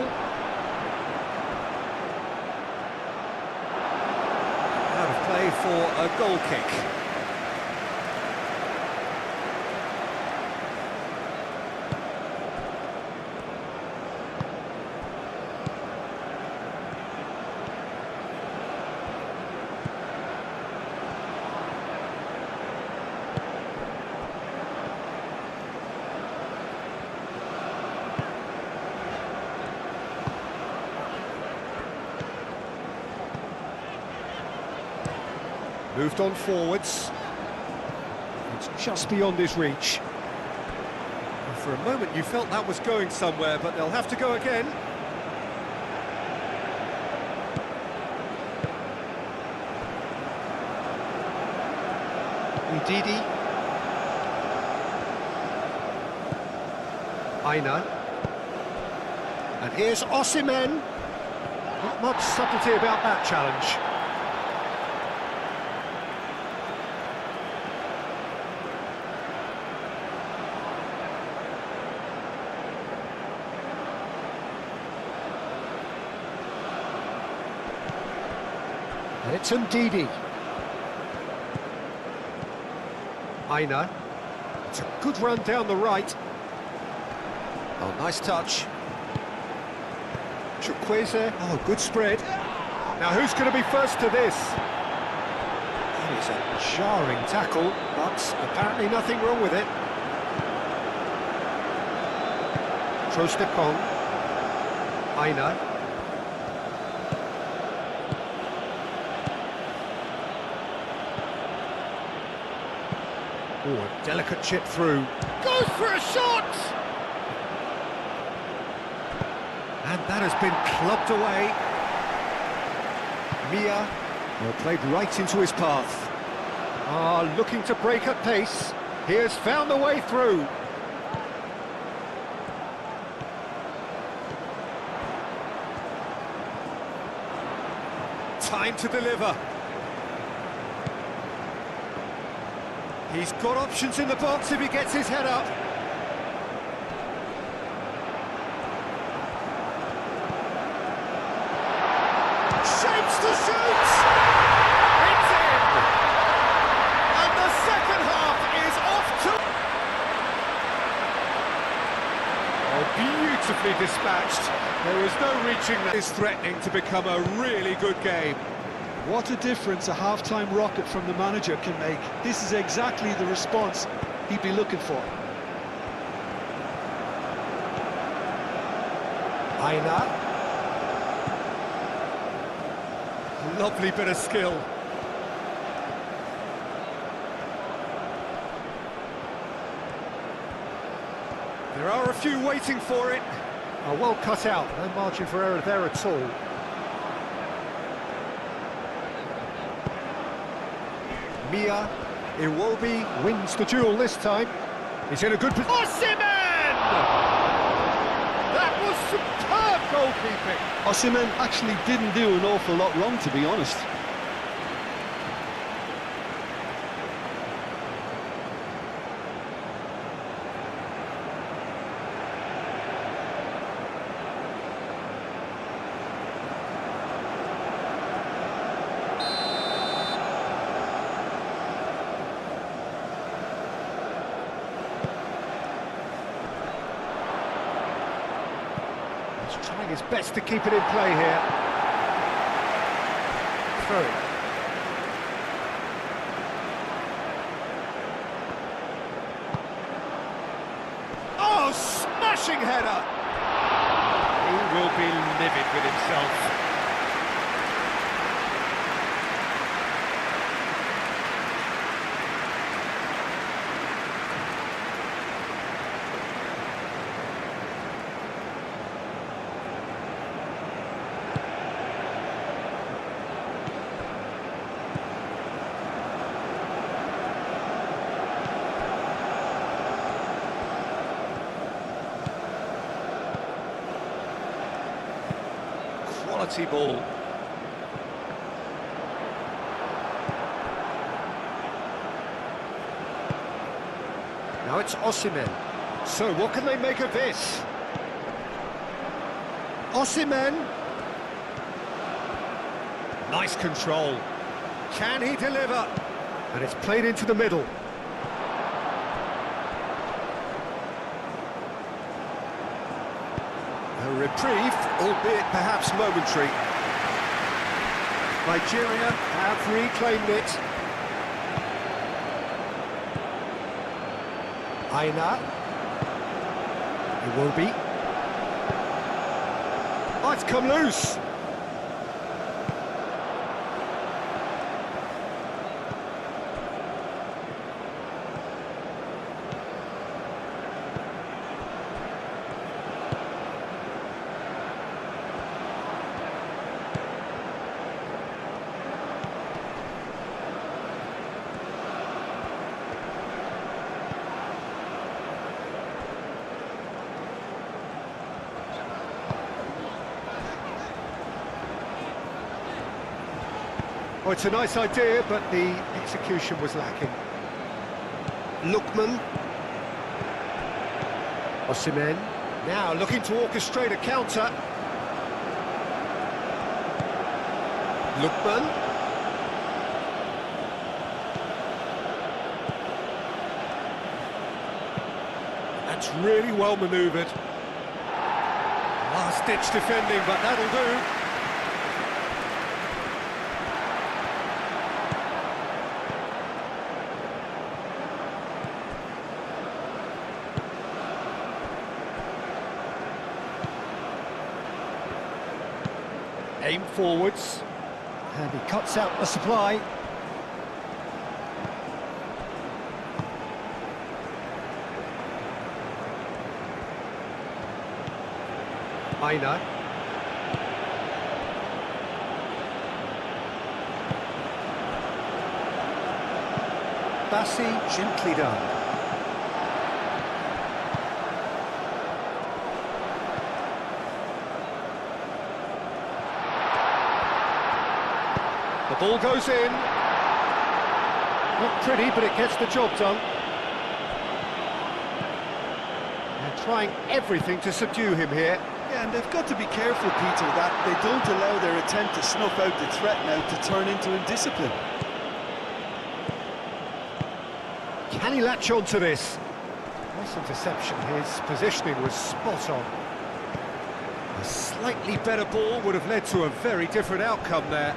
Out of play for a goal kick. Moved on forwards. It's just beyond his reach. And for a moment you felt that was going somewhere, but they'll have to go again. Udidi. Aina. And here's Osimhen. Not much subtlety about that challenge. And it's Ndidi. Aina. It's a good run down the right. Oh, nice touch. Chukwueze. Oh, good spread. Now who's going to be first to this? That is a jarring tackle, but apparently nothing wrong with it. Trostekong. Aina. Oh, a delicate chip through. Goes for a shot! And that has been clubbed away. Mia, well, played right into his path. Ah, looking to break at pace. He has found the way through. Time to deliver. He's got options in the box if he gets his head up. Shapes to shoot! It's in! And the second half is off to... Oh, beautifully dispatched. There was no reaching that. Is threatening to become a really good game. What a difference a half-time rocket from the manager can make. This is exactly the response he'd be looking for. Aina. Lovely bit of skill. There are a few waiting for it. Oh, well cut out, no margin for error there at all. Mia Iwobi wins the duel this time. He's in a good position. Osimhen! That was superb goalkeeping. Osimhen actually didn't do an awful lot wrong, to be honest. He's trying his best to keep it in play here. Through. Oh, smashing header! He will be livid with himself. Quality ball. Now it's Osimhen. So what can they make of this? Osimhen. Nice control. Can he deliver? And it's played into the middle. A reprieve, albeit perhaps momentary. Nigeria have reclaimed it. Aina. Iwobi. Oh, it's come loose. Oh, it's a nice idea, but the execution was lacking. Lookman. Osimhen. Now looking to orchestrate a counter. Lookman. That's really well manoeuvred. Last-ditch defending, but that'll do. Aim forwards, and he cuts out the supply. Aina. Bassi, gently done. The ball goes in. Not pretty, but it gets the job done. They're trying everything to subdue him here. Yeah, and they've got to be careful, Peter, that they don't allow their attempt to snuff out the threat now to turn into indiscipline. Can he latch on to this? Nice interception. His positioning was spot on. A slightly better ball would have led to a very different outcome there.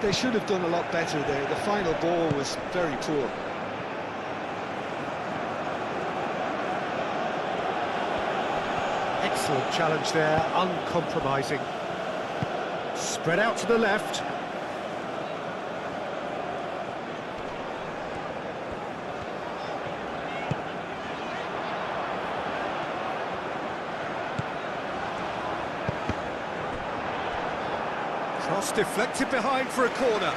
They should have done a lot better there. The final ball was very poor. Excellent challenge there, uncompromising. Spread out to the left. Cross deflected behind for a corner.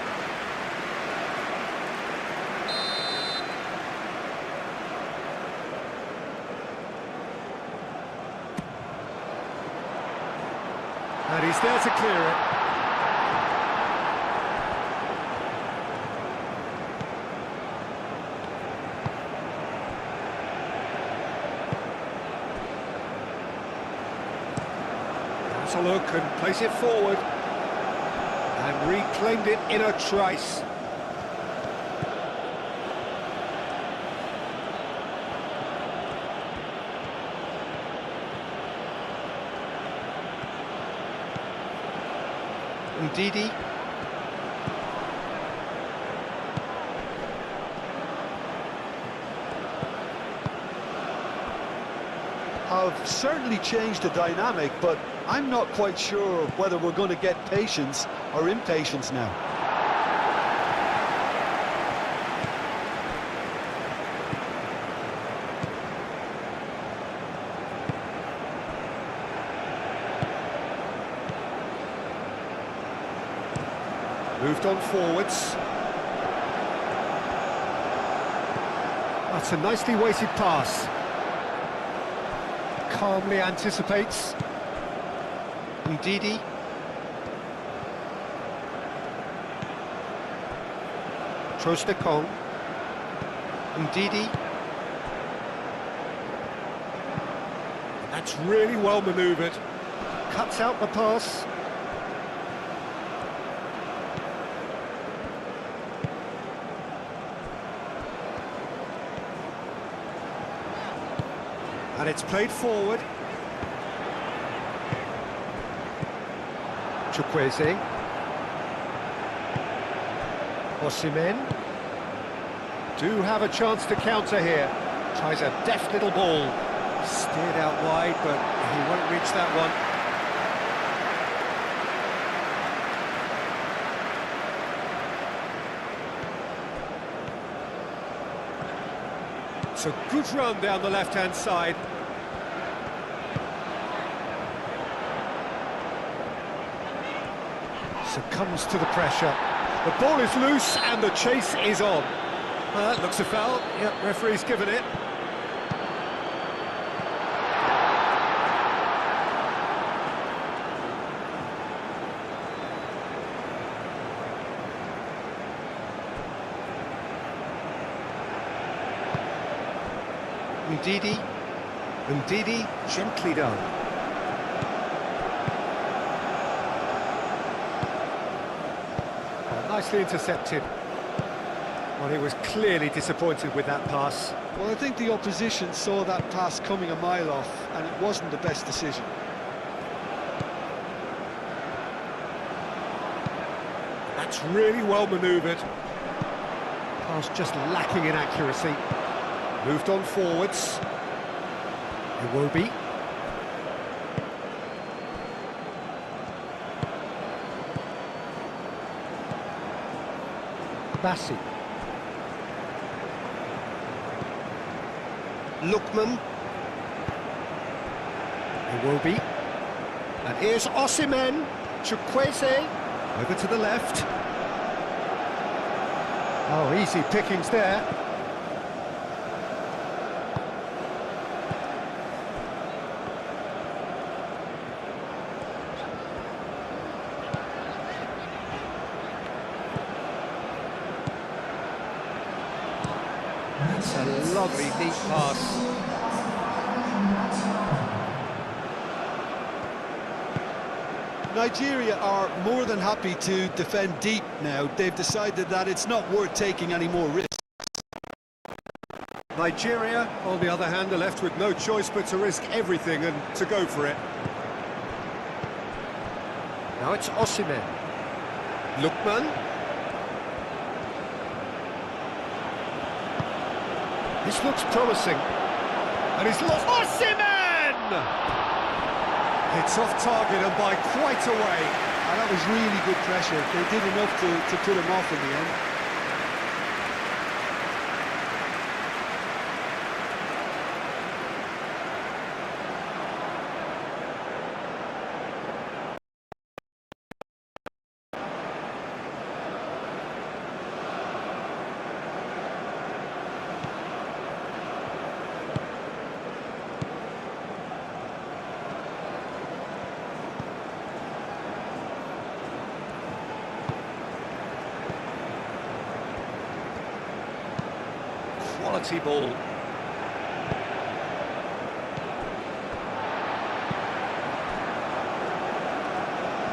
And he's there to clear it. That's a look and place it forward. And reclaimed it in a trice. Ndidi. Have certainly changed the dynamic, but I'm not quite sure whether we're going to get patience or impatience now. Moved on forwards. That's a nicely weighted pass. Calmly anticipates. Ndidi. Trostekong. Ndidi. That's really well manoeuvred. Cuts out the pass. And it's played forward. Chukwueze. Osimhen. Do have a chance to counter here. Tries a deft little ball. Steered out wide, but he won't reach that one. It's a good run down the left-hand side. Succumbs to the pressure. The ball is loose and the chase is on. That looks a foul. Yep, referee's given it. Ndidi, gently done. Oh, nicely intercepted. Well, he was clearly disappointed with that pass. Well, I think the opposition saw that pass coming a mile off, and it wasn't the best decision. That's really well manoeuvred. Pass just lacking in accuracy. Moved on forwards. Iwobi. Bassi. Lookman. Iwobi. And here's Osimhen. Chukwueze. Over to the left. Oh, easy pickings there. That's a lovely deep pass. Nigeria are more than happy to defend deep now. They've decided that it's not worth taking any more risks. Nigeria, on the other hand, are left with no choice but to risk everything and to go for it. Now it's Osimhen. Lookman. This looks promising. And he's lost. Osimhen! It's off target and by quite a way. And that was really good pressure. They did enough to put him off in the end. Quality ball.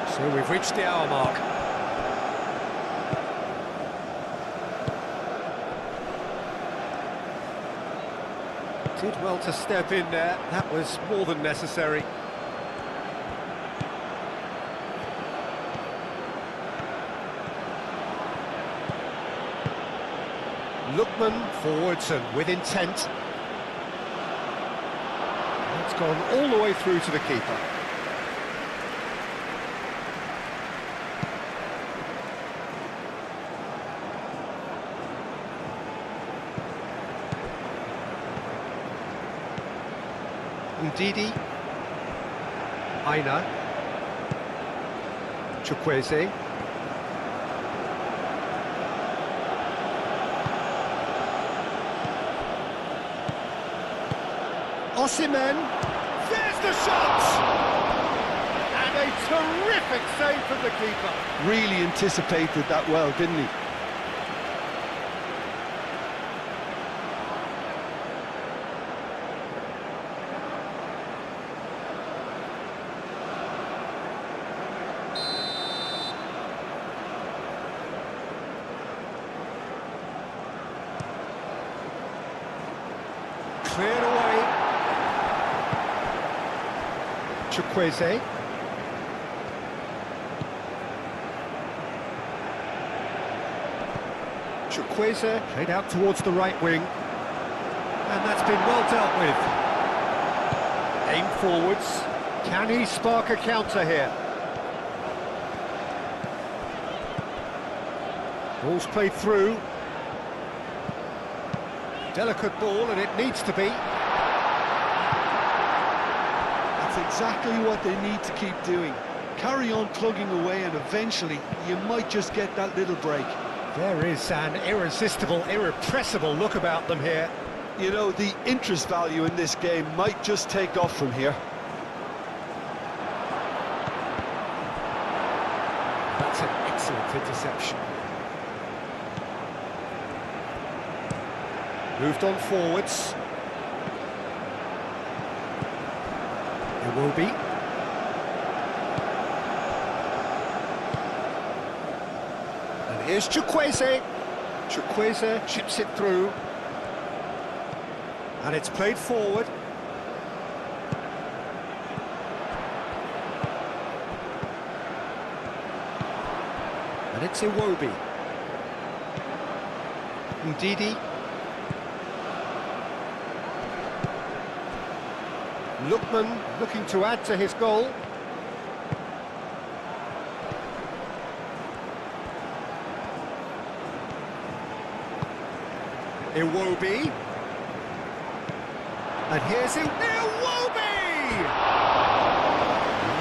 So we've reached the hour mark. Did well to step in there. That was more than necessary. Lookman forwards and with intent. It's gone all the way through to the keeper. Ndidi. Aina. Chukwueze. Osimhen, there's the shot! And a terrific save from the keeper. Really anticipated that well, didn't he? Cleared away. Chukwueze. Chukwueze played out towards the right wing. And that's been well dealt with. Aim forwards. Can he spark a counter here? Ball's played through. Delicate ball, and it needs to be. That's exactly what they need to keep doing. Carry on plugging away, and eventually you might just get that little break. There is an irresistible, irrepressible look about them here. You know, the interest value in this game might just take off from here. That's an excellent interception. Moved on forwards. It will be. And here's Chukwueze. Chukwueze chips it through. And it's played forward. And it's Iwobi. Ndidi. Lookman looking to add to his goal. Iwobi. And here's Iwobi!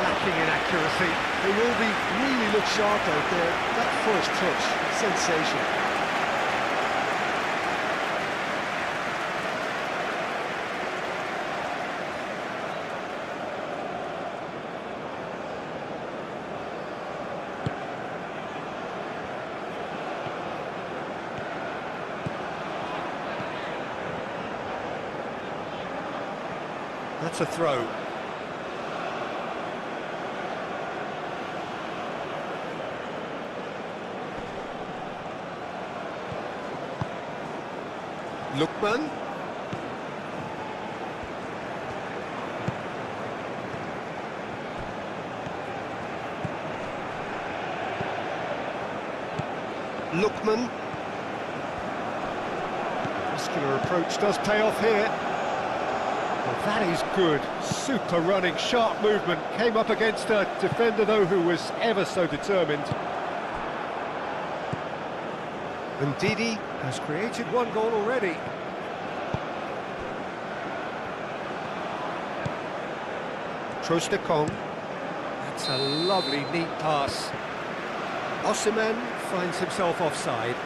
Lacking in accuracy. Iwobi really looked sharp out there. That first touch, sensational. That's a throw. Lookman. Lookman. Muscular approach does pay off here. Well, that is good. Super running, sharp movement. Came up against a defender, though, who was ever so determined. And Didi has created one goal already. Trostekong. That's a lovely, neat pass. Osimhen finds himself offside.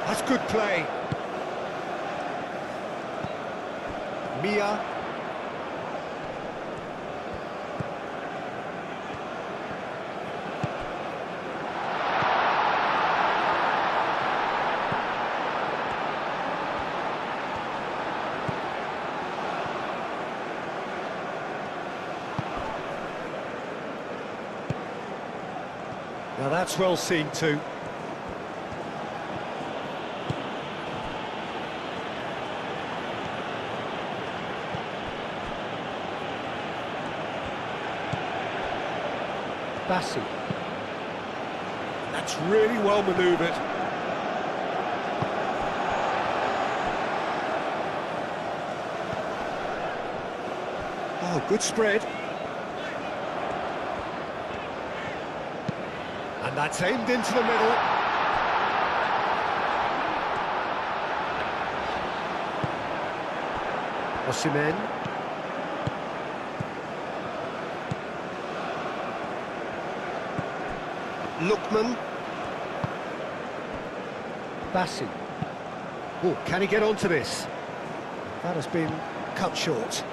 That's good play. Mia. Now that's well seen too. Bassi. That's really well manoeuvred. Oh, good spread. And that's aimed into the middle. Osimhen. Lookman. Bassi. Oh, can he get onto this? That has been cut short.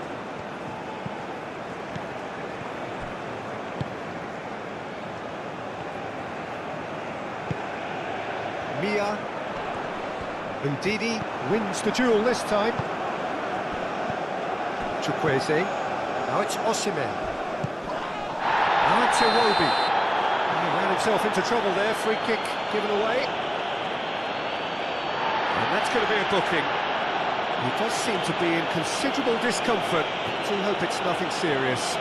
Mia. And Didi wins the duel this time. Chukwueze. Now it's Osimhen. Now it's Iwobi. He ran himself into trouble there, free kick given away. And that's going to be a booking. He does seem to be in considerable discomfort. I do hope it's nothing serious.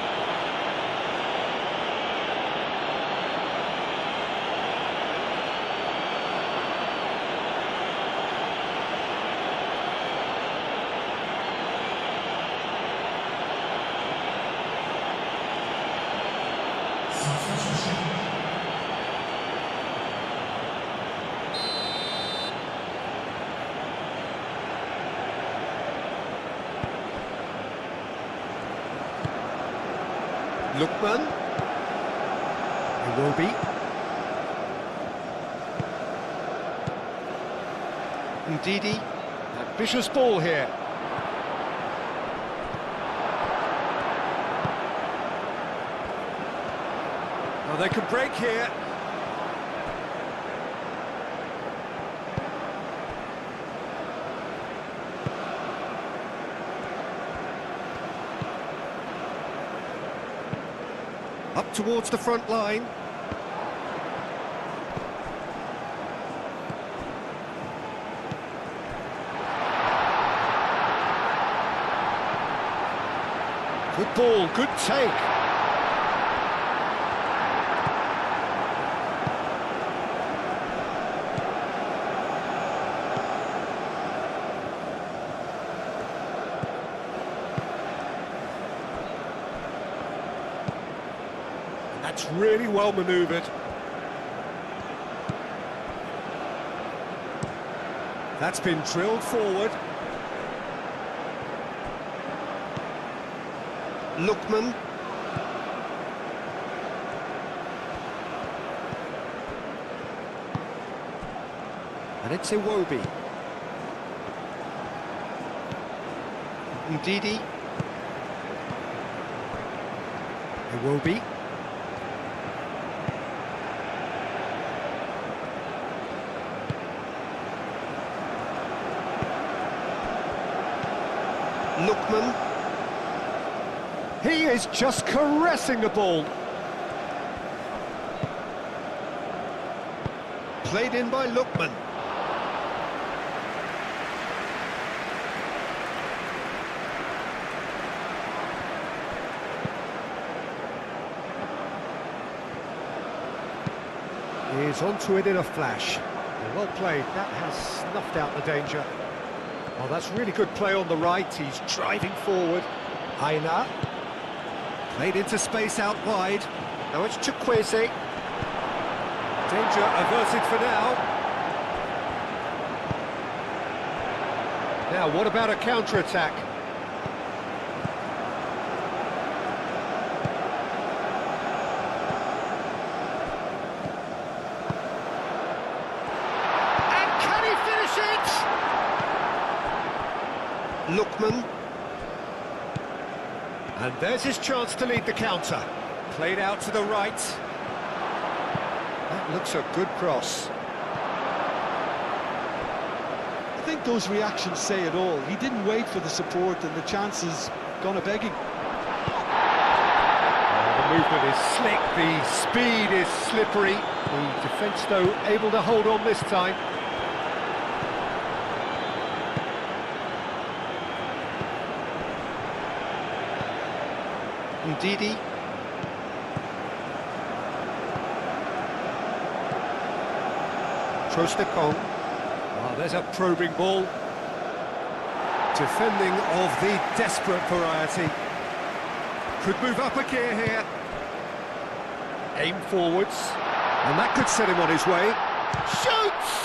Lookman. Iwobi. Ndidi. Ambitious ball here. Well, they could break here. Up towards the front line. Good ball, good take. That's really well manoeuvred. That's been drilled forward. Lookman. And it's Iwobi. Ndidi. Iwobi. Lookman. He is just caressing the ball. Played in by Lookman. He's onto it in a flash. Well played, that has snuffed out the danger. Oh, that's really good play on the right, he's driving forward. Aina. Played into space out wide. Now it's Chukwueze. Danger averted for now. Now, what about a counter-attack? Lookman. And there's his chance to lead the counter. Played out to the right. That looks a good cross. I think those reactions say it all. He didn't wait for the support and the chances gone a-begging. The movement is slick, the speed is slippery. The defence, though, able to hold on this time. Ndidi. Trostekong. Oh, there's a probing ball. Defending of the desperate variety. Could move up a gear here. Aim forwards. And that could set him on his way. Shoots!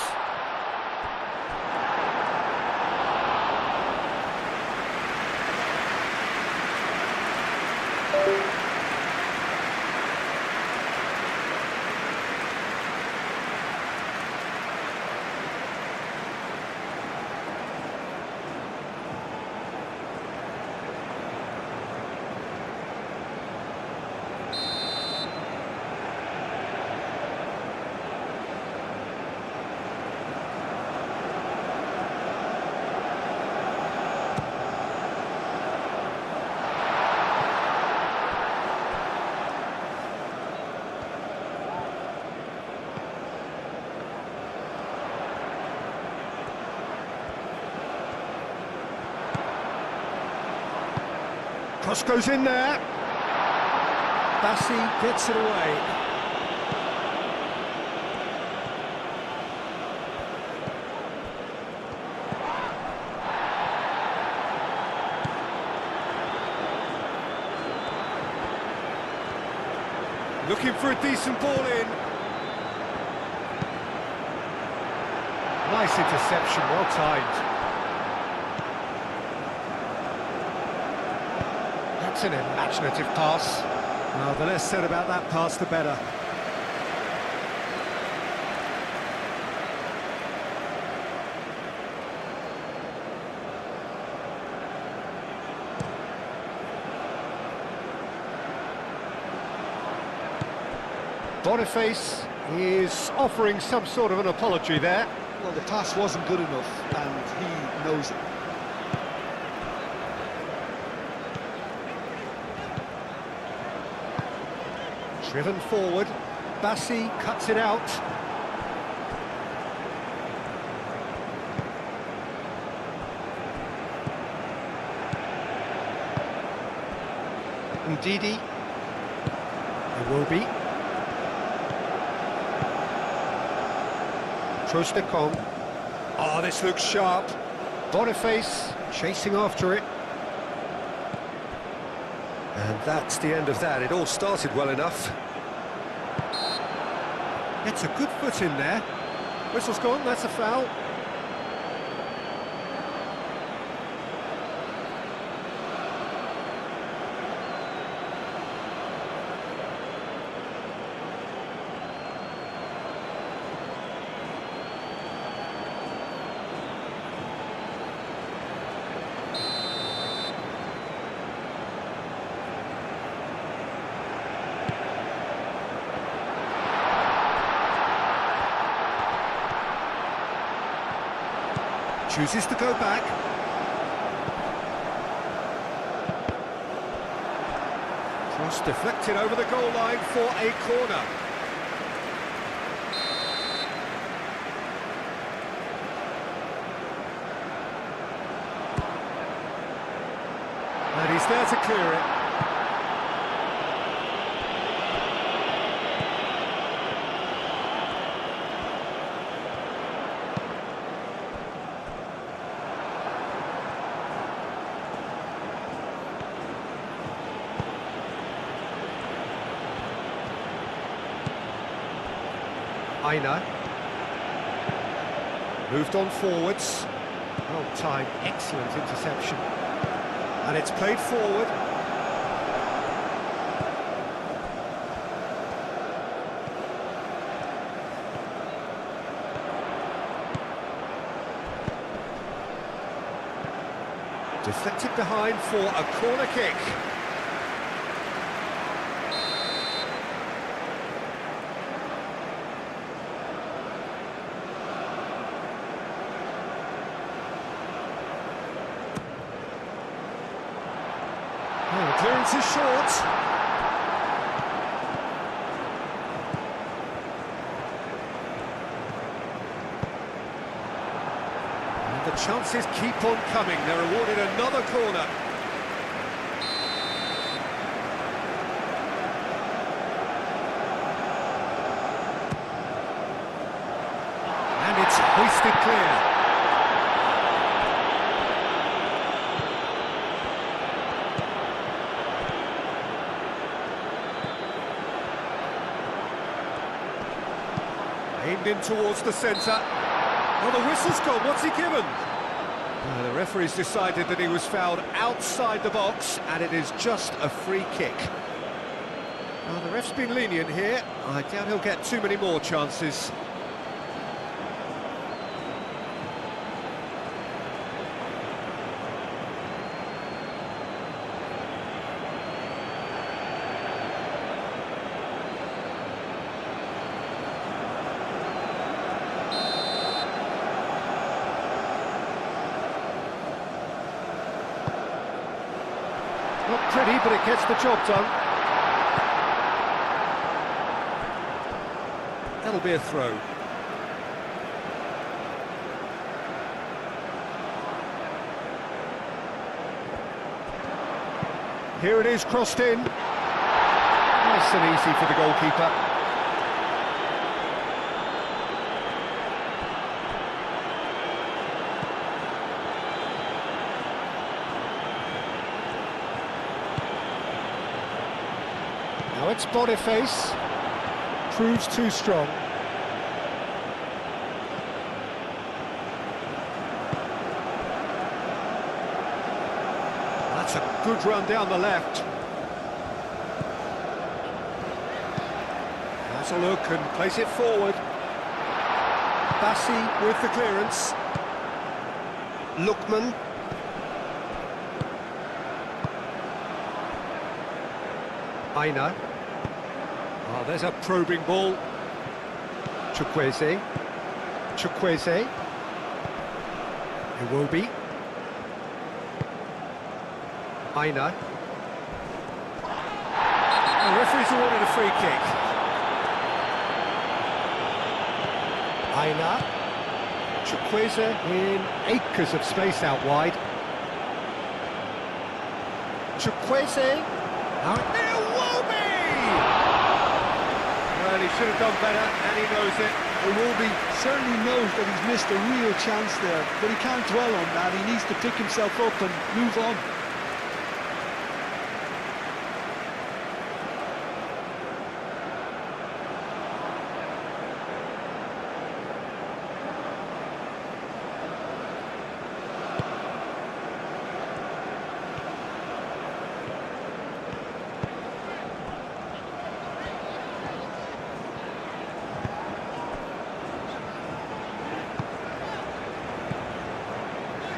Cross goes in there. Bassi gets it away. Looking for a decent ball in. Nice interception, well timed. That's an imaginative pass. Well, the less said about that pass, the better. Boniface is offering some sort of an apology there. Well, the pass wasn't good enough, and he knows it. Driven forward, Bassi cuts it out. Ndidi. It will be. Trostekong. Oh, this looks sharp. Boniface chasing after it. And that's the end of that. It all started well enough. Gets a good foot in there. Whistle's gone, that's a foul. Chooses to go back. Cross deflected over the goal line for a corner. And he's there to clear it. Aina. Moved on forwards. Well timed, excellent interception. And it's played forward. Deflected behind for a corner kick. Clearance is short. And the chances keep on coming. They're awarded another corner. And it's hoisted clear. Aimed in towards the centre. Oh, the whistle's gone. What's he given? The referee's decided that he was fouled outside the box, and it is just a free kick. Well, the ref's been lenient here. I doubt he'll get too many more chances. Not pretty, but it gets the job done. That'll be a throw. Here it is, crossed in. Nice and easy for the goalkeeper. Now it's Boniface, proves too strong. That's a good run down the left. Has a look and place it forward. Bassi with the clearance. Lookman. Aina. Oh, there's a probing ball. Chukwueze. Chukwueze. Iwobi. Aina. The referee's awarded a free kick. Aina. Chukwueze in acres of space out wide. Chukwueze. Out there. Well, he should have done better, and he knows it. Iwobi certainly knows that he's missed a real chance there, but he can't dwell on that. He needs to pick himself up and move on.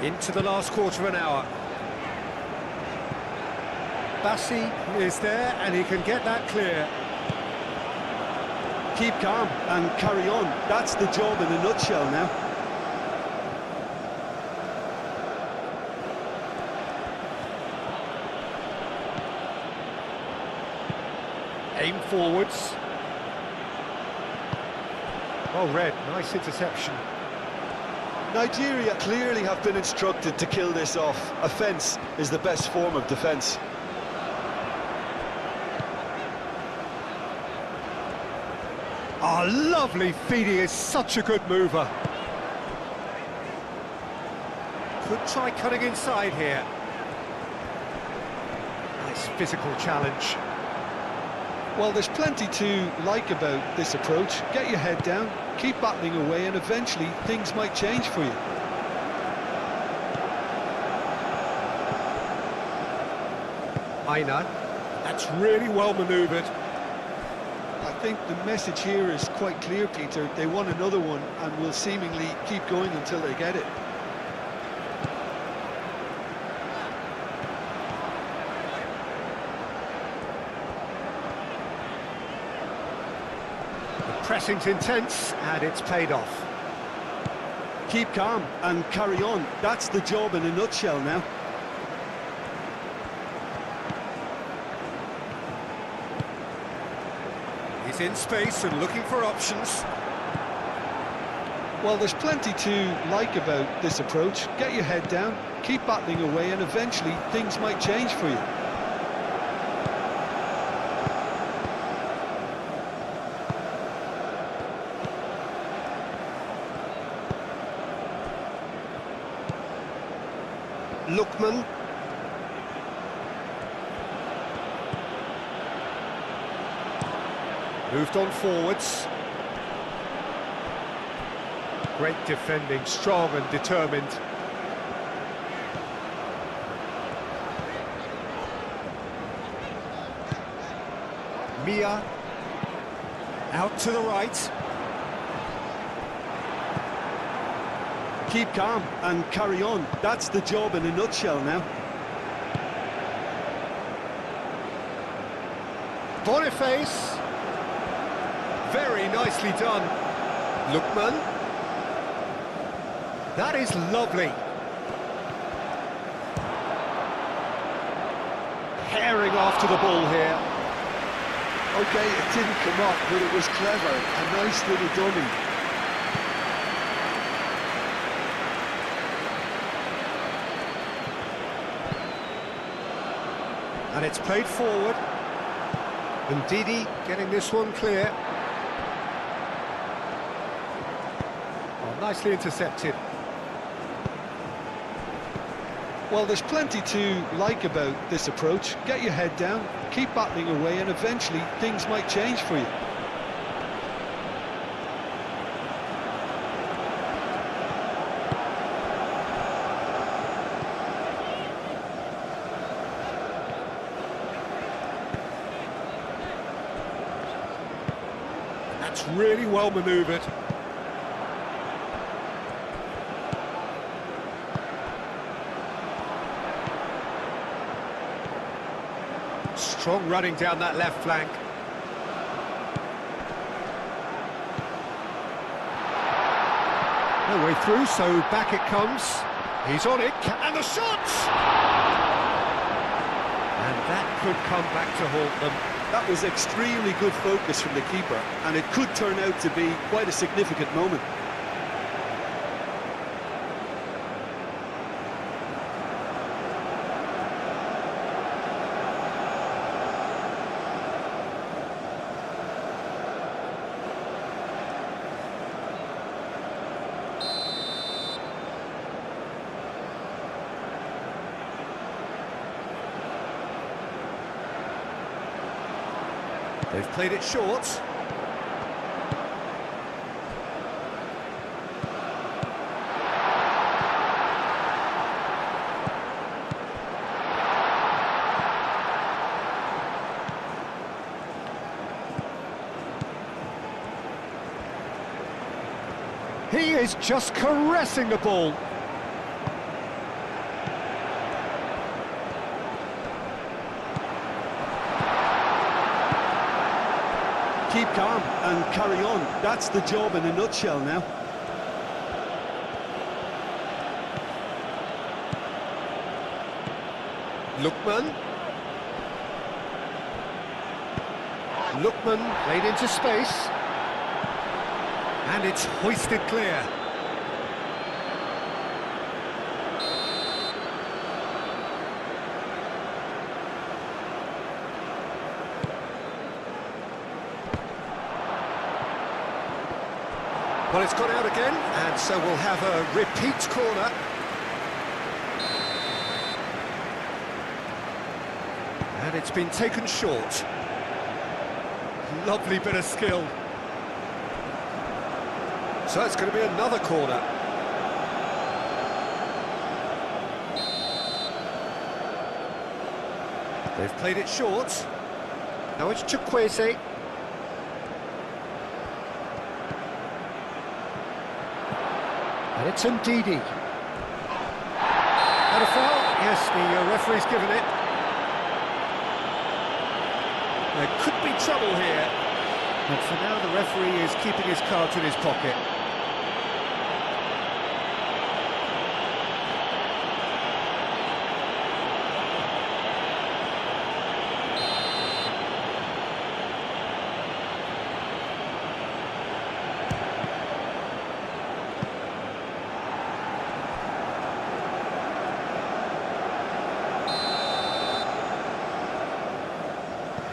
Into the last quarter of an hour. Bassi is there, and he can get that clear. Keep calm and carry on. That's the job in a nutshell now. Aim forwards. Well read, nice interception. Nigeria clearly have been instructed to kill this off. Offence is the best form of defence. Oh, lovely feed, he is such a good mover. Could try cutting inside here. Nice physical challenge. Well, there's plenty to like about this approach. Get your head down, keep battling away, and eventually things might change for you. Aina, that's really well manoeuvred. I think the message here is quite clear, Peter. They want another one and will seemingly keep going until they get it. The pressing's intense and it's paid off. Keep calm and carry on. That's the job in a nutshell now. He's in space and looking for options. Well, there's plenty to like about this approach. Get your head down, keep battling away, and eventually things might change for you. Lookman. Moved on forwards. Great defending, strong and determined. Mia. Out to the right. Keep calm and carry on. That's the job in a nutshell now. Boniface. Very nicely done. Lookman. That is lovely. Herring after the ball here. Okay, it didn't come off, but it was clever. A nice little dummy. And it's played forward. And Didi getting this one clear. Oh, nicely intercepted. Well, there's plenty to like about this approach. Get your head down, keep battling away, and eventually things might change for you. That's really well manoeuvred. Strong running down that left flank. No way through, so back it comes. He's on it, and the shot! And that could come back to haunt them. That was extremely good focus from the keeper, and it could turn out to be quite a significant moment. They've played it short. He is just caressing the ball. Keep calm and carry on. That's the job in a nutshell now. Lookman. Lookman played into space. And it's hoisted clear. Well, it's gone out again, and so we'll have a repeat corner. And it's been taken short. Lovely bit of skill. So it's going to be another corner. They've played it short. Now it's Chukwueze. And it's Ndidi. And a foul? Yes, the referee's given it. There could be trouble here. But for now, the referee is keeping his cards in his pocket.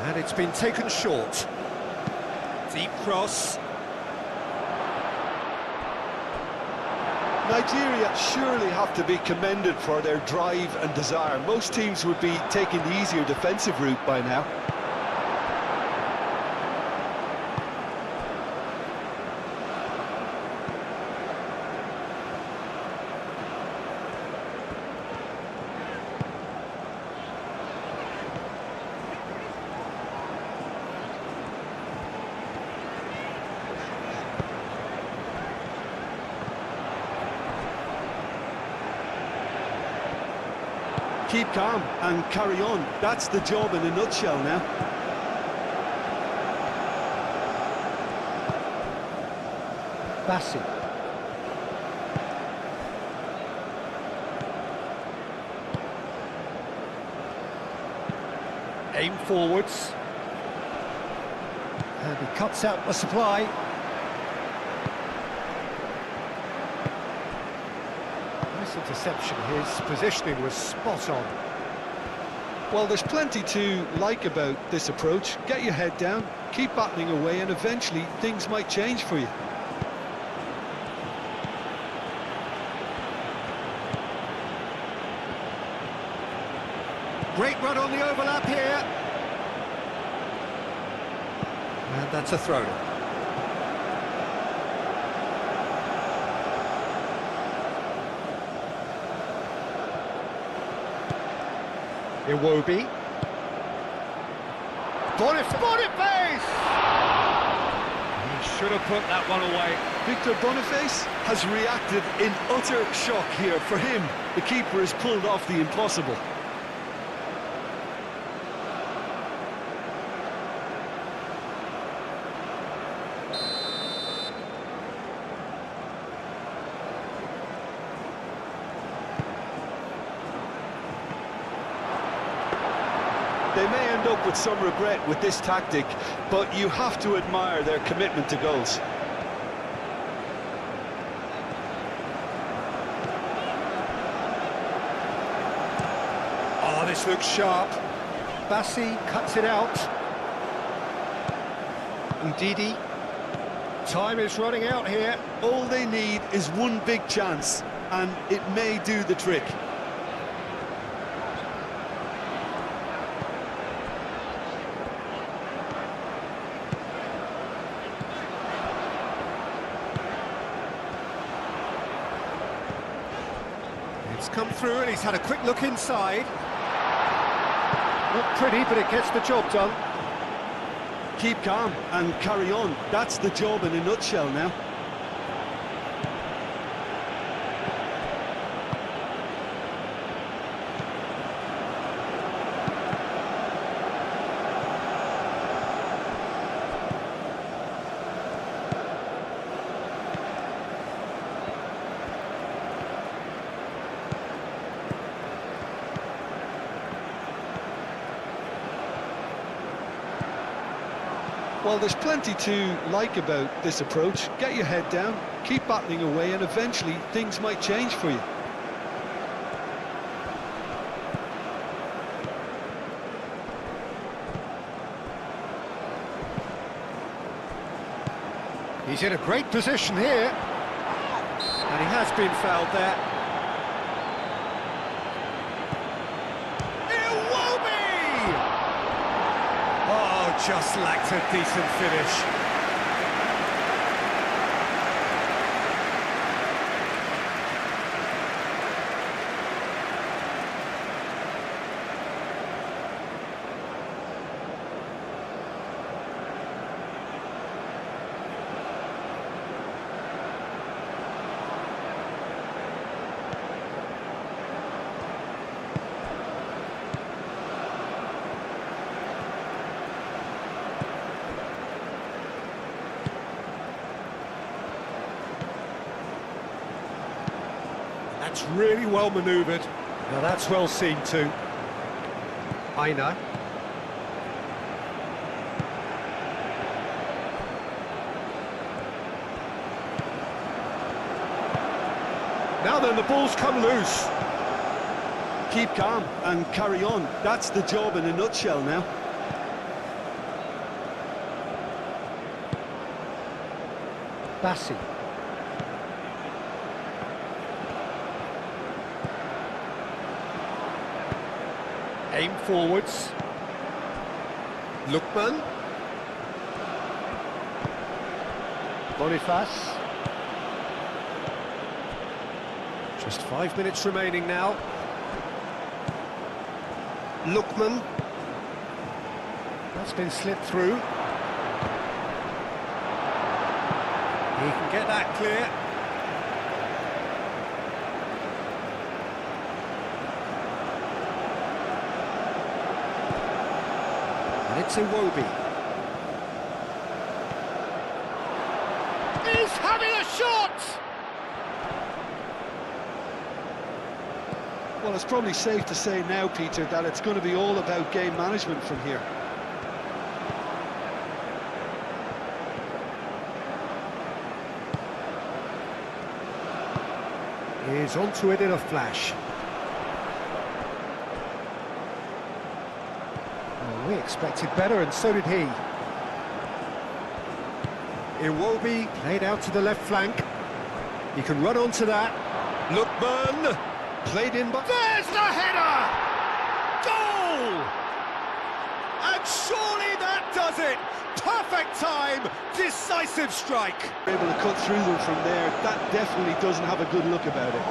And it's been taken short. Deep cross. Nigeria surely have to be commended for their drive and desire. Most teams would be taking the easier defensive route by now. Keep calm and carry on. That's the job in a nutshell now. Bassi. Aim forwards. And he cuts out the supply. Nice interception. His positioning was spot on. Well, there's plenty to like about this approach. Get your head down, keep battling away, and eventually things might change for you. Great run on the overlap here. And that's a throw. Iwobi. Boniface! He should have put that one away. Victor Boniface has reacted in utter shock here. For him, the keeper has pulled off the impossible. They may end up with some regret with this tactic, but you have to admire their commitment to goals. Oh, this looks sharp. Bassi cuts it out. Ndidi. Time is running out here. All they need is one big chance, and it may do the trick. It's come through and he's had a quick look inside. Not pretty, but it gets the job done. Keep calm and carry on. That's the job in a nutshell now. Well, there's plenty to like about this approach. Get your head down, keep battling away, and eventually things might change for you. He's in a great position here. And he has been fouled there. Iwobi! Oh, just lacked a decent finish. That's really well manoeuvred. Now that's well seen too. Aina. Now then, the ball's come loose. Keep calm and carry on. That's the job in a nutshell now. Bassi. Aim forwards. Lookman. Boniface. Just 5 minutes remaining now. Lookman. That's been slipped through. He can get that clear. And it's Iwobi. He's having a shot! Well, it's probably safe to say now, Peter, that it's going to be all about game management from here. He's onto it in a flash. Well, we expected better, and so did he. Iwobi played out to the left flank. He can run onto that. Lookman played in, but there's the header! Goal! And surely that does it! Perfect time, decisive strike. Able to cut through them from there. That definitely doesn't have a good look about it.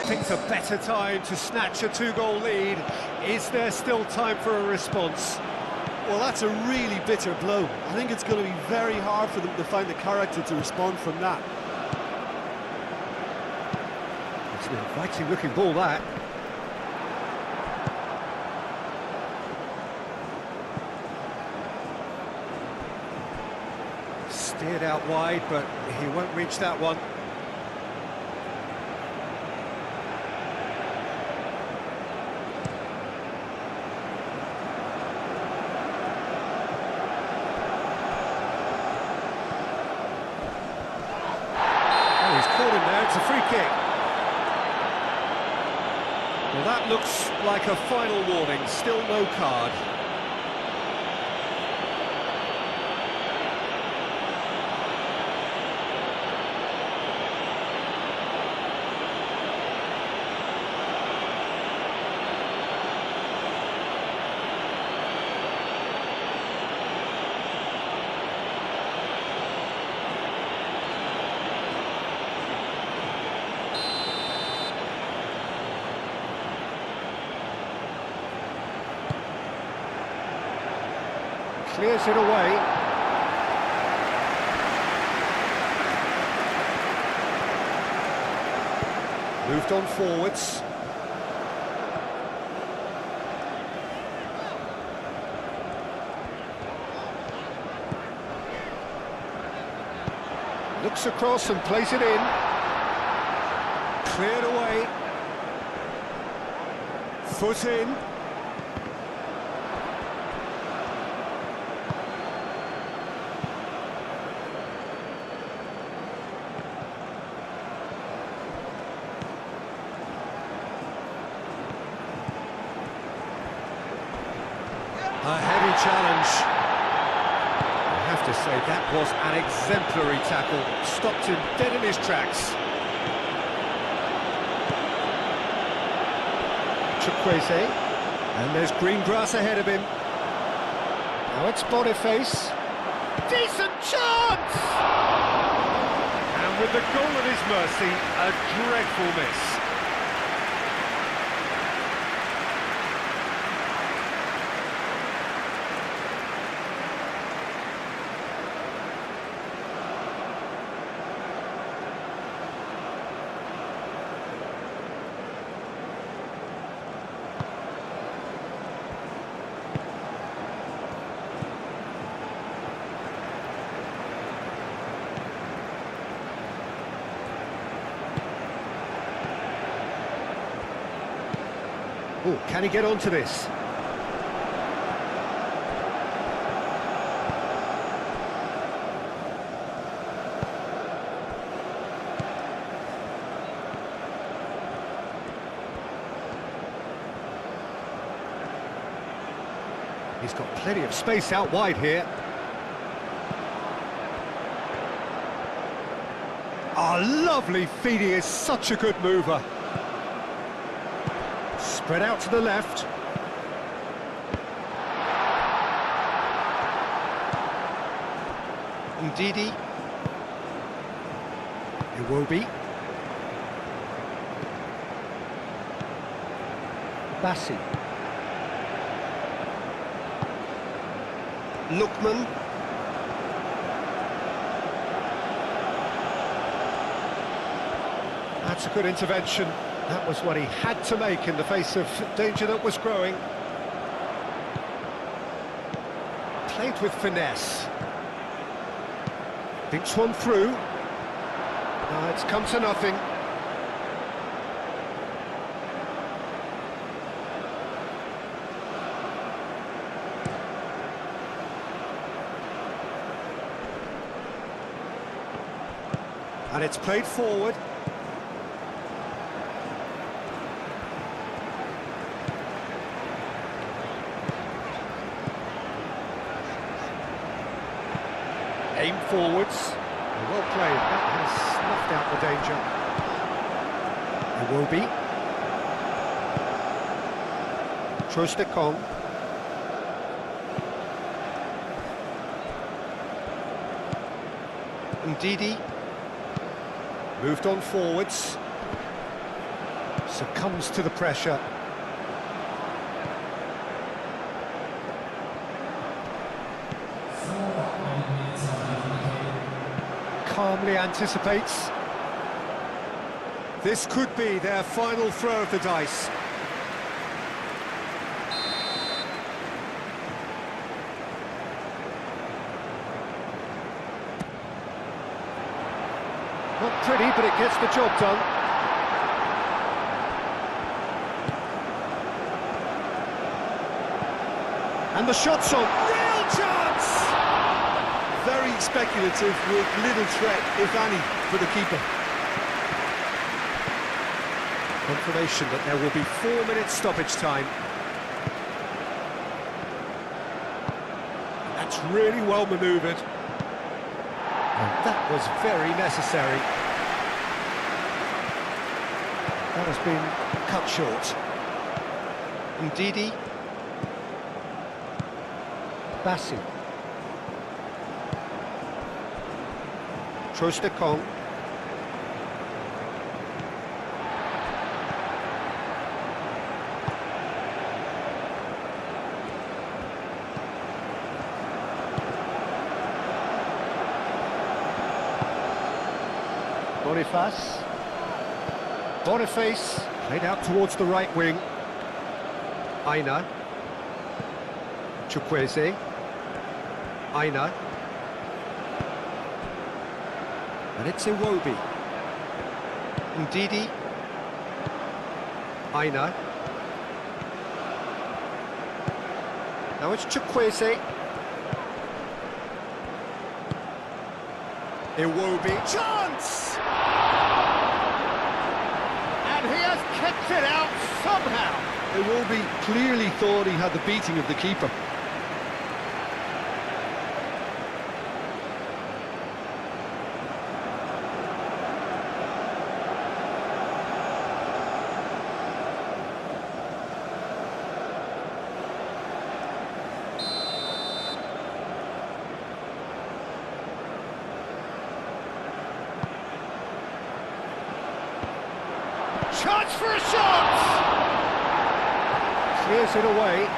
Picked a better time to snatch a two-goal lead. Is there still time for a response? Well, that's a really bitter blow. I think it's going to be very hard for them to find the character to respond from that. It's an inviting-looking ball, that. Steered out wide, but he won't reach that one. Oh, he's caught him there, it's a free kick. Well, that looks like a final warning, still no card. Clears it away. Moved on forwards. Looks across and plays it in. Cleared away. Foot in. A heavy challenge. I have to say, that was an exemplary tackle. Stopped him dead in his tracks. Chukwueze. And there's green grass ahead of him. Now it's Boniface. Decent chance! And with the goal at his mercy, a dreadful miss. Oh, can he get onto this? He's got plenty of space out wide here. Oh, lovely feed, he is such a good mover. Spread out to the left. Ndidi. Iwobi. Bassi. Lookman. That's a good intervention. That was what he had to make in the face of danger that was growing. Played with finesse. Thinks one through. It's come to nothing. And it's played forward. Aim forwards. Well played. That has snuffed out the danger. Iwobi. Trostekong. Ndidi. Moved on forwards. Succumbs to the pressure. Calmly anticipates. This could be their final throw of the dice. Not pretty, but it gets the job done. And the shot's on. Real chance! Very speculative with little threat, if any, for the keeper. Confirmation that there will be 4 minutes stoppage time. That's really well manoeuvred. And that was very necessary. That has been cut short. Ndidi. Bassi. Trostekong. Boniface, played out towards the right wing. Aina. Chukwueze. Aina. And it's Iwobi. Ndidi. Aina. Now it's Chukwueze. Iwobi. Chance! And he has kept it out somehow. Iwobi clearly thought he had the beating of the keeper. chance for a shot! Clears it away.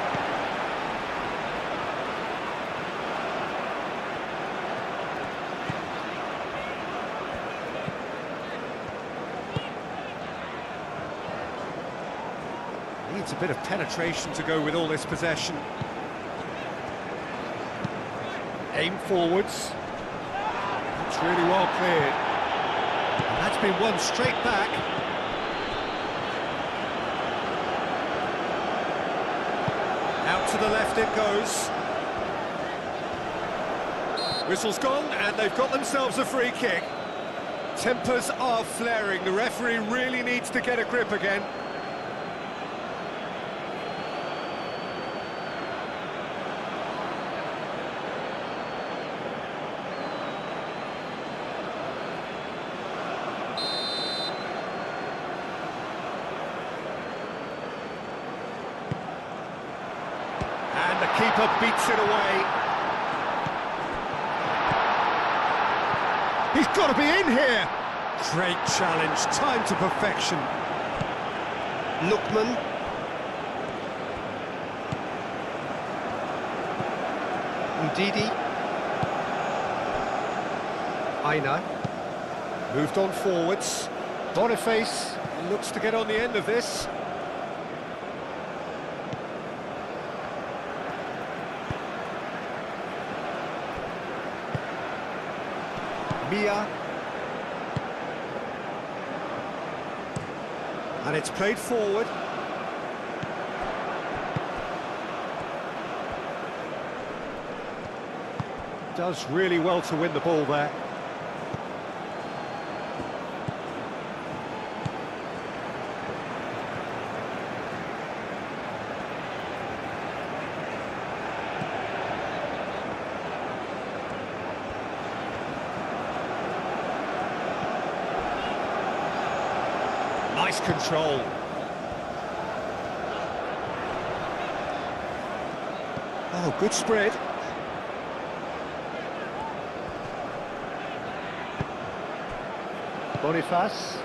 Needs a bit of penetration to go with all this possession. Aim forwards. It's really well cleared. And that's been won straight back. Out to the left it goes. Whistle's gone, and they've got themselves a free kick. Tempers are flaring. The referee really needs to get a grip again. And the keeper beats it away. He's got to be in here! Great challenge, time to perfection. Lookman. Ndidi. Aina. Moved on forwards. Boniface looks to get on the end of this. Mia. And it's played forward. Does really well to win the ball there. Nice control. Oh, good spread. Boniface.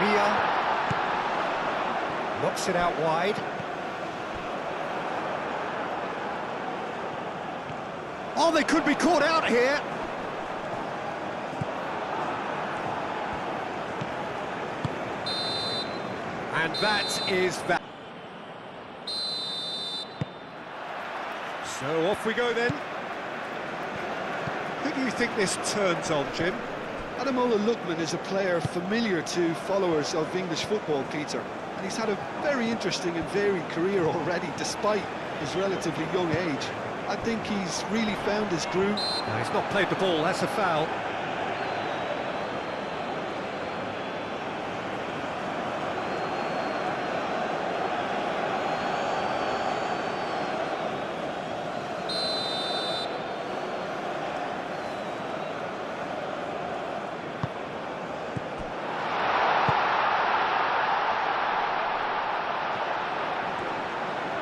Mia. Knocks it out wide. Oh, they could be caught out here. And that is that. So off we go then. Who do you think this turns on, Jim? Ademola Lookman is a player familiar to followers of English football, Peter. And he's had a very interesting and varied career already, despite his relatively young age. I think he's really found his groove. No, he's not played the ball, that's a foul.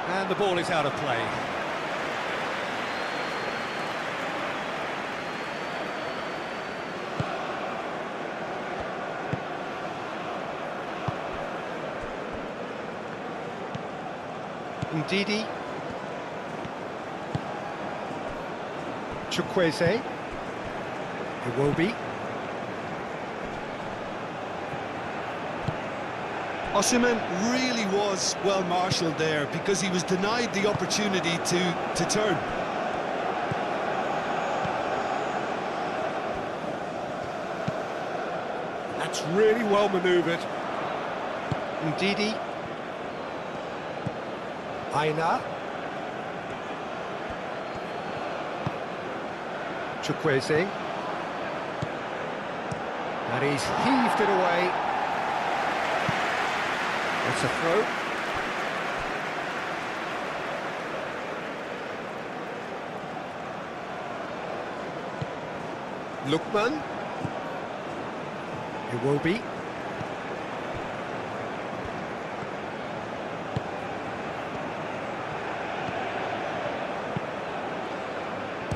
And the ball is out of play. Ndidi. Chukwueze. Iwobi. Osimhen really was well marshalled there because he was denied the opportunity to turn. That's really well manoeuvred. Ndidi. Aina. Chukwueze. And he's heaved it away. It's a throw. Lookman. Iwobi.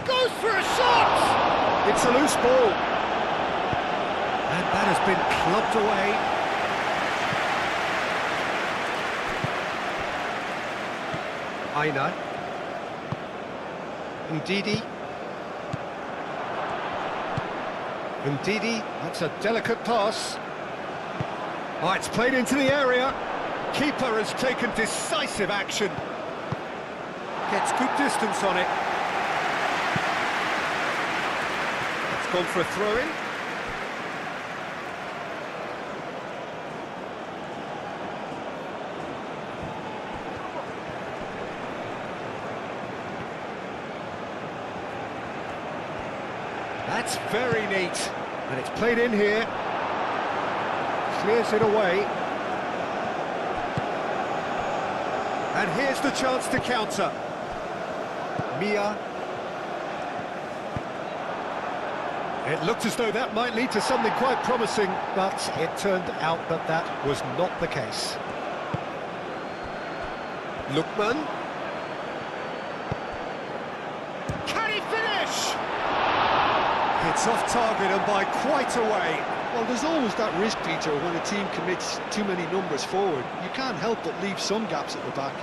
Goes for a shot! It's a loose ball. And that has been clubbed away. Aina. Ndidi. Ndidi, that's a delicate pass. Oh, it's played into the area. Keeper has taken decisive action. Gets good distance on it. It's gone for a throw-in. That's very neat. And it's played in here. Clears it away. And here's the chance to counter. Mia. It looked as though that might lead to something quite promising, but it turned out that that was not the case. Lookman. Can he finish? It's off target and by quite a way. Well, there's always that risk, Peter, when a team commits too many numbers forward. You can't help but leave some gaps at the back.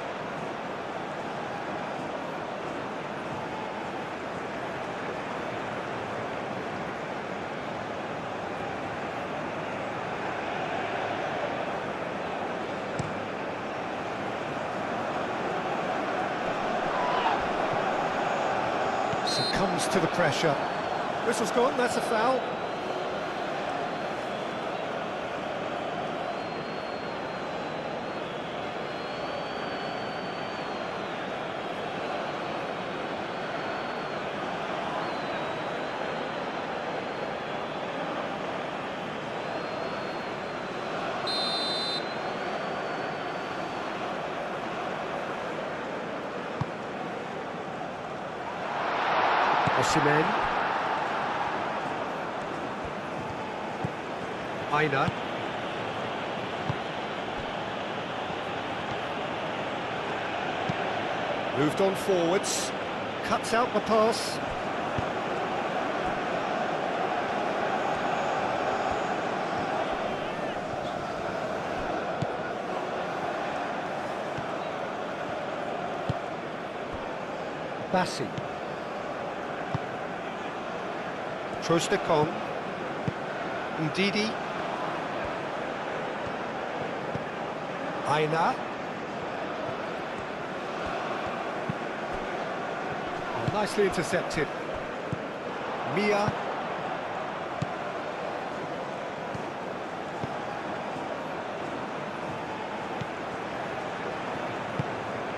Succumbs to the pressure. Whistle's gone, that's a foul. Osimhen. Aina. Moved on forwards. Cuts out the pass. Bassi. Trostekong. Ndidi. Aina. Oh, nicely intercepted. Mia.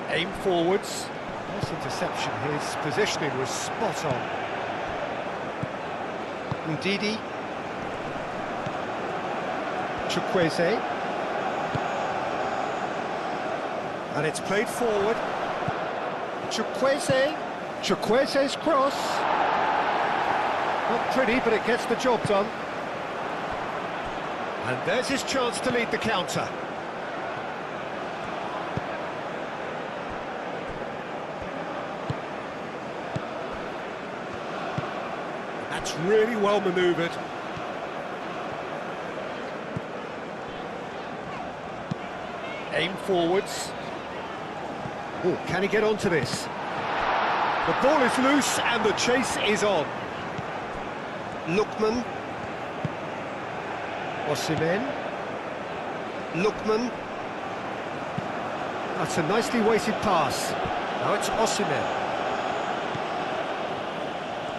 Aim forwards. Nice interception. His positioning was spot on. Ndidi. Chukwueze. And it's played forward. Chukwueze. Chukwueze's cross. Not pretty, but it gets the job done. And there's his chance to lead the counter. That's really well manoeuvred. Aim forwards. Oh, can he get onto this? The ball is loose and the chase is on. Lookman. Osimhen. Lookman. That's a nicely weighted pass. Now it's Osimhen.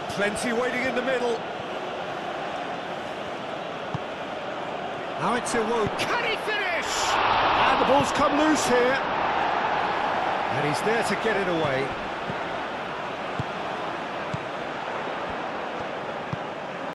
Plenty waiting in the middle. Now it's Iwobi. Can he finish? And the ball's come loose here. And he's there to get it away.